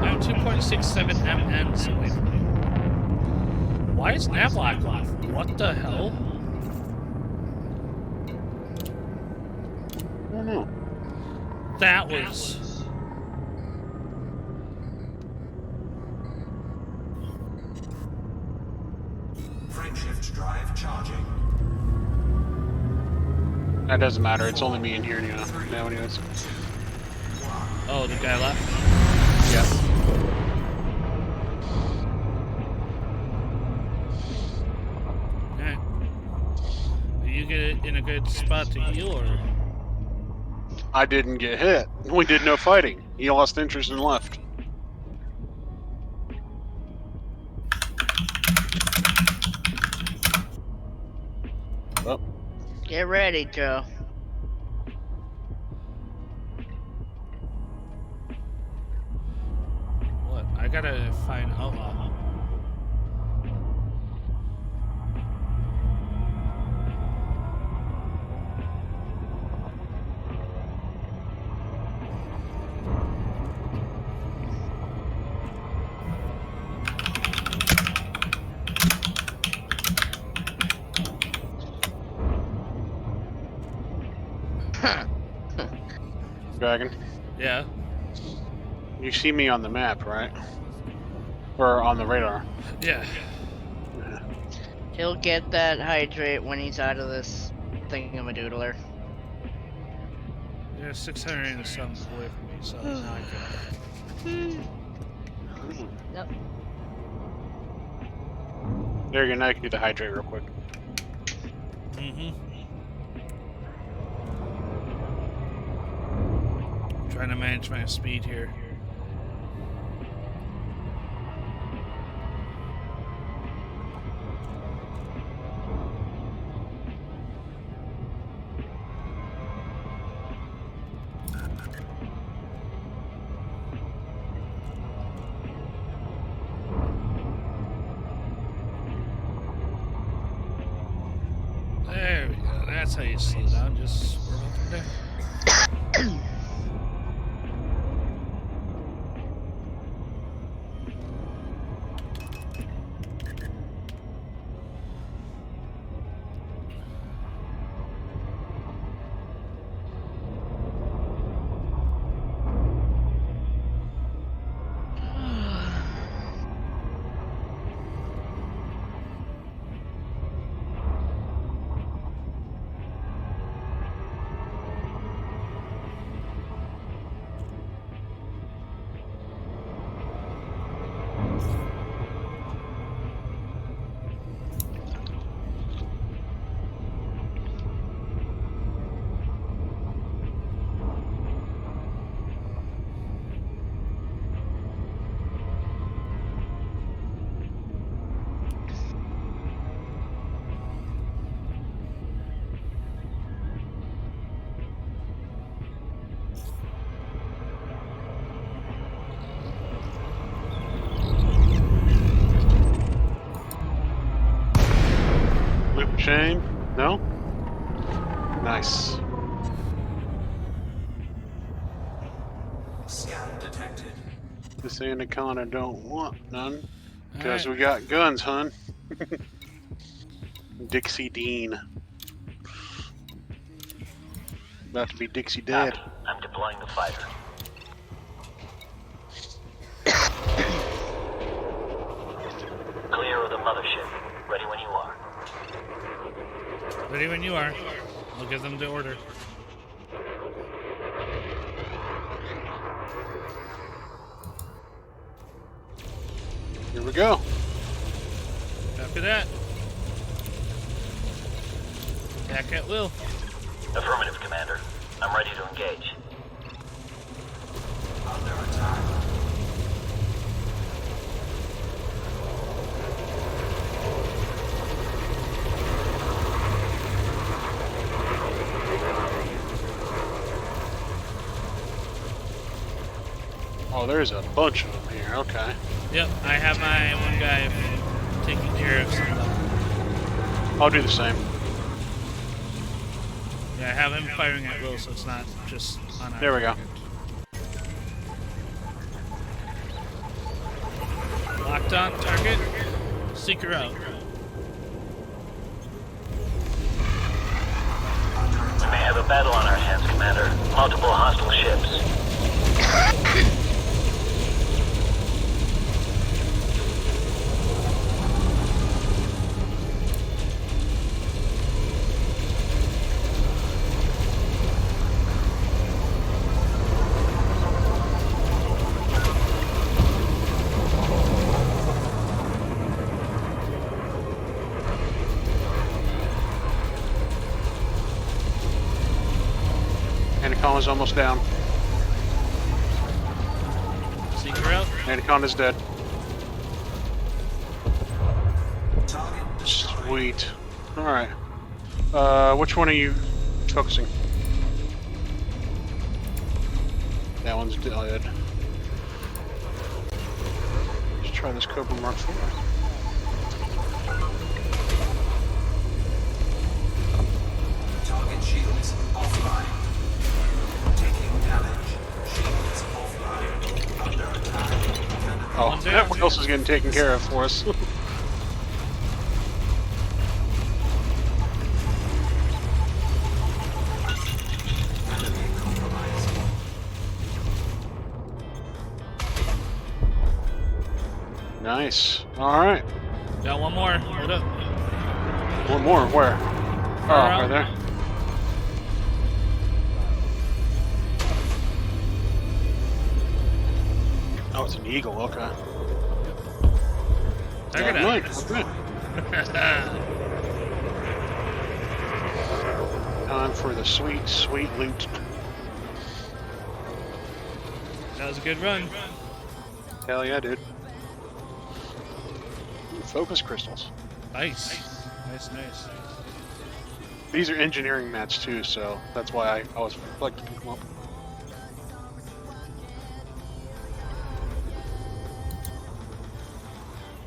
I'm 2.67 MNs away from you. Why is Navlock off? What the hell? I don't know. That was... Frameshift drive charging. That doesn't matter. It's only me in here now anyways. Oh, the guy left? Yeah. Alright. You get it in a good spot to heal, or...? I didn't get hit. We did no fighting. He lost interest and left. Oh. Get ready, Joe. What? I gotta find Outlaw. Dragon. Yeah. You see me on the map, right? Or on the radar. Yeah. He'll get that hydrate when he's out of this thingamadoodler. You're 600 and some away from me, so now I can... Yep. There you go, now you can do the hydrate real quick. Mm-hmm. Trying to manage my speed here. There That's how you slow down. Just swerve up and down. Loop chain? No? Nice. Scan detected. This Anaconda don't want none. Because Alright. we got guns, hun. Dixie Dean. About to be Dixie dead. I'm deploying the fighter. Clear of the mothership. Ready when you are. Ready when you are. I'll give them the order. Here we go. Copy that. Back at will. Affirmative, Commander. I'm ready to engage. Under attack. Oh, there's a bunch of them here. Okay. Yep, I have my one guy taking care of some of them. I'll do the same. Yeah, I have him firing at will, so it's not just on our There we go. target. Locked on target. Seeker out. We may have a battle on our hands, Commander. Multiple hostile ships. Anaconda's almost down. Seeker out. Anaconda's dead. Target destroyed. Sweet. Alright. Which one are you focusing? That one's dead. Let's try this Cobra Mark IV. Target shields offline. Taking damage. Shields offline. Under attack. Oh, everyone else is getting taken care of for us. Enemy compromised. Nice. Alright. Got one more. Hold up. One more. Where? Oh, right there. Oh, it's an eagle. Okay. Target out. Nice. Okay. Time for the sweet, sweet loot. That was a good run. Hell yeah, dude. Focus crystals. Nice. Nice. These are engineering mats too, so that's why I always like to pick them up.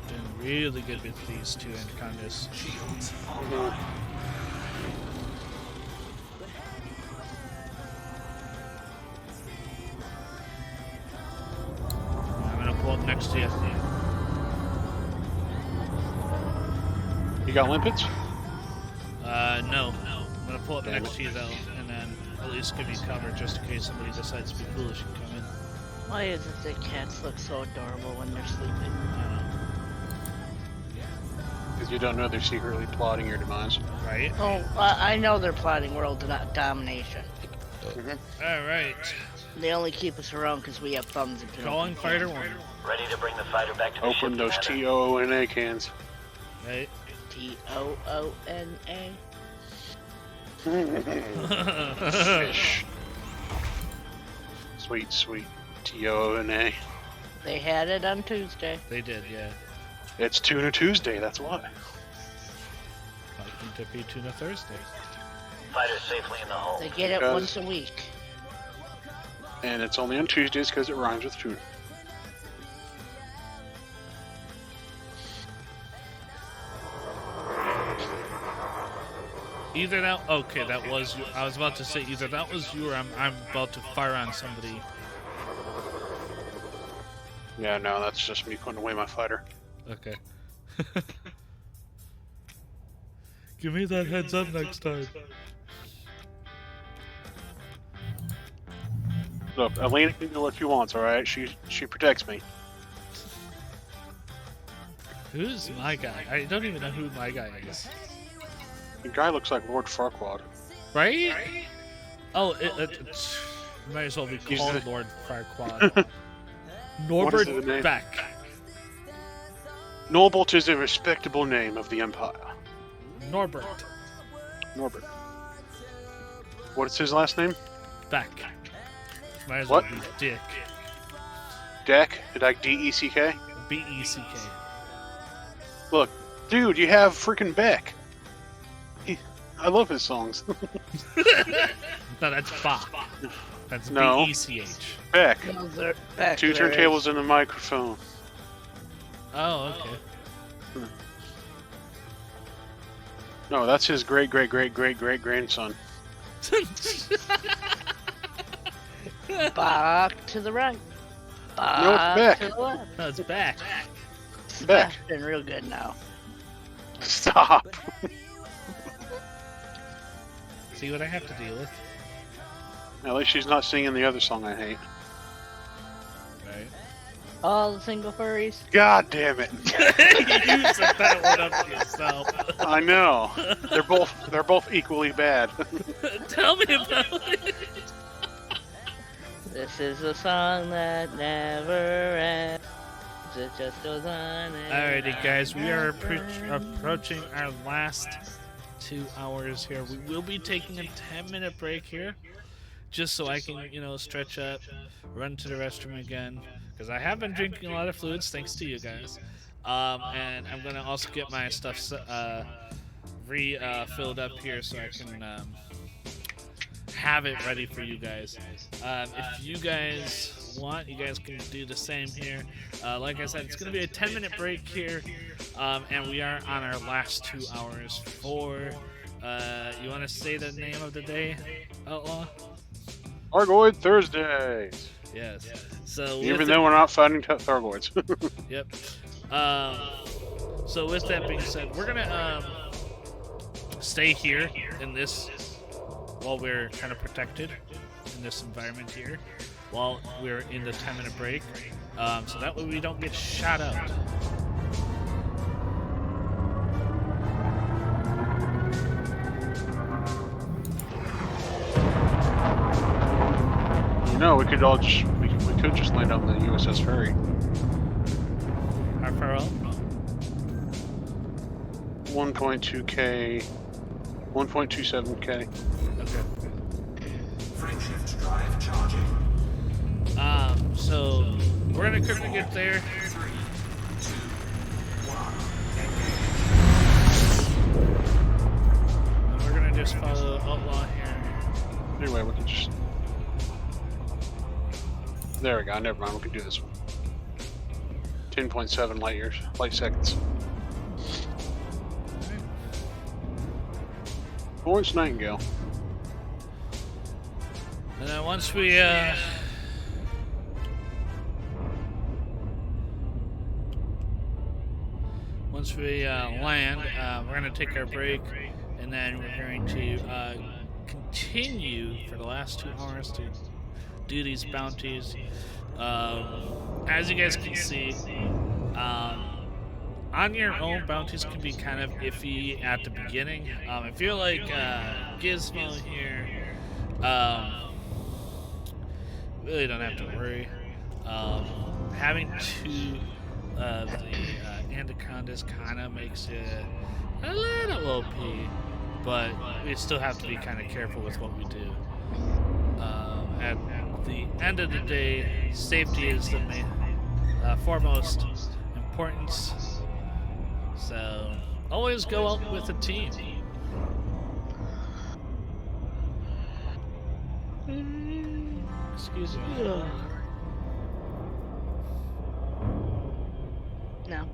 Doing really good with these two anacondas. Shields Steve. You got limpets? No. I'm gonna pull up Damn next it. to you though, and then at least give you cover just in case somebody decides to be foolish and come in. Why is it that cats look so adorable when they're sleeping? Because you don't know they're secretly plotting your demise. Right? Oh, I know they're plotting world domination. Alright. They only keep us around because we have thumbs and can Calling open fighter cans. one. Ready to bring the fighter back to the Open ship, those Commander. TOONA cans. Right? TOONA. Fish. Sweet, sweet TOONA. They had it on Tuesday. They did, yeah. It's Tuna Tuesday, that's why. Viking Tippy Tuna Thursday. Fighter safely in the hull. They get it Because- once a week. And it's only on Tuesdays because it rhymes with tuna. Either that. Okay, that was you. I was about to say either that was you or I'm about to fire on somebody. Yeah, no, that's just me putting away my fighter. Okay. Give me that heads up next time. Look, Elena can do what she wants, alright? She protects me. Who's my guy? I don't even know who my guy is. The guy looks like Lord Farquaad. Right? Oh, it might as well be He's called the- Lord Farquaad. What is Norbert the name? Beck. Norbert is a respectable name of the Empire. Norbert Norbert. What is his last name? Beck. Might as What? well be Dick. Deck? Like D-E-C-K? B-E-C-K. Look, dude, you have freaking Beck. I love his songs. No, that's Ba. That's No. B-E-C-H. Beck. Those are back Two there. turntables and a microphone. Oh, okay. No, that's his great-great-great-great-great-grandson. Back to the right. Back No, it's Beck. to the left. No, it's Beck. Beck. Been real good now. Stop. See what I have to deal with. At least she's not singing the other song I hate. Right. All the single furries. God damn it. You set that one up to yourself. I know. They're both equally bad. Tell me about it. This is a song that never ends. It just goes on and Alrighty, guys, we are approaching our last 2 hours here. We will be taking a 10-minute break here, just so I can, stretch up, run to the restroom again, because I have been drinking a lot of fluids, thanks to you guys. And I'm gonna also get my stuff filled up here so I can have it ready for you guys. If you guys want, you guys can do the same here. Like I said, it's going to be a 10-minute break here, and we are on our last 2 hours for, you want to say the name of the day, Outlaw? Argoid Thursdays. Yes. So Even though we're not fighting Thargoids. Yep. So with that being said, we're going to stay here in this, while we're kind of protected in this environment here, while we're in the 10-minute break, so that way we don't get shot out. No, we could could just land on the USS Ferry. How far out? 1.2K, 1.27K. Okay. Frameshift drive charging. So we're gonna quickly get there. 3, 2, 1, And we're gonna just follow Outlaw here. Anyway, we can just... There we go, never mind, we can do this one. 10.7 light seconds. Florence Nightingale. And then once we Once we land, we're going to take our break, and then we're going to continue for the last 2 hours to do these bounties. As you guys can see, on your own, bounties can be kind of iffy at the beginning. I feel like Gizmo here really don't have to worry. Having two of the anacondas kind of makes it a little OP, but we still have to be kind of careful with what we do. At the end of the day, safety is the main, foremost importance. So always go out with a team. Excuse me. No.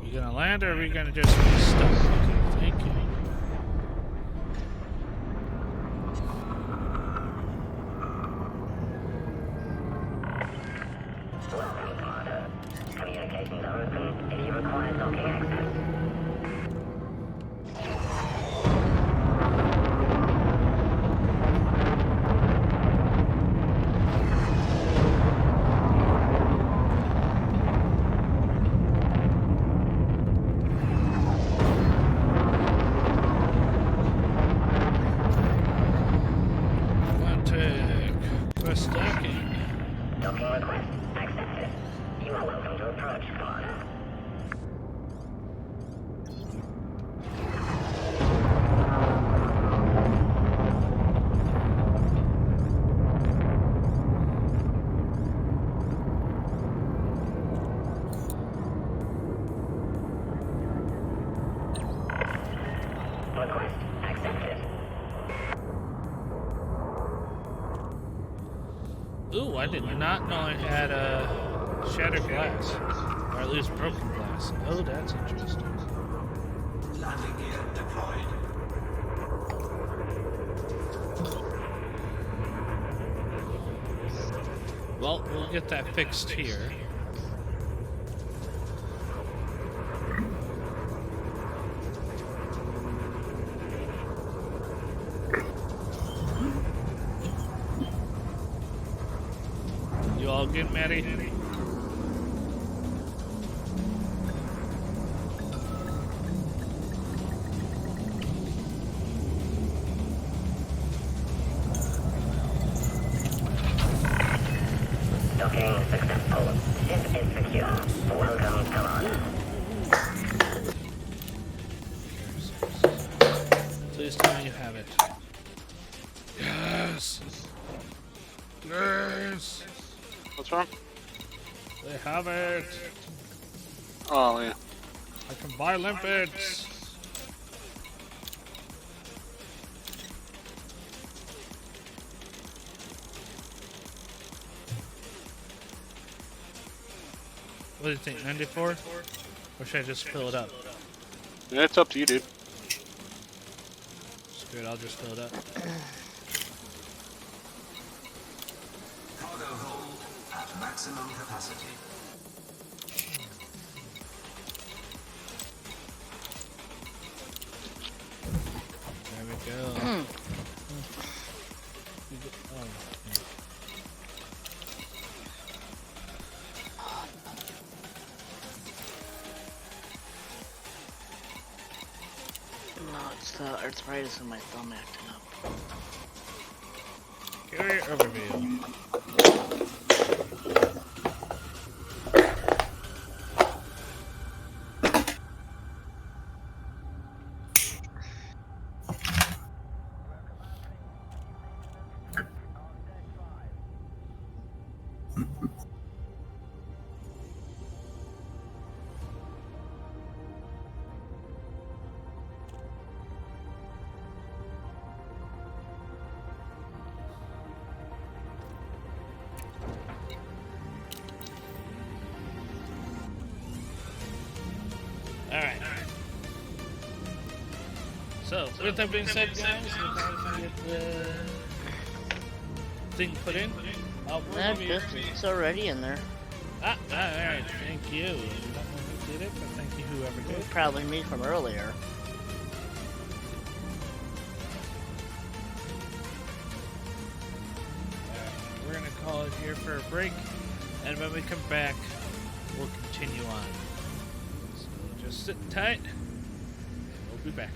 We gonna land or are we gonna just be stuck? Okay, thank you. Communications are open if you require docking access. Request docking. Docking request accepted. You are welcome to approach pod. Request accepted. Ooh, I did not know I had shattered glass. Or at least broken glass. Oh, that's interesting. Landing gear deployed. Well, we'll get that fixed here. You all good, Maddie? Docking successful. Ship is secure. Welcome, command. Please tell me you have it. Yes! Yes! What's wrong? They have it! Oh, yeah. I can buy limpets! What do you think, 94? Or should I just fill it up? Yeah, it's up to you, dude. Screw it, I'll just fill it up. Cargo hold at maximum capacity. There we go. Oh. No, it's the arthritis in my thumb acting up. Carrier overview. Alright. So, with that being said, guys, we're going to get the thing put in. That it's already in there. Alright, thank you. I don't know who did it, but thank you whoever did. Probably me from earlier. We're going to call it here for a break, and when we come back, we'll continue on. So just sit tight, and we'll be back.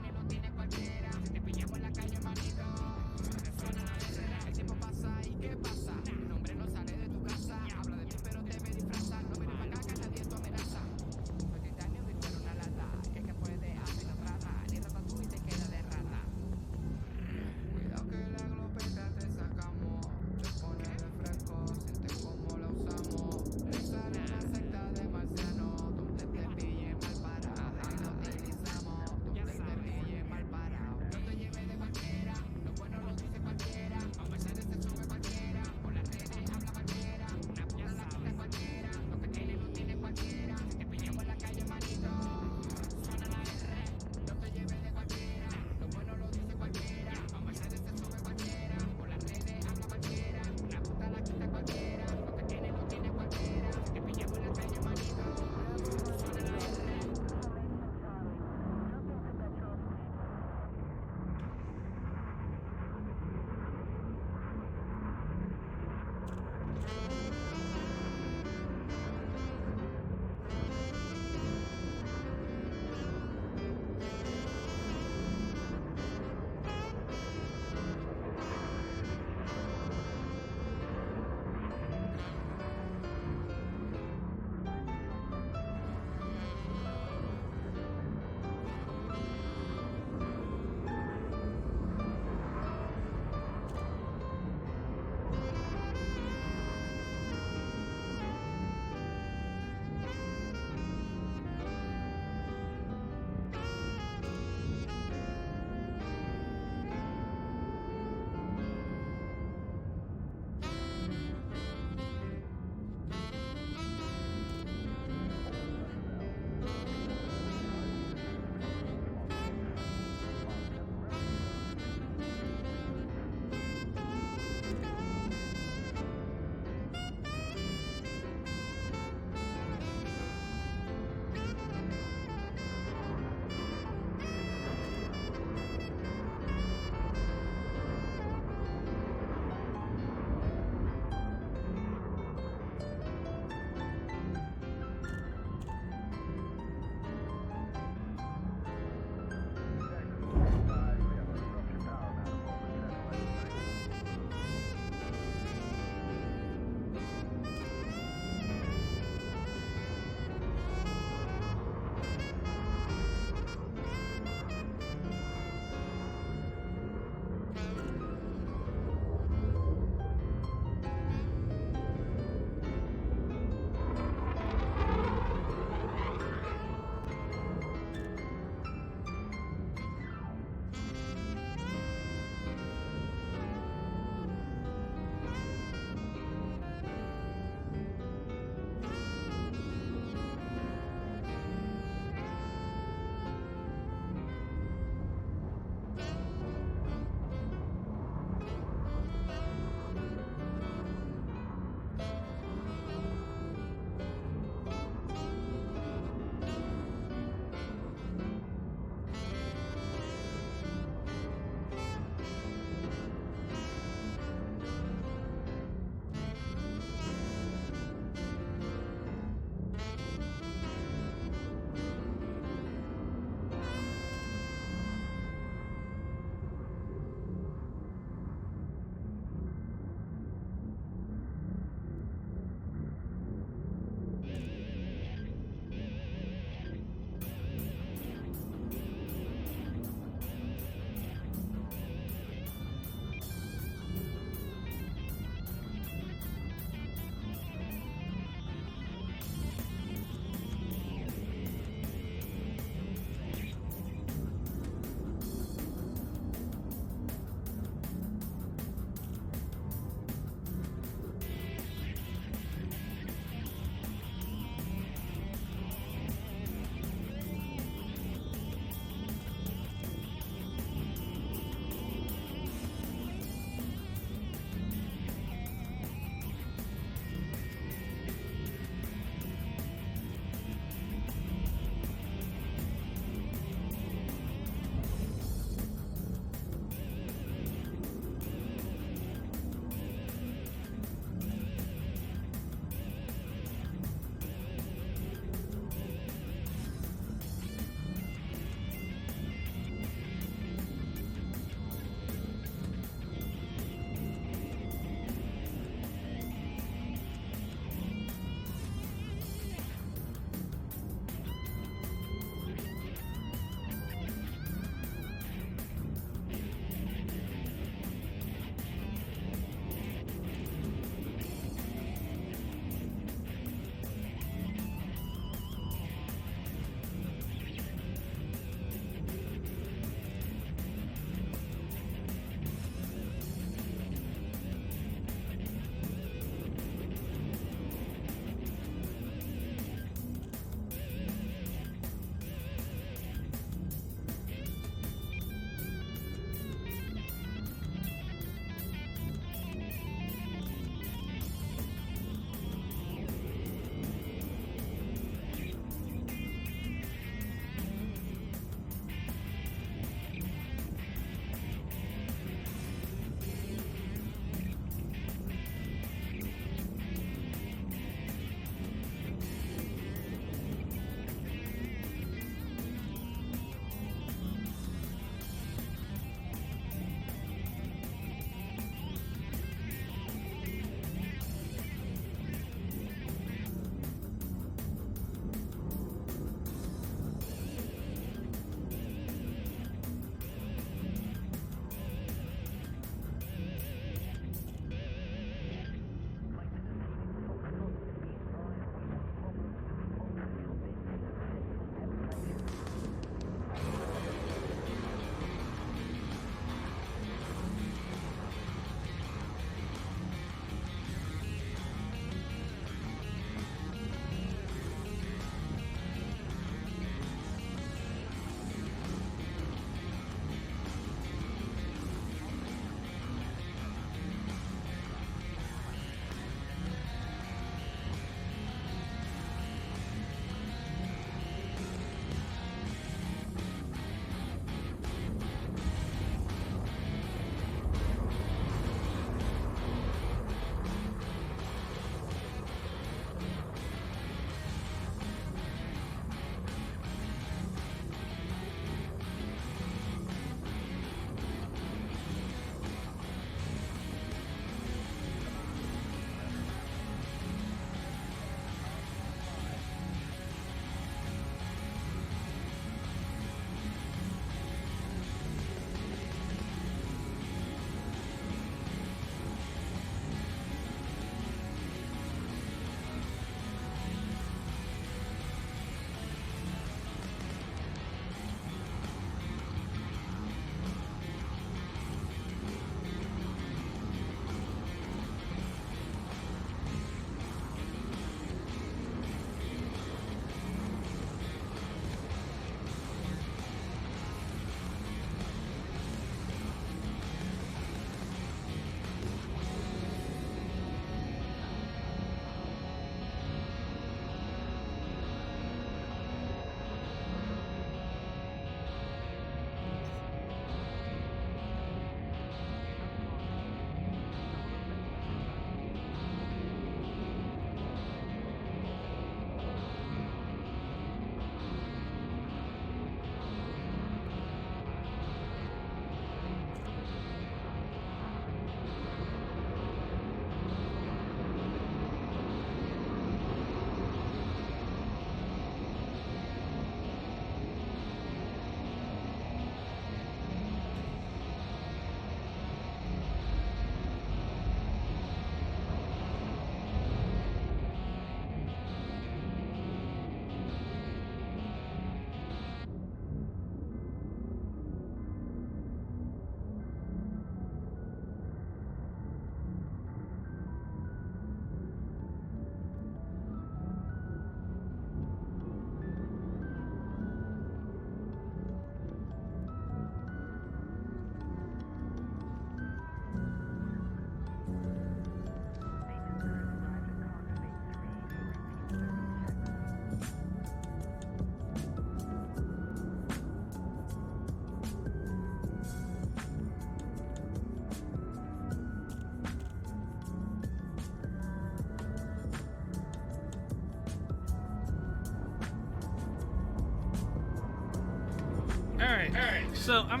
Alright, so I'm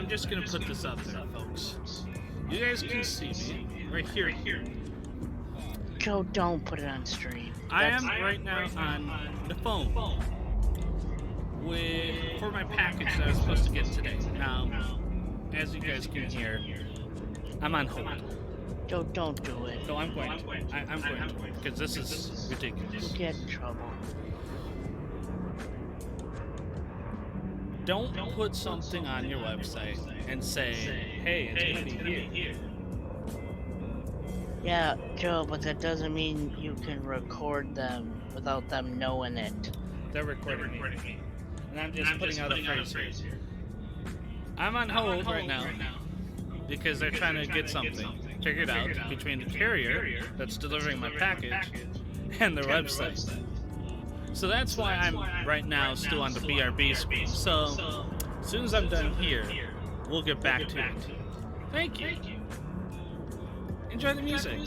just gonna put this out there, folks. You guys can see me right here. Joe, don't put it on stream. I am right now on the phone for my package that I was supposed to get today. Now, as you guys can hear, I'm on hold. Joe, don't do it. No, I'm going to. I'm going to, because this is ridiculous. You'll get in trouble. Don't put something on your website and say, hey, it's going to be here. Yeah, Joe, but that doesn't mean you can record them without them knowing it. They're recording me. And I'm just putting out a phrase here. I'm on hold right now because they're trying to get something figured out between the carrier that's delivering my package and their website. So that's why I'm right now still on the BRB screen. So as soon as I'm done here, we'll get back to it. Thank you. Enjoy the music.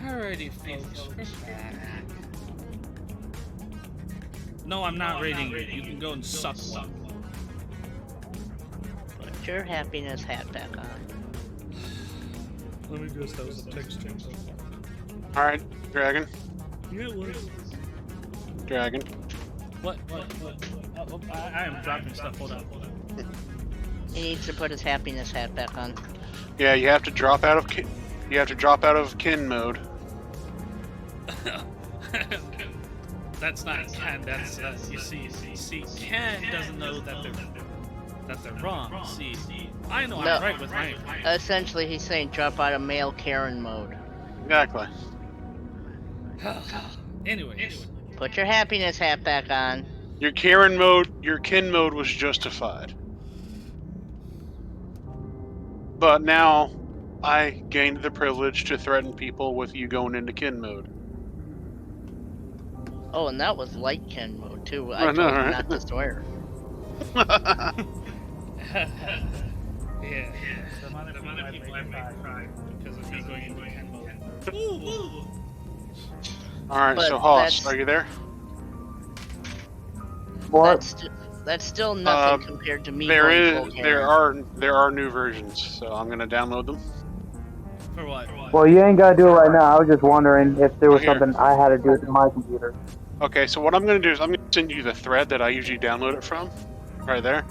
Alrighty, folks. We're back. No, I'm not rating you. You can go and suck one. Put your happiness hat back on. Let me guess, that was a text change. Alright, Dragon. Yeah, it was. Dragon. What? Oh, I am dropping stuff. Hold on. He needs to put his happiness hat back on. Yeah, you have to drop out of kin mode. That's not Ken. That's you see, Ken doesn't know that they're wrong. See, I know No. I'm right with my. Essentially, he's saying drop out of male Karen mode. Exactly. Anyways. Put your happiness hat back on. Your kin mode was justified. But now I gained the privilege to threaten people with you going into kin mode. Oh, and that was light Ken mode too. I I know, told him right? not to swear. Yeah. The amount of people I've made cry because of me going into Ken mode. Ooh. Alright, But so Hoss, that's are you there? What? that's still nothing compared to me going full There Karen. are new versions, so I'm gonna download them. For what? Well, you ain't gotta do it right now. I was just wondering if there was Here. something I had to do with my computer. Okay, so what I'm gonna do is I'm gonna send you the thread that I usually download it from. Right there.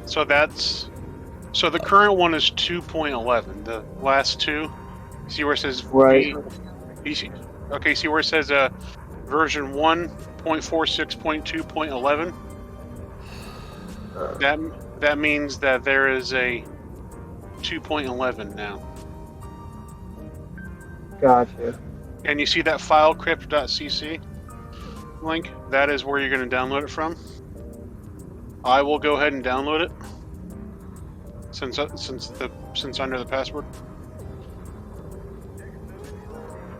So the current one is 2.11. The last two, see where it says Right. okay, see where it says version 1.46.2.11? That means that there is a 2.11 now. Gotcha. And you see that file crypt.cc link? That is where you're going to download it from. I will go ahead and download it since I know the password.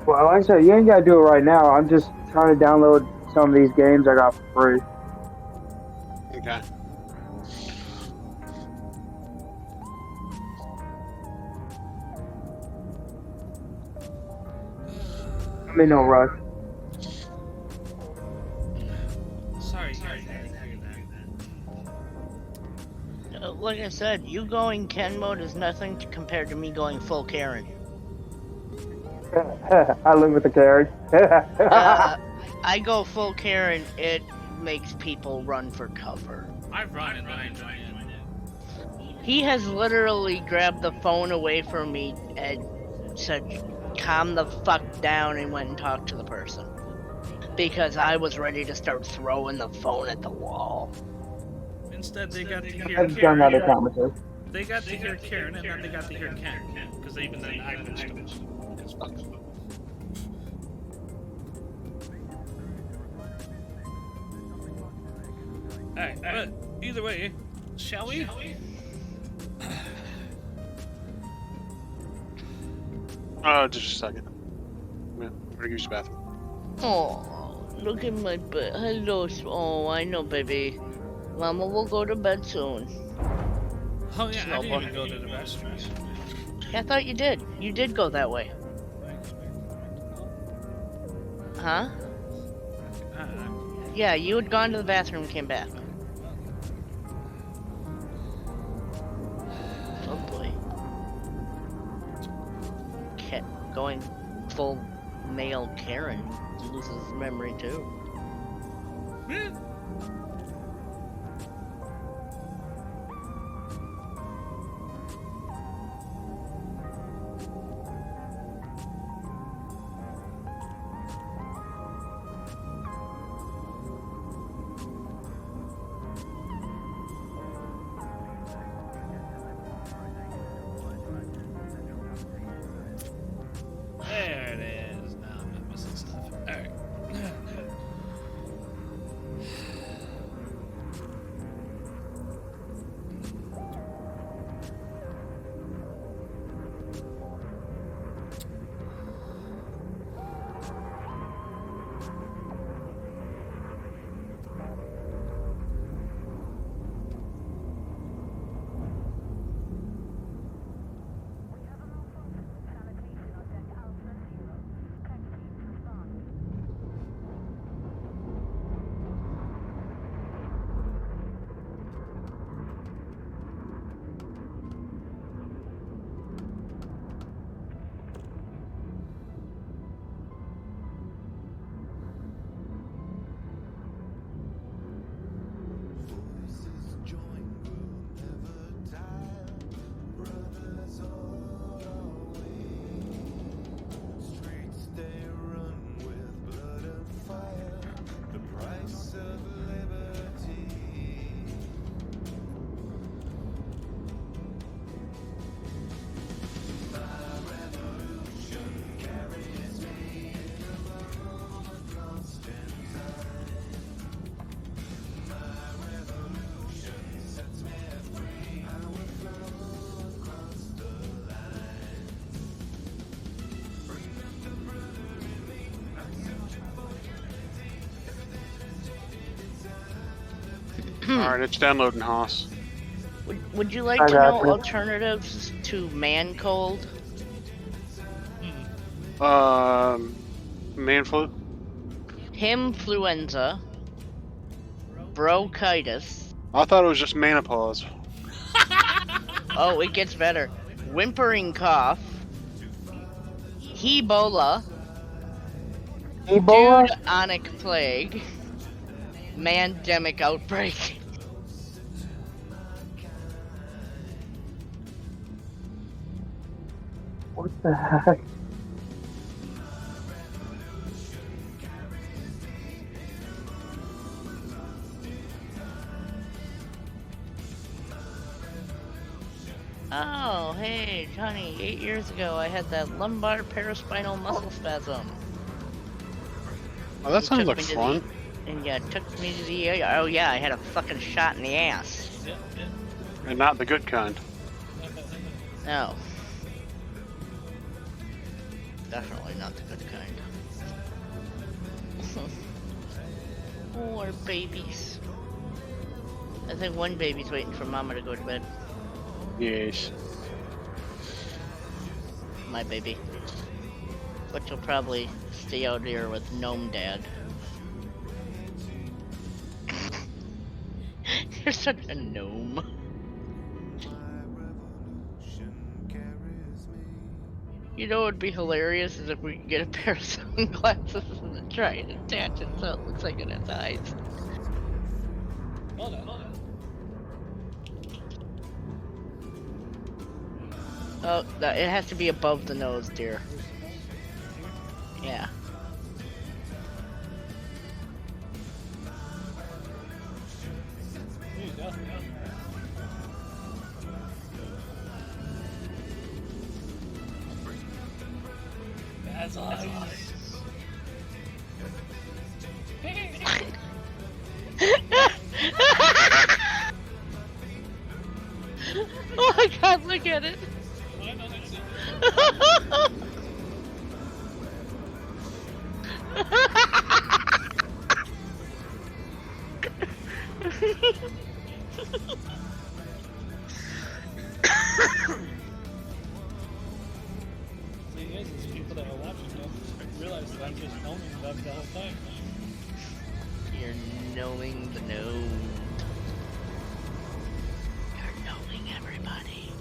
Well, like I said, you ain't gotta do it right now. I'm just trying to download some of these games I got for free. Okay. I'm in no rush. Sorry, guys, I didn't hear that. Like I said, you going Ken mode is nothing compared to me going full Karen. I live with the carry. I go full Karen, it makes people run for cover. I run and then I join in. He has literally grabbed the phone away from me and said, calm the fuck down, and went and talked to the person. Because I was ready to start throwing the phone at the wall. Instead, they got to hear I've done that a Karen. time or two. They got to hear Karen, and then they got to hear Ken. Because even then, I pitched them. Because fuck. Alright, but either way, shall we? Just a second. I'm gonna use the bathroom. Oh, look at my butt. Hello. Oh, I know, baby. Mama will go to bed soon. Oh yeah, I didn't even go to the restroom. Yeah, I thought you did. You did go that way. Huh? Yeah, you had gone to the bathroom and came back. Oh boy. Going full male Karen loses memory too. There it is. Now I'm not missing stuff. Alright. Alright, it's downloading, Haas. Would you like I to got know you. alternatives to man cold? Man flu? Himfluenza, bronchitis. I thought it was just menopause. Oh, it gets better. Whimpering cough, Ebola, Ebola? Dudonic plague, mandemic outbreak. What the heck? Oh, hey, Johnny, 8 years ago I had that lumbar paraspinal muscle spasm. Oh, that It sounds took like me to fun. And yeah, it took me to the. Oh, yeah, I had a fucking shot in the ass. And not the good kind. No. Definitely not the good kind. Poor babies. I think one baby's waiting for mama to go to bed. Yes. My baby. But you'll probably stay out here with Gnome Dad. You're such a gnome. You know what would be hilarious is if we could get a pair of sunglasses and then try and attach it so it looks like it has eyes. Hold on. Oh, it has to be above the nose, dear. Yeah. There you go. That's eyes. Oh my god, look at it. See, guys, it's people that are watching don't realize that I'm just filming them the whole time. You're knowing the gnome. You're knowing everybody.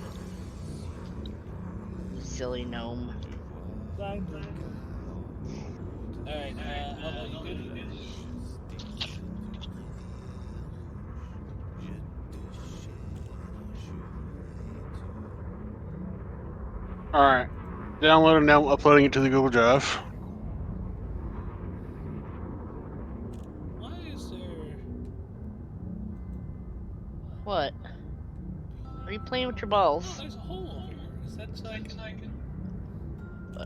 You silly gnome. Exactly. Alright, how about you good? Alright. Downloading, now uploading it to the Google Drive. Why is there... What? Are you playing with your Oh, balls? there's a hole over here. Is that so I can...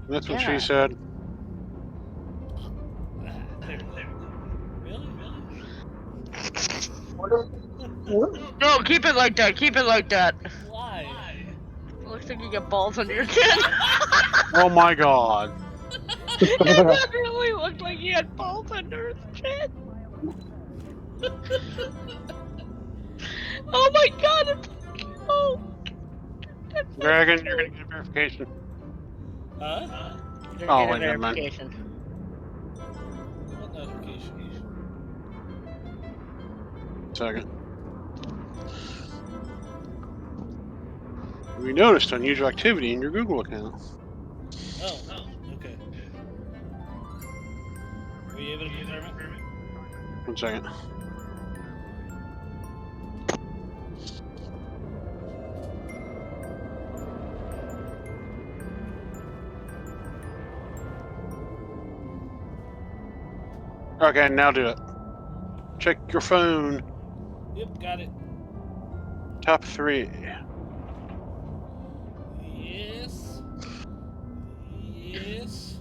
That's what Yeah. she said. There. Really? No, keep it like that. Keep it like that. Why? It looks like you got balls under your chin. Oh my god. It really looked like he had balls under his chin. Oh my god, it's oh. Dragon, you're gonna get a verification. Huh? You're Oh, gonna wait, get a never mind. verification. What notification? Second. We noticed unusual activity in your Google account. Oh, okay. Were you able to confirm it? 1 second. Okay, now do it. Check your phone. Yep, got it. Top 3. Yes. Yes.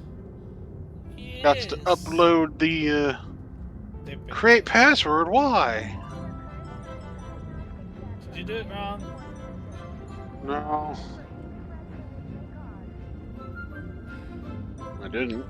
Got to upload the create password. Why? Did you do it wrong? No. I didn't.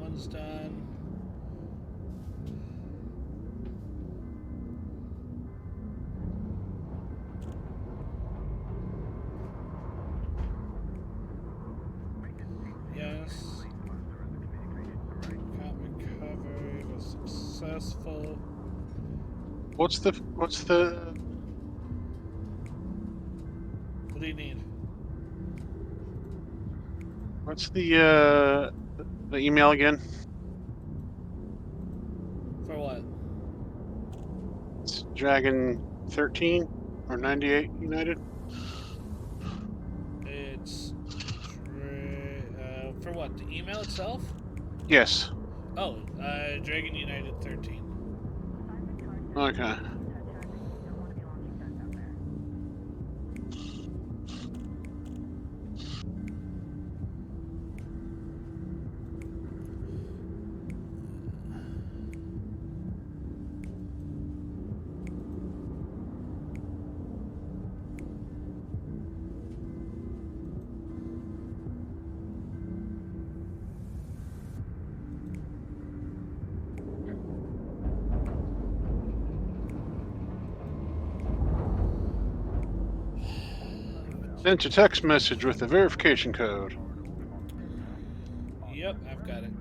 one's done. Yes. Account recovery was successful. What's the What do you need? what's the email again? For what? It's Dragon 13 or 98 United. It's for what? The email itself? Yes. Oh, Dragon United 13. Okay. Sent a text message with the verification code. Yep, I've got it.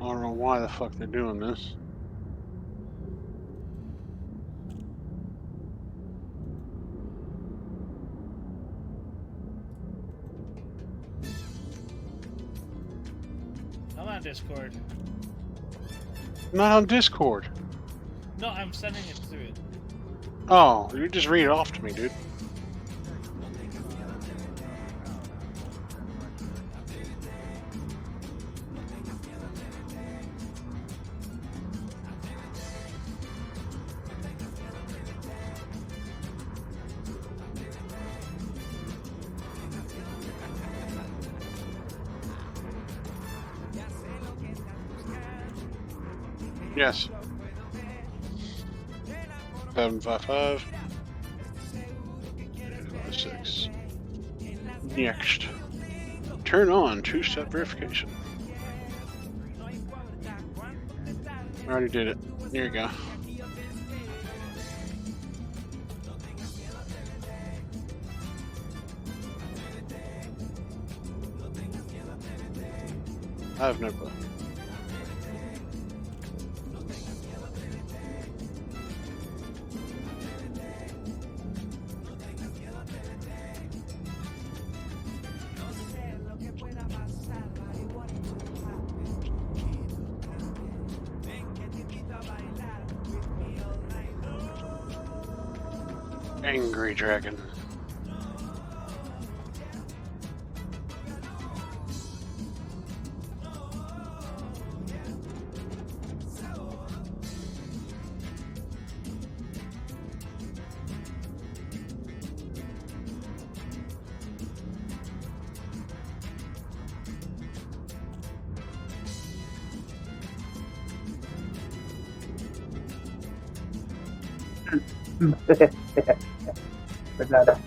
I don't know why the fuck they're doing this. I'm on Discord. Not on Discord. No, I'm sending it through it. Oh, you just read it off to me, dude. Yes. 755. 6. Next. Turn on two-step verification. I already did it. There you go. I have no clue. Angry Dragon. Banana.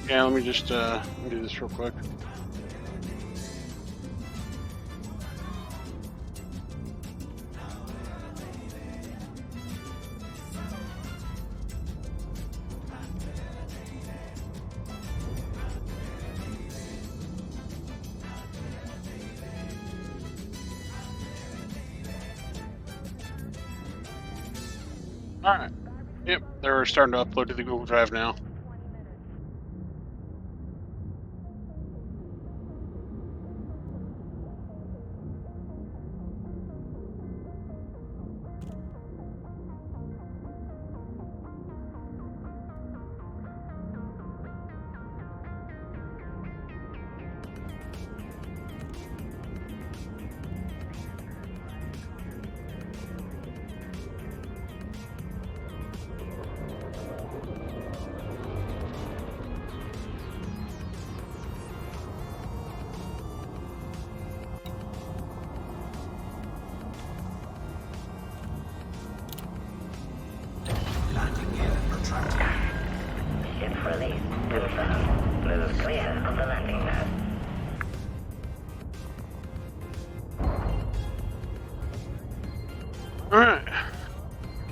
Yeah, let me just do this real quick. Alright. Yep, they're starting to upload to the Google Drive now.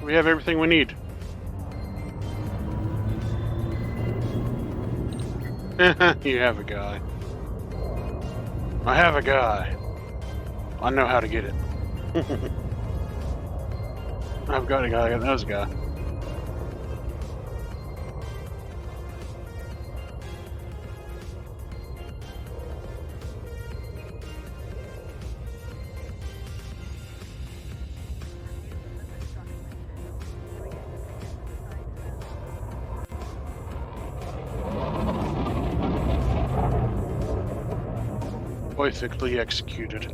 We have everything we need. You have a guy. I have a guy. I know how to get it. I've got a guy that knows a guy. Perfectly executed.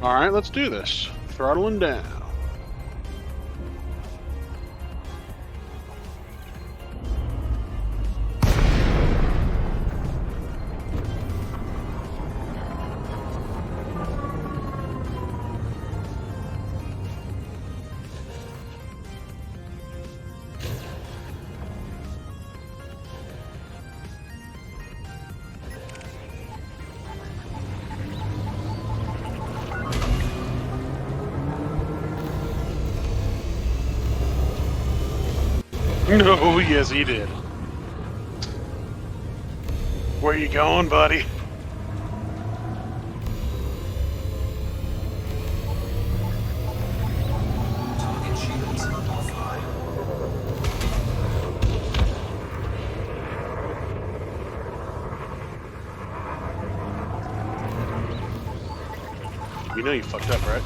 Alright, let's do this. Throttling down. No, yes, he did. Where you going, buddy? Target shields offline. You know you fucked up, right?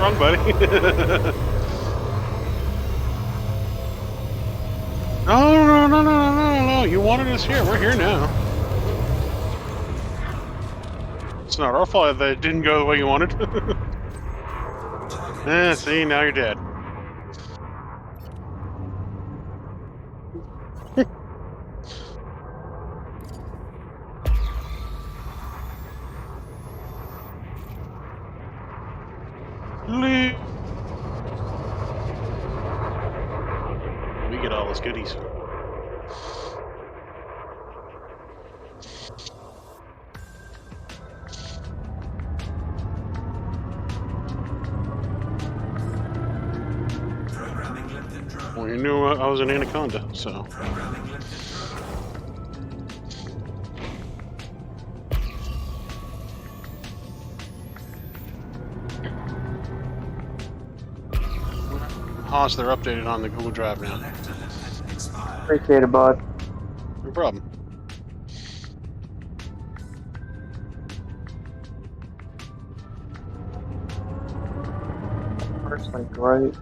Wrong, buddy. No. You wanted us here. We're here now. It's not our fault that it didn't go the way you wanted. See, now you're dead. Leave. We get all those goodies. Well, you knew I was an anaconda, so. Haas, they're updated on the Google Drive now. Appreciate it, bud. No problem. Personally, great.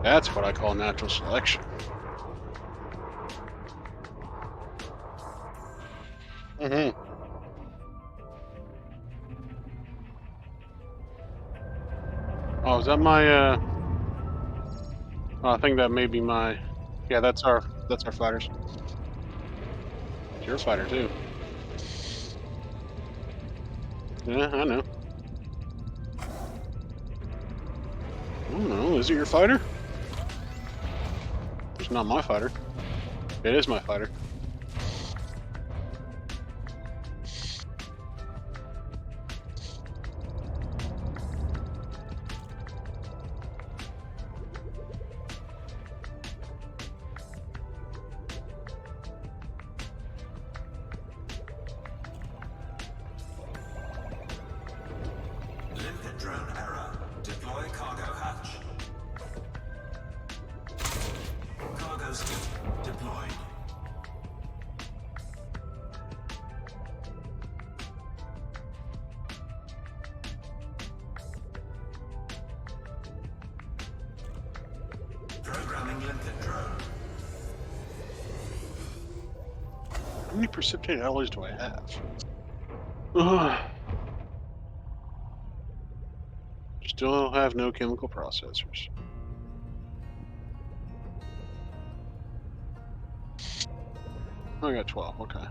That's what I call natural selection. Mm-hmm. Oh, is that my, oh, I think that may be my, yeah, that's our fighters. It's your fighter, too. Yeah, I know. I don't know, is it your fighter? It's not my fighter. It is my fighter. Limpet drone error. Deploy cargo hatch. Cargo scoop deployed. Programming limpet drone. How many precipitated alloys do I have? Ugh. Still have no chemical processors. Oh, I got 12. Okay.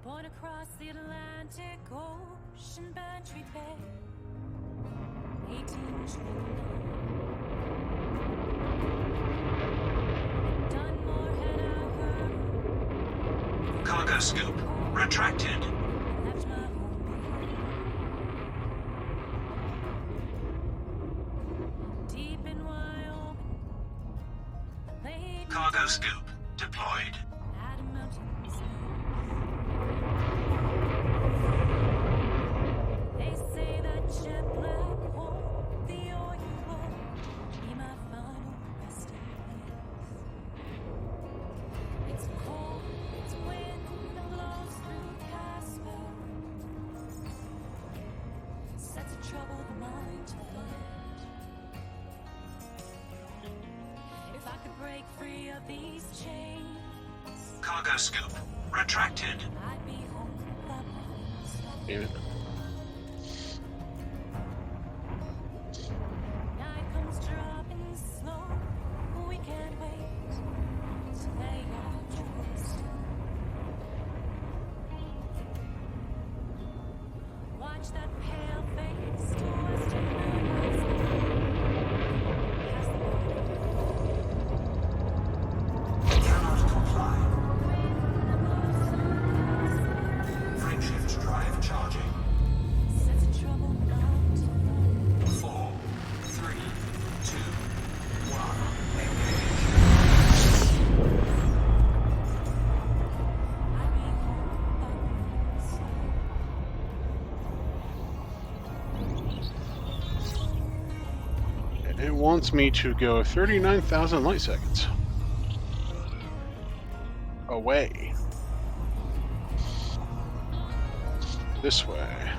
Born across the Atlantic Ocean, Bantry Bay, 1829. Dunmore had our Cargo scoop retracted. left my home behind. Deep in Wyoming, laid Cargo scoop deployed. at a mountain's They say that jet black hole, the oil will be my final resting place. It's cold, it's wind that blows through Casper, sets a troubled mind to flight. If I could break free of these chains, Cargo scoop retracted. I'd be home by morning. Damn it. Night comes dropping slow. We can't wait to lay our trust. Watch that pale face to western moonrise. Cannot comply. Frame shift drive charging. Sets a troubled mind to 4, 3, 2, 1. Engage. I'd be home by morning sun. And it wants me to go 39,000 light seconds away. This way.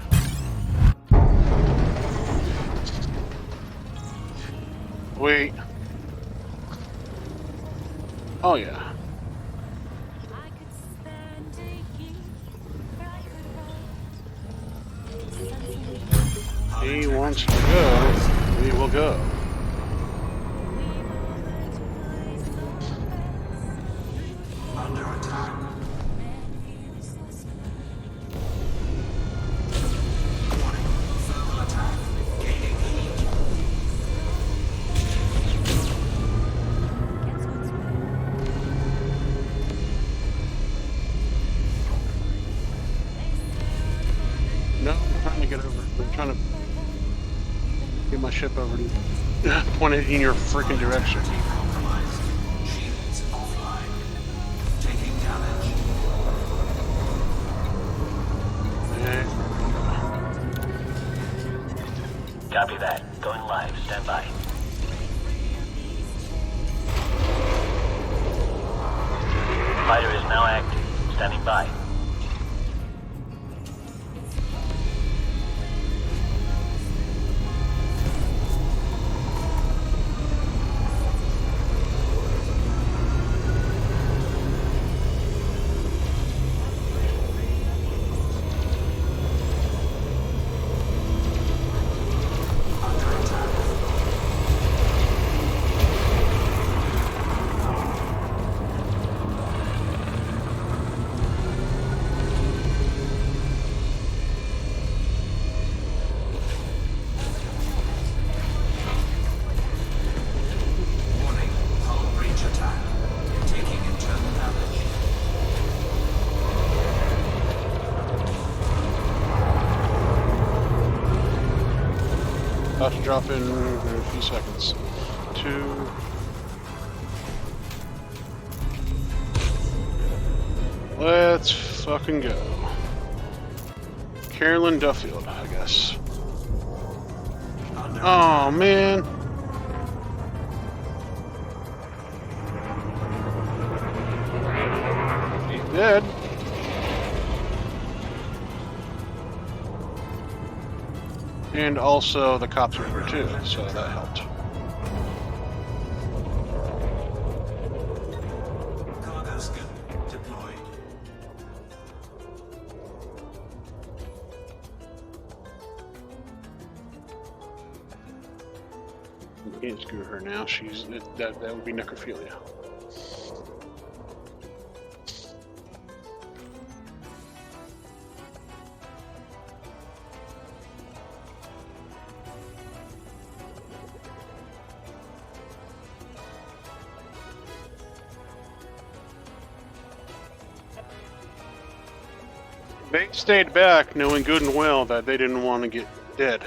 Wait. Oh yeah. I could spend a year where I could write. He wants to go. We will go. Under attack. Warning. Thermal attack. Gaining heat. No, I'm trying to get over. I'm trying to get my ship over to you. Point it in your freaking direction. Compromised. Shields offline. Taking damage. Copy that. Going live. Stand by. Fighter is now active. Standing by. Under attack. 1 drop in a few seconds. 2. Let's fucking go. Carolyn Duffield, I guess. Oh, man. He's dead. And also the cops are here too, so that helped. Cargo scoop deployed. You can't screw her now. She's that would be necrophilia. They stayed back knowing good and well that they didn't want to get dead.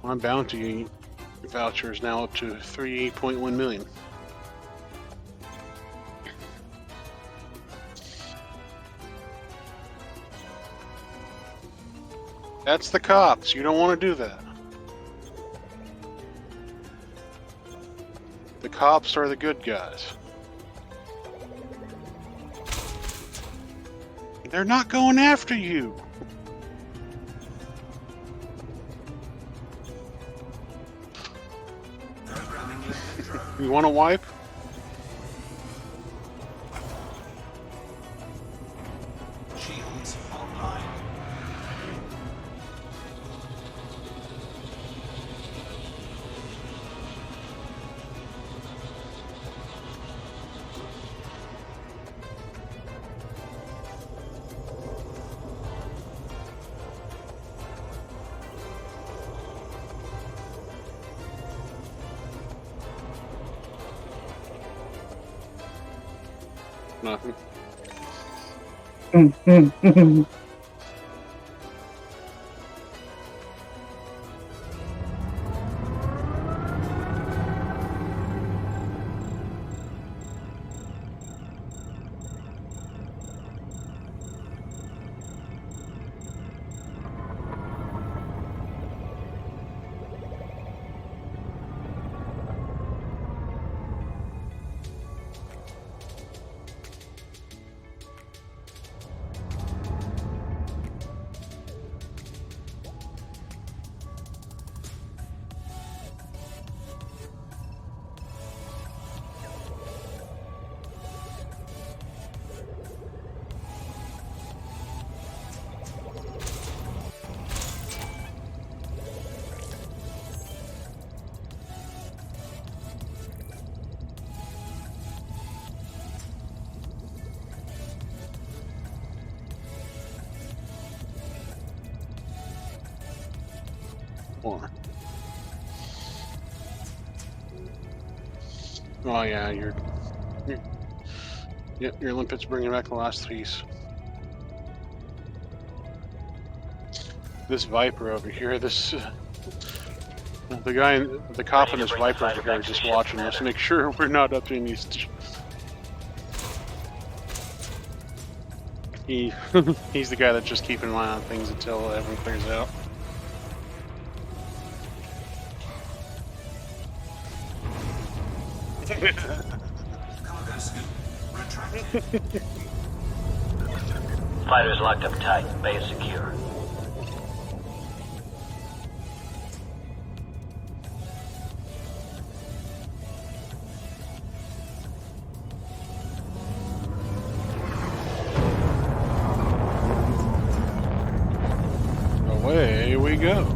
My bounty voucher is now up to 3.1 million. That's the cops. You don't want to do that. The cops are the good guys. They're not going after you. You want to wipe? Shields online. Nothing. More. Oh yeah, yep, your limpet's bringing back the last piece. This Viper over here, the cop in this Viper over here is just watching us, make sure we're not up to any. He's the guy that's just keeping an eye on things until everyone clears out. Cargo scoop retracted. Fighters locked up tight. Bay is secure. Away we go.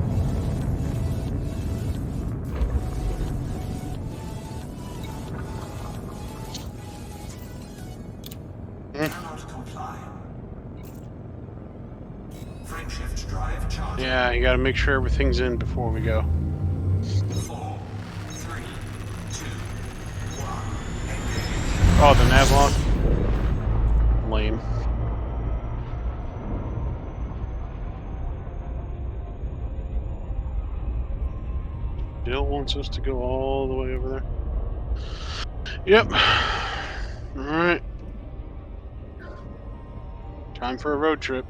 Cannot comply. Frame shift drive charging. Yeah, you gotta make sure everything's in before we go. 4, 3, 2, 1. Oh, the Havoc. Lame. Bill wants us to go all the way over there. Yep. Alright. Time for a road trip.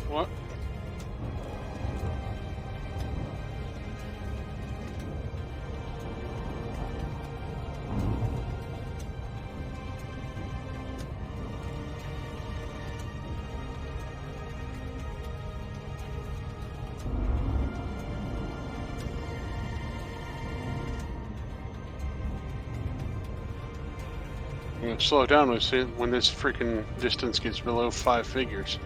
What? I'm gonna slow down when this freaking distance gets below 5 figures.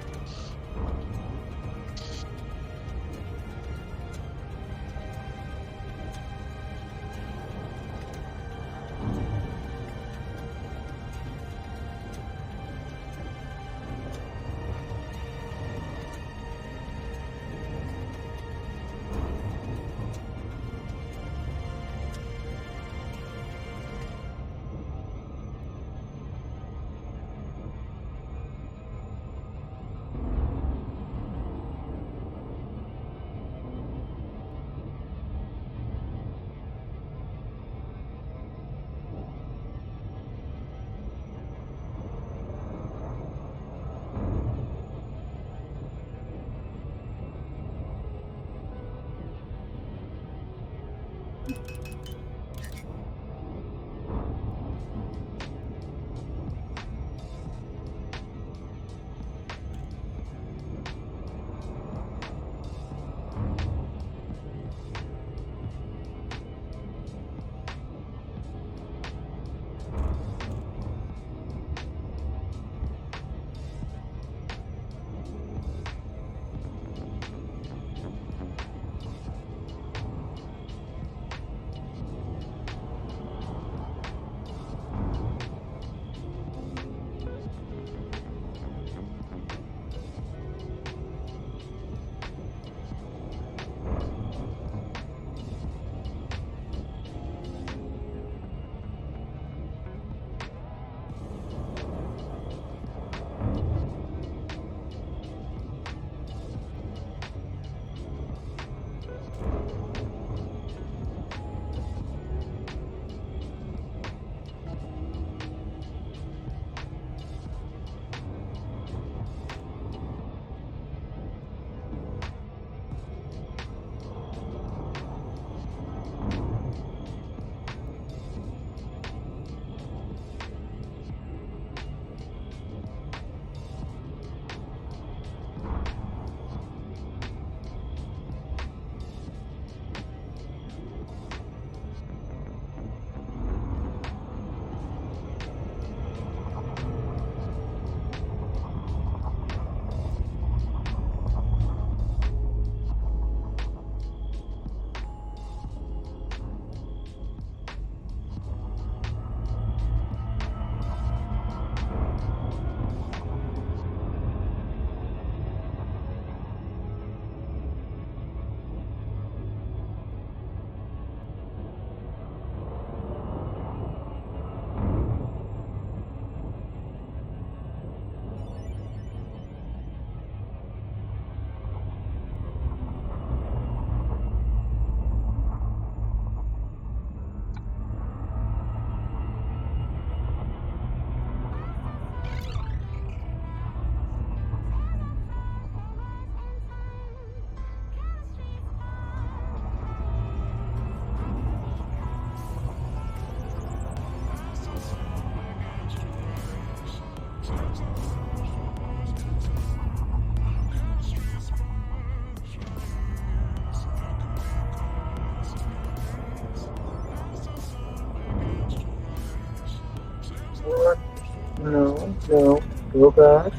No, no. Go back.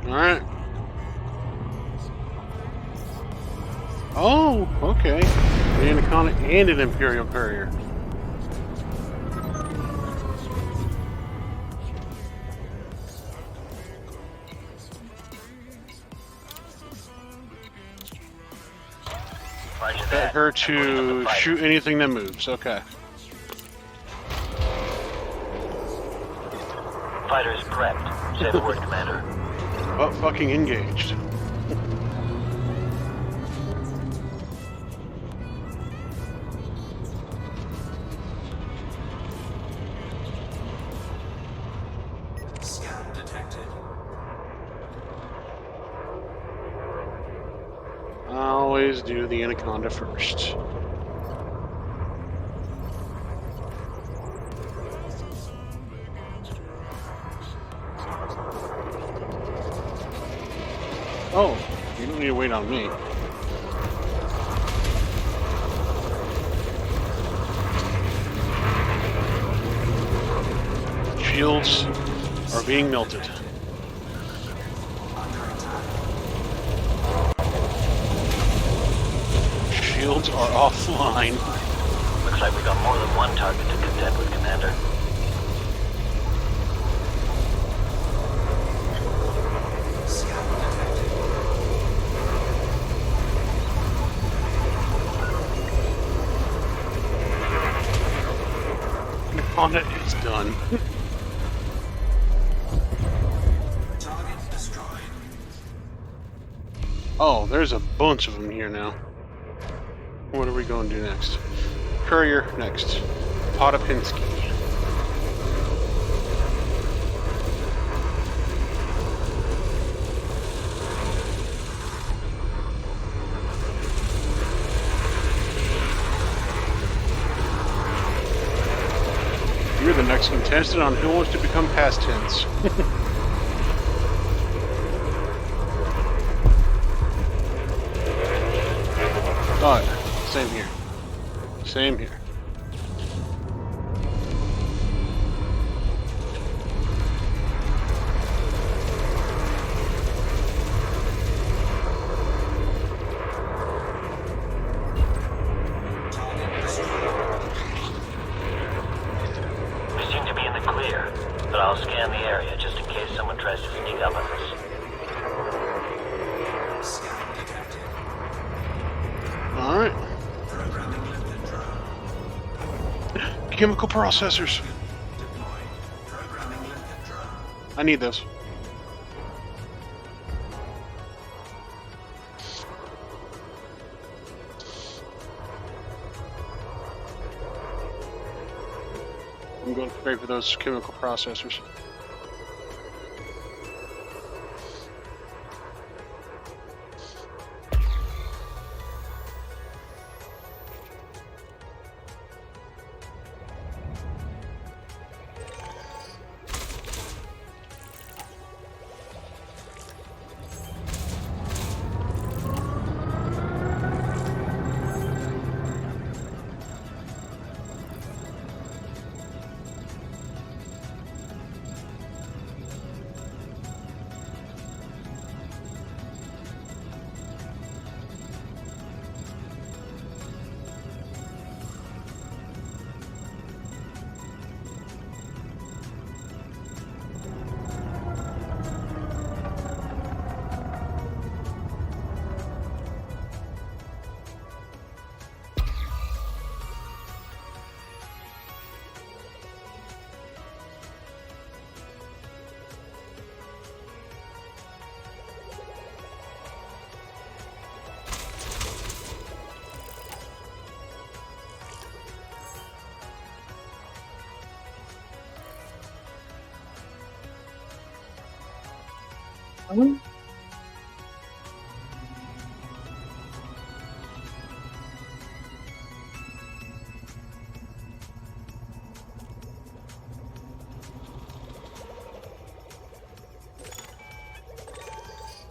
Alright. Oh, okay. An Anaconda and an Imperial Courier. Set her to shoot anything that moves. Okay. Fighters prepped. Say the word, Commander. Oh, fucking engaged. Scan detected. I always do the Anaconda first. Oh, you don't need to wait on me. Shields are being melted. Shields are offline. Looks like we got more than one target to contend with, Commander. Anaconda is done. Target destroyed. Oh, there's a bunch of them here now. What are we going to do next? Courier next. Potapinski. You're the next contestant on Who Wants to Become Past Tense. Alright, same here. Same here. We seem to be in the clear, but I'll scan the area just in case someone tries to sneak up on us. Scan detected. Alright. Programming lifted drone. Chemical processors. Deployed. Programming lifted drone. I need those. I'm going to pray for those chemical processors.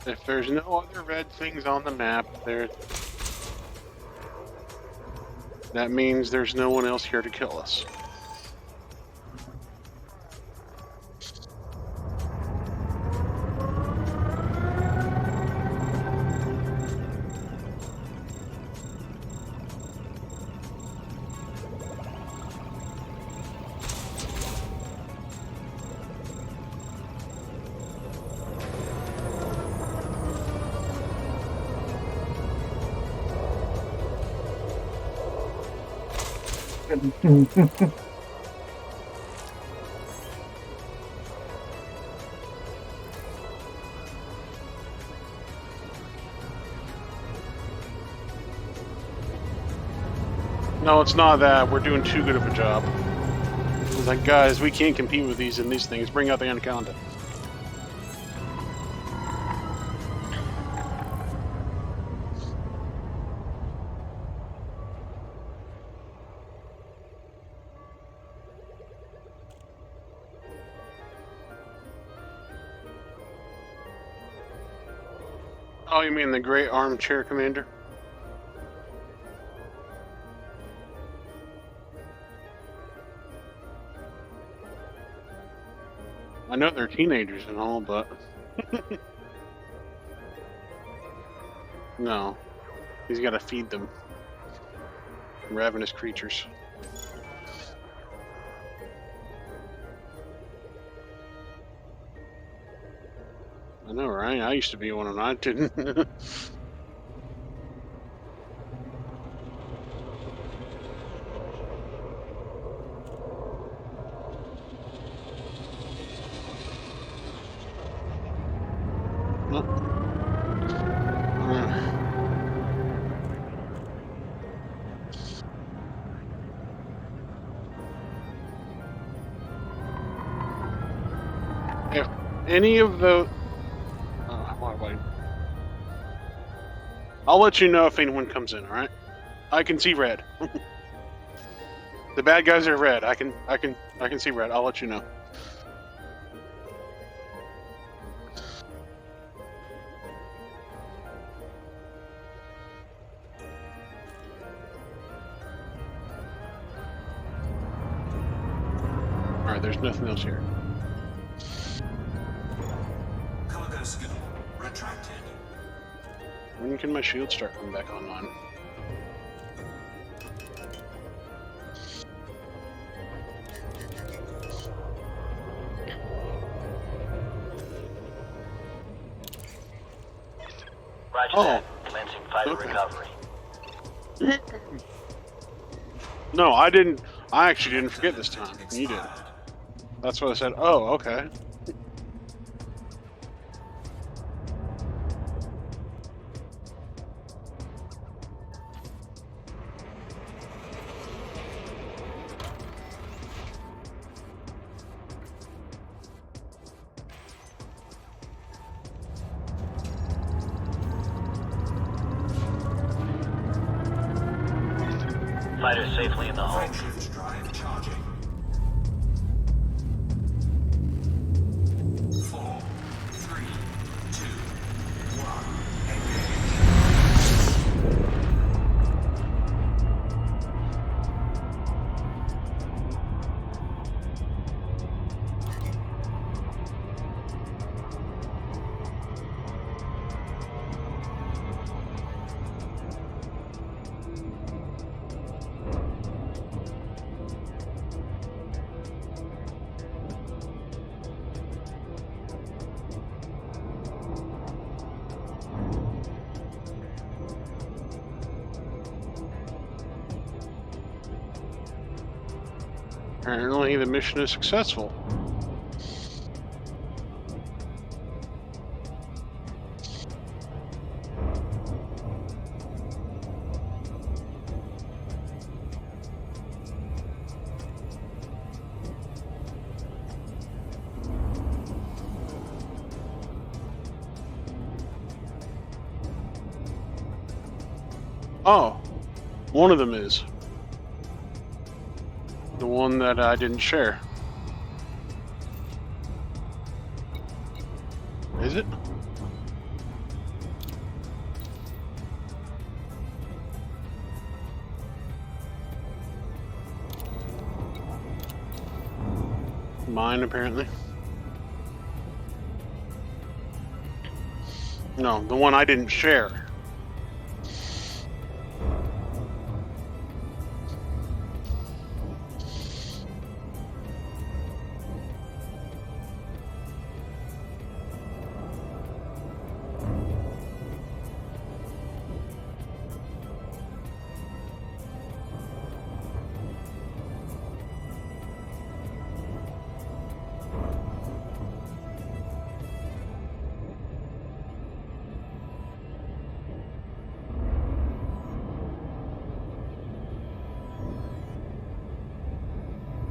If there's no other red things on the map, that means there's no one else here to kill us. No, it's not that. We're doing too good of a job. It's like, guys, we can't compete with these and these things. Bring out the Anaconda. Oh, you mean the great armchair commander? I know they're teenagers and all, but... No. He's got to feed them. Ravenous creatures. I know, right? I used to be one and I didn't. If any of the... I'll let you know if anyone comes in, alright? I can see red. The bad guys are red. I can see red. I'll let you know. Alright, there's nothing else here. Cargo scoop retracted. When can my shield start coming back online? Roger that. Commencing fighter recovery. No, I didn't. I actually didn't forget this time. You did. That's what I said. Oh, okay. Fighter safely in the home. Shift drive charging. 4, 3, 2, 1. Engage. Apparently the mission is successful. Oh, one of them is. The one that I didn't share. Is it? Mine, apparently. No, the one I didn't share.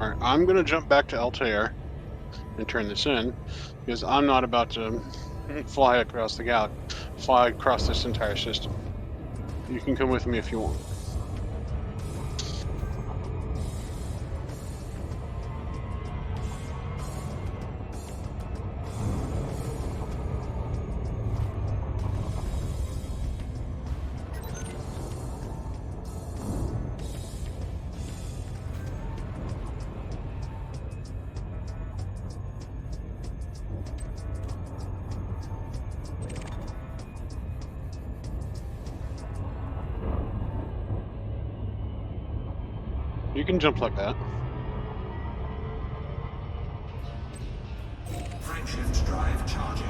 Alright, I'm gonna jump back to Altair and turn this in, because I'm not about to fly across this entire system. You can come with me if you want. You can jump like that. Frameshift drive charging.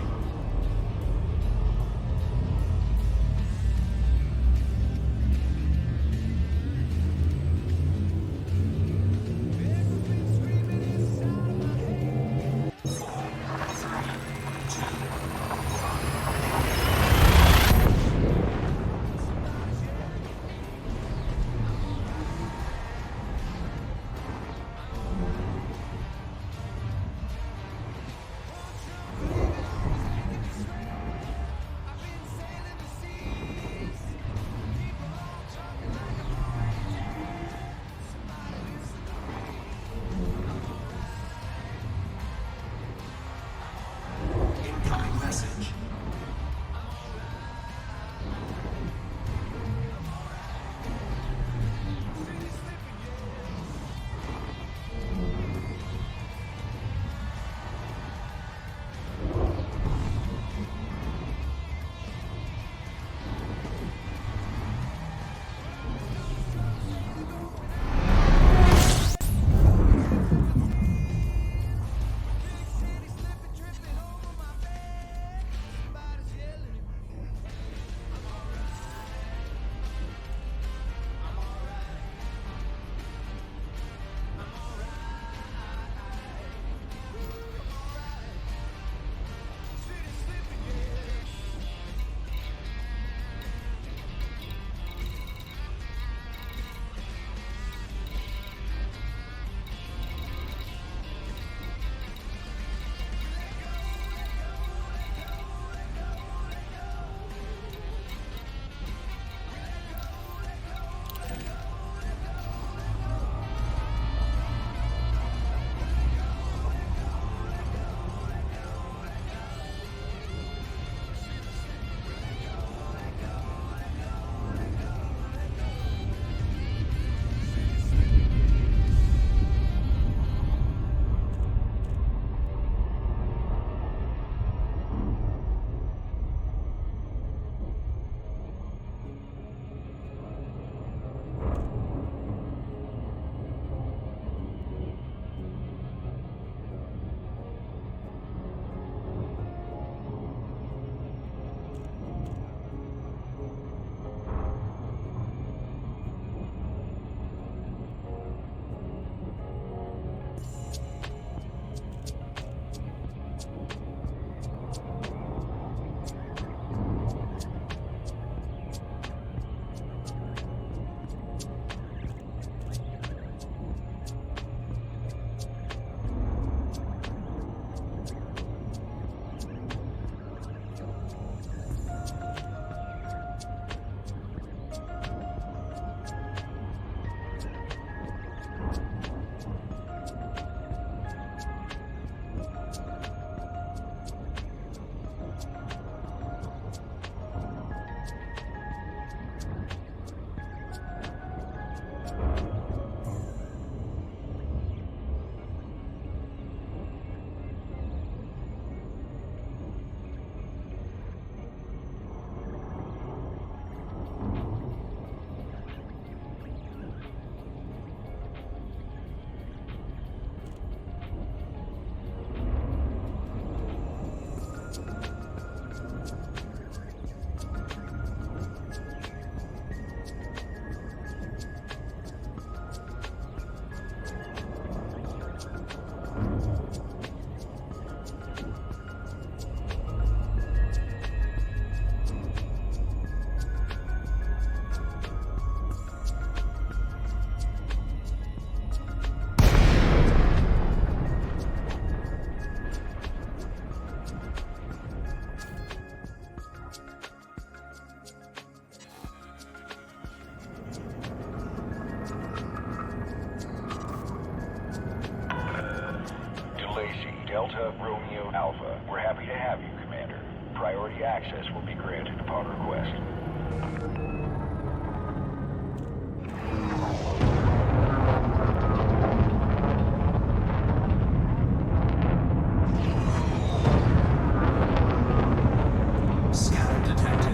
Alpha, we're happy to have you, Commander. Priority access will be granted upon request. Scanner detected.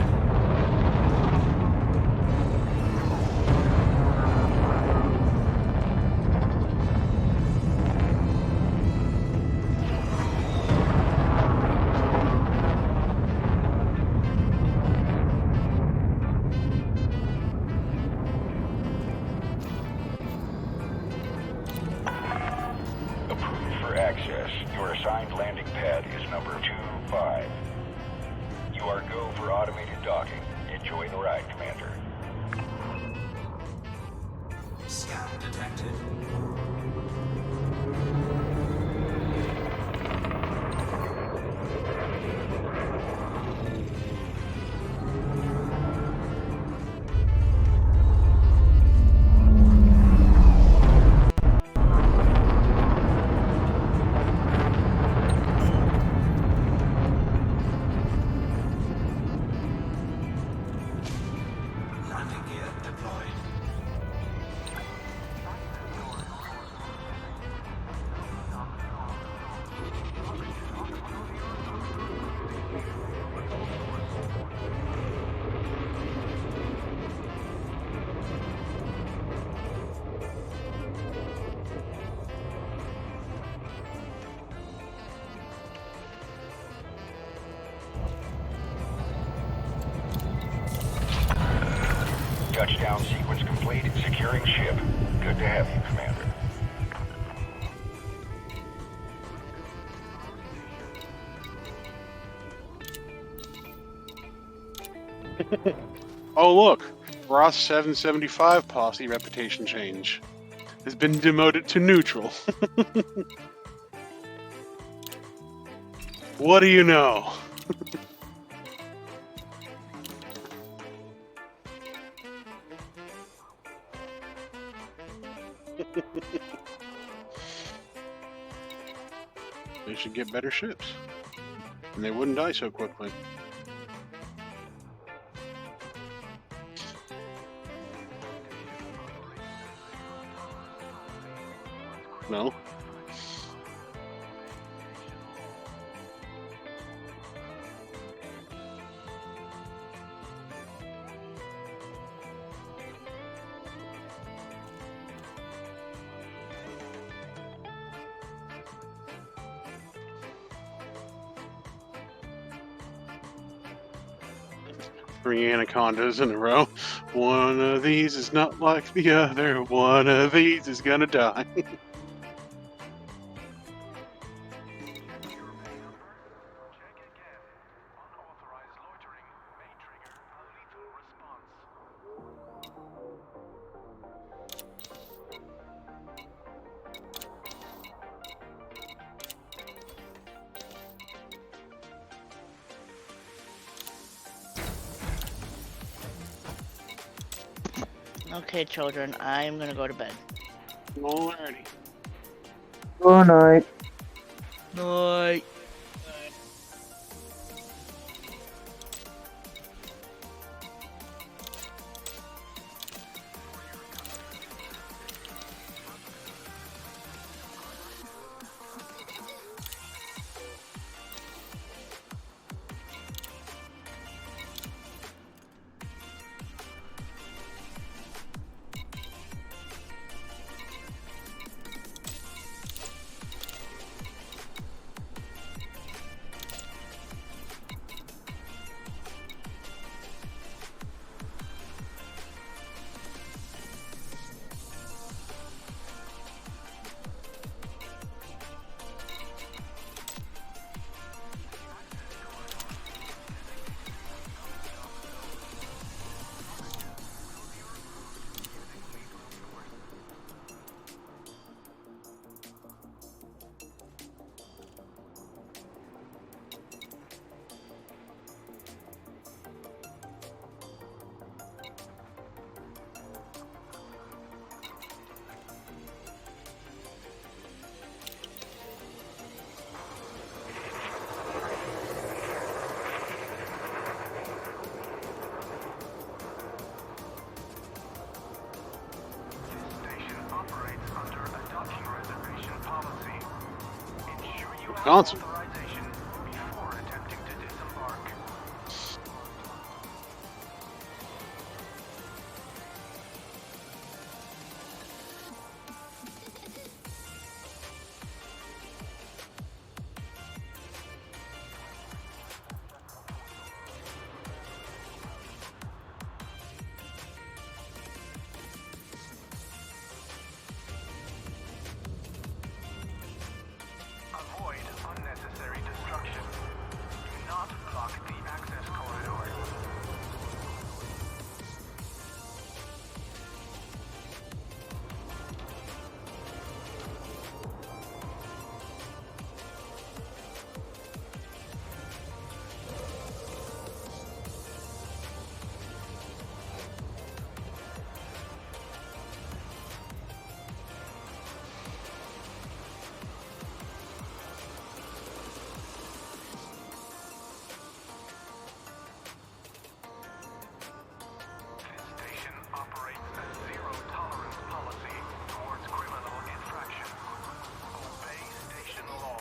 Approved for access. Your assigned landing pad is number 25. You are go for automated docking. Enjoy the ride, Commander. Scan detected. Landing gear deployed. Touchdown sequence complete. Securing ship. Good to have you, Commander. Oh, look. Ross 775 posse reputation change has been demoted to neutral. What do you know? They should get better ships. And they wouldn't die so quickly. No? Three anacondas in a row. One of these is not like the other. One of these is gonna die. Okay, children, I'm gonna go to bed. Alrighty. Good night. Night. Constant. Avoid unnecessary destruction. Do not block the access corridor. This station operates a zero-tolerance policy towards criminal infraction. Obey station law.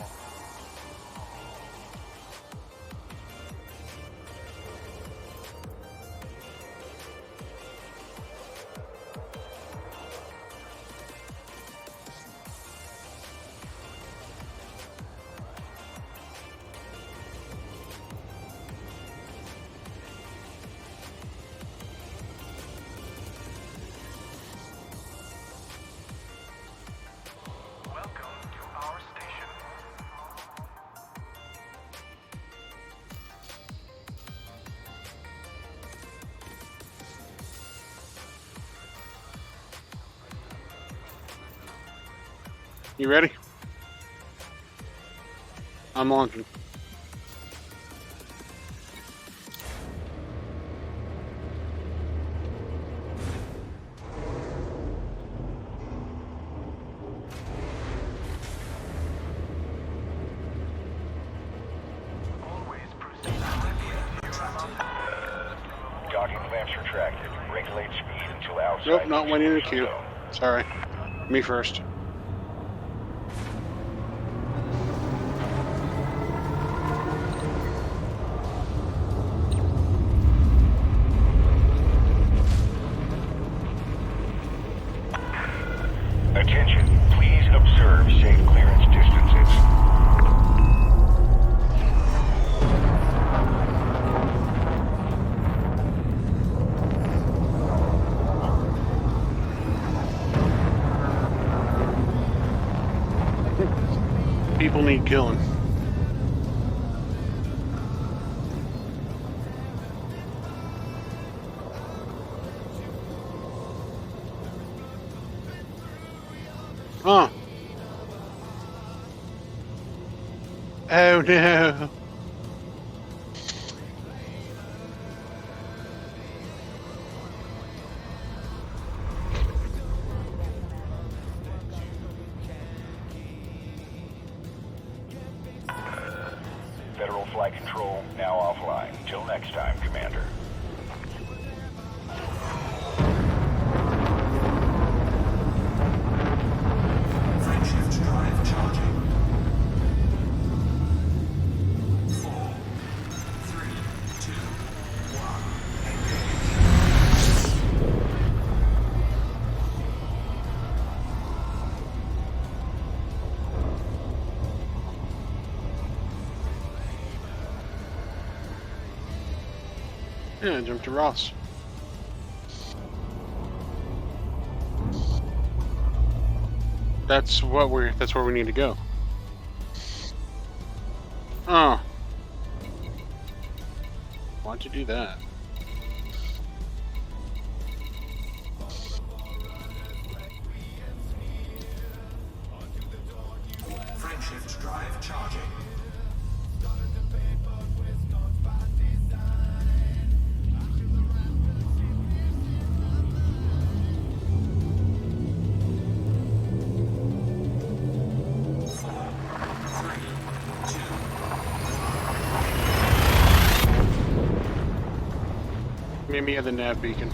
Welcome to our station. You ready? I'm launching. Docking clamps retracted. Regulate speed until outside. Nope, not waiting in the queue. Sorry. Me first. Attention, please observe safe clearance distances. People need killing. Huh. Oh no. Federal flight control now offline. Till next time, Commander. Frameshift drive charging. 4, 3, 2, 1, engage. Yeah, jump to Ross. That's where we need to go. Oh. Why'd you do that? Frameshift drive charging. Meet me at the nav beacon.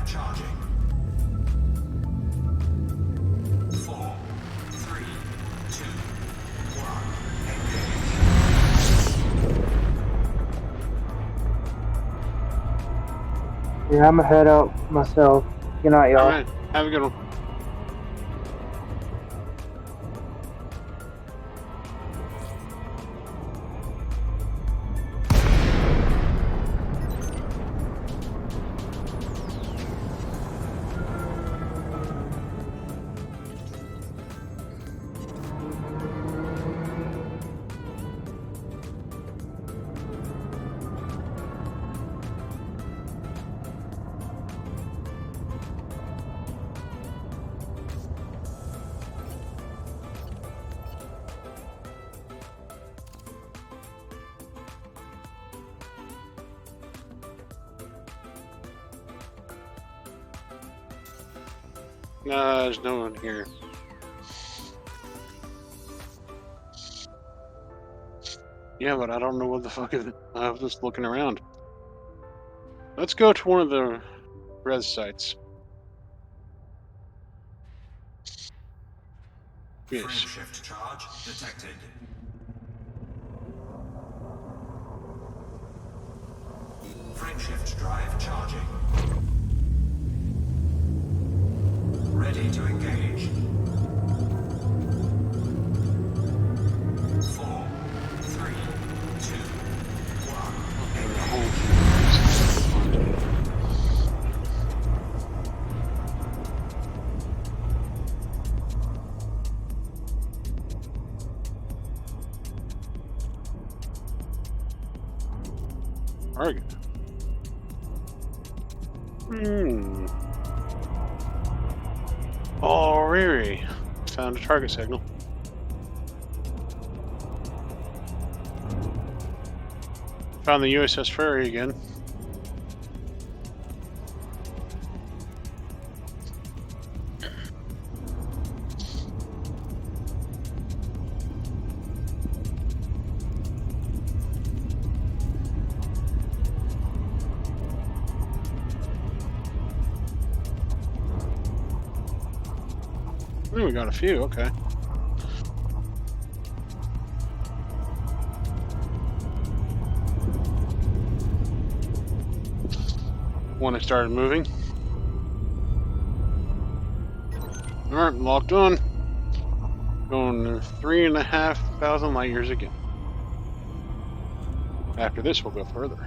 drive charging. 4, 3, 2, 1, engage. Yeah, I'm gonna head out myself. Good night, y'all. Alright, have a good one. No, there's no one here. Yeah, but I don't know what the fuck is it. I was just looking around. Let's go to one of the res sites. Yes. Frame shift charge detected. Frame shift drive charging. Ready to engage. 4, 3, 2, 1. Target. Oh, Riri. Found a target signal. Found the USS Ferry again. We got a few, okay. One I started moving. Alright, locked on. Going 3,500 light years again. After this, we'll go further.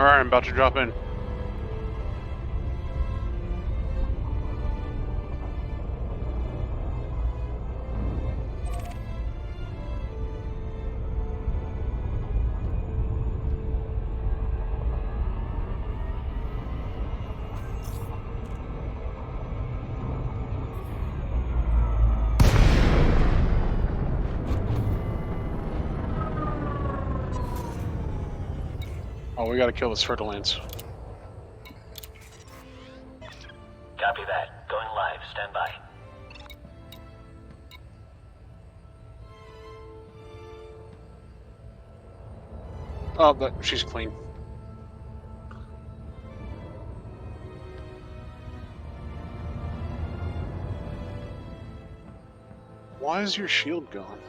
Alright, I'm about to drop in. Oh, we gotta kill this fertilance. Copy that. Going live. Stand by. Oh, but she's clean. Why is your shield gone?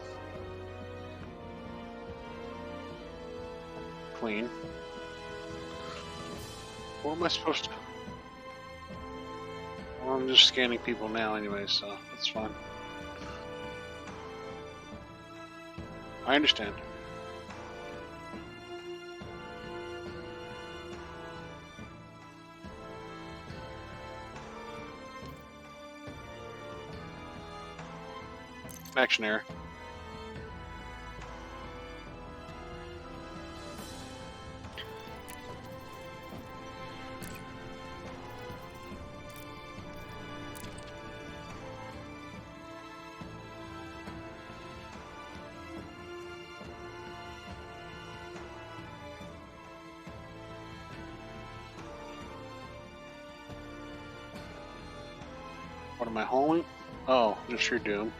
Clean. What am I supposed to... Well, I'm just scanning people now anyway, so that's fine. I understand. Action error. What am I hauling? Oh, just your doom.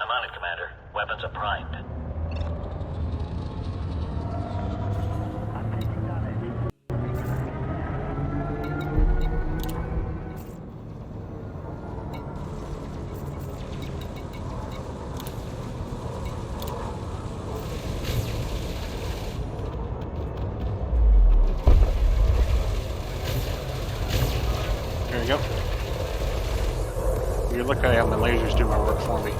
I'm on it, Commander. Weapons are primed. There you go. You look, I have my lasers do my work for me.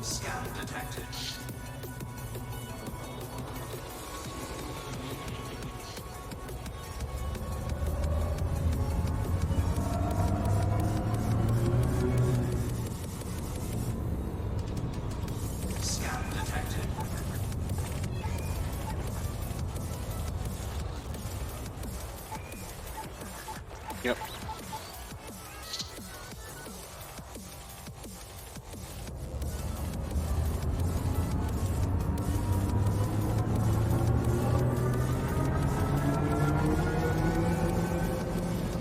Scan detected. Scan detected. Yep.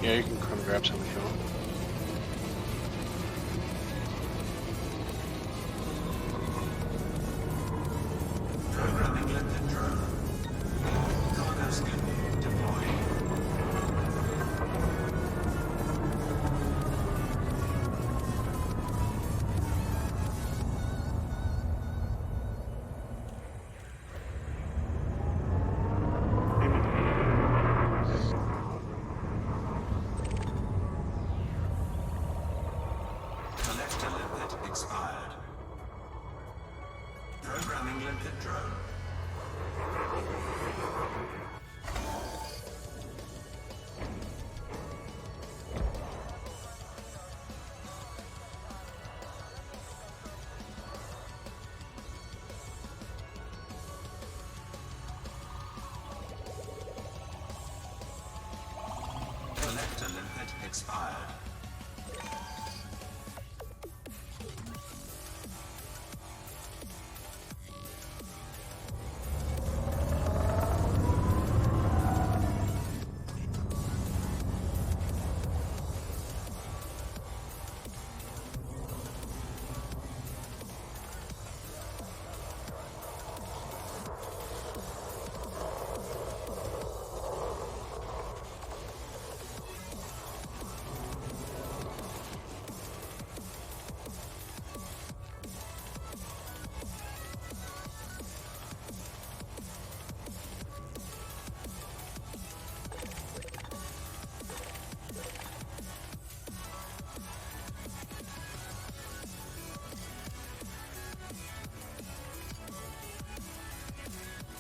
Yeah, you can come grab some if you want. Programming limpet drone. Cargo scanning deployed. Collector limpet expired. Programming limpet drone. Collector limpet expired.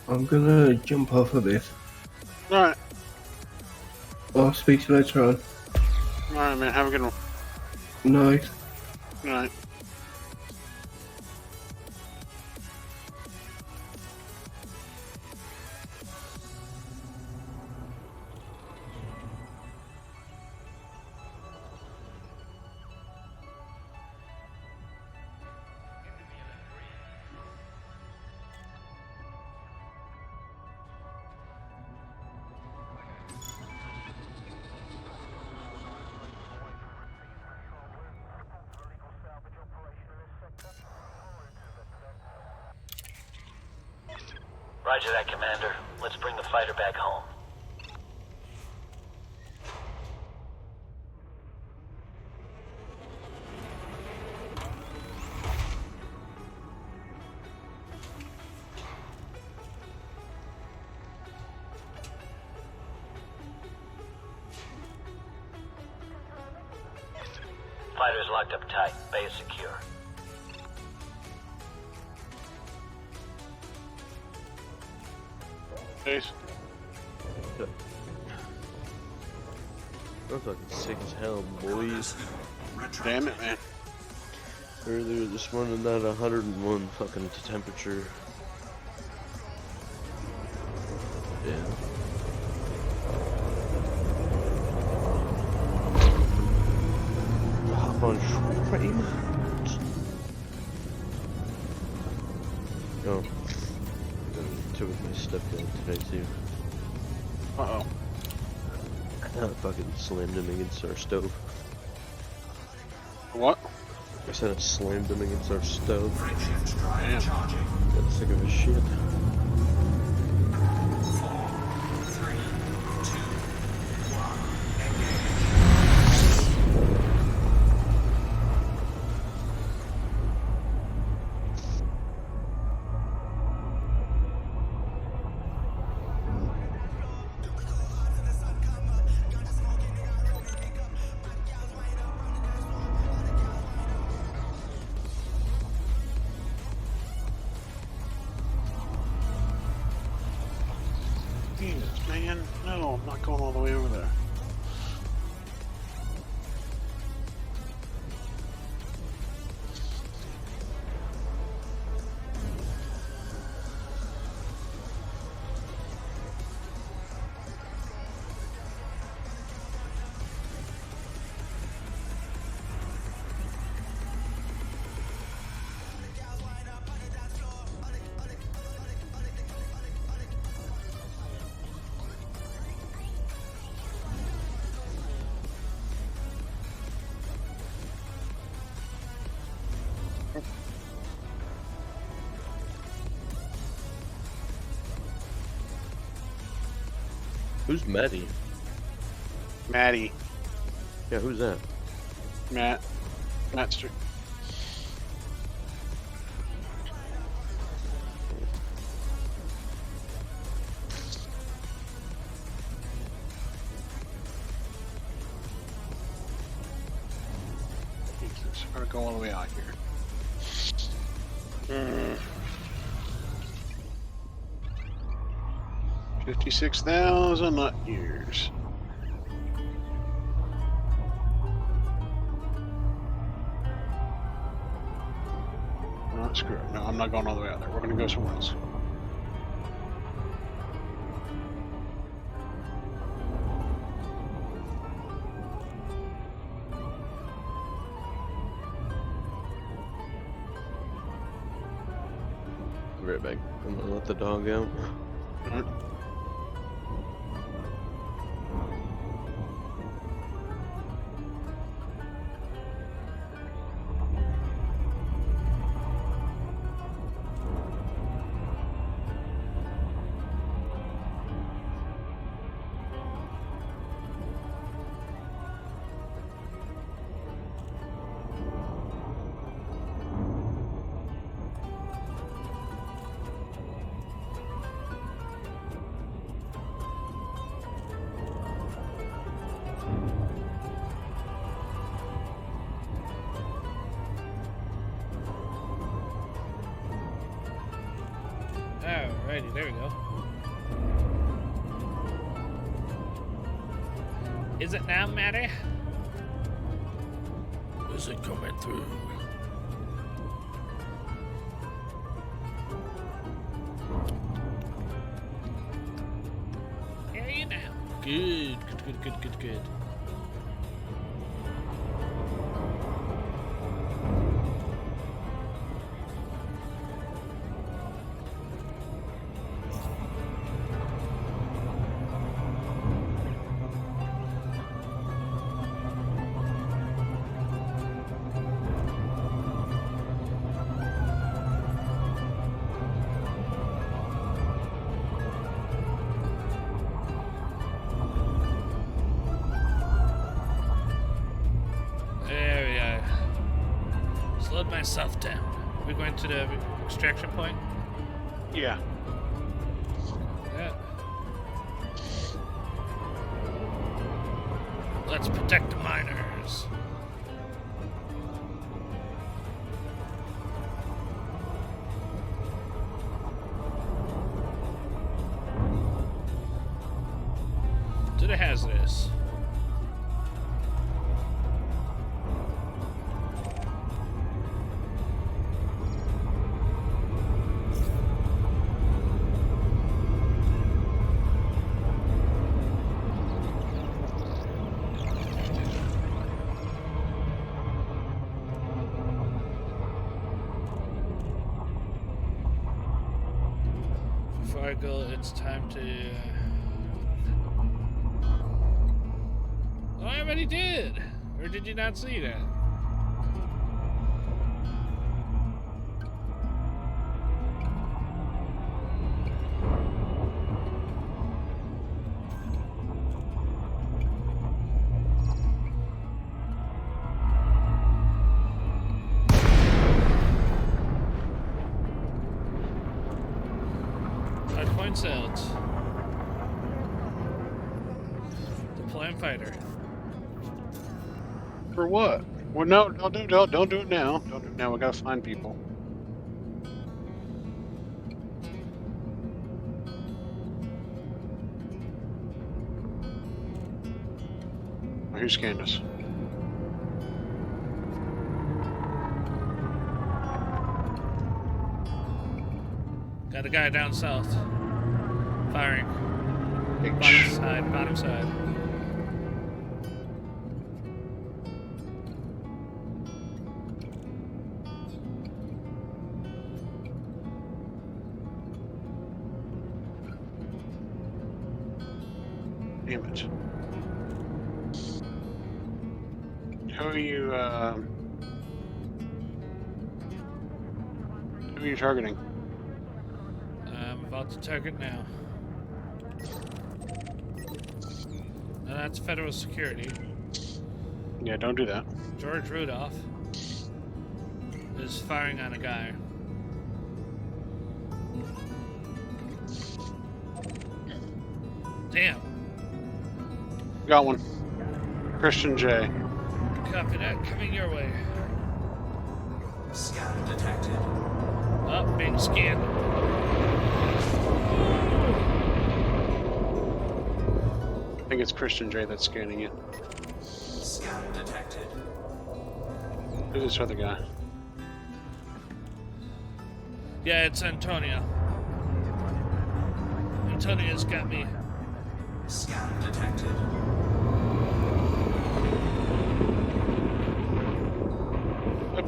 I'm gonna jump off a bit. Alright. I'll speak to you later on. Alright, man. Have a good one. Night. Alright. Roger that, Commander. Let's bring the fighter back home. Fighter's locked up tight. Bay is secure. Peace. I'm fucking sick as hell, boys. Damn it, man. Earlier this morning, that 101 fucking temperature. Yeah. Hop on frame. Oh. Took with my stepdad today too. Uh-oh. I fucking slammed him against our stove. What? I said I slammed him against our stove. Damn. Got sick of his shit. 4, 3, 2, 1, Jesus, man. No, I'm not going all the way over there. Who's Maddie? Maddie. Yeah, who's that? Matt. Mattster. I'm gonna go all the way out here. 56,000 light years. No, screw it. No, I'm not going all the way out there. We're gonna go somewhere else. Be right back. I'm gonna let the dog out. Alright. Alrighty, there we go. Is it now, Maddie? Is it coming through? Hear you now. Good. There we are. Slowed myself down. Are we going to the extraction point? Yeah. Yeah. Let's protect the miners. To the hazardous. Before I go, it's time to... Oh, I already did! Or did you not see that? Points out. Deploying fighter. For what? Well, no, don't do it now. Don't do it now. We gotta find people. Oh, who scanned us? Got a guy down south. Firing. Bottom side. Damn it. Who are you targeting? I'm about to target now. Now that's federal security. Yeah, don't do that. George Rudolph is firing on a guy. Damn. Got one. Christian J. Copy that. Coming your way. Scan detected. Up, being scanned. I think it's Christian J that's scanning you. Scan detected. Who's this other guy? Yeah, it's Antonio. Antonio's got me. Scan detected.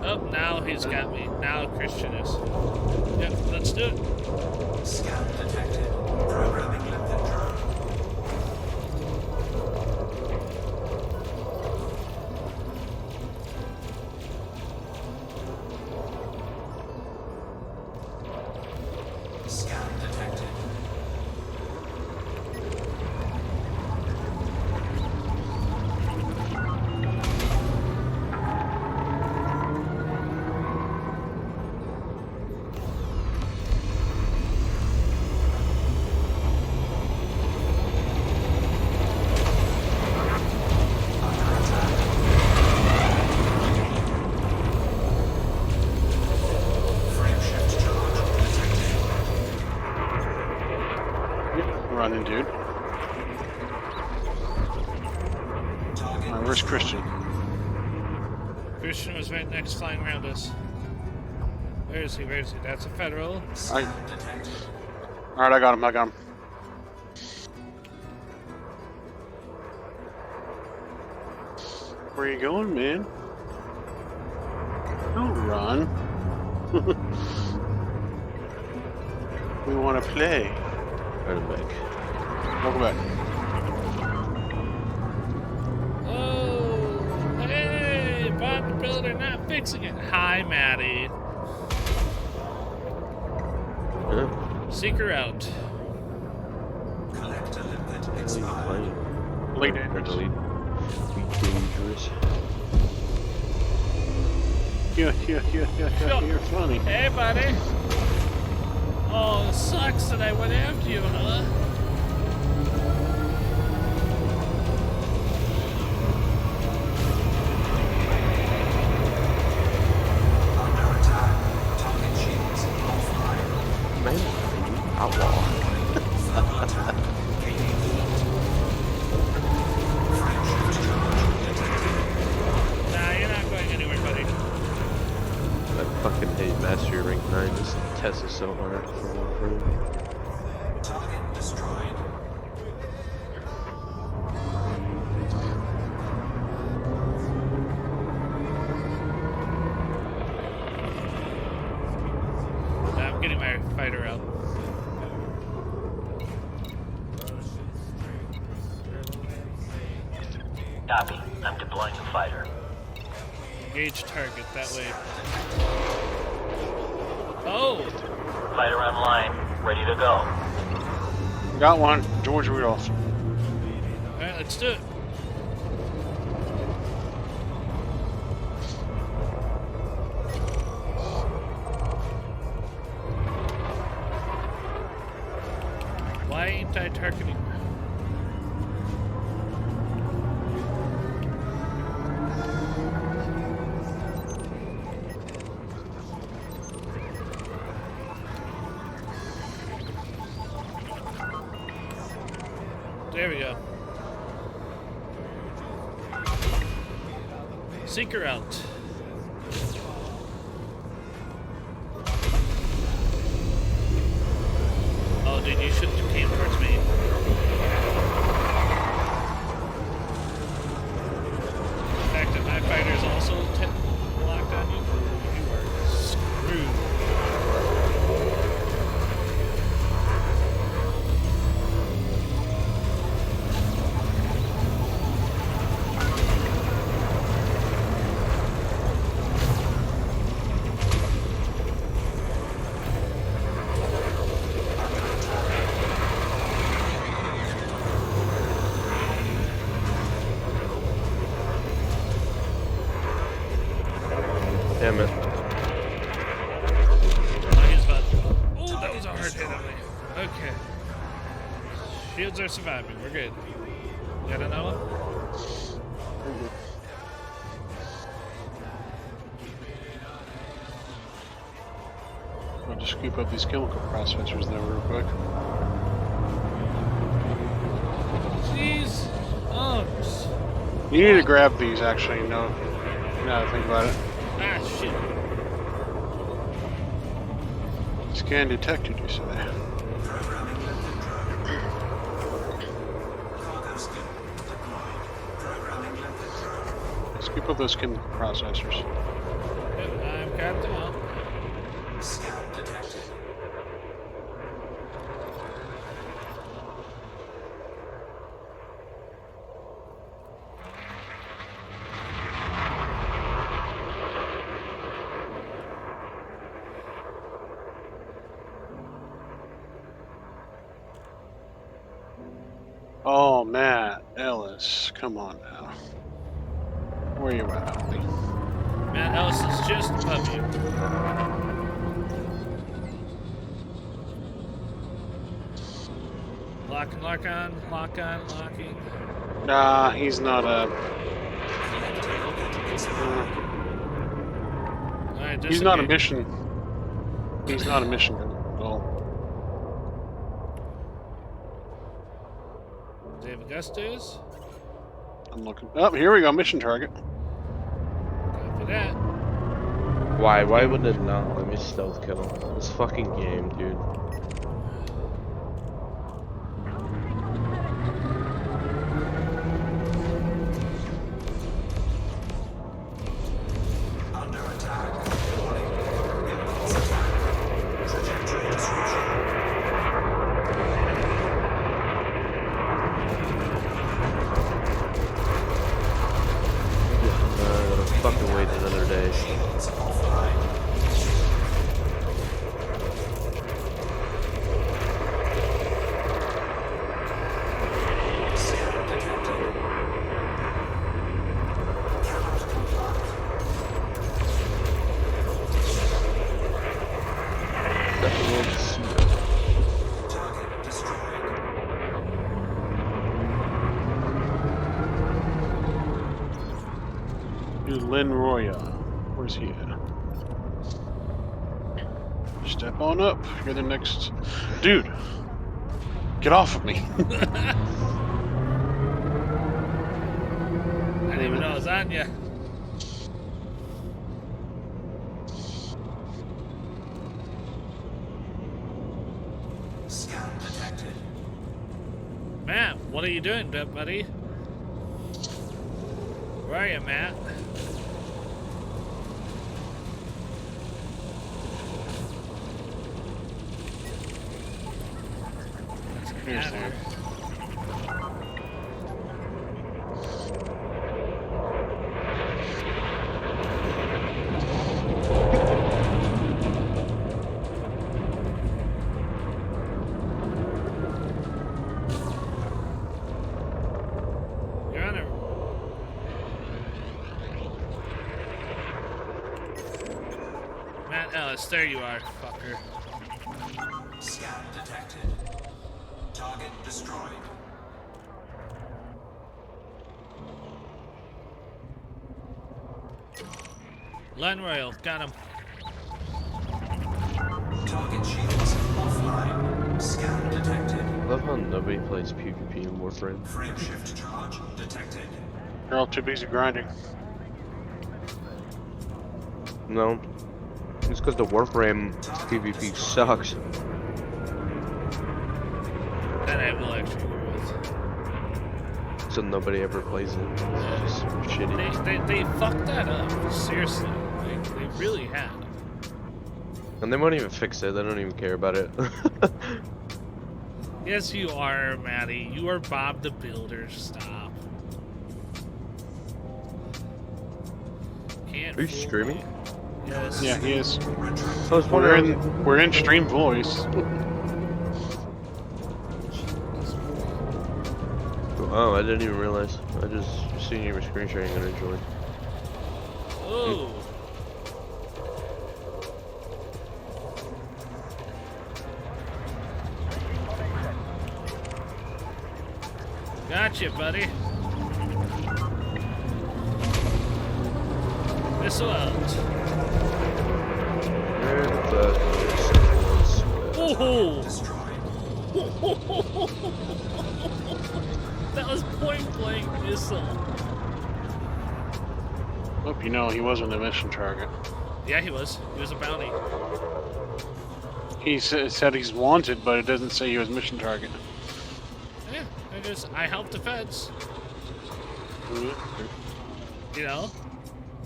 Oh, now he's got me. Now Christian is. Yep, let's do it. Scan detected. Programming limpet drone. Scan detected. running, dude. Alright, where's Christian? Christian was right next, flying around us. Where is he? Where is he? That's a federal. Alright, I got him. Where you going, man? Don't run. We want to play. Welcome back. Welcome back. Oh, hey, bought the builder, not fixing it. Hi, Maddie. Yeah. Seek her out. Collector limpet What are you expired. playing? Elite Or Dangerous. Elite Dangerous. You're funny. Hey, buddy. Oh, it sucks that I went after you, huh? Under attack. Target shields offline. Man, outlaw. Nah, you're not going anywhere, buddy. I fucking hate Master Rank 9. This test is so hard for one friend. Target destroyed. Nah, I'm getting my fighter out. Copy. I'm deploying the fighter. Engage target that way. Oh! Fighter online. Ready to go. Got one. George Rudolph. Alright, let's do it. Why ain't I targeting? There we go. Seeker out. Oh, dude, you shouldn't have came towards me. The fact that my fighter is also locked on you, you are screwed. Damn it. Oh, that was a hard hit on me. Okay. Shields are surviving. We're good. Got another one? I'll just scoop up these chemical processors there real quick. Jeez. Umps. You need to grab these, actually, no. Now that I think about it. Ah, shit. Scan detected, you say. Scoop up those chemical processors. Yep, I've got them all. Scan detected. Oh, Matt Ellis, come on now. Where you at, homie? Matt Ellis is just above you. Lock and lock on, locking. Nah, he's not a. Alright, He's not a disengage. mission. He's not a mission goal. guest is? I'm looking. Oh, here we go. Mission target. Copy that. Why? Why would it not let me stealth kill? This fucking game, dude. Under attack. Warning. Imminent attack. Trajectory disruption. I gotta fucking wait another day. Shields offline. Scan detected. Cannot comply. Target destroyed. Dude, Lynn Roya. Where's he at? Step on up. You're the next. Dude! Get off of me! I didn't even know it was on you. Scan detected. Matt, what are you doing, buddy? Where are you, Matt? Here's there. You're on a... Matt Ellis, there you are, fucker. Scan detected. Target destroyed. Line Royal, got him. Target shields offline. Scan detected. I love how nobody plays PvP in Warframe. Frame shift charge detected. You're all too busy grinding. No. It's because the Warframe PvP sucks. That I will actually agree with. So nobody ever plays it. It's just shitty. They fucked that up. Seriously. They really have. And they won't even fix it. They don't even care about it. Yes, you are, Maddie. You are Bob the Builder. Stop. Can't Are you fool streaming? me. Yes. Yeah, he is. I was wondering. We're in stream voice. Oh, I didn't even realize. I just seen you were screen sharing and I joined. Oh. Gotcha, buddy. Missile out. Where the Oh! That was point blank missile. Hope you know he wasn't a mission target. Yeah, he was. He was a bounty. He said he's wanted, but it doesn't say he was mission target. Yeah, I helped the feds. You know?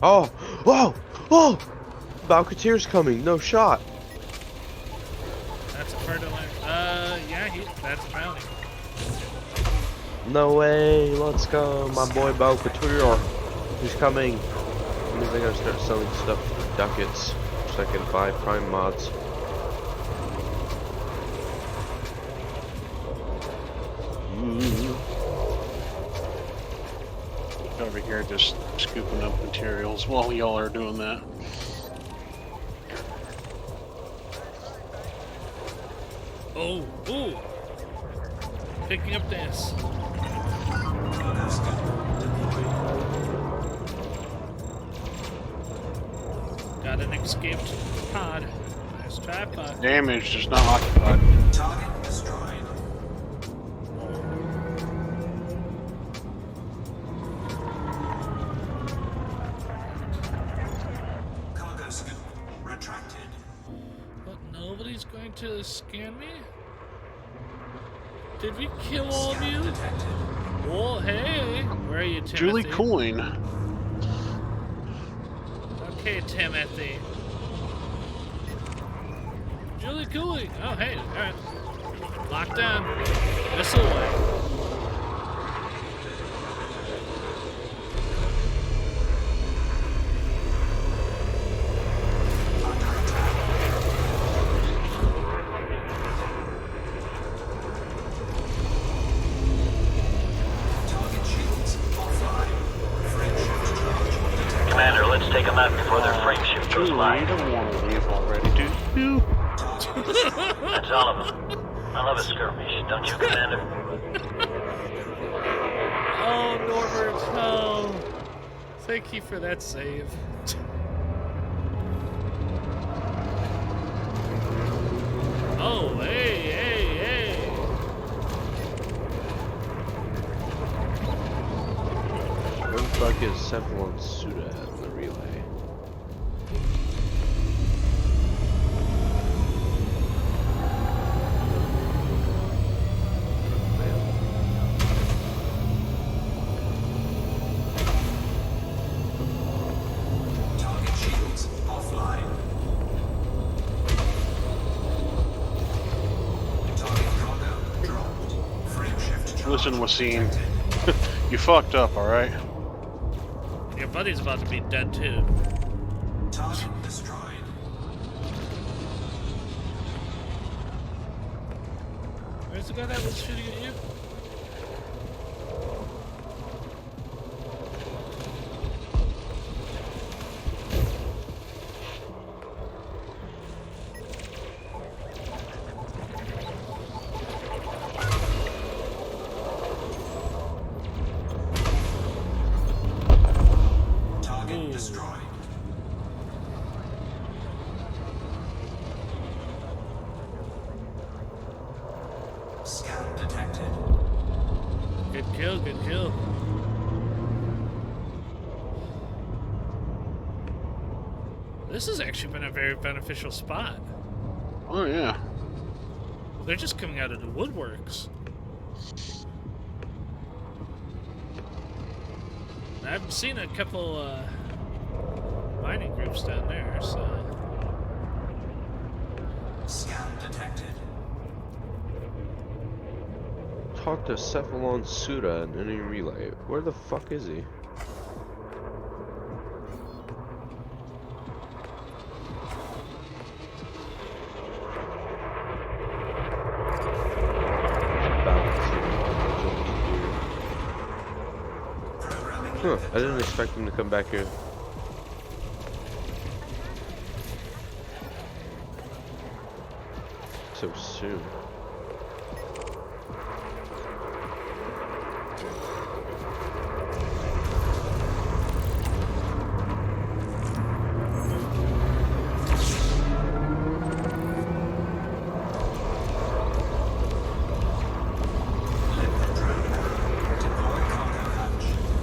Oh! Whoa! Whoa! Valketeer's coming. No shot. That's a fertile. Yeah, that's a bounty. No way. Let's go. My boy Valketeer. He's coming. That means I gotta start selling stuff for ducats so I can buy prime mods. Over here just scooping up materials while y'all are doing that. Oh, ooh. Picking up this. Got an escaped pod. Nice tripod. Damage, just not occupied. Target destroyed. Nobody's going to scan me? Did we kill all of you? Well, hey, where are you, Timothy? Julie Coin. Okay, Timothy. Julie Cooley. Oh, hey, alright. Locked down. Missile away. Commander, let's take them out before their frame shift goes live. You don't want to leave already, do you? That's all of them. I love a skirmish, don't you, Commander? Oh, Norbert, oh. Thank you for that save. Oh, hey, hey, hey. Where the fuck is Cephalon Suda at in the relay? Target shields offline. Target cargo dropped. Frame shift charge Listen, Wasim. detected. You fucked up, alright? Your buddy's about to be dead, too. Target destroyed. Where's the guy that was shooting at you? Target destroyed. Scan detected. Good kill, good kill. This has actually been a very beneficial spot. Oh, yeah. They're just coming out of the woodworks. I've seen a couple mining groups down there, so. Scan detected. Talk to Cephalon Suda in any relay. Where the fuck is he? Huh, I didn't expect him to come back here. So soon.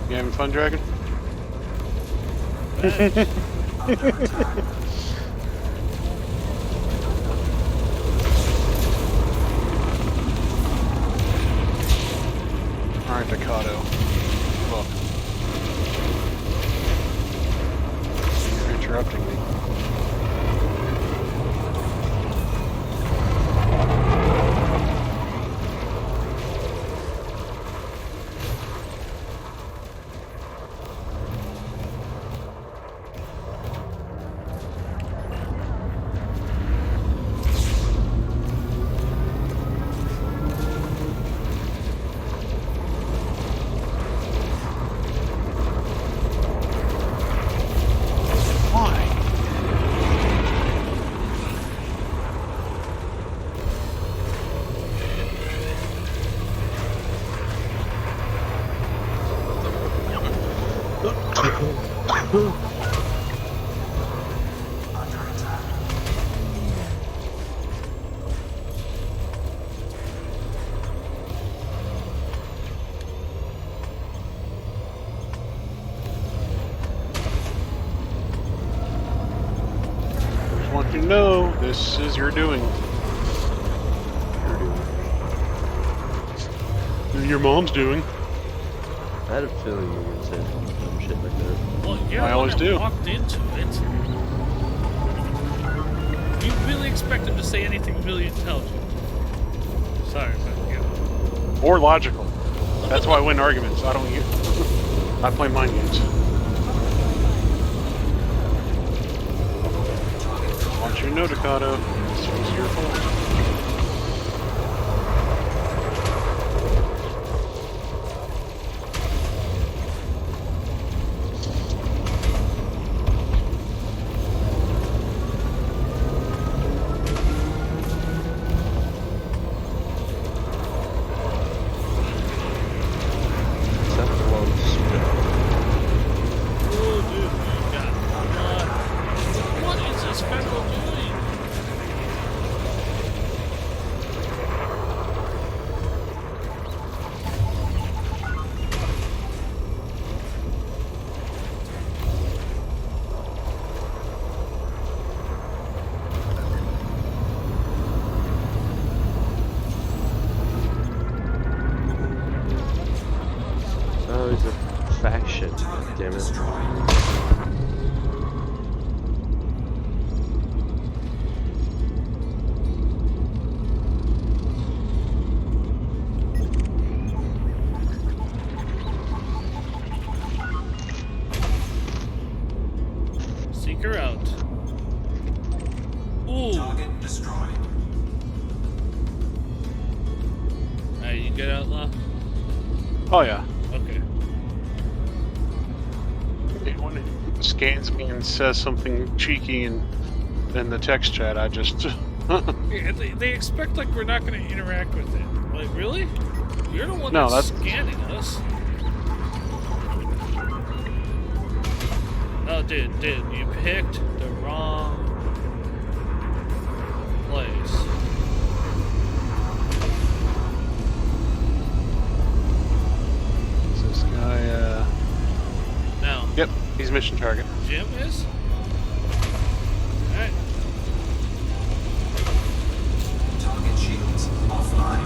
You having fun, Dragon? Alright, Mikado. Look. You're interrupting me. Joe, this is your doing. Your mom's doing. I had a feeling you were gonna say some shit like that. Well, you're I the one always that do. walked into it. You really expect him to say anything really intelligent. Sorry, but you know. Or logical. That's why I win arguments. I don't get. I play mind games. Want you to know, Dakota, this was your fault. Oh, dude, you got what is this federal doing? Oh, he's a faction. Damn it. Seek her out. Ooh. Target destroyed. Alright, you good, Outlaw? Oh yeah. Okay. When it scans me and says something cheeky in the text chat, I just. Yeah, they expect like we're not going to interact with it. Like, really? You're the one No, that's that's- scanning us. Oh, dude, you picked the wrong place. Is this guy? No. Yep, he's mission target. Jim is? Alright. Target shields offline.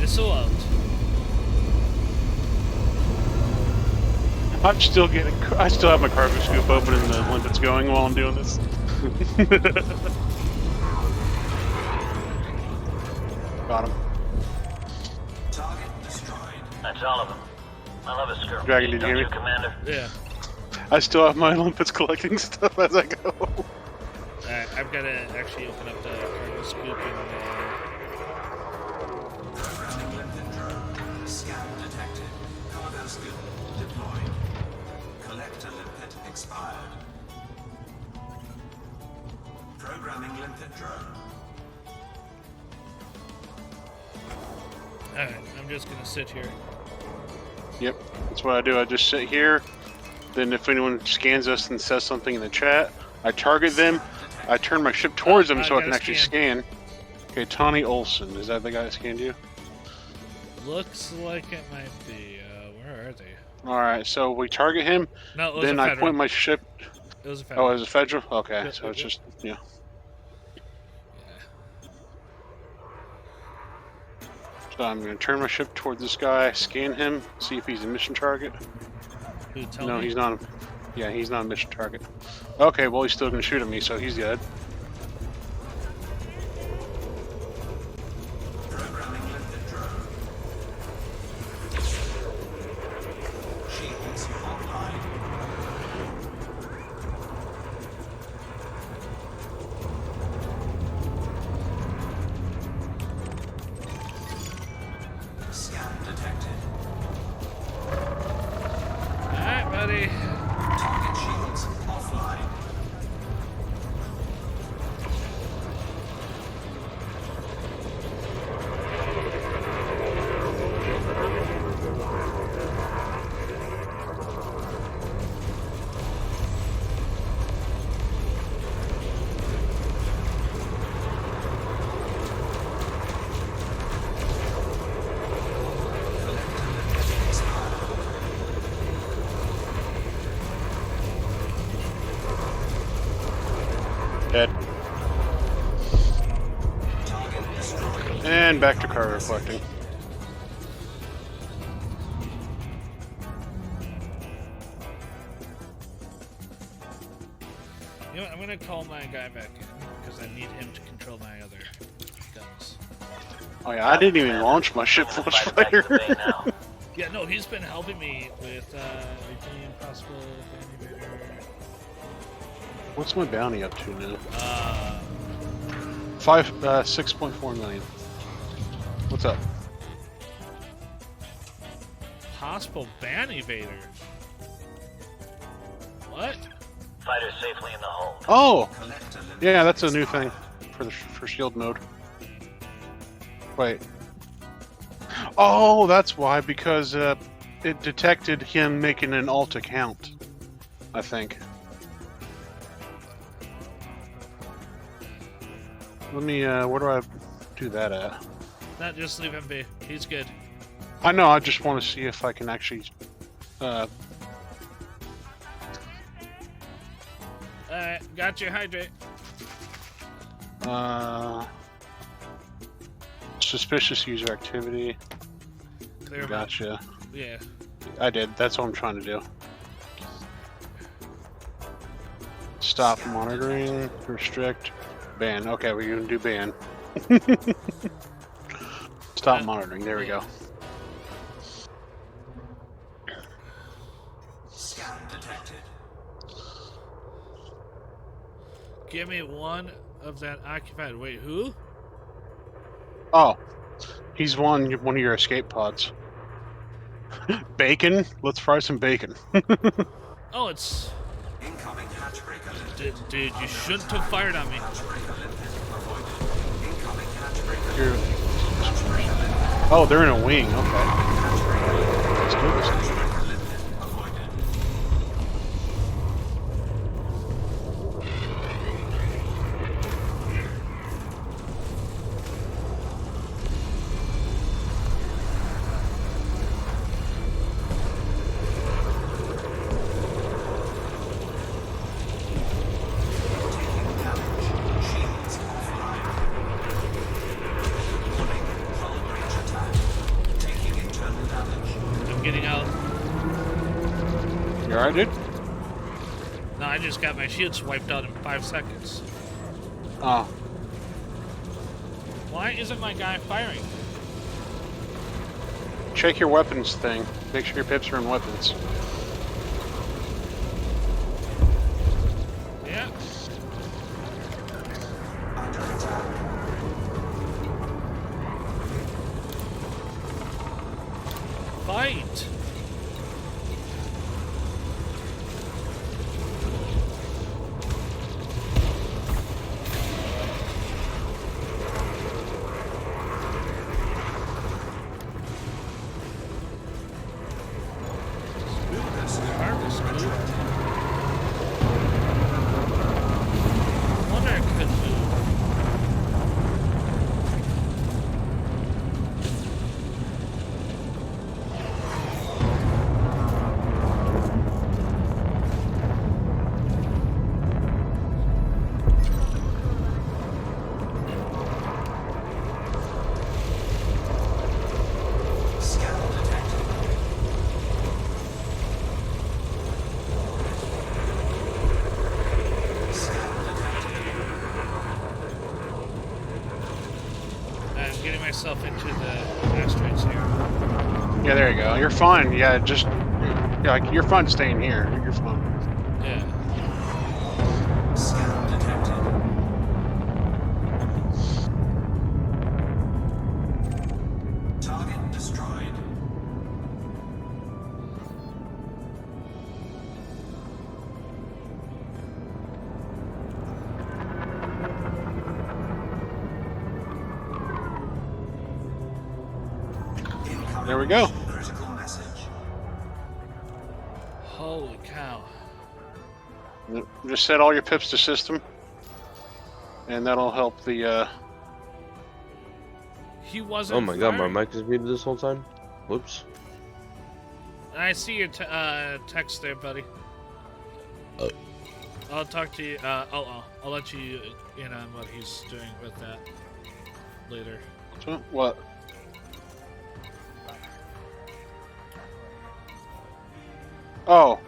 Missile out. I'm still getting. I still have my cargo scoop open and the limpet's going while I'm doing this. Got him. Target destroyed. That's all of them. I love a skirmish. Dragon, did you hear me? Commander? Yeah. I still have my limpets collecting stuff as I go. Alright, I've got to actually open up the cargo scoop and Programming limpet drone. Scan detected. Cargo scoop deployed. Collector limpet expired. Programming limpet drone. Alright, I'm just gonna sit here. Yep, that's what I do. I just sit here. Then if anyone scans us and says something in the chat, I target them. I turn my ship towards them so I can gotta actually scan. Okay, Tawny Olson. Is that the guy that scanned you? Looks like it might be. Where are they? Alright, so we target him. No, it was then a I federal. point my ship. It was a federal. Oh, it was a federal? Okay, Yep, so it's yep. just, yeah. So I'm going to turn my ship toward this guy, scan him, see if he's a mission target. Who, tell No, me? he's not. Yeah, he's not a mission target. Okay, well, he's still going to shoot at me, so he's good. Programming limpet drone. Shields online. Scan detected. Alright, buddy. Target shields offline. Dead. And back to cargo collecting. You know what, I'm gonna call my guy back in, because I need him to control my other guns. Oh yeah, I didn't even launch my ship launch fighter. Yeah, no, he's been helping me with everything possible. What's my bounty up to now? 6.4 million. What's up? Possible ban evader. What? Fighters safely in the hold. Oh, yeah, that's a new thing for shield mode. Wait. Oh, that's why, because it detected him making an alt account, I think. Let me, where do I do that at? Not just leave him be. He's good. I know, I just want to see if I can actually, Alright, got you, hydrate. Suspicious user activity. Clear Gotcha. Yeah. I did. That's what I'm trying to do. Stop monitoring. Restrict. Ban. Okay, we're gonna do ban. Stop monitoring. There we go. Scan detected. Give me one of that occupied. Wait, who? Oh, he's one of your escape pods. Bacon. Let's fry some bacon. Oh, it's. Incoming hatchbreaker. Dude, you shouldn't have fired on me. Oh, they're in a wing. Okay. Let's do this. You alright, dude? No, I just got my shields wiped out in 5 seconds. Oh. Why isn't my guy firing? Check your weapons thing. Make sure your pips are in weapons. Yeah. Fight! Myself into the asteroids here. Yeah, there you go. You're fine. Yeah, just like you're fine staying here. You're fine. Yeah. Scan detected. Target destroyed. There we go. Critical message. Holy cow. Just set all your pips to system, and that'll help the. He wasn't. Oh my god, my firing. mic is muted this whole time. Whoops. I see your text there, buddy. I'll talk to you. I'll let you in on what he's doing with that later. So, what? Oh,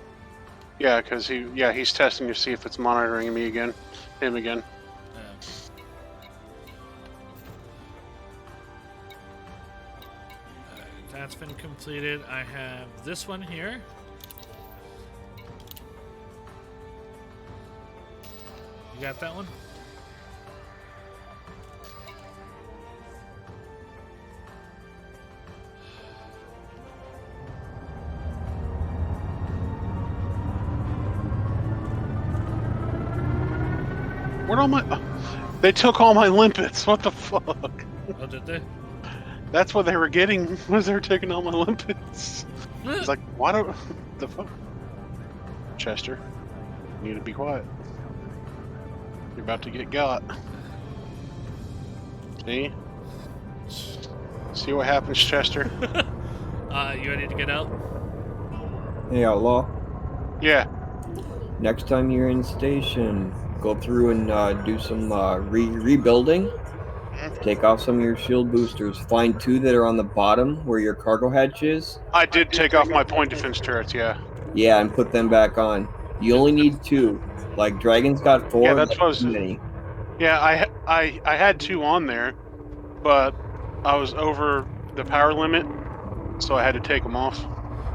yeah, because he's testing to see if it's monitoring him again. That's been completed. I have this one here. You got that one? Where'd all my... They took all my limpets. What the fuck? Oh, did they? That's what they were getting, was they were taking all my limpets. It's like, why don't... the fuck? Chester, you need to be quiet. You're about to get got. See? See what happens, Chester? You ready to get out? Hey, Outlaw. Yeah. Next time you're in station, go through and do some rebuilding. Take off some of your shield boosters. Find 2 that are on the bottom where your cargo hatch is. I did take off my point defense turrets, yeah. Yeah, and put them back on. You only need 2. Like, Dragon's got 4. Yeah, that's what I was... Too many. Yeah, I had 2 on there, but I was over the power limit, so I had to take them off.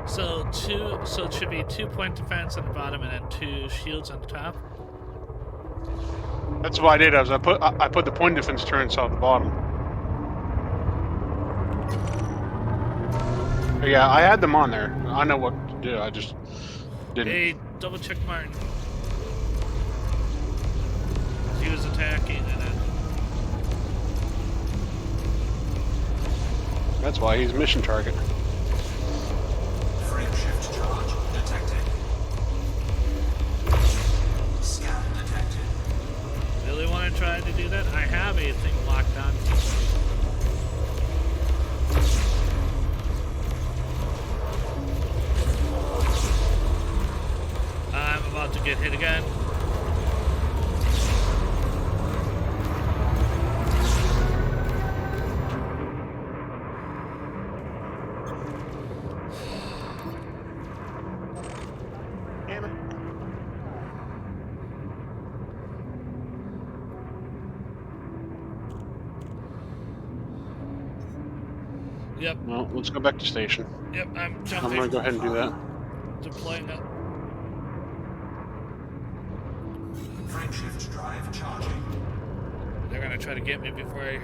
So it should be 2 point defense on the bottom and then 2 shields on the top. That's what I did. I put the point defense turrets on the bottom. But yeah, I had them on there. I know what to do. I just didn't. Hey, double check Martin. He was attacking and then... That's why he's mission target. Frame shift charge detected. Scan detected. Really want to try to do that? I have a thing locked on. I'm about to get hit again. Damn it. Yep. Well, let's go back to station. Yep, I'm jumping. I'm gonna go ahead and do that. Deploying it. Frame shift drive charging. They're gonna try to get me before I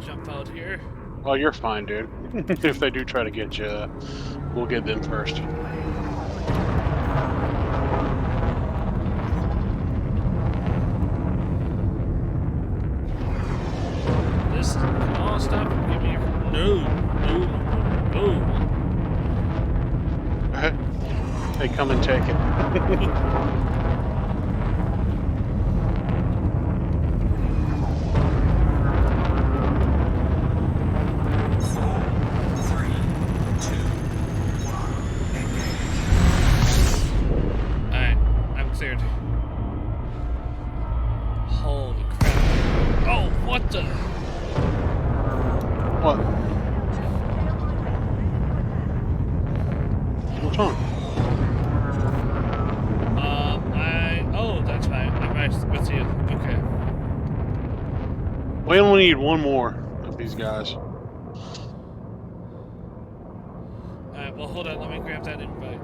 jump out here. Oh, you're fine, dude. If they do try to get you, we'll get them first. This. Oh, stop! Give me. No. They come and take it. Alright, I'm cleared. Holy crap. Oh, what the? What? What's wrong? Oh, that's fine. I'm right with you. Okay. We only need 1 more of these guys. Alright, well, hold on. Let me grab that invite.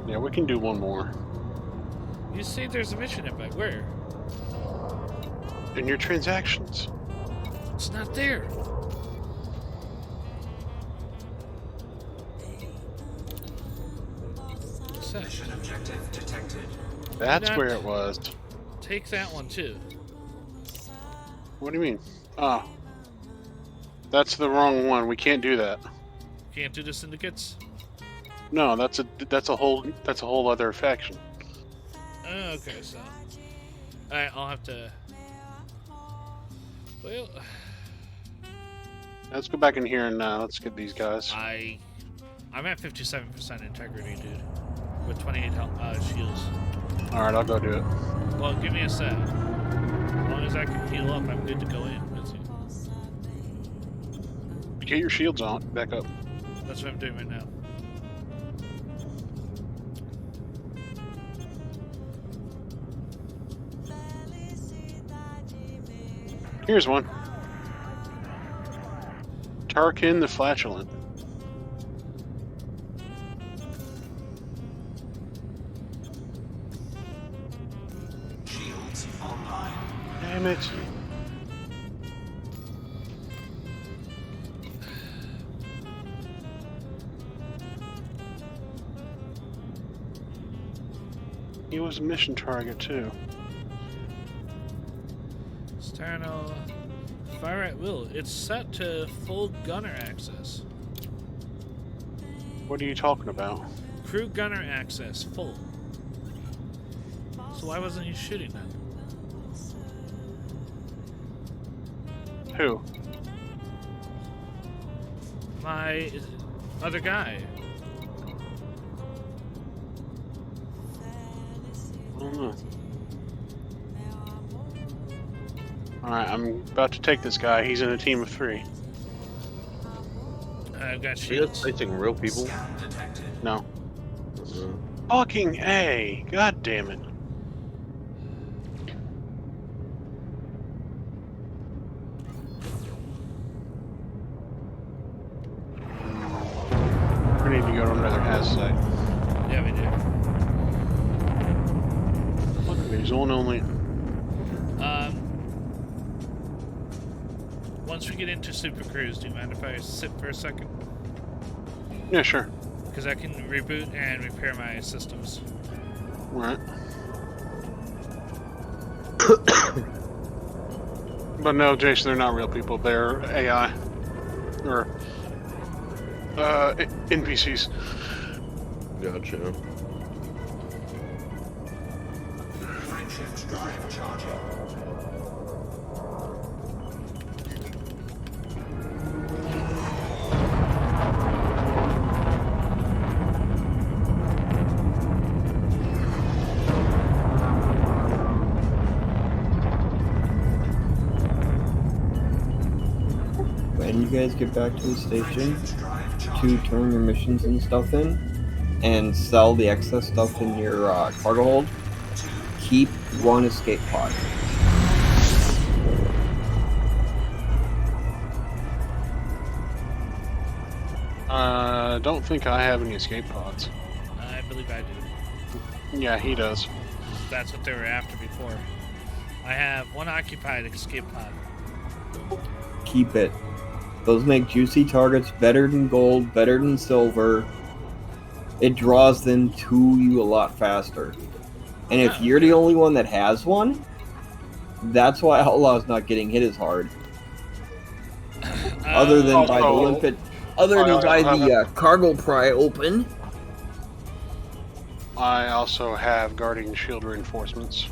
Yeah, we can do 1 more. You say there's a mission invite. Where? In your transactions. It's not there. Mission objective detected. That's where it was. Take that one too. What do you mean? Ah. That's the wrong one. We can't do that. Can't do the syndicates? No, that's a whole other faction. Oh, okay, so. Alright, I'll have to. Well. Let's go back in here and let's get these guys. I'm at 57% integrity, dude. with 28 shields. Alright, I'll go do it. Well, give me a sec. As long as I can heal up, I'm good to go in. Let's see. Get your shields on. Back up. That's what I'm doing right now. Here's one. Truckin the flatulent. Shields online. Damn it. He was a mission target too. External fire at will. It's set to full gunner access. What are you talking about? Crew gunner access full. So why wasn't he shooting then? Who? My other guy. I don't know. Alright, I'm about to take this guy. He's in a team of 3. I've got Are you shields. guys facing real people? No. Fucking A! God damn it. We need to go to another has site. Yeah, we do. Look at these one only. Once we get into Super Cruise, do you mind if I sit for a second? Yeah, sure. Because I can reboot and repair my systems. Alright. But no, Jason, they're not real people. They're AI. Or NPCs. Gotcha. Frameshift drive charging. When you guys get back to the station, to turn your missions and stuff in, and sell the excess stuff in your cargo hold, keep one escape pod. Don't think I have any escape pods. I believe I do. Yeah, he does. That's what they were after before. I have one occupied escape pod. Keep it. Those make juicy targets better than gold, better than silver. It draws them to you a lot faster. And if you're the only one that has one, that's why Outlaw's not getting hit as hard. Other than by the limpet, other than by the cargo pry open. I also have guarding shield reinforcements.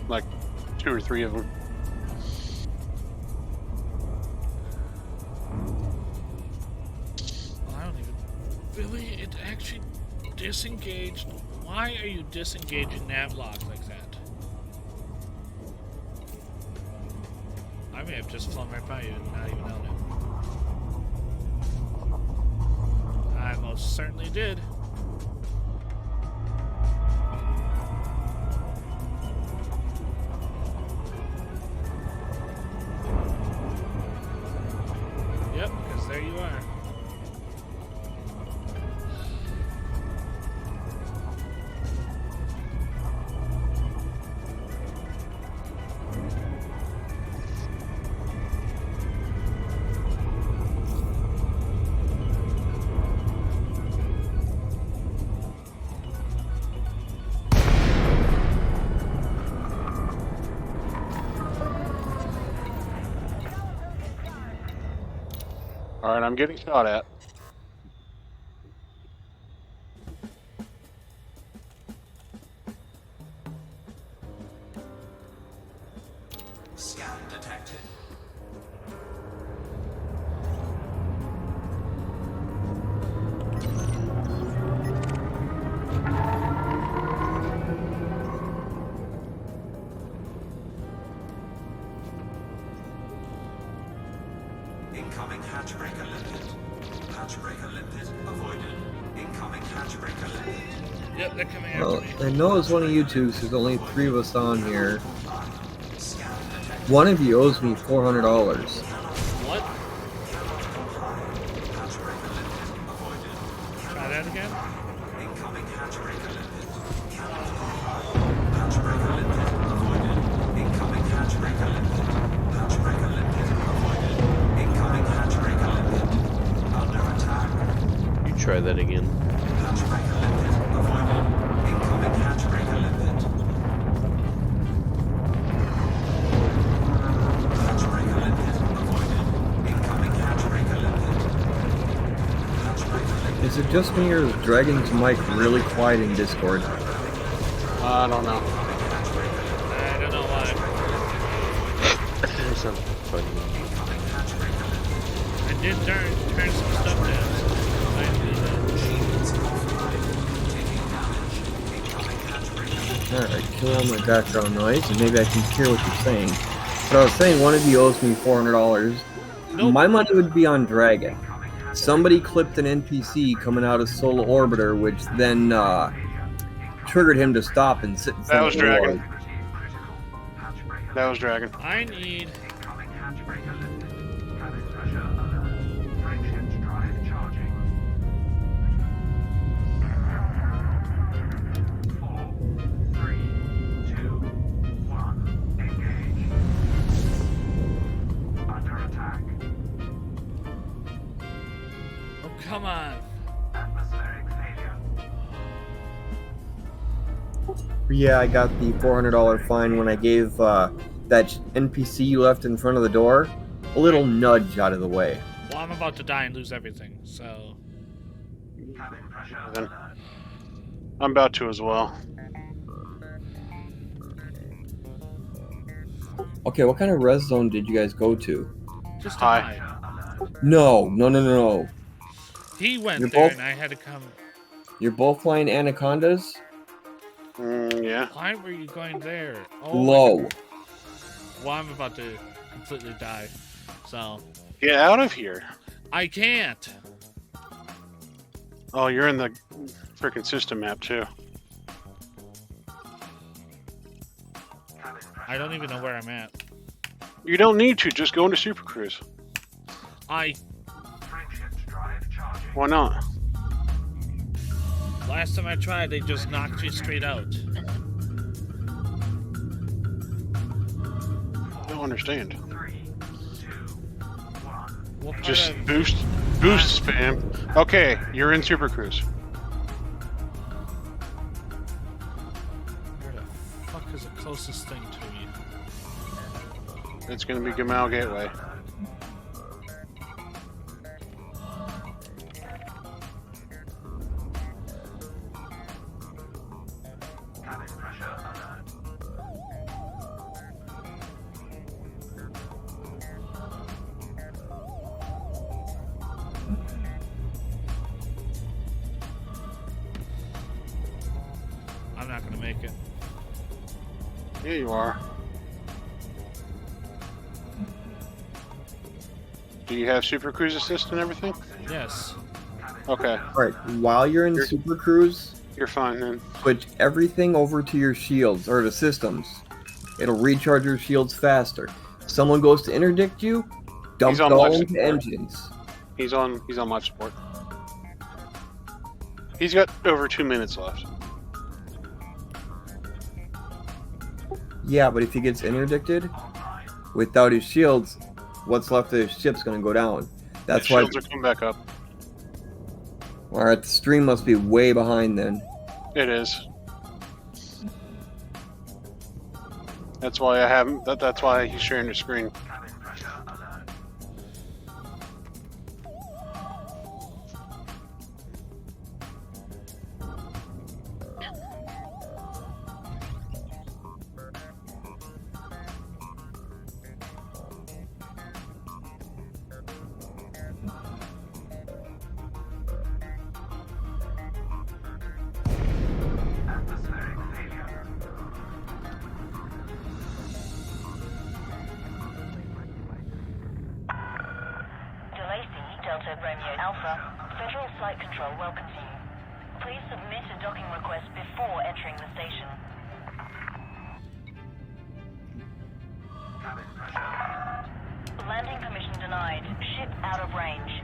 Like 2 or 3 of them. Well, I don't even... Really? It actually disengaged? Why are you disengaging nav lock like that? I may have just flown right by you and not even known it. I most certainly did. Yep, because there you are. Alright, I'm getting shot at. Scan detected. Incoming hatch breaker limpet. Hatch breaker limpet avoided. Incoming hatch breaker limpet. Yep, they're coming after Well, me. I know it's one of you two, so there's only 3 of us on here. One of you owes me $400. What? Try that again? Incoming hatch breaker limpet. Hatch breaker limpet avoided. Incoming hatch breaker limpet. Hatch breaker limpet avoided. Incoming hatch breaker limpet. Under attack. You try that again. Hatch breaker limpet avoided. Incoming hatch breaker limpet. Hatch breaker limpet avoided. Incoming hatch breaker limpet. Hatch breaker limpet. Is it just me or is Dragon's mic really quiet in Discord? I don't know. I don't know why. It's not funny. I did turn some stuff down. So I did Alright, kill all my background noise and maybe I can hear what you're saying. But I was saying one of you owes me $400. Nope. My money would be on Dragon. Somebody clipped an NPC coming out of Solar Orbiter, which then triggered him to stop and sit in That front was of the Dragon. door. That was Dragon. I need. Oh, come on. Yeah, I got the $400 fine when I gave that NPC you left in front of the door a little nudge out of the way. Well, I'm about to die and lose everything, so. Then I'm about to as well. Okay, what kind of res zone did you guys go to? Just Hi. No. He went You're there both- and I had to come. You're both flying anacondas? Yeah. Why were you going there? Oh, Low. Well, I'm about to completely die, so. Get out of here. I can't. Oh, you're in the freaking system map too. I don't even know where I'm at. You don't need to. Just go into Super Cruise. Why not? Last time I tried, they just knocked you straight out. Don't understand. What part Just of- boost spam. Okay, you're in Super Cruise. Where the fuck is the closest thing to me? It's gonna be Gamal Gateway. I'm not gonna make it. Yeah, you are. Do you have Super Cruise Assist and everything? Yes. Okay. Alright, while you're in Super Cruise, You're fine then. switch everything over to your shields, or to systems. It'll recharge your shields faster. If someone goes to interdict you, dump He's it on all life into support. engines. He's on life support. He's got over 2 minutes left. Yeah, but if he gets interdicted, without his shields, what's left of his ship's gonna go down. That's The why. shields are coming back up. Alright, the stream must be way behind then. It is. That's why I haven't. That's why he's sharing the screen. Alpha, Federal Flight Control welcomes you. Please submit a docking request before entering the station. Landing permission denied. Ship out of range.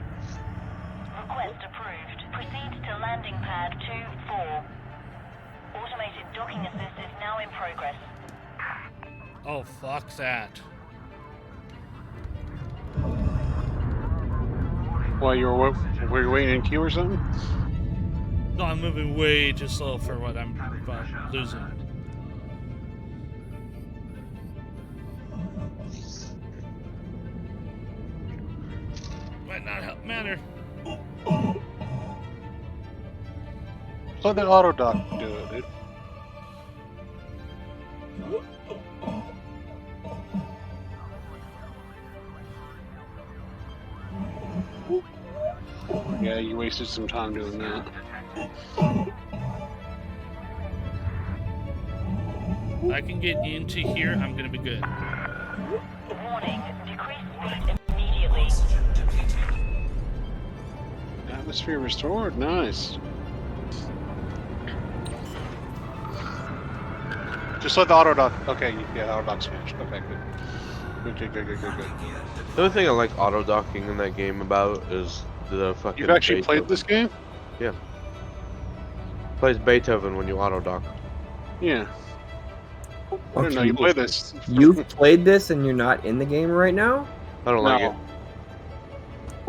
Request approved. Proceed to landing pad 2-4. Automated docking assist is now in progress. Oh, fuck that. Why were you waiting in queue or something? No, I'm moving way too slow for what I'm losing. Might not help matter. Let the auto dock do it, dude. Yeah, you wasted some time doing that. If I can get into here, I'm gonna be good. Warning, decrease speed immediately. Atmosphere restored, nice. Just let the auto dock. Okay, yeah, auto dock smashed. Okay, good. Good. The only thing I like auto docking in that game about is the fucking. You've actually Beethoven. played this game? Yeah. Plays Beethoven when you auto dock. Yeah. I didn't know you played this. You've played this and you're not in the game right now? I don't like it.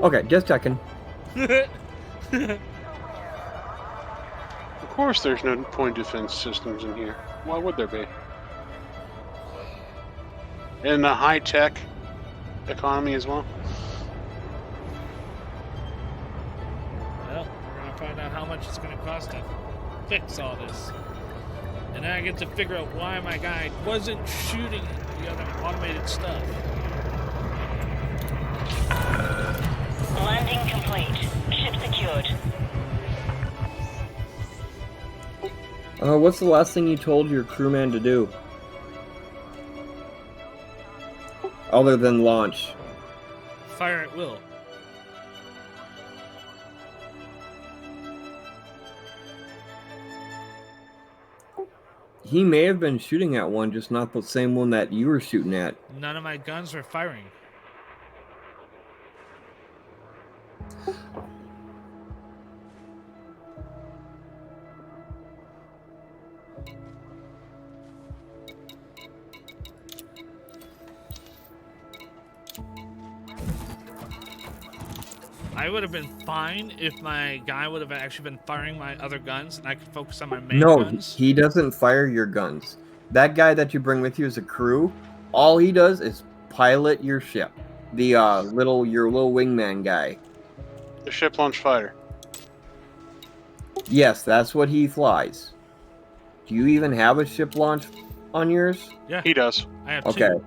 Okay, just checking. Of course there's no point defense systems in here. Why would there be? In the high-tech economy as well? Well, we're gonna find out how much it's gonna cost to fix all this. And then I get to figure out why my guy wasn't shooting the other automated stuff. Landing complete. Ship secured. What's the last thing you told your crewman to do? Other than launch. Fire at will. He may have been shooting at one, just not the same one that you were shooting at. None of my guns were firing. I would have been fine if my guy would have actually been firing my other guns and I could focus on my main guns. He doesn't fire your guns. That guy that you bring with you as a crew, all he does is pilot your ship. The your little wingman guy. The ship launch fighter. Yes, that's what he flies. Do you even have a ship launch on yours? Yeah. He does. I have Okay. two.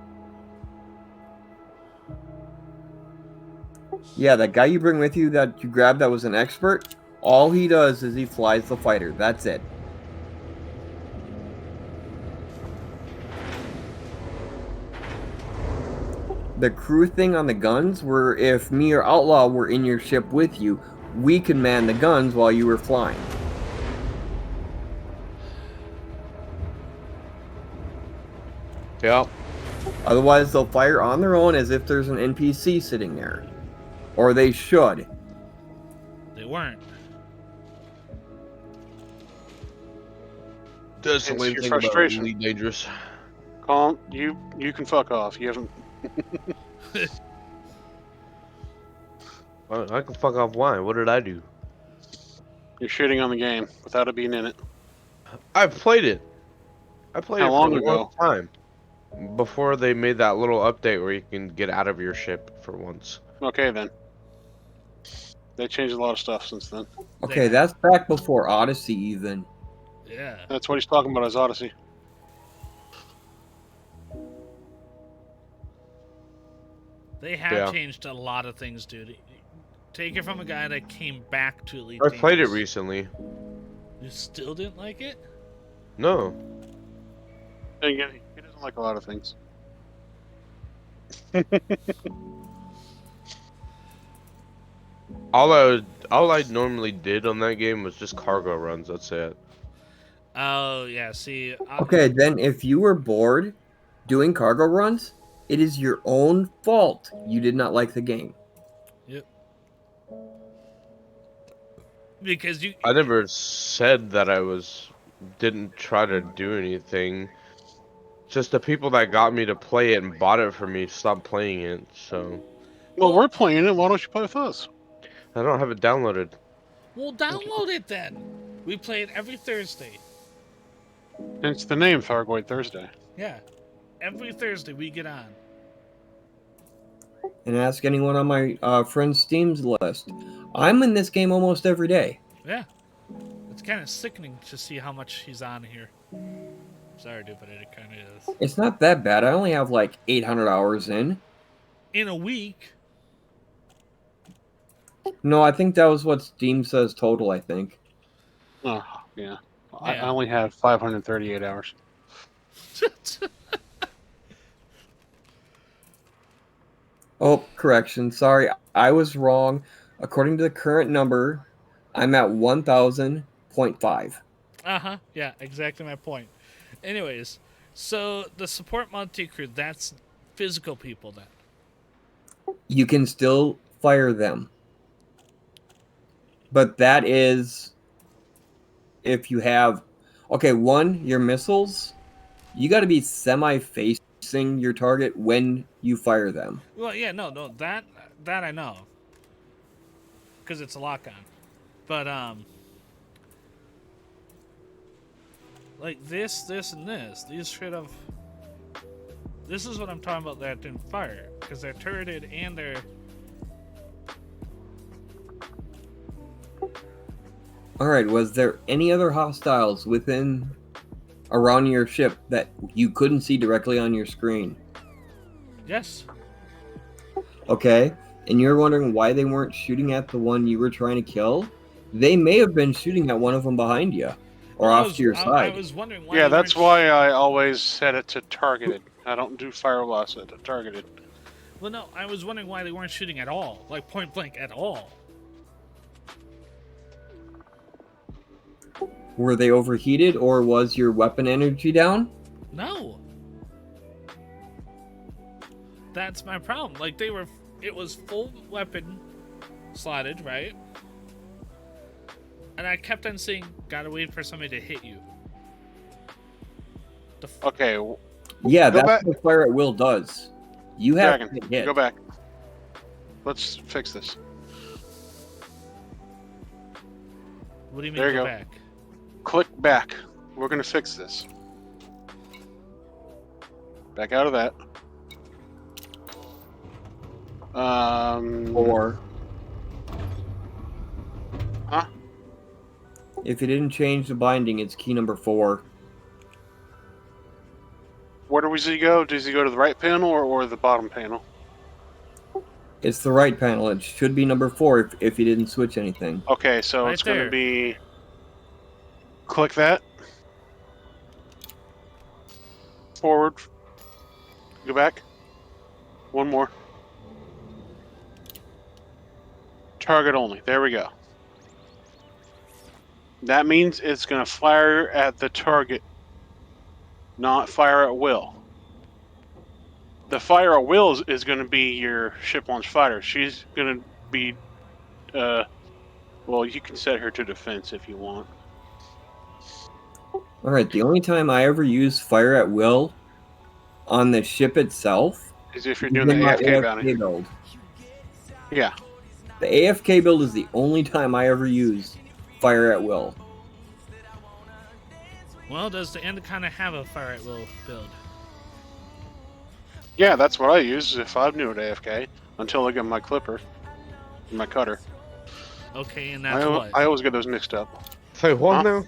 Yeah, that guy you bring with you that you grabbed that was an expert, all he does is he flies the fighter. That's it. The crew thing on the guns were if me or Outlaw were in your ship with you, we could man the guns while you were flying. Yeah. Otherwise, they'll fire on their own as if there's an NPC sitting there. Or they should. They weren't. That's the Hence main your thing about frustration. Elite Dangerous. Calm. You can fuck off. You haven't. I can fuck off. Why? What did I do? You're shitting on the game without it being in it. I played it. I played How it long for a ago? long time. Before they made that little update where you can get out of your ship for once. Okay then. They changed a lot of stuff since then. Okay, that's back before Odyssey even. Yeah. That's what he's talking about as Odyssey. They have Yeah. changed a lot of things, dude. Take it from a guy that came back to Elite I played it Dangerous. recently. You still didn't like it? No. Then again, he doesn't like a lot of things. all I normally did on that game was just cargo runs. That's it. Oh yeah, see. Okay, then if you were bored doing cargo runs, it is your own fault you did not like the game. Yep. Because you. I never said that didn't try to do anything. Just the people that got me to play it and bought it for me stopped playing it. So. Well, we're playing it. Why don't you play with us? I don't have it downloaded. Well, download it then. We play it every Thursday. Hence the name Thargoid Thursday. Yeah, every Thursday we get on. And ask anyone on my friends' Steam's list. I'm in this game almost every day. Yeah, it's kind of sickening to see how much he's on here. Sorry, dude, but it kind of is. It's not that bad. I only have like 800 hours in. In a week? No, I think that was what Steam says total, I think. Oh, yeah. I only have 538 hours. Oh, correction. Sorry, I was wrong. According to the current number, I'm at 1,000.5. Uh-huh. Yeah, exactly my point. Anyways, so the support multi-crew, that's physical people then. You can still fire them. But that is if you have... Okay, one, your missiles, you got to be semi-facing your target when you fire them. Well, yeah, no, that I know. Because it's a lock-on. But, like this, and this. These should have... This is what I'm talking about that didn't fire. Because they're turreted and they're... Alright, was there any other hostiles around your ship that you couldn't see directly on your screen? Yes. Okay, and you're wondering why they weren't shooting at the one you were trying to kill? They may have been shooting at one of them behind you, or off to your side. I was wondering why. Yeah, that's why I always set it to targeted. I don't do firewall, I set it to targeted. Well, no, I was wondering why they weren't shooting at all. Like, point blank at all. Were they overheated, or was your weapon energy down? No. That's my problem. Like, it was full weapon slotted, right? And I kept on saying, gotta wait for somebody to hit you. Okay. Yeah, that's what fire at will does. You have Dragon, to hit. go back. Let's fix this. What do you mean there you go go. Back? Click back. We're gonna fix this. Back out of that. 4. Huh? If you didn't change the binding, it's key number 4. Where does he go? Does he go to the right panel or the bottom panel? It's the right panel. It should be number 4 if you didn't switch anything. Okay, so right it's going there. to be... Click that. Forward. Go back. One more. Target only. There we go. That means it's going to fire at the target, not fire at will. The fire at will is going to be your ship launch fighter. She's going to be, well, you can set her to defense if you want. Alright, the only time I ever use fire at will on the ship itself is if you're doing the AFK bounty. Build. Yeah. The AFK build is the only time I ever use fire at will. Well, does the end kind of have a fire at will build? Yeah, that's what I use if I'm new at AFK until I get my clipper, my cutter. Okay, and that's what? I always get those mixed up. Say what now?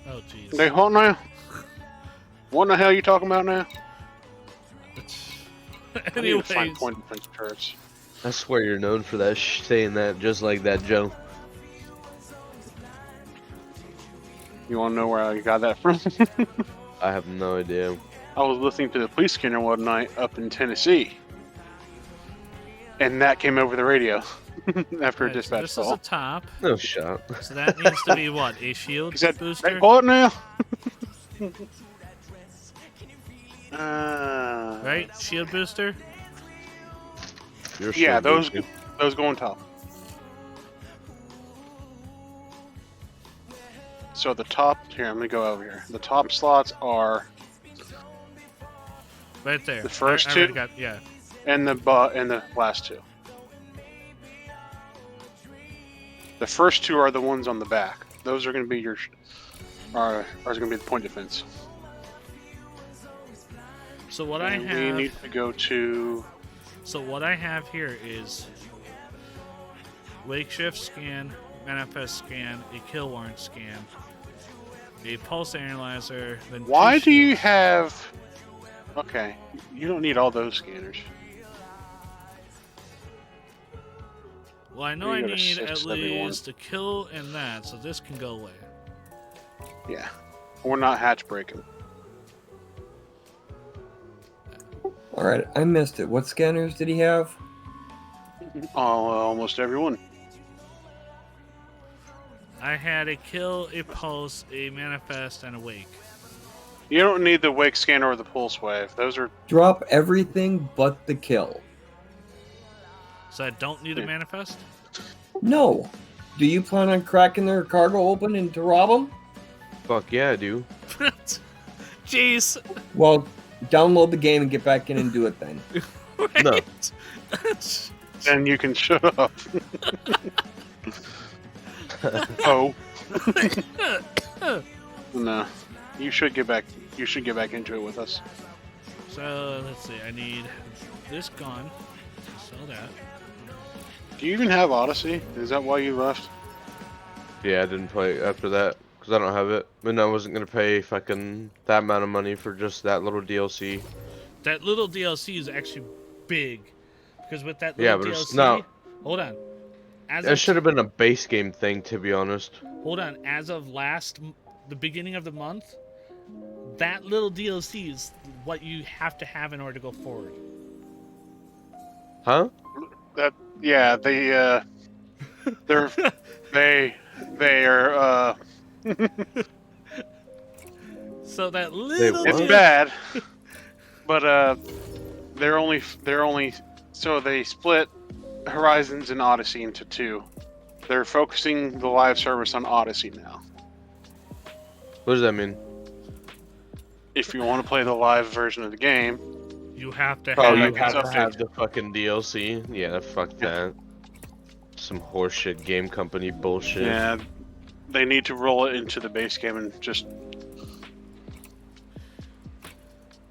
Oh, jeez. They what now? What the hell are you talking about now? I need to find point defense turrets. I swear you're known for that saying that just like that, Joe. You want to know where I got that from? I have no idea. I was listening to the police scanner one night up in Tennessee. and that came over the radio after a Alright, so dispatch this call. is a top. No shot. So that needs to be what? A shield He said, booster? "Hey, what now?" Right? Shield booster? Your Yeah, shield those booster. go on top. So the top here, I'm gonna go over here. The top slots are Right there. the first I two, already got, yeah. and the last two. The first two are the ones on the back. Those are going to be your are going to be the point defense. So what And I we have... need to go to... So what I have here is wake shift scan, manifest scan, a kill warrant scan, a pulse analyzer, then Why two do you shields. have... Okay, you don't need all those scanners. Well, I know You I go to need 6, at everyone. least a kill and that, so this can go away. Yeah. We're not hatch breaking. All right, I missed it. What scanners did he have? Almost everyone. I had a kill, a pulse, a manifest, and a wake. You don't need the wake scanner or the pulse wave. Those are... Drop everything but the kill. So I don't need a manifest? No. Do you plan on cracking their cargo open and to rob them? Fuck yeah, I do. Jeez. Well, download the game and get back in and do it then. No. Then you can shut up. Oh. No. You should get back into it with us. So let's see, I need this gone. Sell that. Do you even have Odyssey? Is that why you left? Yeah, I didn't play after that because I don't have it. And I wasn't gonna pay fucking that amount of money for just that little DLC. That little DLC is actually big. Because with that Yeah, little but it's DLC... not. Hold on. It should have been a base game thing, to be honest. Hold on. As of the beginning of the month, that little DLC is what you have to have in order to go forward. Huh? Yeah, they are So that little it's bad, but they're only so they split Horizons and Odyssey into two. They're focusing the live service on Odyssey now. What does that mean? If you want to play the live version of the game, you have to Oh, have you have to have the fucking DLC? Yeah, fuck that. Some horseshit game company bullshit. yeah, they need to roll it into the base game and just.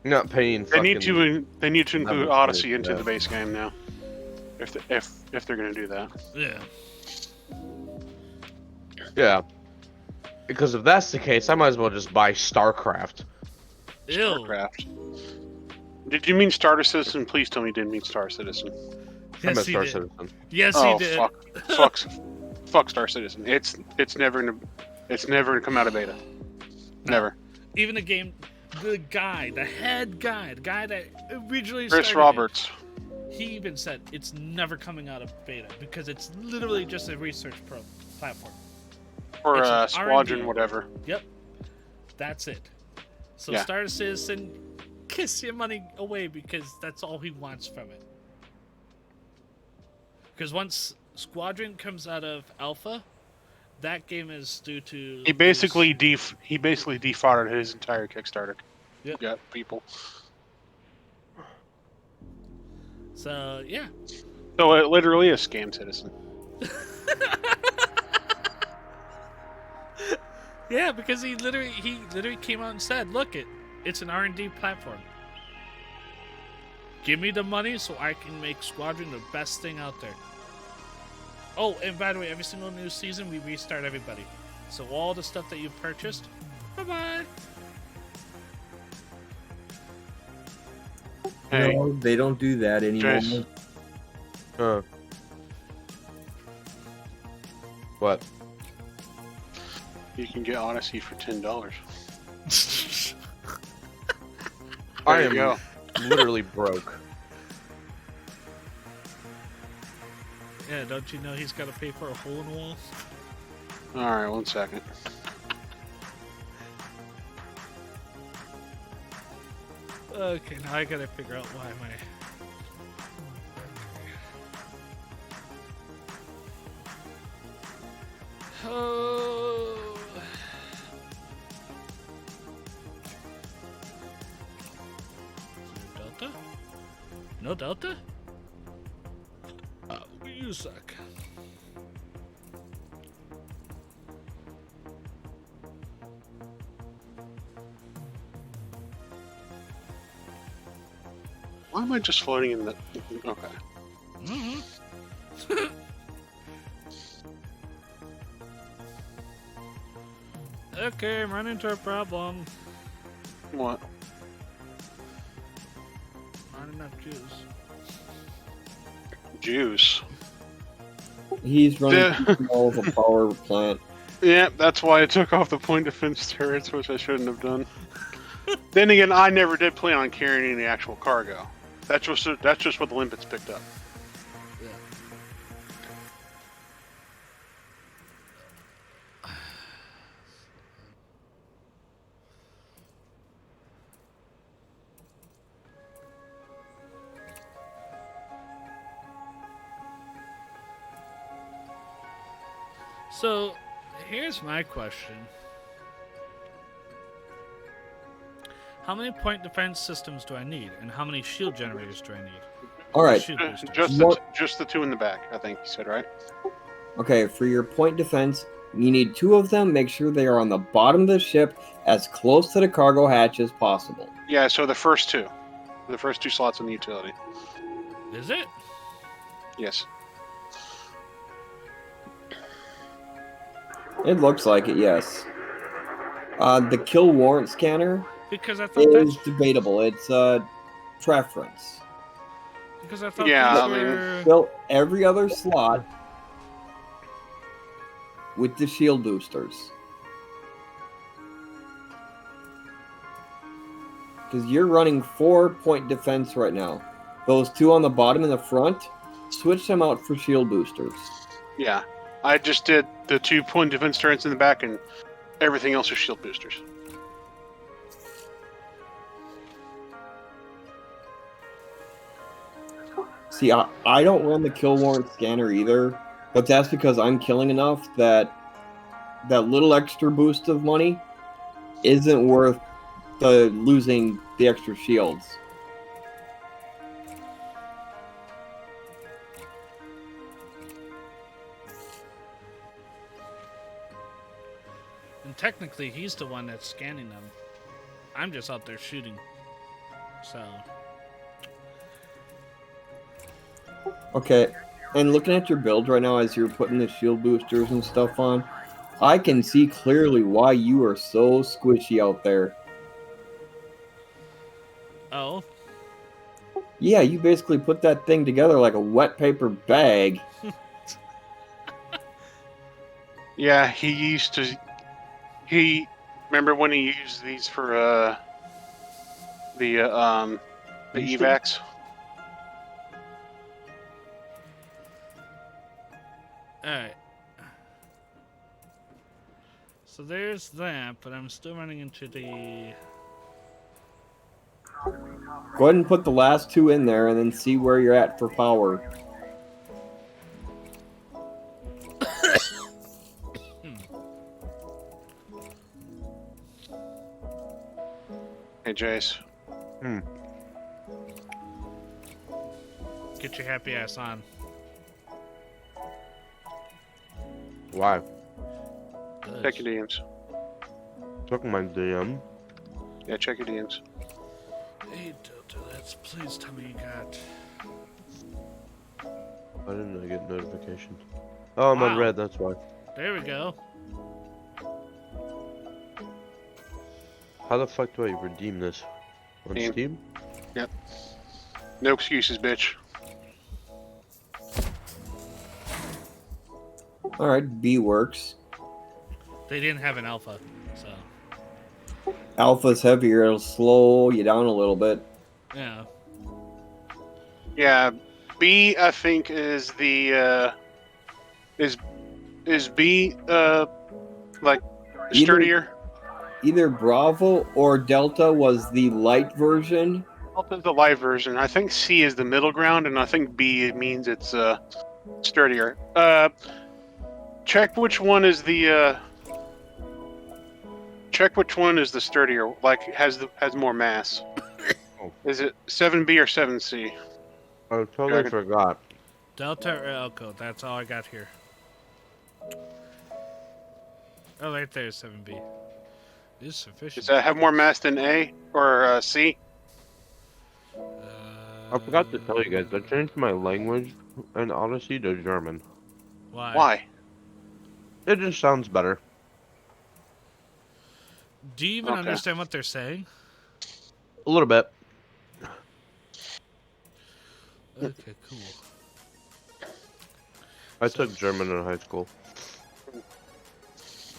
You're not paying. They need to include Odyssey into yeah. the base game now. If they're gonna do that. Yeah. Yeah. Because if that's the case, I might as well just buy StarCraft. Ew. StarCraft. Did you mean Star Citizen? Please tell me you didn't mean Star Citizen. I meant he Star did. Citizen. Yes, Oh, he did. fuck Star Citizen. It's never gonna come out of beta. Never. Even the game, the head guy, the guy that originally Chris started Roberts. it, he even said it's never coming out of beta because it's literally just a research platform. For It's an Squadron, R&D. whatever. Yep, that's it. So Yeah. Star Citizen, kiss your money away because that's all he wants from it. Because once Squadron comes out of alpha, that game is due to He basically defrauded his entire Kickstarter. Yep. Got people. So yeah. So it literally is Scam Citizen. Yeah, because he literally came out and said, "Look, it's an R&D platform. Give me the money so I can make Squadron the best thing out there." Oh, and by the way, every single new season we restart everybody. So all the stuff that you purchased, bye-bye. Hey. No, they don't do that anymore. Jace. What? You can get Odyssey for $10. I There am you go. literally broke. Yeah, don't you know he's got to pay for a hole in the wall? Alright, 1 second. Okay, now I gotta figure out why my... Oh... Delta? No Delta? You suck. Why am I just floating in the... Okay. Mm-hmm. Okay, I'm running into a problem. What? Not enough juice. Juice. He's running Yeah. too small of a power plant. Yeah, that's why I took off the point defense turrets, which I shouldn't have done. Then again, I never did plan on carrying any actual cargo. That's just what the limpets picked up. So, here's my question. How many point defense systems do I need, and how many shield generators do I need? All right. Shield boosters. Just the two in the back, I think you said, right? Okay, for your point defense, you need 2 of them. Make sure they are on the bottom of the ship, as close to the cargo hatch as possible. Yeah, so the first 2. The first 2 slots in the utility. Is it? Yes. It looks like it, yes. The kill warrant scanner Because I thought is that's... debatable. It's a preference. Because I thought Yeah, these I mean... were... Fill every other slot with the shield boosters. Because you're running 4 point defense right now. Those 2 on the bottom and the front, switch them out for shield boosters. Yeah. I just did the 2 point defense turrets in the back, and everything else is shield boosters. See, I don't run the kill warrant scanner either, but that's because I'm killing enough that that little extra boost of money isn't worth losing the extra shields. And technically, he's the one that's scanning them. I'm just out there shooting. So... Okay, and looking at your build right now as you're putting the shield boosters and stuff on, I can see clearly why you are so squishy out there. Oh? Yeah, you basically put that thing together like a wet paper bag. Yeah, he used to... He... Remember when he used these for, the evacs? Alright. So there's that, but I'm still running into the... Go ahead and put the last 2 in there and then see where you're at for power. Hey, Jace. Get your happy ass on. Why? Check your DMs. Took my DM. Yeah, check your DMs. Hey, Delta, let's please tell me you got... I didn't get notifications. Oh, I'm on red, that's why. There we go. How the fuck do I redeem this? On Steam. Steam? Yep. No excuses, bitch. Alright, B works. They didn't have an alpha, so... Alpha's heavier, it'll slow you down a little bit. Yeah. Yeah, B, I think, is the is B like sturdier? Either Bravo or Delta was the light version. Delta's the light version. I think C is the middle ground, and I think B means it's sturdier. Check which one is the check which one is the sturdier. Like has more mass. Is it 7B or 7C? I totally forgot. Delta or Elko? That's all I got here. Oh, right there, 7B. Is sufficient. Does that have more mass than A or C? I forgot to tell you guys. I changed my language in Odyssey to German. Why? Why? It just sounds better. Do you even understand what they're saying? A little bit. Okay, cool. I took German in high school.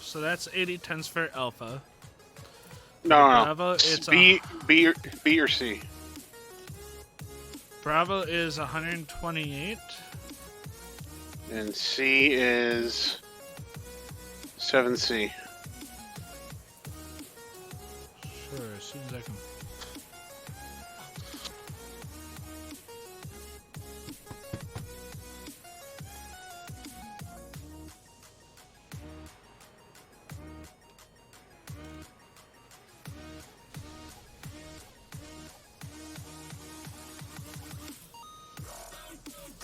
So that's 80 tens for Alpha. No. Bravo, it's B or C. Bravo is 128. And C is 7C. Sure, as soon as I can.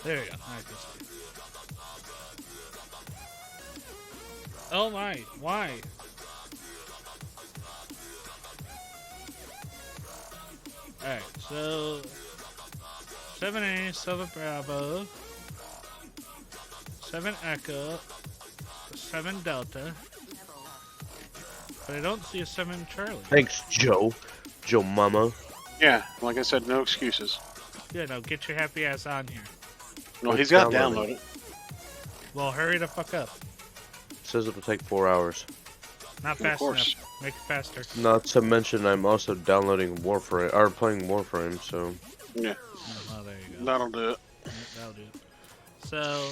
There you go. I can see. Oh my, why? Alright, so 7A, 7 Bravo, 7 Echo, 7 Delta, but I don't see a 7 Charlie. Thanks, Joe. Joe Mama. Yeah, like I said, no excuses. Yeah, no, get your happy ass on here. No, he's got to download it. Well, hurry the fuck up. It says it'll take 4 hours. Not fast enough. Make it faster. Not to mention, I'm also downloading Warframe, or playing Warframe, so. Yeah. Oh, there you go. That'll do it. Yeah, that'll do it. So.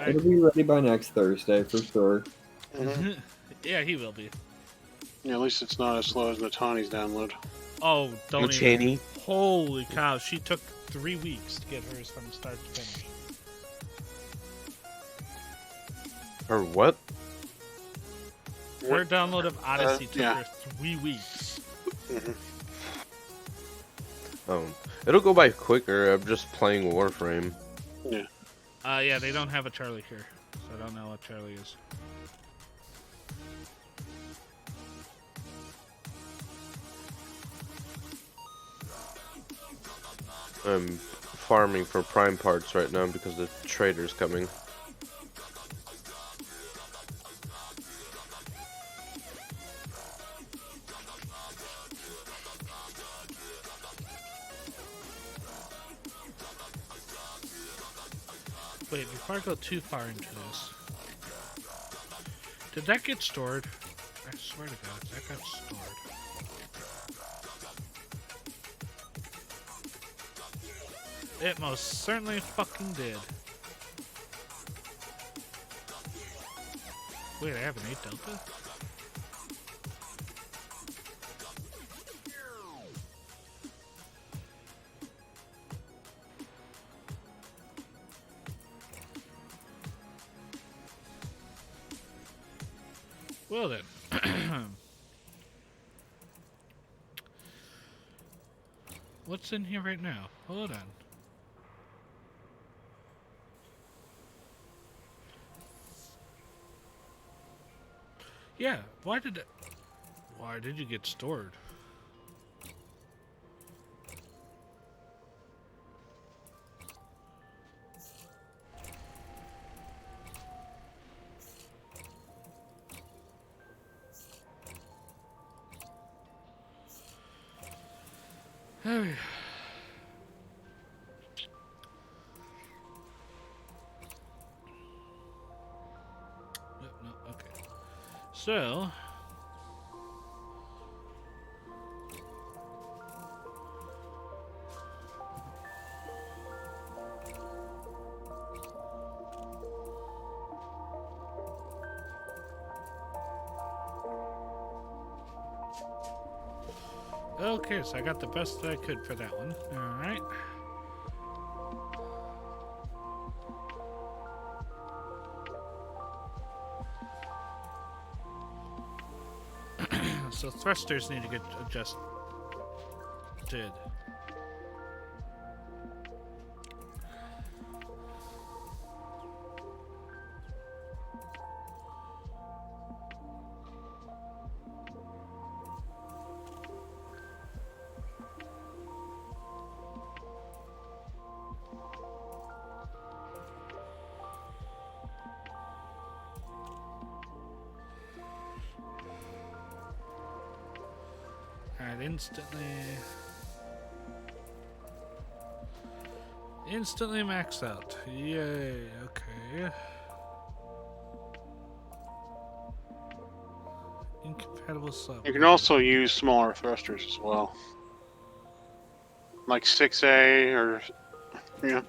It'll be ready by next Thursday for sure. Yeah, he will be. Yeah, at least it's not as slow as Natani's download. Oh, don't Natani? even. Holy cow, she took 3 weeks to get hers from start to finish. Or what? Her download of Odyssey took yeah. her 3 weeks. It'll go by quicker. I'm just playing Warframe. Yeah. Yeah, they don't have a Charlie here, so I don't know what Charlie is. I'm farming for prime parts right now because the trader's coming. Wait, before I go too far into this, did that get stored? I swear to God, that got stored. It most certainly fucking did. Wait, I have an 8 Delta? Well then. What's in here right now? Hold on. Yeah, why did you get stored? Hey. No, okay. So, Okay, so I got the best that I could for that one. Alright. So thrusters need to get adjusted. Alright, instantly maxed out. Yay, okay. Incompatible sub. You can also use smaller thrusters as well. Like 6A or, yeah.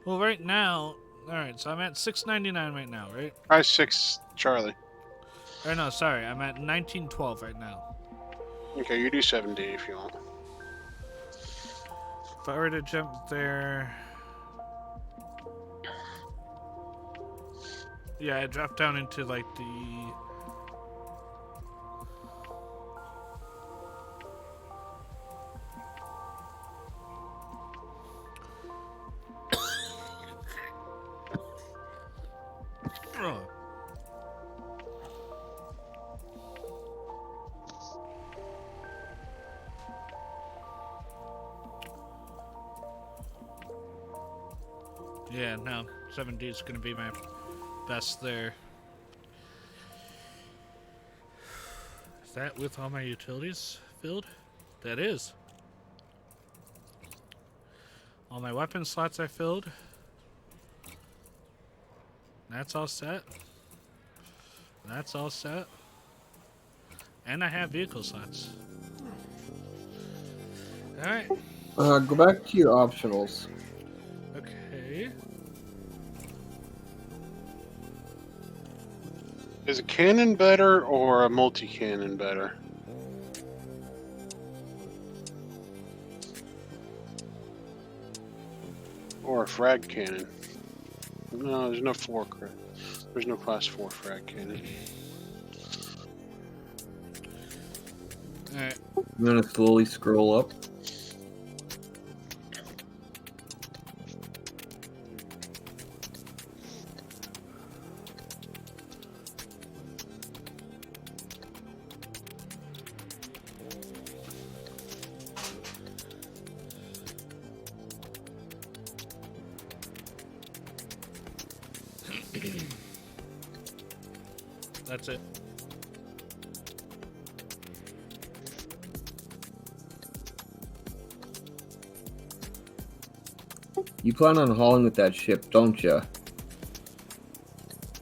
Well, right now, alright, so I'm at 699 right now, right? Try 6 Charlie. Or no, sorry, I'm at 1912 right now. Okay, you do 7D if you want. If I were to jump there... Yeah, I dropped down into like the... Oh. Yeah, no, 7D is going to be my best there. Is that with all my utilities filled? That is. All my weapon slots I filled. That's all set. That's all set. And I have vehicle slots. Alright. Go back to your optionals. Okay. Is a cannon better or a multi-cannon better? Or a frag cannon? No, there's no there's no class 4 frag cannon. Alright. I'm gonna slowly scroll up. That's it. You plan on hauling with that ship, don't you?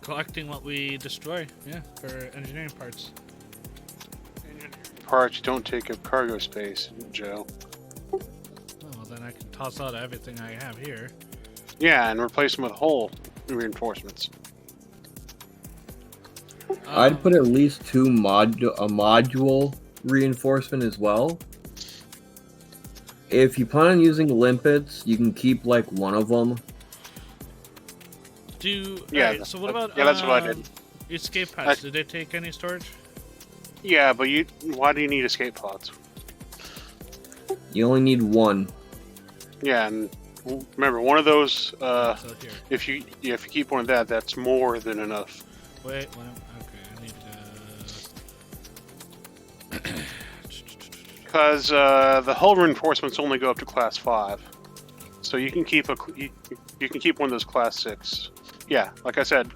Collecting what we destroy, yeah, for engineering parts. Parts don't take up cargo space, Joe. Oh, well, then I can toss out everything I have here. Yeah, and replace them with hull reinforcements. I'd put at least a module reinforcement as well. If you plan on using limpets, you can keep like one of them. Yeah. Right, so what about that's what I did. Escape pods? Did they take any storage? Yeah, but why do you need escape pods? You only need one. Yeah, and remember, one of those. If you keep one of that's more than enough. Wait, okay, I need to. Because the hull reinforcements only go up to class 5, so you can keep you can keep one of those class 6. Yeah, like I said,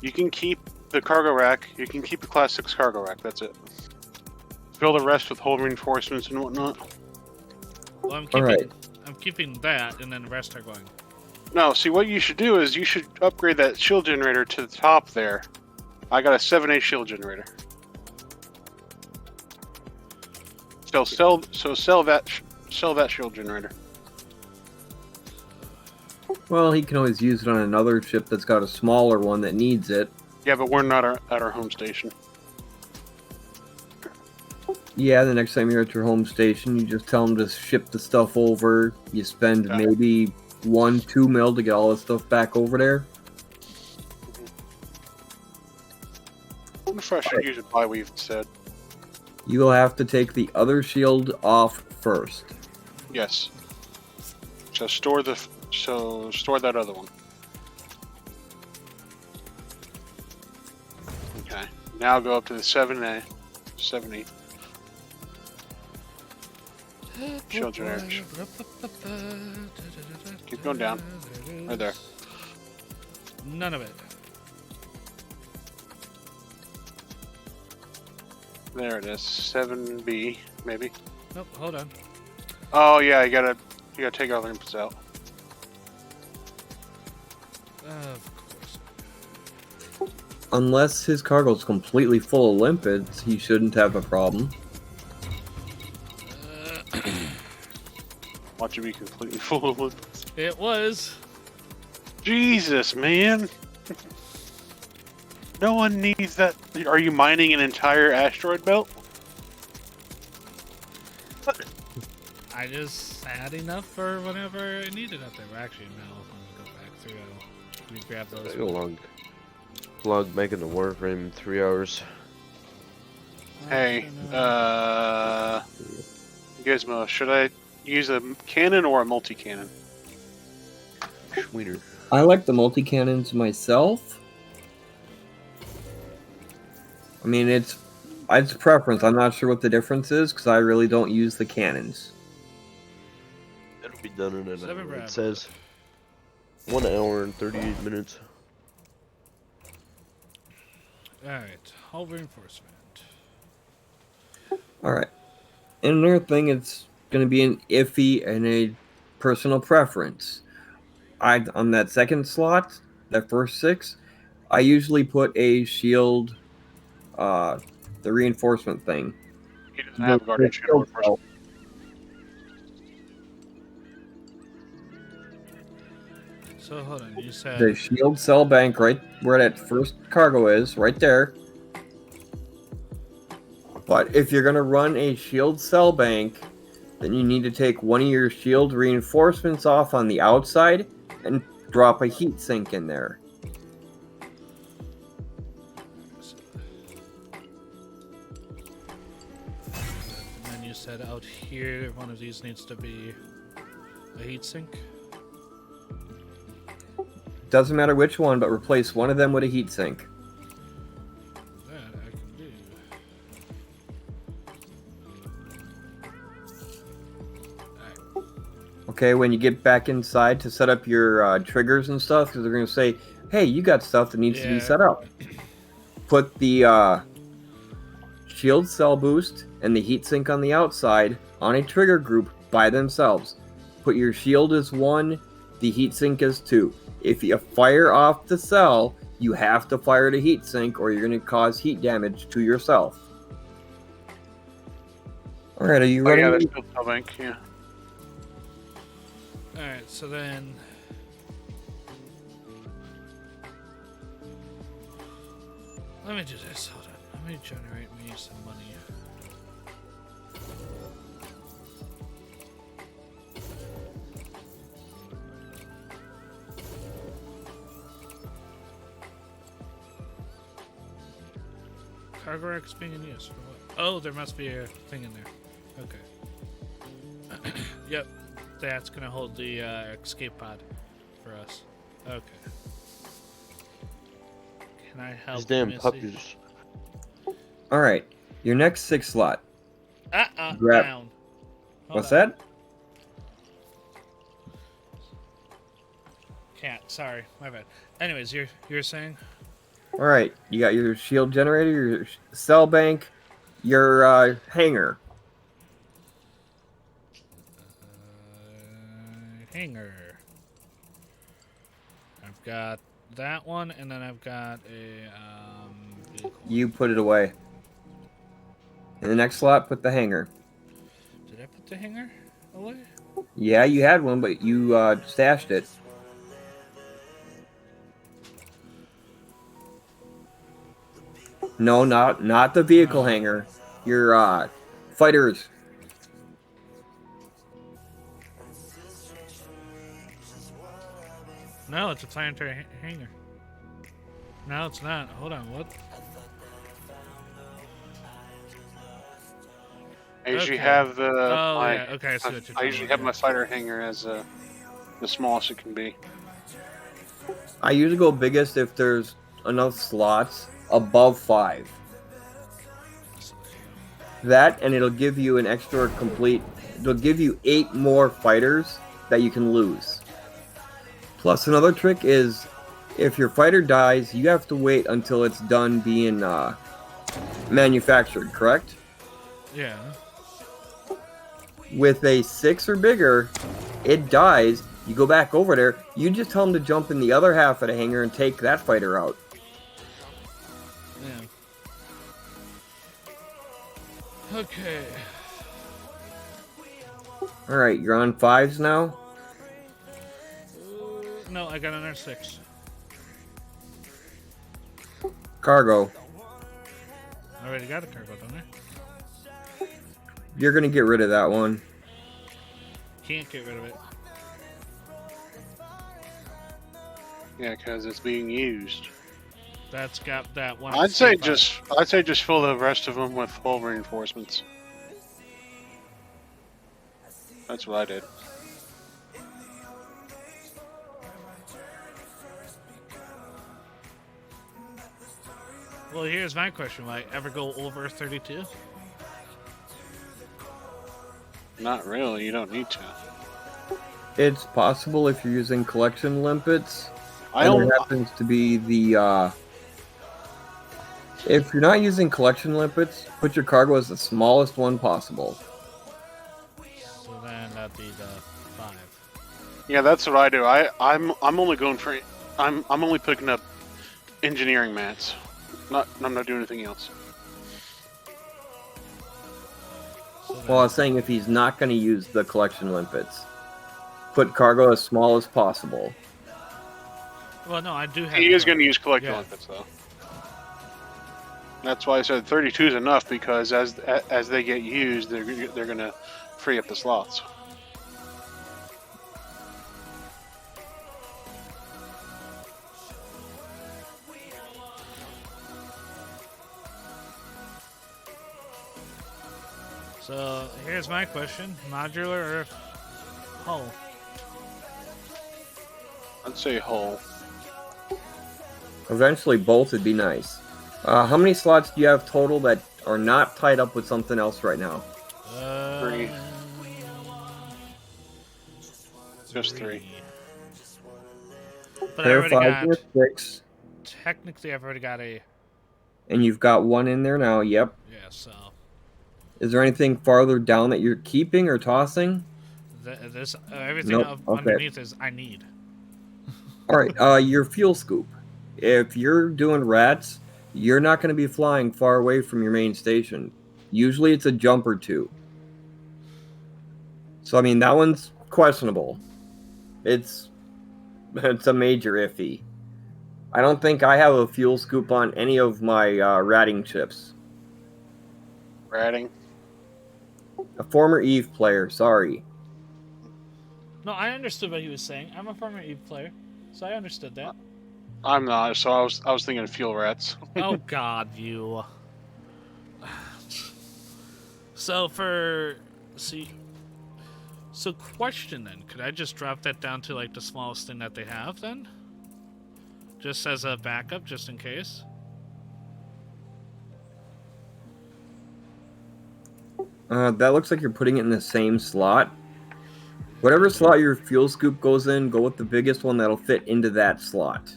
you can keep the cargo rack. You can keep the class 6 cargo rack. That's it. Fill the rest with hull reinforcements and whatnot. Well, I'm keeping that, and then the rest are going. No, see what you should do is you should upgrade that shield generator to the top there. I got a 7A shield generator. So sell that shield generator. Well, he can always use it on another ship that's got a smaller one that needs it. Yeah, but we're not at our home station. Yeah, the next time you're at your home station, you just tell them to ship the stuff over. You spend maybe 1-2 mil to get all the stuff back over there. I wonder if I should use a buy weave instead. You will have to take the other shield off first. Yes. So store that other one. Okay. Now go up to the 7A. 7E. Shield generators. Keep going down. Right there. None of it. There it is. 7B, maybe. Nope, hold on. Oh yeah, you gotta take all the inputs out. Of course. Unless his cargo is completely full of limpets, he shouldn't have a problem. Watch it be completely full of limpets. It was. Jesus, man. No one needs that. Are you mining an entire asteroid belt? I just had enough for whenever I needed up there. Well, actually, no. I'm gonna go back through. Let me grab those. Log making the Warframe in 3 hours. Hey, Gizmo, should I use a cannon or a multi-cannon? Schweener. I like the multi-cannons myself. I mean, it's preference. I'm not sure what the difference is because I really don't use the cannons. It'll be done in an hour. Brad. It says 1 hour and 38 minutes. Alright, hull reinforcement. Alright. And another thing, it's going to be an iffy and a personal preference. On that second slot, that first 6, I usually put a shield, the reinforcement thing. He doesn't have guardian shield reinforcement. So hold on, you said The shield cell bank right where that first cargo is, right there. But if you're going to run a shield cell bank, then you need to take one of your shield reinforcements off on the outside and drop a heat sink in there. and then you said out here one of these needs to be a heatsink. Doesn't matter which one, but replace one of them with a heat sink. That I can do. Okay, when you get back inside to set up your triggers and stuff, because they're going to say, hey, you got stuff that needs to be set up. Put the shield cell boost and the heatsink on the outside on a trigger group by themselves. Put your shield as 1, the heatsink as 2. If you fire off the cell, you have to fire the heatsink or you're going to cause heat damage to yourself. Alright, are you ready? Yeah, that's still cell bank, yeah. Alright, so then let me do this, hold on. Let me generate me some money. Cargo X being in use for what? Oh, there must be a thing in there. Okay. Yep. That's gonna hold the escape pod for us. Okay. Can I help? These damn Missy? puppies. Alright, your next 6 slot. Down. Hold What's on. that? Can't. Sorry, my bad. Anyways, you're saying? Alright, you got your shield generator, your cell bank, your hangar. Hangar. I've got that one, and then I've got a vehicle. You put it away. In the next slot, put the hangar. Did I put the hangar away? Yeah, you had one, but you stashed it. No, not the vehicle hangar. Your fighters. No, it's a planetary hangar. No, it's not. Hold on, what? I usually Okay. have the Oh, my. yeah, okay, I see what you're I talking usually about have here. my fighter hangar as the smallest it can be. I usually go biggest if there's enough slots above 5. That, and it'll give you an extra complete. It'll give you 8 more fighters that you can lose. Plus, another trick is if your fighter dies, you have to wait until it's done being manufactured, correct? Yeah. With a 6 or bigger, it dies. You go back over there. You just tell them to jump in the other half of the hangar and take that fighter out. Yeah. Okay. All right, you're on 5s now. No, I got another 6. Cargo. I already got a cargo, don't I? You're gonna get rid of that one. Can't get rid of it. Yeah, because it's being used. That's got that one. I'd say C5. just fill the rest of them with hull reinforcements. That's what I did. Well, here's my question. Will I ever go over 32? Not really. You don't need to. It's possible if you're using collection limpets. I And don't. there happens to be the. If you're not using collection limpets, put your cargo as the smallest one possible. So then that'd be the 5. Yeah, that's what I do. I'm only going for. I'm only picking up engineering mats. I'm not doing anything else. Well, I was saying if he's not going to use the collection limpets, put cargo as small as possible. Well, no, I do have. He is going to use collector yeah. limpets though. That's why I said 32 is enough because as they get used, they're going to free up the slots. So here's my question: modular or hull? I'd say hull. Eventually, both would be nice. How many slots do you have total that are not tied up with something else right now? 3. Just 3. But I Pair already 5 got. or 6. Technically, I've already got a. And you've got one in there now, yep. Yeah, so. Is there anything farther down that you're keeping or tossing? This everything Nope, up okay. underneath is I need. Alright, your fuel scoop. If you're doing rats, you're not going to be flying far away from your main station. Usually it's a jump or 2. So, I mean, that one's questionable. It's a major iffy. I don't think I have a fuel scoop on any of my ratting chips. Ratting? A former EVE player, sorry. No, I understood what he was saying. I'm a former EVE player, so I understood that. I'm not, so I was thinking of fuel rats. Oh God, you. So question then, could I just drop that down to like the smallest thing that they have then? Just as a backup, just in case? That looks like you're putting it in the same slot. Whatever slot your fuel scoop goes in, go with the biggest one that'll fit into that slot.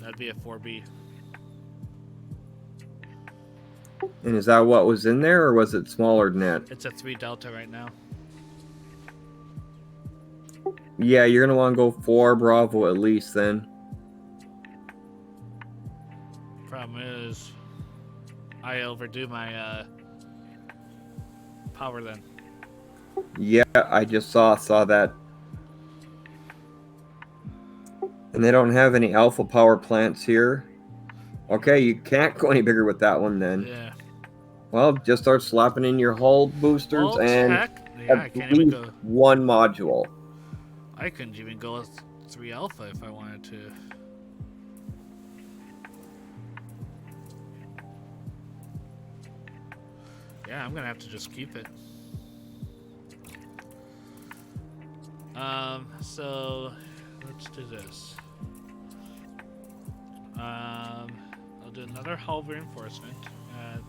That'd be a 4B. And is that what was in there, or was it smaller than that? It's a 3 Delta right now. Yeah, you're going to want to go 4 Bravo at least then. Problem is, I overdo my power then. Yeah, I just saw that. And they don't have any alpha power plants here. Okay, you can't go any bigger with that one then. Yeah. Well, just start slapping in your hull boosters Well, and heck, yeah, I can't at even least go. one module. I couldn't even go with 3 alpha if I wanted to. Yeah, I'm gonna have to just keep it. So let's do this. I'll do another hull reinforcement at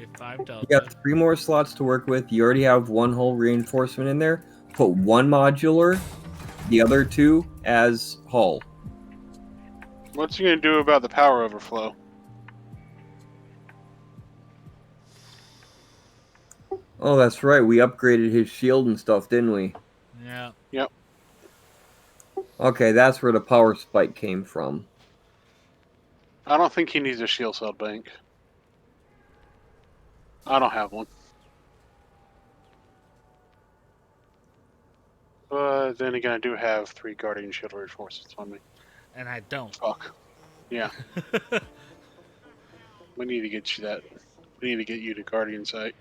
a 5 delta. You got 3 more slots to work with. You already have 1 hull reinforcement in there. Put 1 modular, the other 2 as hull. What's he gonna do about the power overflow? Oh, that's right. We upgraded his shield and stuff, didn't we? Yeah. Yep. Okay, that's where the power spike came from. I don't think he needs a shield cell bank. I don't have one. But then again, I do have 3 Guardian Shield reinforcements on me. And I don't. Fuck. Yeah. We need to get you that. We need to get you to Guardian site.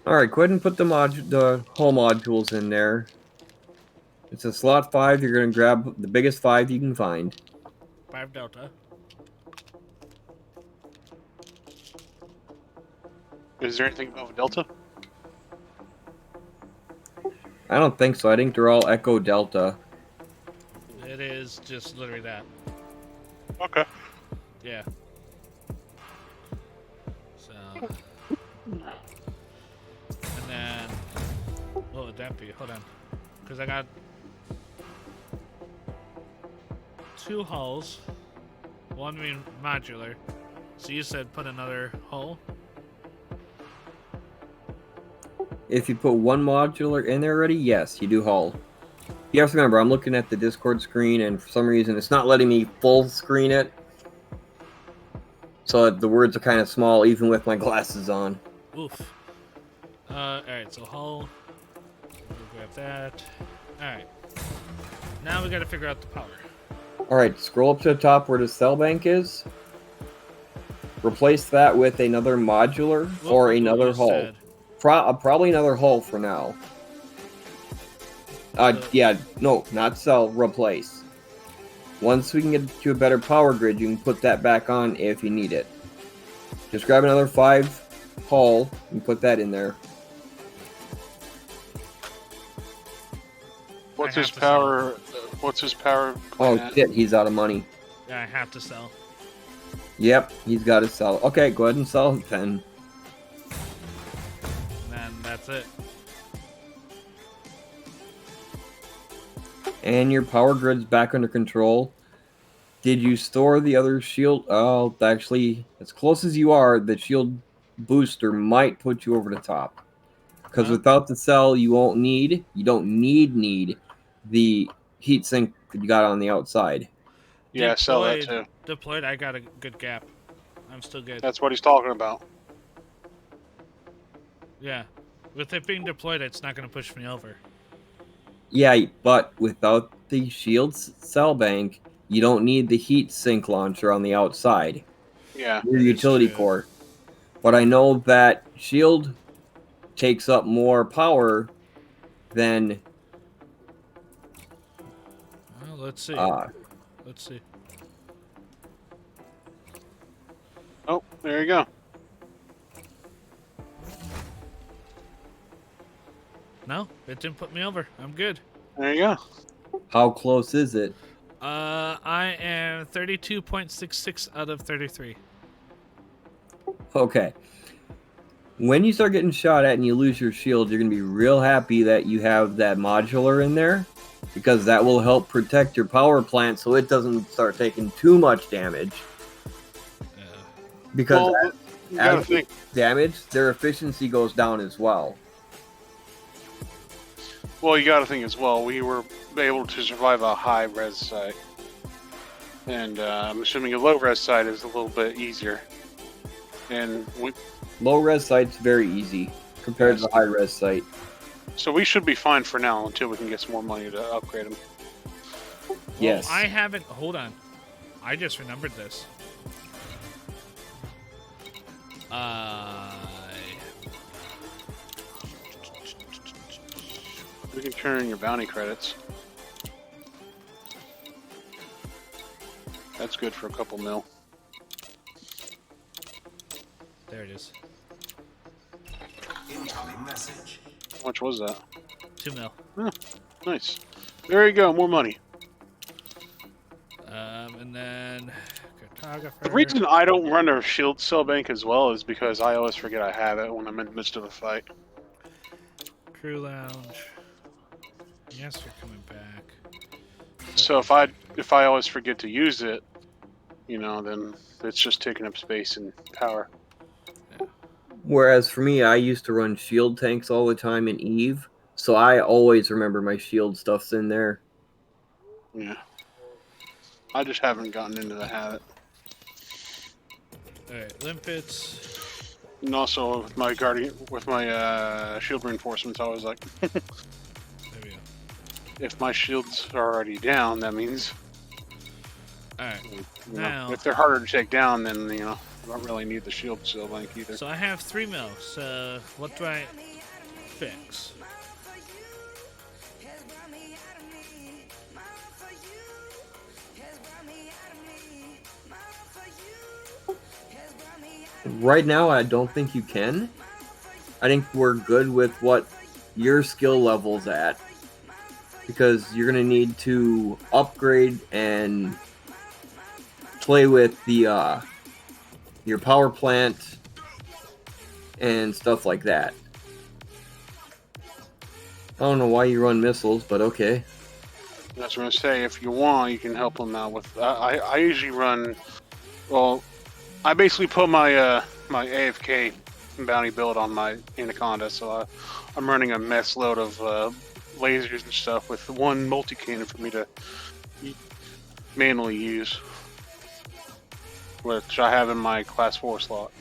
Alright, go ahead and put the hull modules in there. It's a slot 5. You're going to grab the biggest 5 you can find. 5 delta. Is there anything above a Delta? I don't think so. I think they're all Echo Delta. It is just literally that. Okay. Yeah. So. And then. What would that be? Hold on. Because I got 2 hulls. 1 being modular. So you said put another hull? If you put 1 modular in there already, yes, you do hull. You have to remember, I'm looking at the Discord screen, and for some reason, it's not letting me full screen it. So the words are kind of small, even with my glasses on. Oof. Alright, so hull. We'll grab that. Alright. Now we gotta figure out the power. Alright, scroll up to the top where the cell bank is. Replace that with another modular or another hull. Probably another hull for now. Yeah, no, not cell, replace. Once we can get to a better power grid, you can put that back on if you need it. Just grab another 5 hull and put that in there. What's his power? What's his power? Oh shit, he's out of money. Yeah, I have to sell. Yep, he's got to sell. Okay, go ahead and sell it then. And that's it. And your power grid's back under control. Did you store the other shield? Oh, actually, as close as you are, the shield booster might put you over the top. Because without the cell, you don't need the heatsink that you got on the outside. Yeah, sell that too. Deployed, I got a good gap. I'm still good. That's what he's talking about. Yeah. With it being deployed, it's not going to push me over. Yeah, but without the shield cell bank, you don't need the heat sink launcher on the outside. Yeah. Your utility core. But I know that shield takes up more power than... Well, let's see. Let's see. Oh, there you go. No, it didn't put me over. I'm good. There you go. How close is it? I am 32.66 out of 33. Okay. When you start getting shot at and you lose your shield, you're going to be real happy that you have that modular in there, because that will help protect your power plant so it doesn't start taking too much damage. Because as damage, their efficiency goes down as well. Well, you got to think as well. We were able to survive a high res site, and I'm assuming a low res site is a little bit easier. And low res site's very easy compared to the high res site. So we should be fine for now until we can get some more money to upgrade them. Well, I haven't. Hold on. I just remembered this. We can turn in your bounty credits. That's good for a couple mil. There it is. Incoming message. How much was that? 2 mil. Huh, nice. There you go, more money. And then cartographer. The reason I don't run a shield cell bank as well is because I always forget I have it when I'm in the midst of a fight. Crew lounge. Yes, you're coming back. So if I always forget to use it, you know, then it's just taking up space and power. Whereas for me, I used to run shield tanks all the time in Eve, so I always remember my shield stuff's in there. Yeah. I just haven't gotten into the habit. Alright, limpets. And also with my shield reinforcements, I was like, There we go. if my shields are already down, that means. Alright. Now, if they're harder to take down, then I don't really need the shield cell bank either. So I have 3 mil. So what do I fix? Right now, I don't think you can. I think we're good with what your skill level's at. Because you're going to need to upgrade and play with the your power plant and stuff like that. I don't know why you run missiles, but okay. That's what I'm gonna say. If you want, you can help them out with. I usually run. Well, I basically put my my AFK bounty build on my Anaconda, so I'm running a mess load of lasers and stuff with one multi-cannon for me to manually use, which I have in my class 4 slot.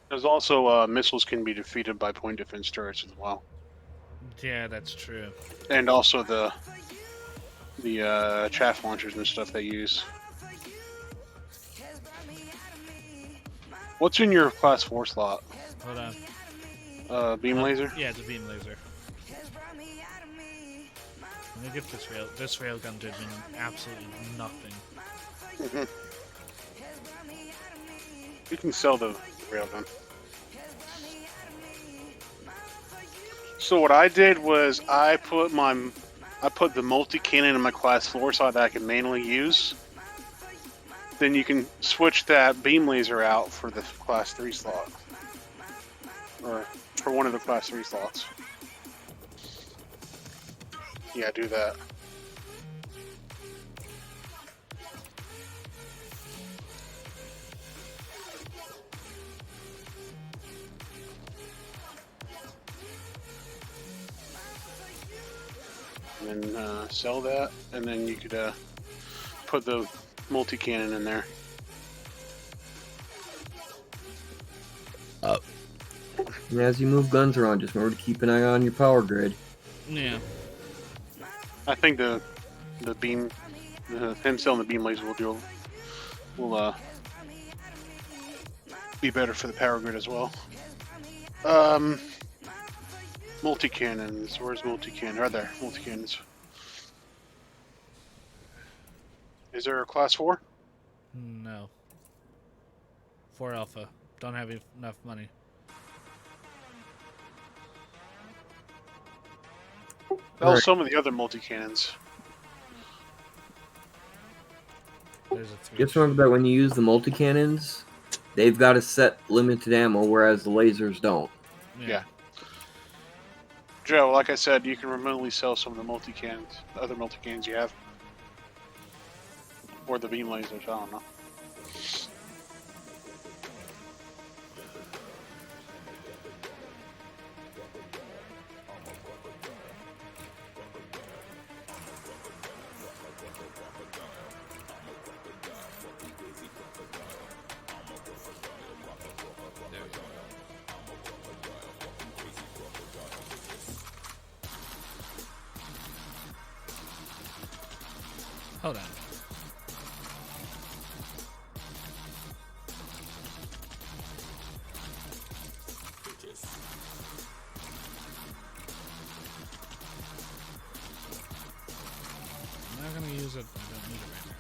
There's also missiles can be defeated by point defense turrets as well, Yeah, that's true. and also the chaff launchers and stuff they use. What's in your class 4 slot? Hold on. Beam laser? Yeah, it's a beam laser. Let me get this rail. This railgun did me absolutely nothing. You can sell the railgun. So what I did was I put the multi-cannon in my class 4 slot that I can manually use. Then you can switch that beam laser out for the class 3 slot. Or for one of the class 3 slots. Yeah, do that. And then sell that, and then you could put the multi-cannon in there. And as you move guns around, just remember to keep an eye on your power grid. Yeah. I think the beam, him selling the beam laser will be better for the power grid as well. Multi-cannons. Where's multi-cannon? Are there multi-cannons? Is there a class 4? No. 4 alpha. Don't have enough money. Sell some of the other multi-cannons. There's a 3. Just remember that when you use the multi-cannons, they've got a set limited ammo, whereas the lasers don't. Yeah. Joe, like I said, you can remotely sell some of the multi-cannons, the other multi-cannons you have. Or the beam lasers, I don't know. Hold on. I'm not gonna use it. I don't need it right now.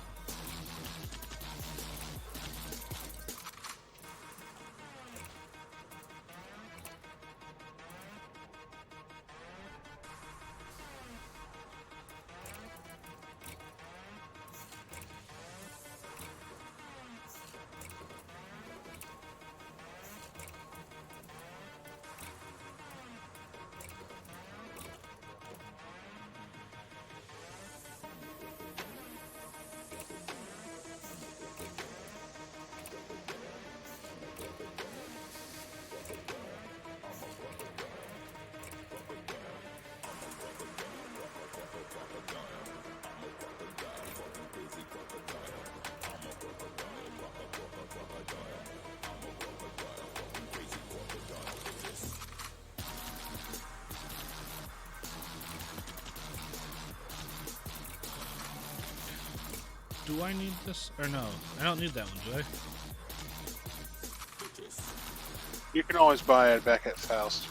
Do I need this? Or no? I don't need that one, do I? You can always buy it back at Faust.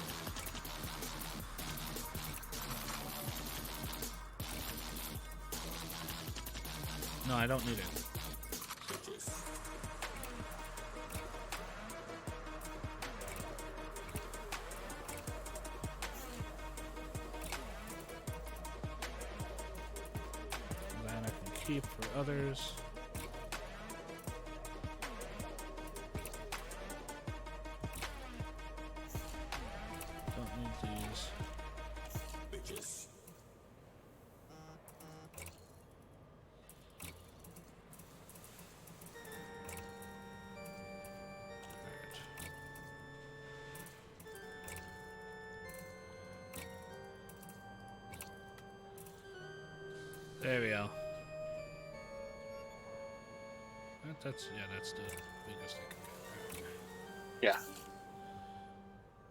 No, I don't need it. That I can keep for others. Don't need these. There we go. That's the biggest I can get. Yeah.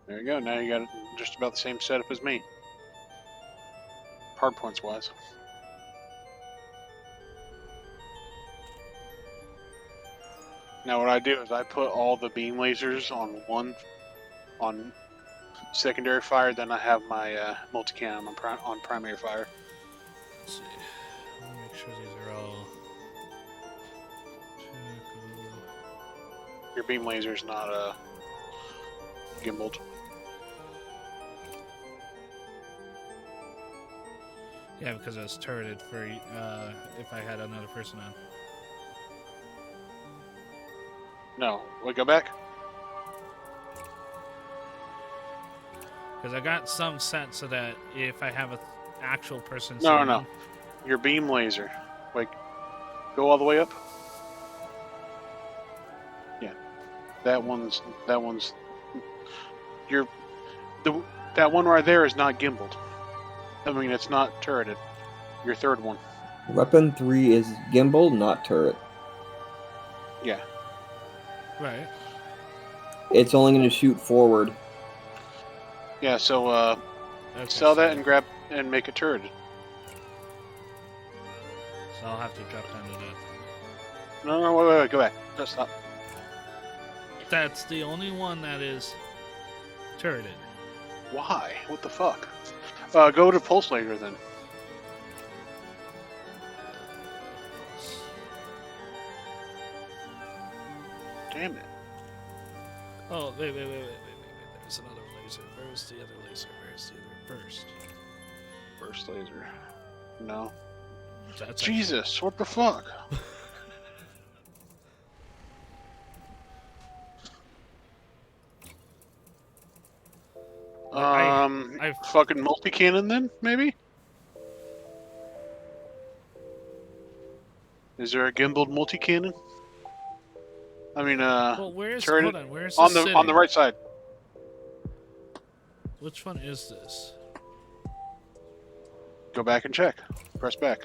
There you go. Now you got just about the same setup as me. Hard points wise. Now what I do is I put all the beam lasers on secondary fire, then I have my multi-cam on primary fire. Let's see. Let me make sure these are all. Your beam laser's not gimbaled. Yeah, because I was turreted for if I had another person on. No, we go back. Because I got some set so that if I have an actual person No, sitting no. Your beam laser. Like, go all the way up. Yeah, that one's that one right there is not gimbaled. I mean, it's not turreted. Your third one. Weapon 3 is gimbal, not turret. Yeah. Right. It's only going to shoot forward. Yeah, so sell that and grab and make it turreted. So I'll have to drop down to that. No, wait, go back. Just stop. That's the only one that is turreted. Why? What the fuck? Go to pulse laser then. Damn it. Oh, wait. There's another laser. Where's the other laser? Where's the other burst? Burst laser. No. That's Jesus, what the fuck? Fucking multi-cannon then, maybe? Is there a gimbaled multi-cannon? I mean, well, where's turret hold on? Where's on the the right side? Which one is this? Go back and check. Press back.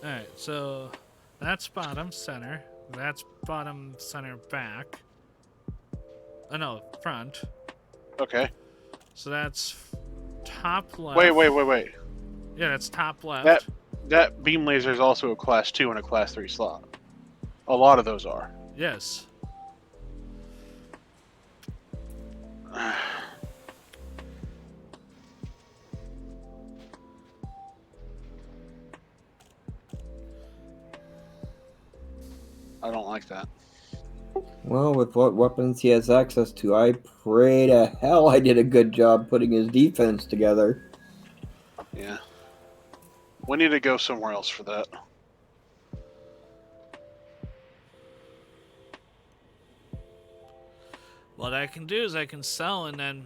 All right, so that's bottom center. That's bottom center back. Oh no, front. Okay. So that's top left. Wait. Yeah, that's top left. That beam laser is also a class 2 and a class 3 slot. A lot of those are. Yes. I don't like that. Well, with what weapons he has access to, I pray to hell I did a good job putting his defense together. Yeah. We need to go somewhere else for that. What I can do is I can sell and then...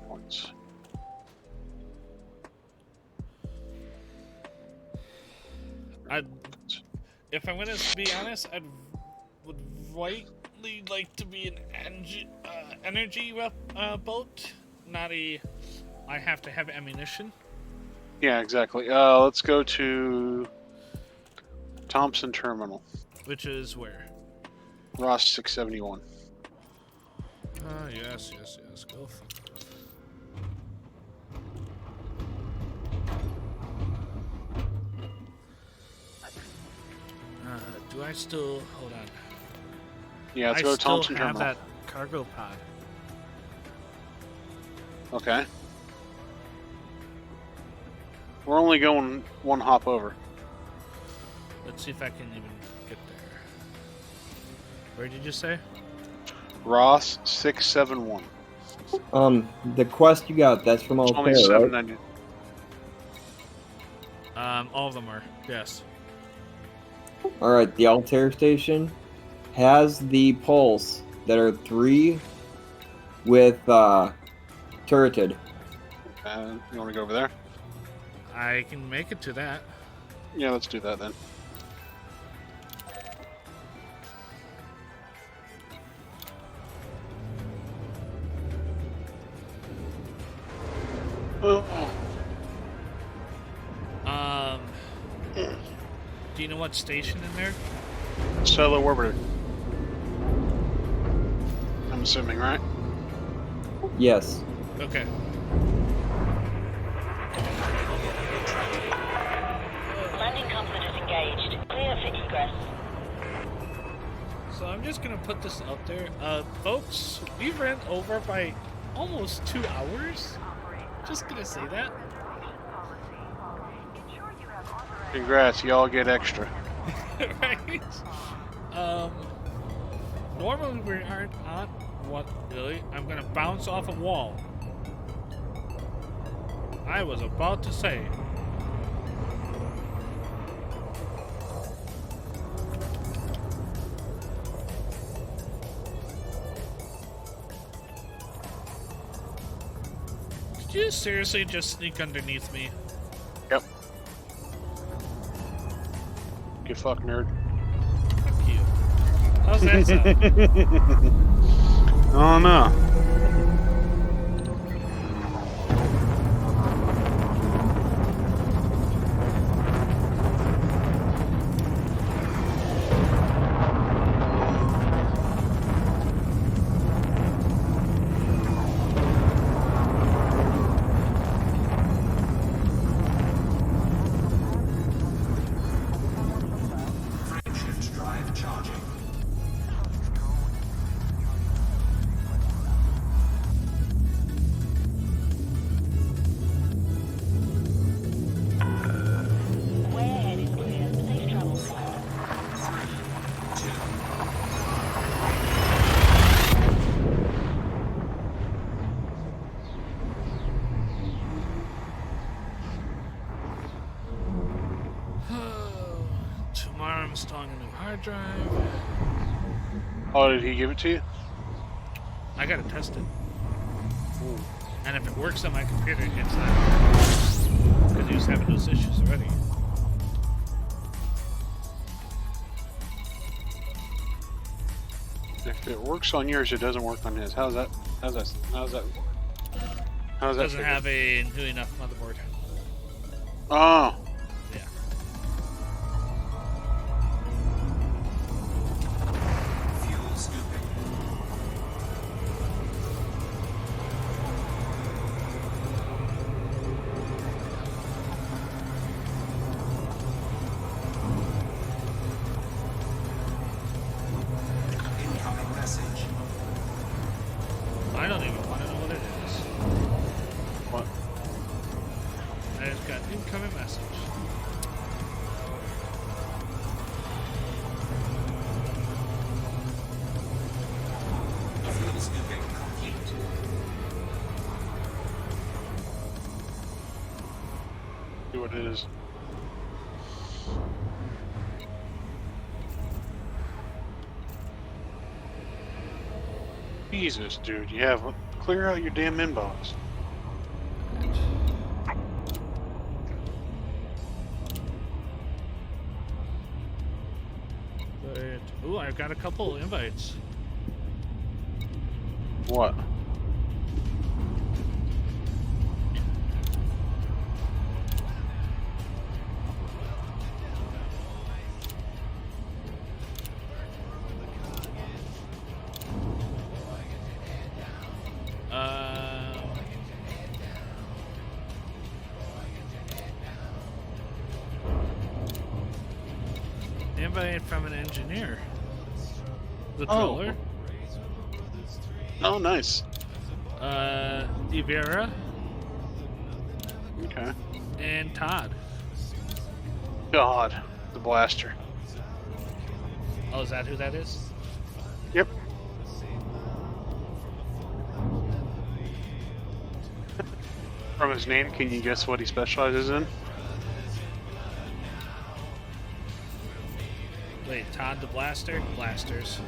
Points. If I'm gonna be honest, would rightly like to be an energy boat, not a... I have to have ammunition. Yeah, exactly. Let's go to Thompson Terminal. Which is where? Ross 671. Yes. Go for it. Do I still... Hold on. Yeah, let's go to Thompson I still have Terminal. that cargo pod. Okay. We're only going one hop over. Let's see if I can even get there. Where did you say? Ross 671. The quest you got, that's from It's only Altair, right? $7.90. All of them are, yes. Alright, the Altair station has the pulse that are 3 with turreted. You want to go over there? I can make it to that. Yeah, let's do that then. Do you know what station in there? Solo orbiter. I'm assuming, right? Yes. Okay. Landing comfort is engaged. Clear for egress. So I'm just gonna put this out there. Folks, we ran over by almost 2 hours. Just gonna say that. Congrats, y'all get extra. Right? Normally we aren't on... What, really? I'm gonna bounce off a wall. I was about to say... Did you seriously just sneak underneath me? Yep. You fuck nerd. Fuck you. How's that sound? Oh no. Frameshift drive charging. Way ahead is clear. Safe travels. 3, 2, Tomorrow I'm installing a new hard drive. Oh, did he give it to you? I gotta test it. And if it works on my computer, it's not. Because he was having those issues already. If it works on yours, it doesn't work on his. How's that? Doesn't have a new enough motherboard. Oh. Yeah. fuel scooping. what it is. Jesus, dude, you have clear out your damn inbox. But, ooh, I've got a couple invites. What? Invite from an engineer. The Oh. troller. Oh, nice. Ivera. Okay. And Todd. God, the blaster. Oh, is that who that is? Yep. From his name, can you guess what he specializes in? Wait, Todd the Blaster? Blasters.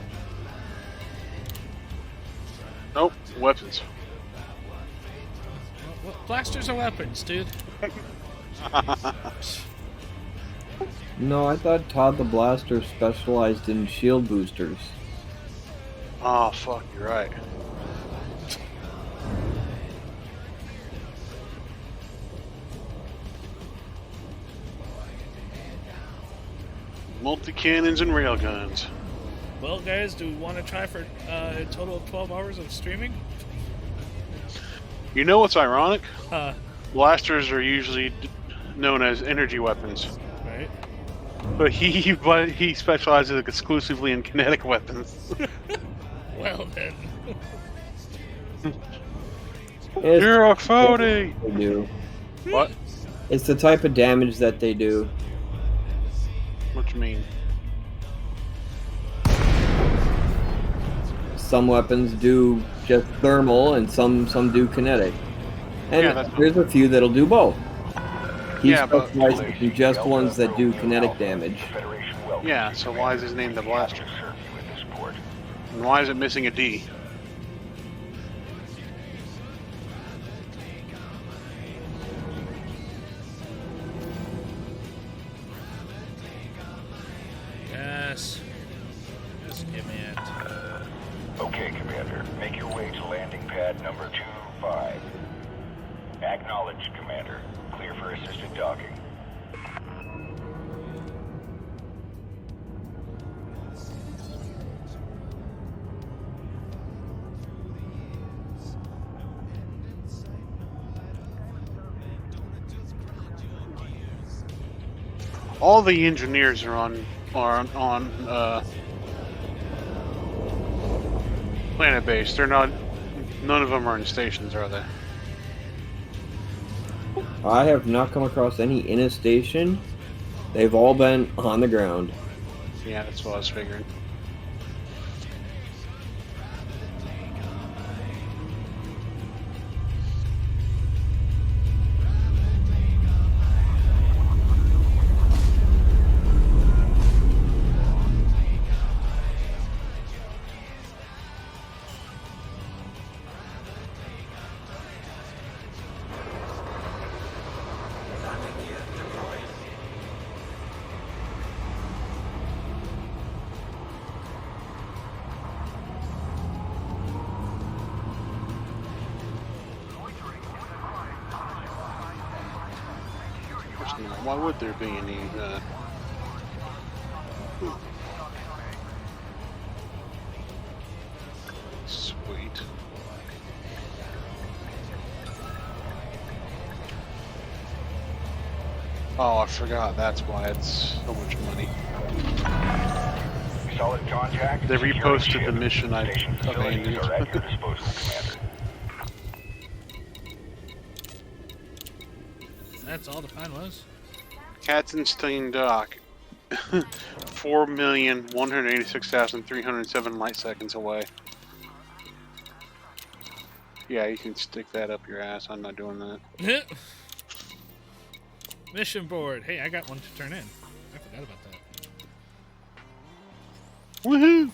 Nope, weapons. Blasters are weapons, dude. No, I thought Todd the Blaster specialized in shield boosters. Oh, fuck, you're right. Multi-cannons and railguns. Well, guys, do we want to try for a total of 12 hours of streaming? You know what's ironic? Huh. Blasters are usually known as energy weapons. Right. But he specializes exclusively in kinetic weapons. Well, then. You're a phony! They do. What? It's the type of damage that they do. What you mean? Some weapons do just thermal, and some do kinetic. And Yeah, that's there's a few that'll do both. He Yeah, but- specializes in just ones that do kinetic damage. Yeah, so why is his name the Blaster? And why is it missing a D? Yes. Just give me it. Okay, Commander. Make your way to landing pad number 25. Acknowledged, Commander. Clear for assisted docking. All the engineers are on planet base. They're not. None of them are in stations, are they? I have not come across any in a station. They've all been on the ground. Yeah, that's what I was figuring. Why would there be any? Sweet. Oh, I forgot. That's why it's so much money. Solid contact. They reposted the mission I Station facilities abandoned. are at your disposal, Commander. That's all the fine was. Katzenstein Dock. 4,186,307 light seconds away. Yeah, you can stick that up your ass. I'm not doing that. Mission board. Hey, I got one to turn in. I forgot about that. Woohoo!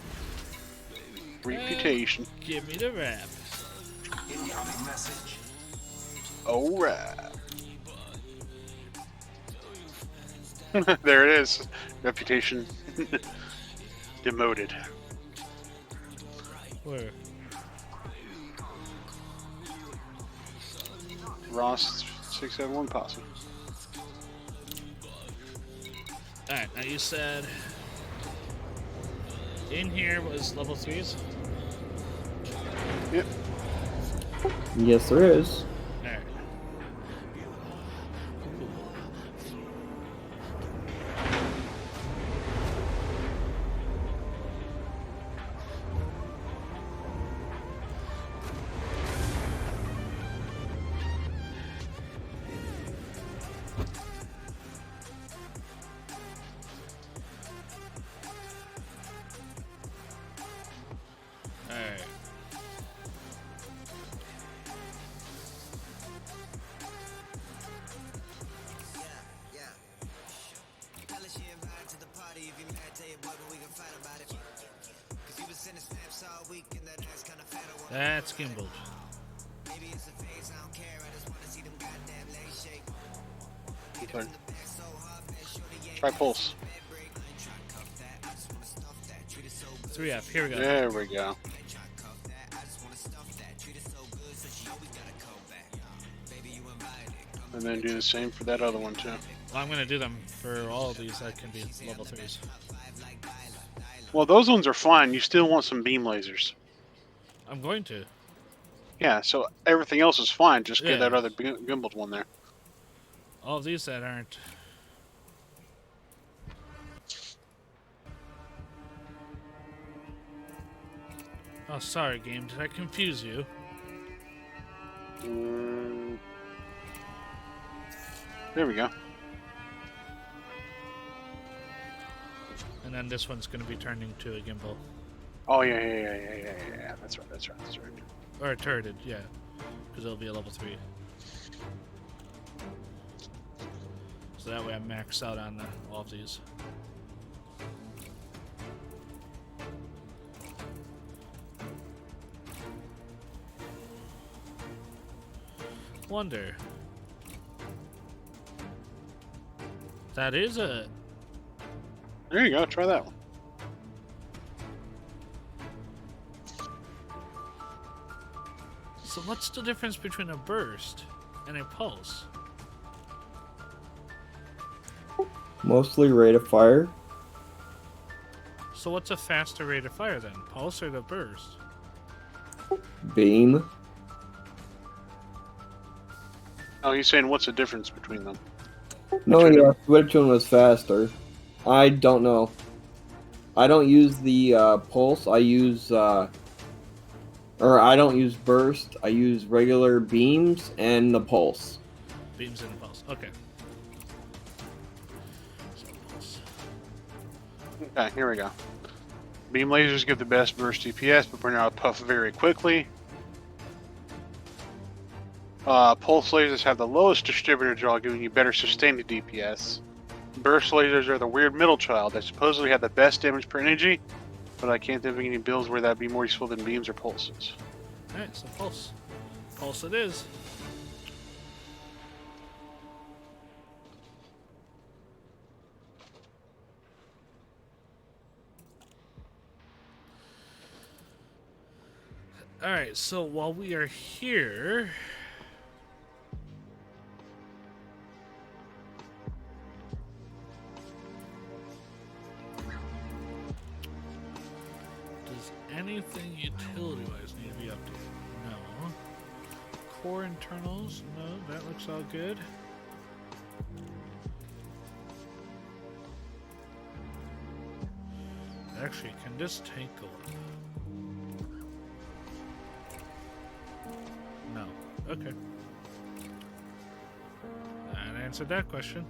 Reputation. Give me the rap. Incoming message. Alright. There it is. Reputation demoted. Where? Ross 671 posse. Alright, now you said in here was level 3s? Yep. Yes, there is. Alright. Alright. That's gimbaled. Okay. Try pulse. 3F, here we go. There we go. And then do the same for that other one too. Well, I'm going to do them for all of these that can be level 3s. Well, those ones are fine. You still want some beam lasers. I'm going to. Yeah, so everything else is fine. Just Yeah. get that other gimbaled one there. All of these that aren't. Oh, sorry, game. Did I confuse you? There we go. And then this one's going to be turned into a gimbal. Oh yeah. That's right. That's right. That's right. Or a turreted, yeah. Because it'll be a level 3. So that way I'm maxed out on all of these. Wonder. That is it. There you go. Try that one. So what's the difference between a burst and a pulse? Mostly rate of fire. So what's a faster rate of fire then? Pulse or the burst? Beam. Oh, he's saying what's the difference between them? No, yeah, which one was faster? I don't know. I don't use the pulse. I use or I don't use burst. I use regular beams and the pulse. Beams and pulse. Okay. So pulse. Okay, here we go. Beam lasers give the best burst DPS, but burn out a puff very quickly. Pulse lasers have the lowest distributor draw, giving you better sustained DPS. Burst lasers are the weird middle child. They supposedly have the best damage per energy, but I can't think of any builds where that'd be more useful than beams or pulses. Alright, so pulse. Pulse it is. Alright, so while we are here... Does anything utility-wise need to be updated? No. Core internals? No, that looks all good. Actually, can this tank go up? No. Okay. That answered that question.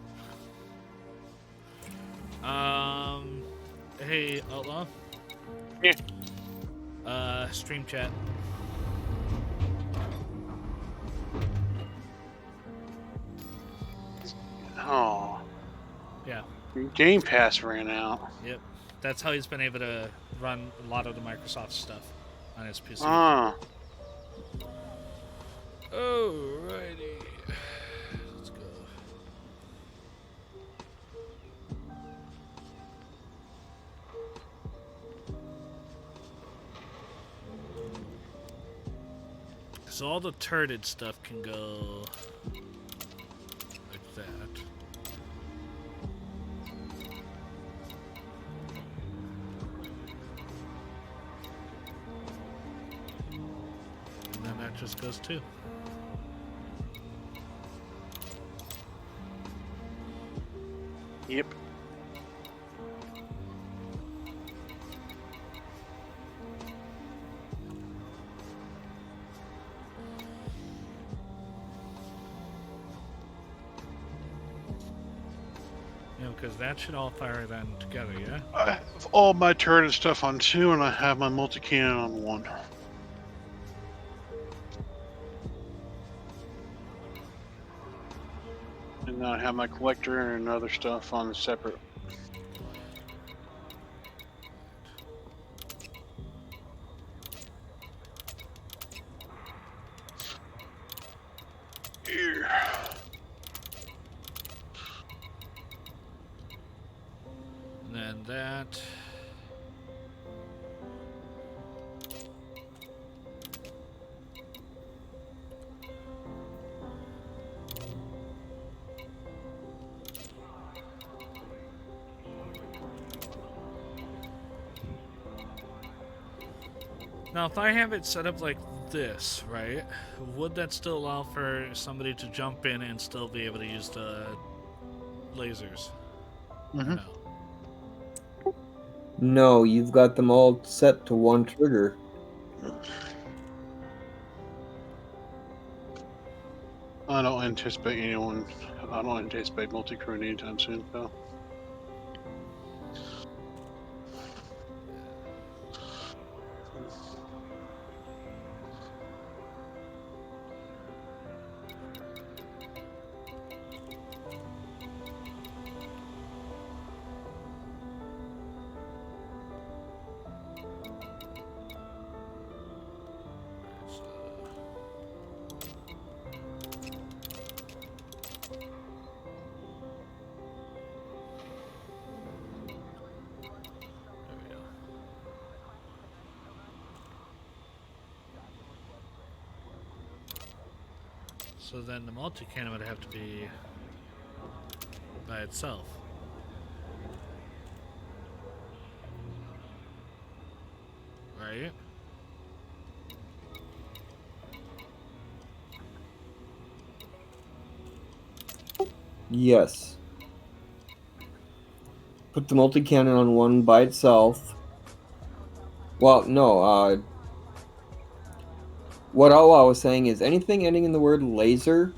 Hey, Outlaw? Yeah. Stream chat. Oh, Yeah. Game Pass ran out. Yep. That's how he's been able to run a lot of the Microsoft stuff on his PC. Ah. Alrighty. Let's go. So all the turreted stuff can go like that. And then that just goes too. Yep. Yeah, because that should all fire then together, yeah? I have all my turret stuff on 2, and I have my multi-cannon on 1. And then I have my collector and other stuff on separate. Here. And then that. Now, if I have it set up like this, right, would that still allow for somebody to jump in and still be able to use the lasers? Mm-hmm. No. No, you've got them all set to one trigger. I don't anticipate anyone. I don't anticipate multi-crew anytime soon, though. So then the multi-cannon would have to be by itself. Right? Yes. Put the multi-cannon on one by itself. Well, no, what all I was saying is anything ending in the word laser,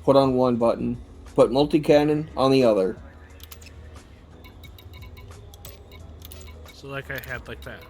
put on one button. Put multi-cannon on the other. So like I had like that.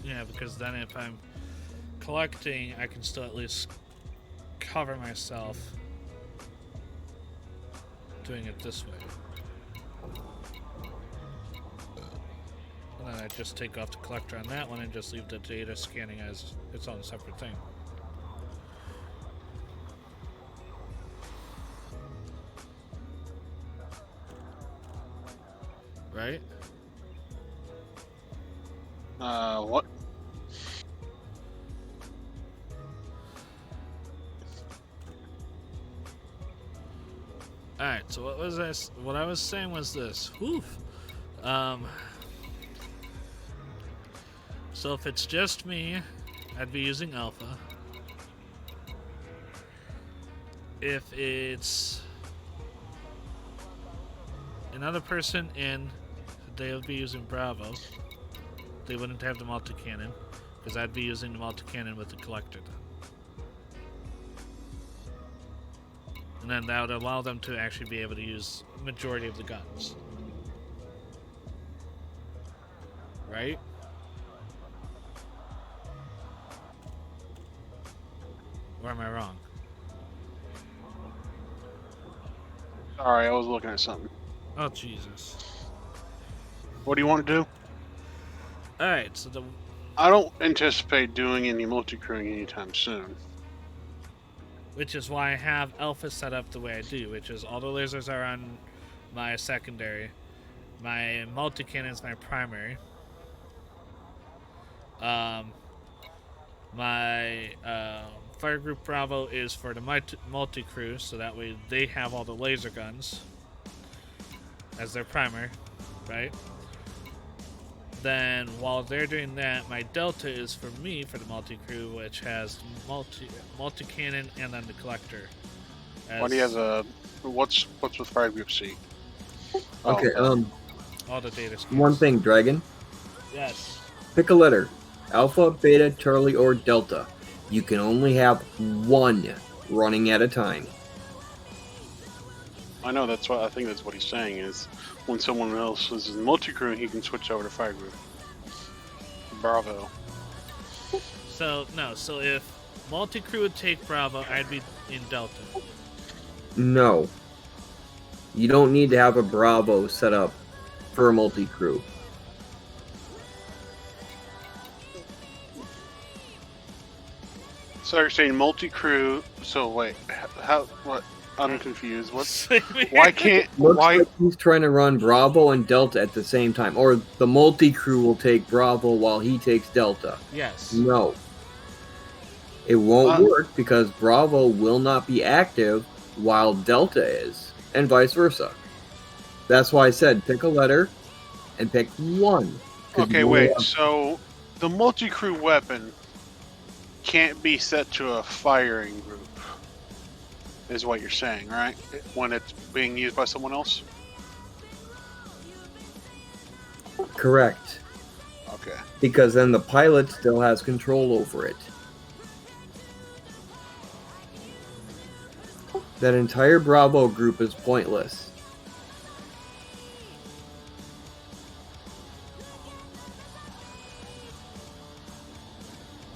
Yeah, because then if I'm collecting, I can still at least cover myself doing it this way. And then I just take off the collector on that one and just leave the data scanning as its own separate thing. Right? What? Alright, so what I was saying was this. Whew. So if it's just me, I'd be using alpha. If it's another person in they'll be using Bravo. They wouldn't have the multi-cannon, because I'd be using the multi-cannon with the collector then. And then that would allow them to actually be able to use majority of the guns. Right? Or am I wrong? Sorry, I was looking at something. Oh, Jesus. What do you want to do? Alright, so the... I don't anticipate doing any multi-crewing anytime soon. Which is why I have Alpha set up the way I do, which is all the lasers are on my secondary. My multi-cannon is my primary. My Fire Group Bravo is for the multi-crew, so that way they have all the laser guns as their primary, right? Then while they're doing that, my Delta is for me for the multi-crew, which has multi-cannon and then the collector. Why do you have a... What's with Fire Group C? Okay, all the data scans. one thing, Dragon. Yes. Pick a letter. Alpha, Beta, Charlie, or Delta. You can only have one running at a time. I know, that's what I think that's what he's saying is when someone else is in multi-crew, he can switch over to Fire Group. Bravo. So, no, so if multi-crew would take Bravo, I'd be in Delta. No. You don't need to have a Bravo set up for a multi-crew. So you're saying multi-crew, so wait, how, what, I'm confused, why can't, Looks like he's trying to run Bravo and Delta at the same time, or the multi-crew will take Bravo while he takes Delta. Yes. No. It won't work because Bravo will not be active while Delta is, and vice versa. That's why I said pick a letter and pick one. Okay, wait, so the multi-crew weapon can't be set to a firing group, is what you're saying, right? When it's being used by someone else? Correct. Okay. Because then the pilot still has control over it. That entire Bravo group is pointless.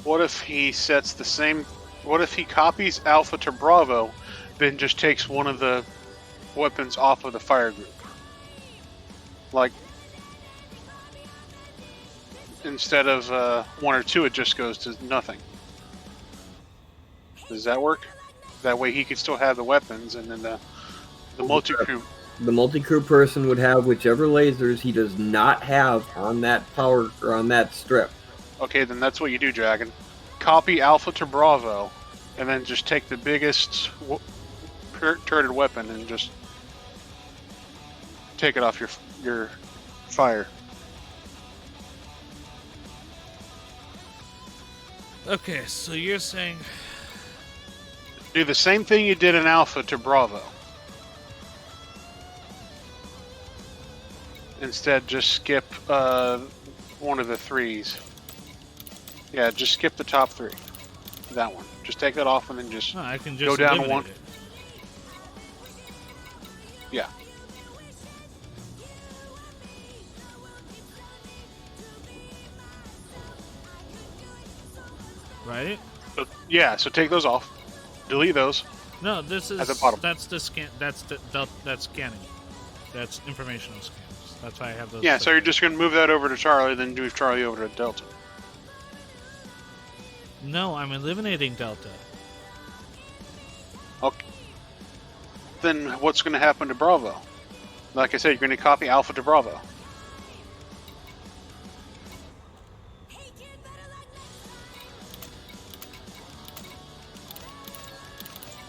What if he sets the same... What if he copies Alpha to Bravo, then just takes one of the weapons off of the fire group? Like, instead of 1 or 2, it just goes to nothing. Does that work? That way he could still have the weapons, and then the multi-crew... The multi-crew person would have whichever lasers he does not have on that power or on that strip. Okay, then that's what you do, Dragon. Copy Alpha to Bravo, and then just take the biggest turreted weapon and just take it off your fire. Okay, so you're saying... Do the same thing you did in Alpha to Bravo. Instead, just skip one of the 3s. Yeah, just skip the top 3. That one. Just take that off and then just, I can just go down to one. it. Yeah. Right? Yeah, so take those off. Delete those. No, this is... At the bottom. That's the scan... That's scanning. That's informational scans. That's why I have those... Yeah, so you're just going to move that over to Charlie, then move Charlie over to Delta. No, I'm eliminating Delta. Okay. Then what's going to happen to Bravo? Like I said, you're going to copy Alpha to Bravo.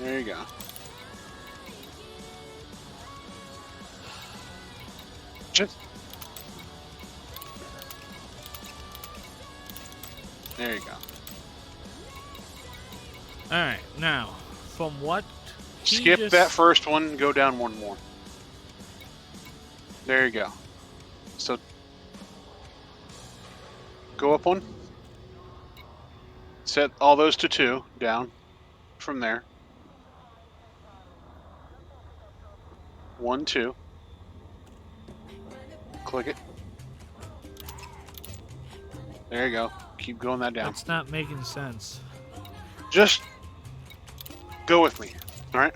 There you go. Just... There you go. Alright, now, from what... Skip that first one, go down one more. There you go. So go up one. Set all those to 2 down from there. 1, 2. Click it. There you go. Keep going that down. That's not making sense. Just go with me. All right.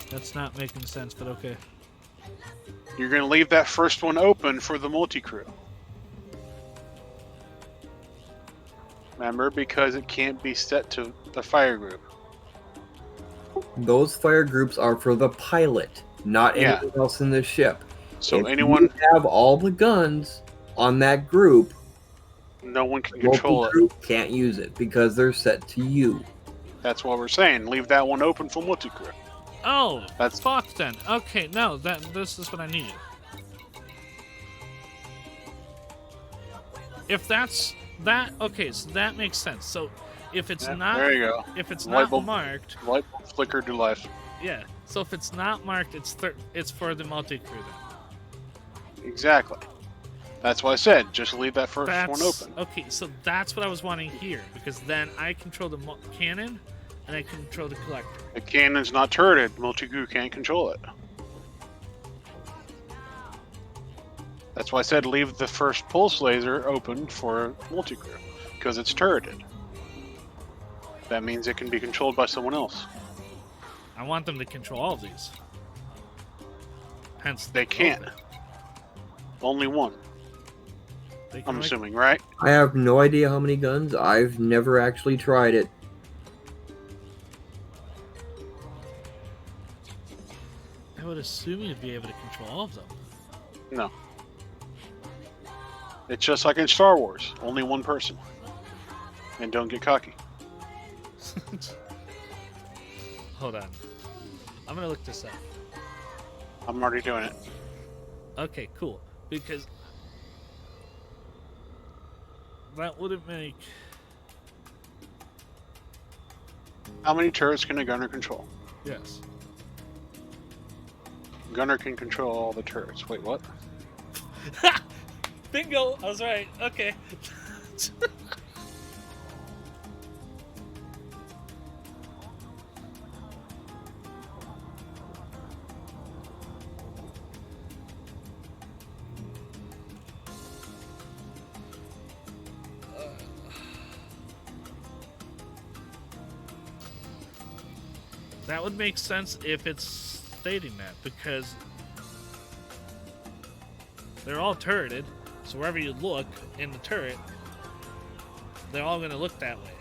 That's not making sense, but okay. You're going to leave that first one open for the multi-crew. Remember, because it can't be set to the fire group. Those fire groups are for the pilot, not Yeah. anyone else in the ship. So if anyone you have all the guns on that group, no one can the control it. multi-group can't use it because they're set to you. That's what we're saying. Leave that one open for multi-crew. Oh, That's fuck then. Okay, no, this is what I need. If that's that, okay, so that makes sense. So if it's not, there you go. If it's light not bulb, marked, light bulb flickered to life. Yeah. So if it's not marked, it's for the multi-crew then. Exactly. That's why I said just leave that first one open. Okay, so that's what I was wanting here because then I control the cannon and I control the collector. The cannon's not turreted. Multi-crew can't control it. That's why I said leave the first pulse laser open for multi-crew because it's turreted. That means it can be controlled by someone else. I want them to control all of these. Hence, they can't. Only one. I'm assuming, right? I have no idea how many guns. I've never actually tried it. I would assume you'd be able to control all of them. No. It's just like in Star Wars. Only one person. And don't get cocky. Hold on. I'm gonna look this up. I'm already doing it. Okay, cool. Because that wouldn't make... How many turrets can a gunner control? Yes. Gunner can control all the turrets. Wait, what? Bingo! I was right. Okay. That would make sense if it's stating that, because they're all turreted, so wherever you look in the turret, they're all going to look that way.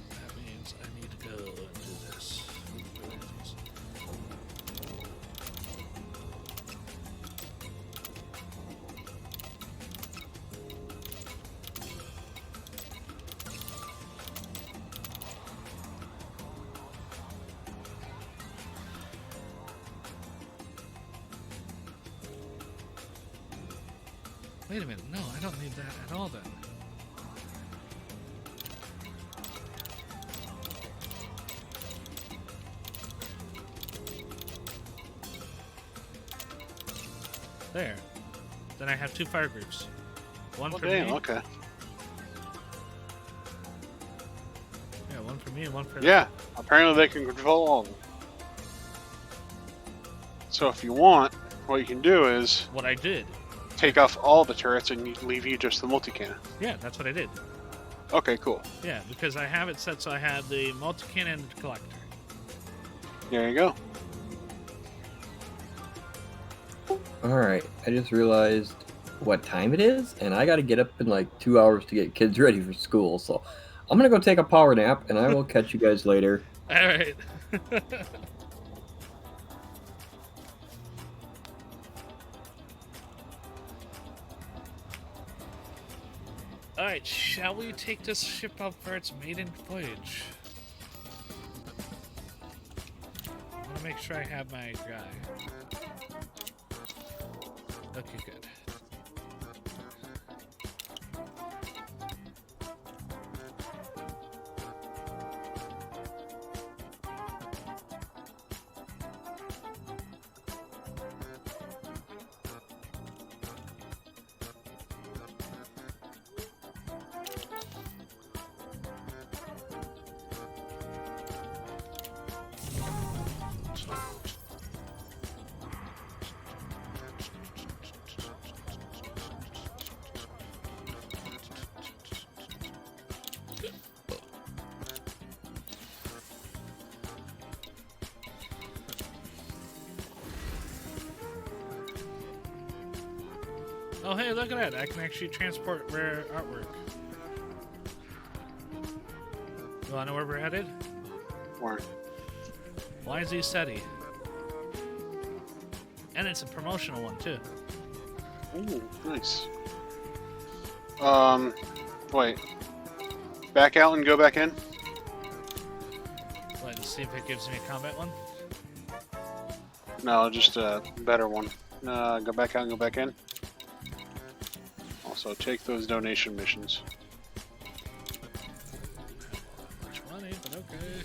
That means I need to go and do this. Wait a minute, no, I don't need that at all then. There. Then I have two fire groups. One for damn, me. okay. Yeah, one for me and one for Yeah, apparently they can control all of them. So if you want, what you can do is what I did. Take off all the turrets and leave you just the multi-cannon. Yeah, that's what I did. Okay, cool. Yeah, because I have it set so I have the multi-cannon and the collector. There you go. Alright, I just realized what time it is, and I got to get up in like 2 hours to get kids ready for school. So I'm gonna go take a power nap, and I will catch you guys later. All right. All right. Shall we take this ship out for its maiden voyage? I want to make sure I have my guy. Okay, good. Oh, hey, look at that. I can actually transport rare artwork. You want to know where we're headed? Where? YZ SETI. And it's a promotional one, too. Ooh, nice. Wait. Back out and go back in? Let's see if it gives me a combat one. No, just a better one. Go back out and go back in. Also, take those donation missions. Much money, but okay.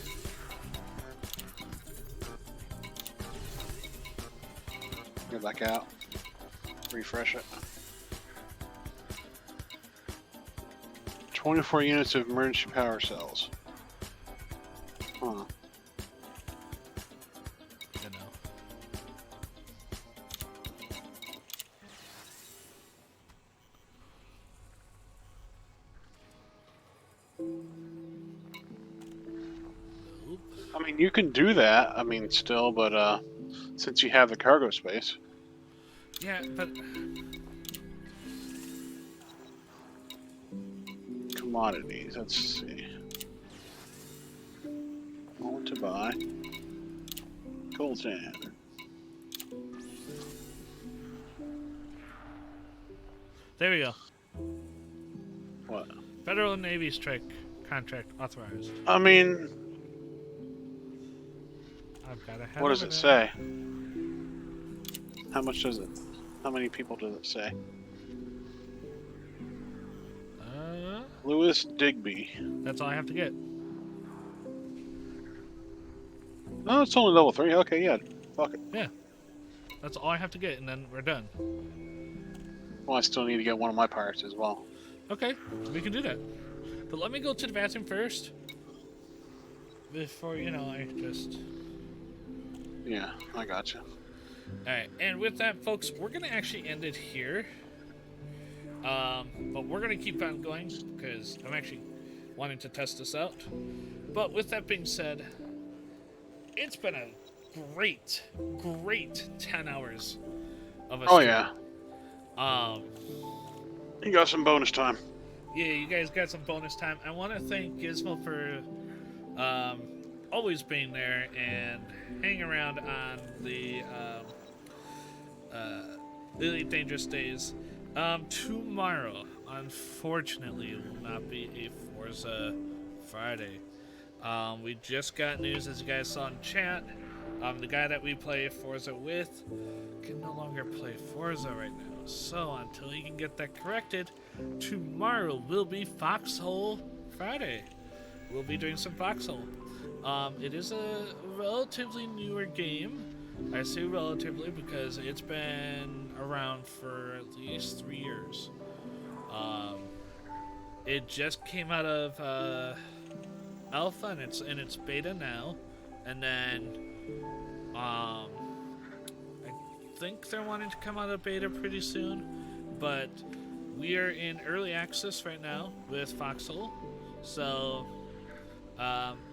Go back out. Refresh it. 24 units of emergency power cells. Huh. You know. I mean, you can do that. I mean, still, but since you have the cargo space. Yeah, but Commodities. Let's see. I want to buy coltan. there we go. What? Federal Navy strike contract authorized. I mean, I've got to have. what does it say? How much does it? How many people does it say? Lewis Digby. That's all I have to get. Oh, it's only level 3. Okay, yeah. Fuck it. Yeah. That's all I have to get, and then we're done. Well, I still need to get one of my pirates as well. Okay, we can do that. But let me go to the bathroom first. Before, I just... Yeah, I gotcha. Alright, and with that, folks, we're going to actually end it here. But we're going to keep on going, because I'm actually wanting to test this out. But with that being said, it's been a great 10 hours of a Oh, stream. yeah. You got some bonus time. Yeah, you guys got some bonus time. I want to thank Gizmo for always being there and hanging around on the Elite Dangerous Days. Tomorrow, unfortunately, will not be a Forza Friday. We just got news, as you guys saw in chat. The guy that we play Forza with can no longer play Forza right now. So until he can get that corrected, tomorrow will be Foxhole Friday. We'll be doing some Foxhole. It is a relatively newer game. I say relatively because it's been around for at least 3 years. It just came out of alpha and it's in its beta now, and then I think they're wanting to come out of beta pretty soon, but we are in early access right now with Foxhole, so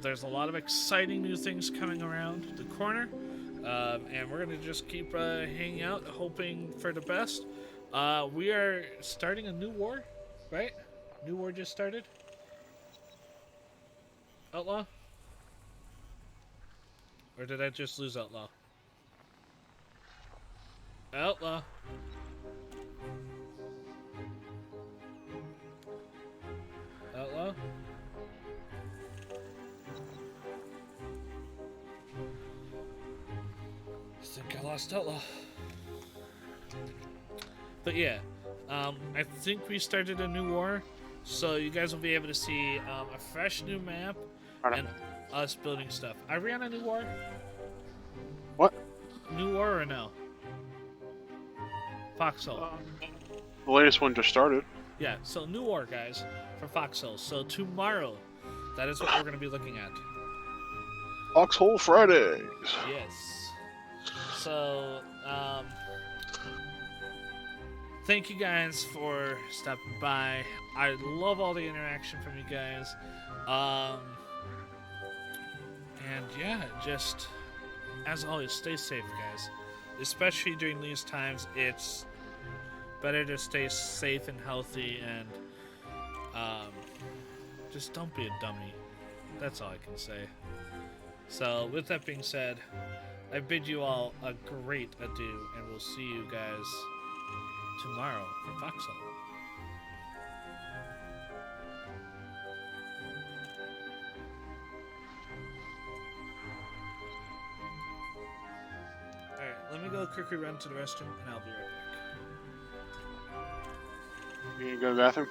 there's a lot of exciting new things coming around the corner, and we're going to just keep hanging out, hoping for the best. We are starting a new war, right? New war just started. Outlaw? Or did I just lose Outlaw? Outlaw. Outlaw? I think I lost Outlaw. But yeah, I think we started a new war, so you guys will be able to see a fresh new map and us building stuff. Are we on a new war? What? New war or no? Foxhole. The latest one just started. Yeah, so new war, guys, for Foxhole. So tomorrow, that is what we're going to be looking at. Foxhole Fridays. Yes. So, thank you guys for stopping by. I love all the interaction from you guys. And yeah, just as always, stay safe, guys. Especially during these times, it's better to stay safe and healthy, and just don't be a dummy. That's all I can say. So, with that being said, I bid you all a great adieu, and we'll see you guys tomorrow for Foxhole. Alright, let me go quickly run to the restroom, and I'll be right back. You gonna go to the bathroom?